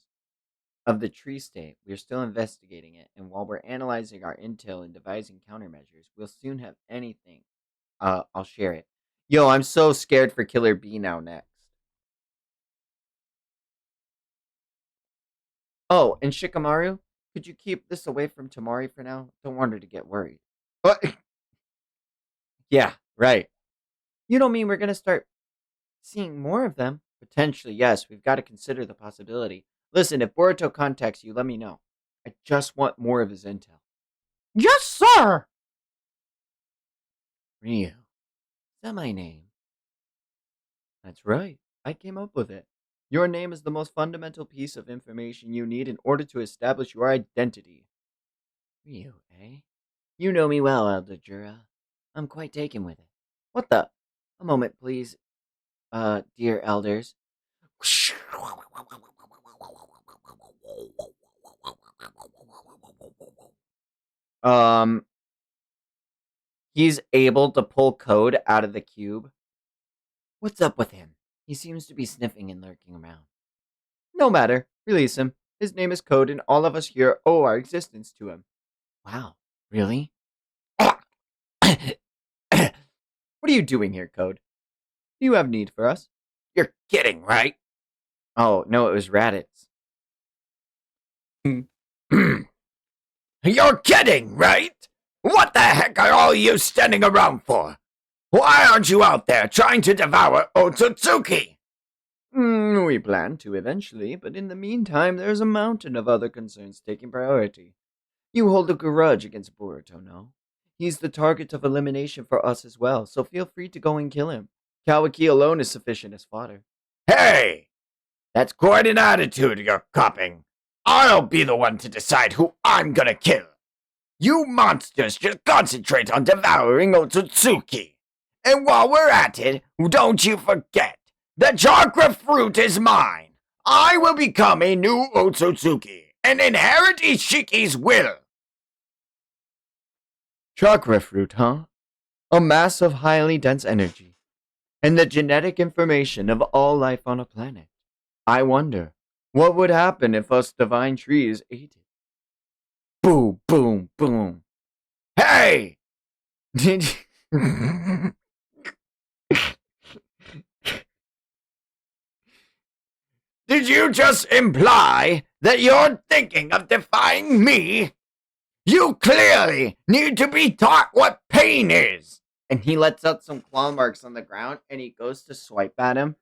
Speaker 1: of the tree state, we're still investigating it, and while we're analyzing our intel and devising countermeasures, we'll soon have anything. I'll share it. Yo, I'm so scared for Killer B now next. Oh, and Shikamaru, could you keep this away from Tamari for now? Don't want her to get worried. What? Yeah, right. You don't mean we're gonna start seeing more of them? Potentially, yes. We've got to consider the possibility. Listen, if Boruto contacts you, let me know. I just want more of his intel. Yes, sir!
Speaker 3: Ryu, is that my name?
Speaker 1: That's right. I came up with it. Your name is the most fundamental piece of information you need in order to establish your identity.
Speaker 3: Ryu, eh? You know me well, Elder Jura. I'm quite taken with it.
Speaker 1: What the?
Speaker 3: A moment, please, dear elders.
Speaker 1: Um, he's able to pull code out of the cube.
Speaker 3: What's up with him? He seems to be sniffing and lurking around.
Speaker 1: No matter. Release him. His name is Code, and all of us here owe our existence to him.
Speaker 3: Wow, Really?
Speaker 1: What are you doing here, Code? Do you have need for us?
Speaker 3: You're kidding, right?
Speaker 1: Oh, no, it was Raditz.
Speaker 3: You're kidding, right? What the heck are all you standing around for? Why aren't you out there trying to devour Otsutsuki?
Speaker 1: We plan to eventually, but in the meantime, there's a mountain of other concerns taking priority. You hold a grudge against Boruto, no? He's the target of elimination for us as well, so feel free to go and kill him. Kawaki alone is sufficient as fodder.
Speaker 3: Hey! That's quite an attitude you're copping. I'll be the one to decide who I'm gonna kill. You monsters just concentrate on devouring Otsutsuki. And while we're at it, don't you forget, the chakra fruit is mine. I will become a new Otsutsuki and inherit Ishiki's will.
Speaker 1: Chakra fruit, huh? A mass of highly dense energy, and the genetic information of all life on a planet. I wonder, what would happen if us divine trees ate it? Boom, boom, boom.
Speaker 3: Hey!
Speaker 1: Did you...
Speaker 3: Did you just imply that you're thinking of defying me? You clearly need to be taught what pain is.
Speaker 1: And he lets out some claw marks on the ground, and he goes to swipe at him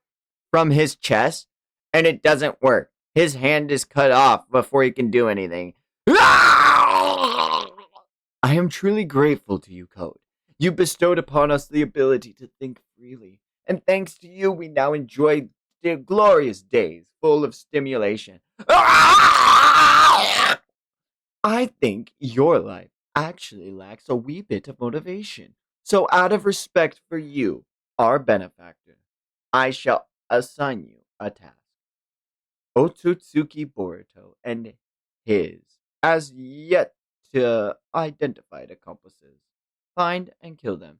Speaker 1: from his chest, and it doesn't work. His hand is cut off before he can do anything. I am truly grateful to you, Code. You bestowed upon us the ability to think freely, and thanks to you, we now enjoy the glorious days full of stimulation. I think your life actually lacks a wee bit of motivation. So, out of respect for you, our benefactor, I shall assign you a task. Otsutsuki Boruto and his as yet to identified accomplices. Find and kill them.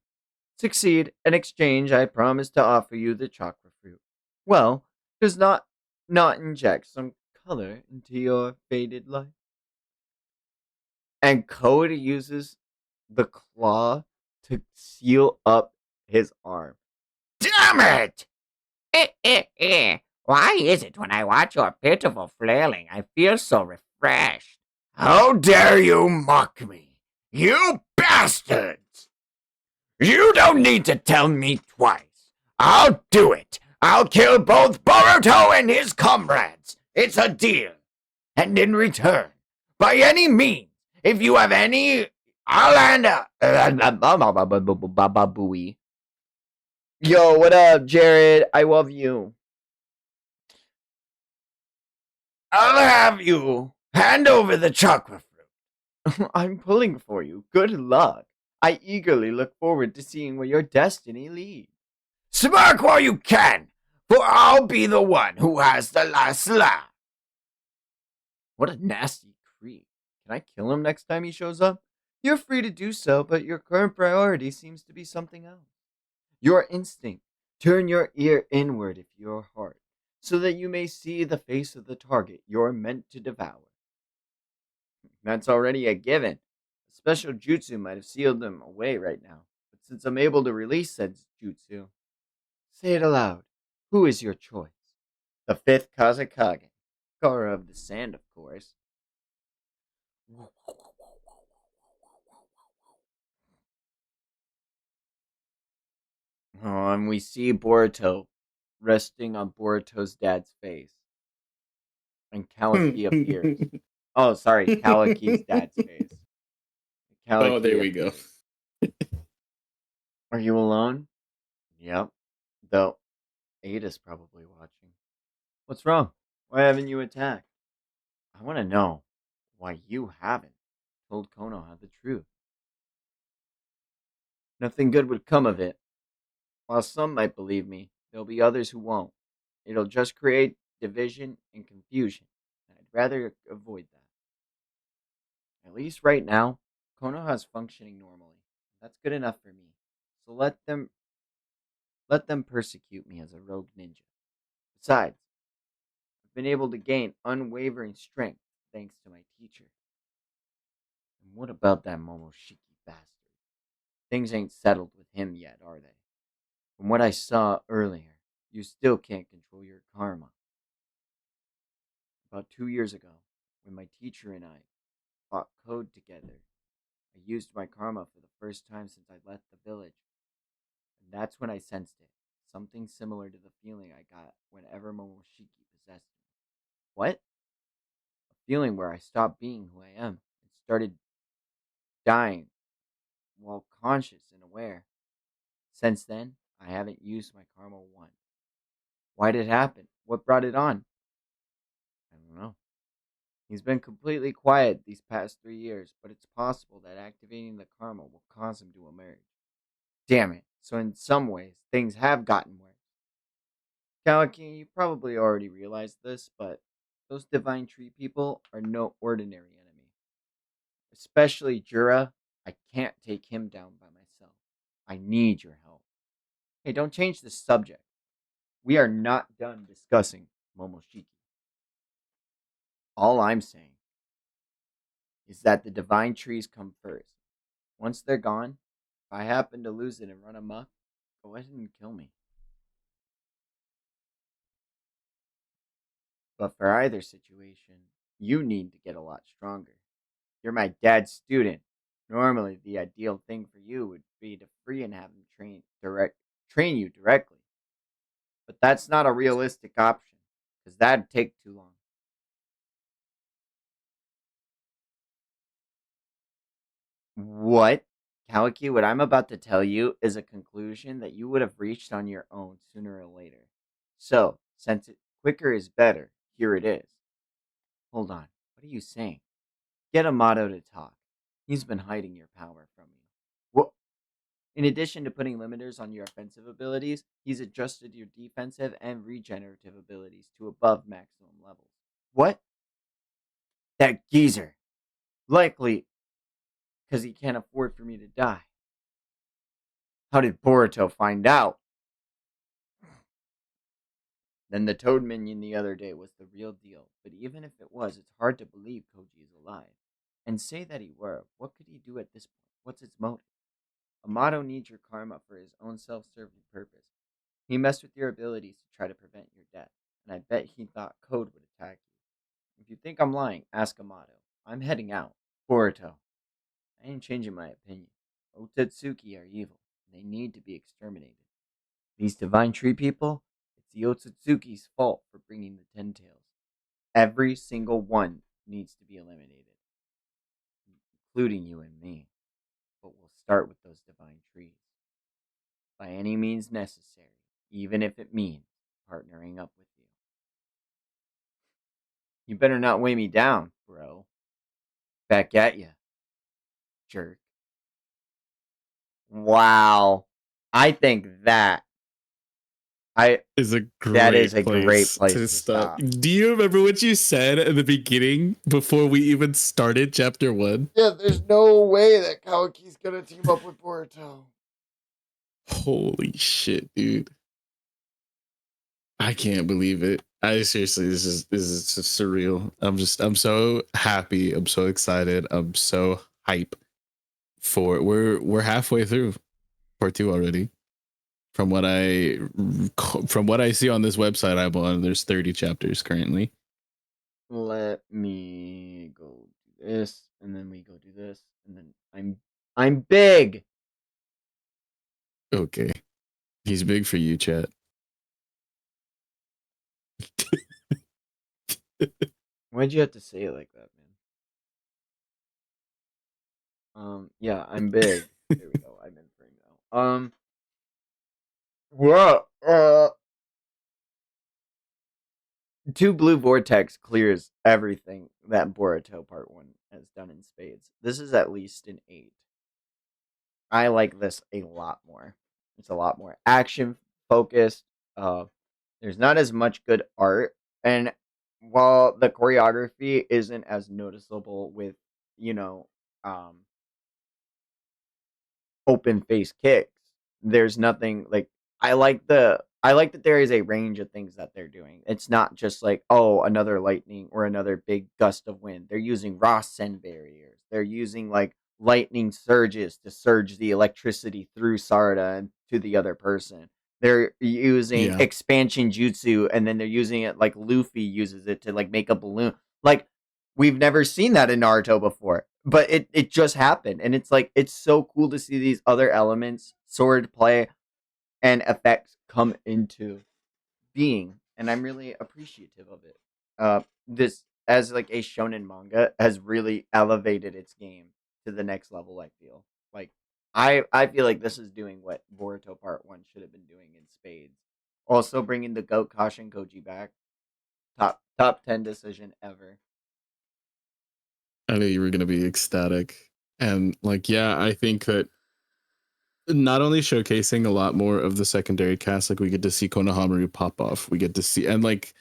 Speaker 1: Succeed. In exchange, I promise to offer you the chakra fruit. Well, does not inject some color into your faded life? And Code uses the claw to seal up his arm.
Speaker 3: Damn it!
Speaker 4: Why is it when I watch your pitiful flailing, I feel so refreshed?
Speaker 3: How dare you mock me, you bastards! You don't need to tell me twice. I'll do it. I'll kill both Boruto and his comrades. It's a deal. And in return, by any means, if you have any, I'll hand
Speaker 1: Bababooey. Yo, what up, Jared? I love you.
Speaker 3: I'll have you hand over the chakra fruit.
Speaker 1: I'm pulling for you. Good luck. I eagerly look forward to seeing where your destiny leads.
Speaker 3: Smirk while you can, for I'll be the one who has the last laugh.
Speaker 1: What a nasty creep. Can I kill him next time he shows up? You're free to do so, but your current priority seems to be something else. Your instinct. Turn your ear inward if your heart, so that you may see the face of the target you're meant to devour. That's already a given. A special jutsu might have sealed them away right now, but since I'm able to release said jutsu, say it aloud. Who is your choice? The fifth Kazekage. Kara of the Sand, of course. Oh, and we see Boruto resting on Boruto's dad's face. And Kawaki appears. Oh, sorry, Kawaki's dad's face.
Speaker 2: Oh, there we go.
Speaker 1: Are you alone? Yep. Though, Ada's probably watching. What's wrong? Why haven't you attacked? I want to know why you haven't told Konoha the truth. Nothing good would come of it. While some might believe me, there'll be others who won't. It'll just create division and confusion. I'd rather avoid that. At least right now, Konoha's functioning normally. That's good enough for me. So let them persecute me as a rogue ninja. Besides, I've been able to gain unwavering strength thanks to my teacher.
Speaker 3: What about that Momoshiki bastard? Things ain't settled with him yet, are they? From what I saw earlier, you still can't control your karma. About 2 years ago, when my teacher and I fought code together, I used my karma for the first time since I left the village. And that's when I sensed it. Something similar to the feeling I got whenever Momoshiki possessed me. What? A feeling where I stopped being who I am and started dying while conscious and aware. Since then, I haven't used my karma once. Why did it happen? What brought it on? I don't know. He's been completely quiet these past 3 years, but it's possible that activating the karma will cause him to emerge. Damn it. So in some ways, things have gotten worse. Kawaki, you probably already realized this, but those Divine Tree people are no ordinary enemy. Especially Jura, I can't take him down by myself. I need your help. Hey, don't change the subject. We are not done discussing Momoshiki. All I'm saying is that the Divine Trees come first. Once they're gone, if I happen to lose it and run amok, go ahead and kill me. But for either situation, you need to get a lot stronger. You're my dad's student. Normally, the ideal thing for you would be to free and have him train you directly. But that's not a realistic option, because that'd take too long. What? Kawaki, what I'm about to tell you is a conclusion that you would have reached on your own sooner or later. So, since quicker is better, here it is. Hold on, what are you saying? Get Amato to talk. He's been hiding your power from you. What? In addition to putting limiters on your offensive abilities, he's adjusted your defensive and regenerative abilities to above maximum levels. What? That geezer. Likely because he can't afford for me to die. How did Boruto find out? Then the Toad Minion the other day was the real deal, but even if it was, it's hard to believe Koji is alive. And say that he were, what could he do at this point? What's its motive? Amato needs your karma for his own self-serving purpose. He messed with your abilities to try to prevent your death, and I bet he thought Code would attack you. If you think I'm lying, ask Amato. I'm heading out. Boruto. I ain't changing my opinion. Otsutsuki are evil, and they need to be exterminated. These Divine Tree people, it's the Otsutsuki's fault for bringing the Ten Tails. Every single one needs to be eliminated, including you and me. But we'll start with those Divine Trees. By any means necessary, even if it means partnering up with you. You better not weigh me down, bro. Back at ya, jerk. Wow. I think I
Speaker 2: Is a
Speaker 3: that is
Speaker 2: great
Speaker 3: a great
Speaker 2: place
Speaker 3: place
Speaker 2: to
Speaker 3: to
Speaker 2: stop.
Speaker 3: stop.
Speaker 2: Do you remember what you said at the beginning before we even started chapter 1?
Speaker 1: Yeah, there's no way that Kawaki's gonna team up with Boruto.
Speaker 2: Holy shit, dude. I can't believe it. I seriously, this is just surreal. I'm so happy. I'm so excited. I'm so hype for it. We're halfway through part 2 already. From what I see on this website I'm on, there's 30 chapters currently.
Speaker 3: Let me go do this, and then we go do this, and then I'm big.
Speaker 2: Okay. He's big for you, chat.
Speaker 3: Why'd you have to say it like that, man? Yeah, I'm big. There we go. I'm in frame now. Whoa. 2 Blue Vortex clears everything that Boruto Part 1 has done in spades. This is at least an 8. I like this a lot more. It's a lot more action focused. There's not as much good art, and while the choreography isn't as noticeable with, you know, um, open face kicks, there's nothing like I like the
Speaker 1: I like that there is a range of things that they're doing. It's not just like, oh, another lightning or another big gust of wind. They're using Ross-Sen barriers. They're using like lightning surges to surge the electricity through Sarda and to the other person. They're using
Speaker 2: Yeah.
Speaker 1: expansion jutsu, and then they're using it like Luffy uses it to like make a balloon. Like, we've never seen that in Naruto before, but it just happened, and it's like it's so cool to see these other elements, sword play, and effects come into being, and I'm really appreciative of it. This, as like a shonen manga, has really elevated its game to the next level. I feel like I feel like this is doing what Boruto Part One should have been doing in spades. Also, bringing the Goat Kashin Koji back, top 10 decision ever.
Speaker 2: I knew you were gonna be ecstatic. And like, yeah, I think that not only showcasing a lot more of the secondary cast, like we get to see Konohamaru pop off. We get to see, and like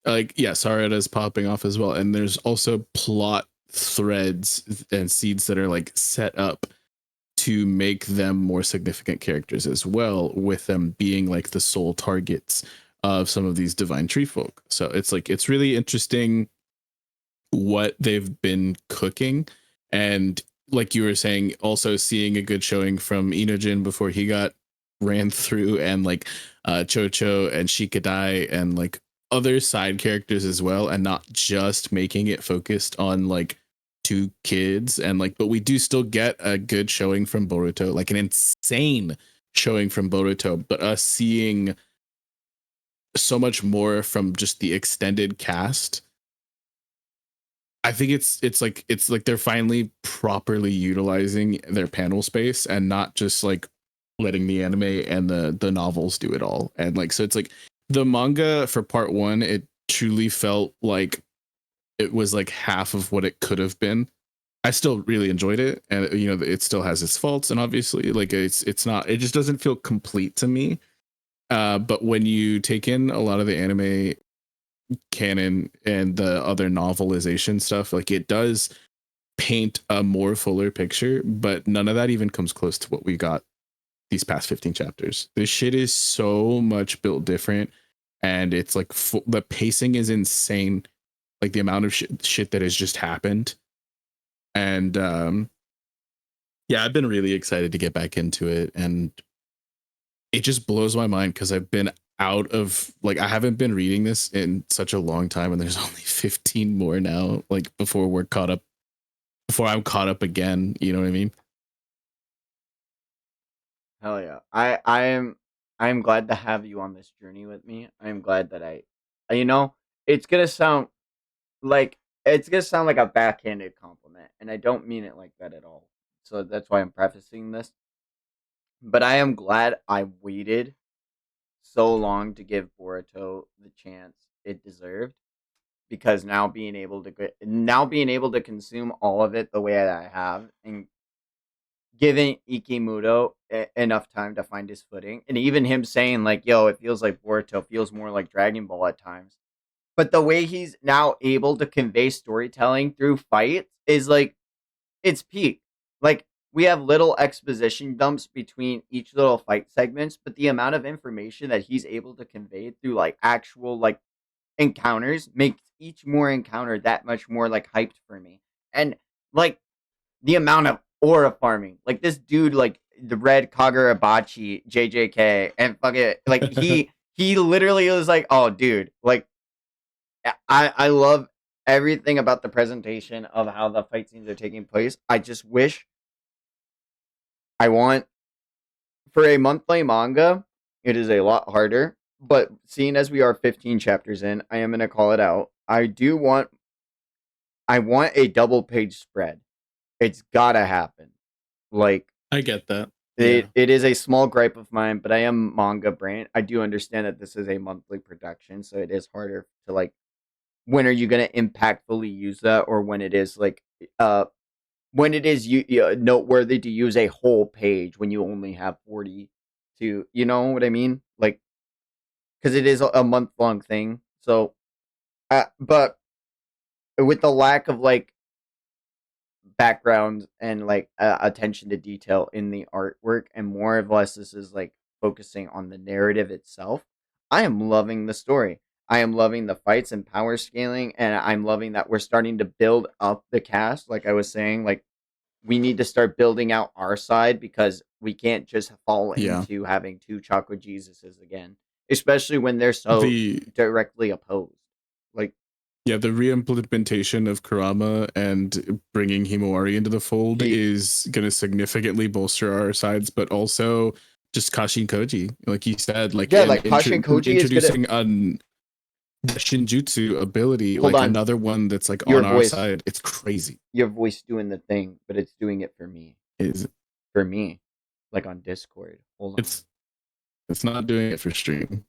Speaker 2: yeah, Sarada's popping off as well. And there's also plot threads and seeds that are like set up to make them more significant characters as well, with them being like the sole targets of some of these divine tree folk. So it's like it's really interesting what they've been cooking. And like you were saying, also seeing a good showing from Inojin before he got ran through, and like Chocho and Shikadai and like other side characters as well, and not just making it focused on like two kids. And like, but we do still get a good showing from Boruto, like an insane showing from Boruto, but us seeing so much more from just the extended cast. I think it's like they're finally properly utilizing their panel space and not just like letting the anime and the novels do it all. And like, so it's like the manga for part one, it truly felt like it was like half of what it could have been. I still really enjoyed it, and you know it still has its faults, and obviously like it's not, it just doesn't feel complete to me. But when you take in a lot of the anime canon and the other novelization stuff, like it does paint a more fuller picture, but none of that even comes close to what we got these past 15 chapters. This shit is so much built different, and it's like the pacing is insane, like the amount of shit that has just happened. And yeah, I've been really excited to get back into it, and it just blows my mind because I've been out of, like, I haven't been reading this in such a long time, and there's only 15 more now, like before we're caught up, before I'm caught up again, you know what I mean?
Speaker 1: Hell yeah. I am glad to have you on this journey with me. I am glad that you know, it's gonna sound like it's gonna sound like a backhanded compliment, and I don't mean it like that at all. So that's why I'm prefacing this. But I am glad I waited so long to give Boruto the chance it deserved, because now being able to consume all of it the way that I have, and giving Ikimuro enough time to find his footing, and even him saying like, "Yo, it feels like Boruto feels more like Dragon Ball at times." But the way he's now able to convey storytelling through fights is like it's peak. Like, we have little exposition dumps between each little fight segments, but the amount of information that he's able to convey through like actual like encounters makes each more encounter that much more like hyped for me. And like the amount of aura farming, like this dude, like the Red Kagurabachi JJK, and fuck it, like he literally was like, oh dude, like I love everything about the presentation of how the fight scenes are taking place. I just wish I want for a monthly manga, it is a lot harder. But seeing as we are 15 chapters in, I am gonna call it out. I want a double page spread. It's gotta happen. Like,
Speaker 2: I get that. Yeah.
Speaker 1: it is a small gripe of mine, but I am manga brain. I do understand that this is a monthly production, so it is harder to like, when are you going to impactfully use that, or when it is like when it is noteworthy to use a whole page when you only have 40 to, you know what I mean, like, because it is a month long thing. So but with the lack of like background and like attention to detail in the artwork, and more or less this is like focusing on the narrative itself, I am loving the story. I am loving the fights and power scaling, and I'm loving that we're starting to build up the cast. Like I was saying, like we need to start building out our side because we can't just fall
Speaker 2: Yeah.
Speaker 1: into having two Chakra Jesuses again, especially when they're so
Speaker 2: The
Speaker 1: directly opposed. Like,
Speaker 2: Yeah, the re-implementation of Kurama and bringing Himawari into the fold
Speaker 1: He-
Speaker 2: is going to significantly bolster our sides, but also just Kashin Koji, like you said, like
Speaker 1: yeah,
Speaker 2: in
Speaker 1: like Kashin Koji is gonna
Speaker 2: introducing the Shinjutsu ability,
Speaker 1: hold
Speaker 2: like
Speaker 1: on.
Speaker 2: another one that's like
Speaker 1: Your
Speaker 2: on our
Speaker 1: voice,
Speaker 2: side. It's crazy.
Speaker 1: your voice doing the thing, but it's doing it for me.
Speaker 2: Is
Speaker 1: For me, like on Discord. Hold on.
Speaker 2: it's not doing it for stream.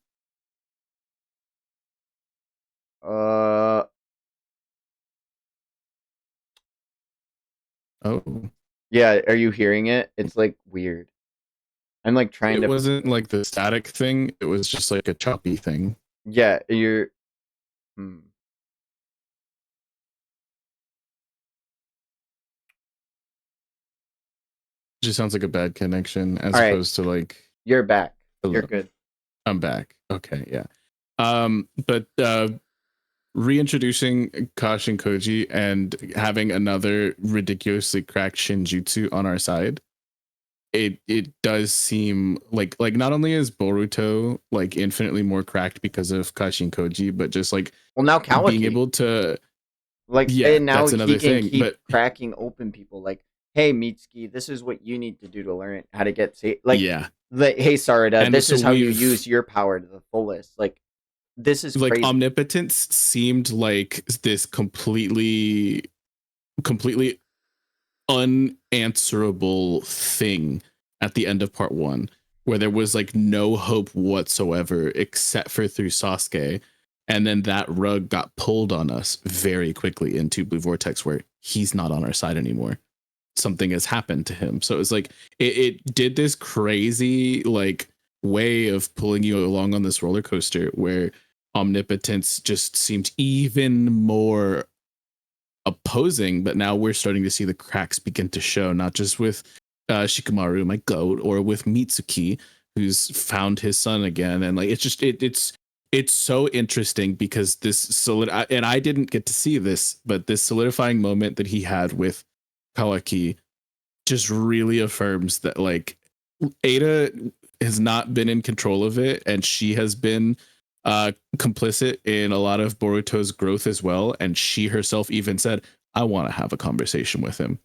Speaker 1: Uh,
Speaker 2: Oh,
Speaker 1: yeah. Are you hearing it? It's like weird. I'm like trying
Speaker 2: it
Speaker 1: to.
Speaker 2: wasn't like the static thing. It was just like a choppy thing.
Speaker 1: Yeah, you're. Hmm.
Speaker 2: It just sounds like a bad connection as
Speaker 1: All right,
Speaker 2: opposed to like
Speaker 1: you're back. You're
Speaker 2: hello.
Speaker 1: good.
Speaker 2: I'm back. Okay, yeah. But reintroducing Kashin Koji and having another ridiculously cracked Shinjutsu on our side, it does seem like not only is Boruto like infinitely more cracked because of Kashin Koji, but just like
Speaker 1: Well, now
Speaker 2: being
Speaker 1: Kawaki.
Speaker 2: able to
Speaker 1: Like,
Speaker 2: yeah,
Speaker 1: and now
Speaker 2: that's
Speaker 1: he
Speaker 2: another
Speaker 1: can
Speaker 2: thing.
Speaker 1: keep
Speaker 2: But
Speaker 1: cracking open people. Like, hey, Mitsuki, this is what you need to do to learn how to get safe. Like,
Speaker 2: yeah,
Speaker 1: hey, Sarada,
Speaker 2: and
Speaker 1: this
Speaker 2: so
Speaker 1: is how you
Speaker 2: we've
Speaker 1: use your power to the fullest. Like, this is
Speaker 2: like
Speaker 1: crazy.
Speaker 2: omnipotence seemed like this completely unanswerable thing at the end of part one, where there was like no hope whatsoever except for through Sasuke. And then that rug got pulled on us very quickly into Blue Vortex, where he's not on our side anymore. Something has happened to him. So it's like it did this crazy like way of pulling you along on this roller coaster where omnipotence just seemed even more opposing, but now we're starting to see the cracks begin to show, not just with Shikamaru, my goat, or with Mitsuki, who's found his son again. And like, it's just, it's so interesting because this solid, and I didn't get to see this, but this solidifying moment that he had with Kawaki just really affirms that like Ada has not been in control of it, and she has been complicit in a lot of Boruto's growth as well. And she herself even said, I want to have a conversation with him.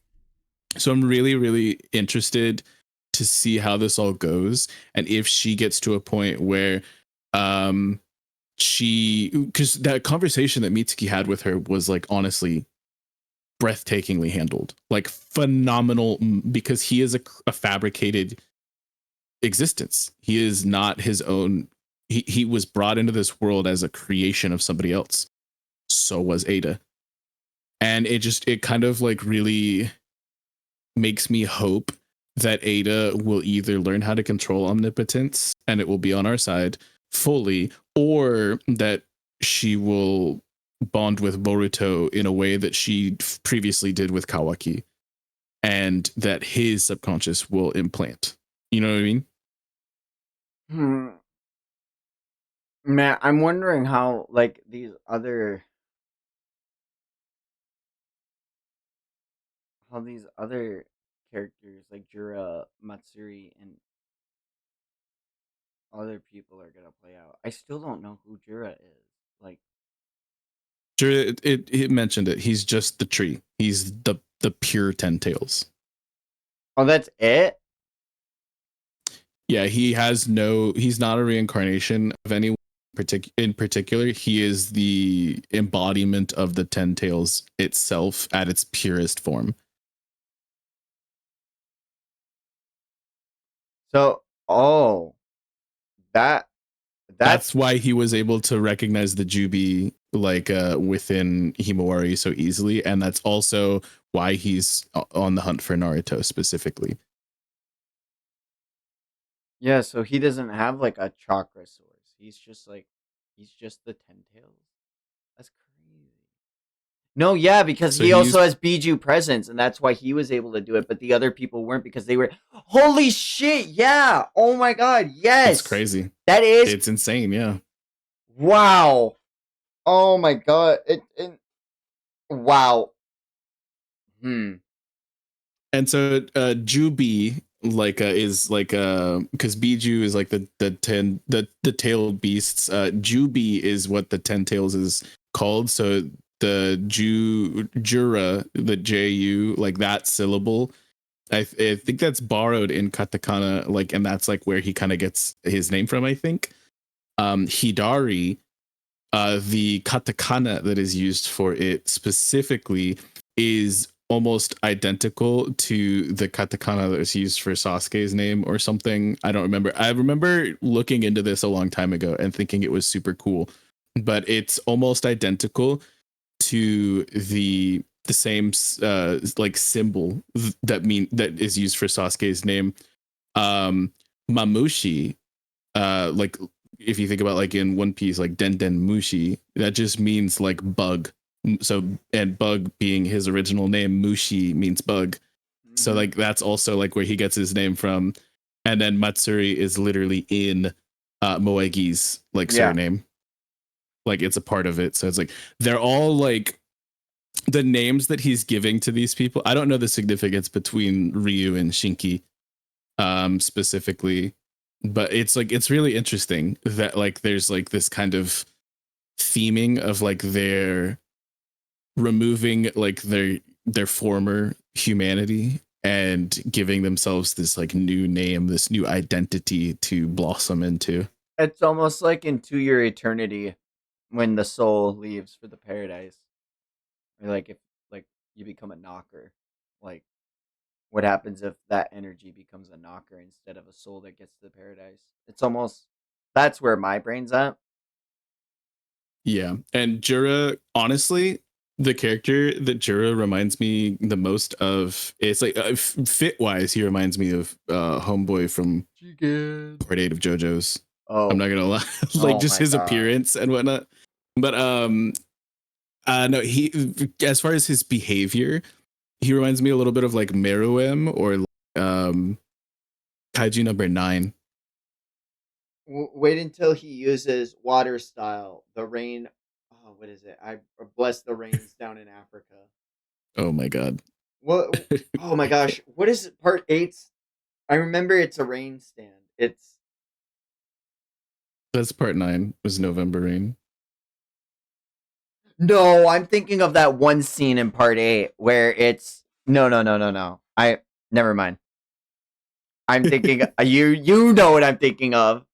Speaker 2: So I'm really, really interested to see how this all goes. And if she gets to a point where because that conversation that Mitsuki had with her was like honestly breathtakingly handled, like phenomenal, because he is a fabricated existence. He is not his own. He was brought into this world as a creation of somebody else. So was Ada. And it kind of like really makes me hope that Ada will either learn how to control omnipotence and it will be on our side fully, or that she will bond with Boruto in a way that she previously did with Kawaki, and that his subconscious will implant. You know what I mean?
Speaker 1: Hmm. Man, I'm wondering how like these other characters like Jura, Matsuri, and other people are gonna play out. I still don't know who Jura is. Like,
Speaker 2: Sure, it mentioned it. He's just the tree. He's the pure Ten Tails.
Speaker 1: oh, that's it.
Speaker 2: Yeah, he has no. He's not a reincarnation of anyone in particular. He is the embodiment of the Ten Tails itself at its purest form.
Speaker 1: So, oh, that
Speaker 2: That's
Speaker 1: that's
Speaker 2: why he was able to recognize the Jubi like within Himawari so easily, and that's also why he's on the hunt for Naruto specifically.
Speaker 1: yeah. So he doesn't have like a chakra source. He's just the ten tails. That's crazy. No, yeah, because
Speaker 2: So
Speaker 1: he
Speaker 2: he's
Speaker 1: also has Biju presence, and that's why he was able to do it, but the other people weren't because they were. Holy shit! Yeah! Oh my god!
Speaker 2: it's
Speaker 1: Yes!
Speaker 2: crazy.
Speaker 1: That is
Speaker 2: It's insane, yeah.
Speaker 1: wow! Oh my god! Wow.
Speaker 2: And so Jubi is because Biju is like the tailed beasts. Jubi is what the 10 tails is called. So the Jura, the Ju, like that syllable, I think that's borrowed in katakana, like, and that's like where he kind of gets his name from, I think. Hidari, the katakana that is used for it specifically is almost identical to the katakana that was used for Sasuke's name or something. I don't remember. I remember looking into this a long time ago and thinking it was super cool, but it's almost identical to the same like symbol that is used for Sasuke's name. Mamushi, like if you think about like in One Piece, like Den Mushi, that just means like bug. So, and bug being his original name, Mushi means bug. So like that's also like where he gets his name from. And then Matsuri is literally in Moegi's like surname. Like it's a part of it. So it's like they're all like the names that he's giving to these people. I don't know the significance between Ryu and Shinki specifically, but it's like it's really interesting that like there's like this kind of theming of like their removing like their former humanity and giving themselves this like new name, this new identity to blossom into.
Speaker 1: It's almost like into your eternity when the soul leaves for the paradise. Or like if like you become a knocker. Like what happens if that energy becomes a knocker instead of a soul that gets to the paradise? It's almost that's where my brain's at.
Speaker 2: Yeah. And Jura, honestly, the character that Jura reminds me the most of, it's like fit wise, he reminds me of Homeboy from Part 8 of JoJo's. I'm
Speaker 1: Oh,
Speaker 2: not gonna lie. Like
Speaker 1: oh
Speaker 2: just
Speaker 1: my
Speaker 2: his
Speaker 1: god.
Speaker 2: appearance and whatnot. But no, he, as far as his behavior, he reminds me a little bit of like Meruem or Kaiju number 9.
Speaker 1: Wait until he uses water style. The rain. Oh, what is it? I bless the rains down in Africa.
Speaker 2: Oh my god.
Speaker 1: What? Oh my gosh. What is it? Part 8? I remember it's a rain stand. It's
Speaker 2: That's part 9 was November Rain.
Speaker 1: no. I'm thinking of that one scene in part 8 where it's no. I never mind. I'm thinking you know what I'm thinking of.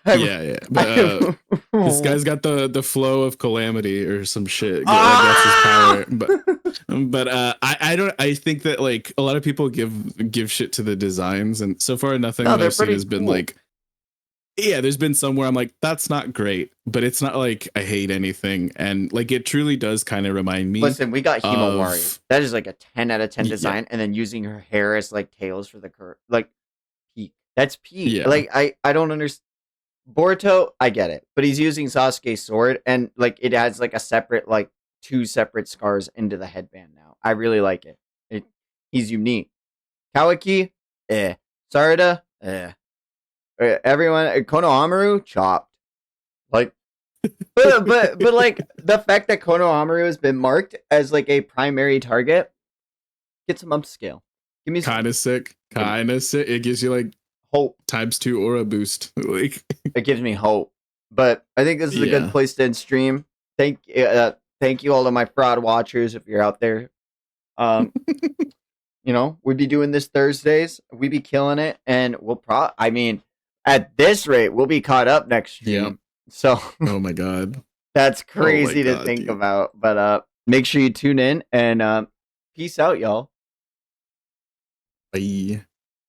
Speaker 2: Yeah. But this guy's got the flow of calamity or some shit. Like that's his power. But I think that like a lot of people give shit to the designs, and so far nothing
Speaker 1: No,
Speaker 2: that
Speaker 1: they're
Speaker 2: I've seen
Speaker 1: pretty
Speaker 2: has been
Speaker 1: cool.
Speaker 2: like, yeah, there's been some where I'm like, that's not great, but it's not like I hate anything. And like it truly does kind of remind me
Speaker 1: Listen, we got Himawari.
Speaker 2: of
Speaker 1: That is like a 10 out of 10
Speaker 2: yeah,
Speaker 1: design, and then using her hair as like tails for the curve. Like peak. That's peak.
Speaker 2: yeah,
Speaker 1: Like I don't understand. Boruto, I get it, but he's using Sasuke's sword, and like it adds like a separate like two separate scars into the headband now. I really like it. He's unique. Kawaki, Sarada, everyone, Konohamaru, chopped. Like, but like the fact that Konohamaru has been marked as like a primary target gets him upscale. Give me some
Speaker 2: kind of sick. It gives you like
Speaker 1: hope.
Speaker 2: ×2 aura boost. Like
Speaker 1: It gives me hope. But I think this is a good
Speaker 2: yeah.
Speaker 1: place to end stream. Thank you all to my fraud watchers if you're out there. Um, we'd be doing this Thursdays. We'd be killing it, and I mean, at this rate, we'll be caught up next stream.
Speaker 2: Yep.
Speaker 1: So
Speaker 2: Oh my god.
Speaker 1: that's
Speaker 2: Oh my
Speaker 1: crazy to
Speaker 2: god,
Speaker 1: think
Speaker 2: dude.
Speaker 1: about. But make sure you tune in and peace out, y'all.
Speaker 2: Bye.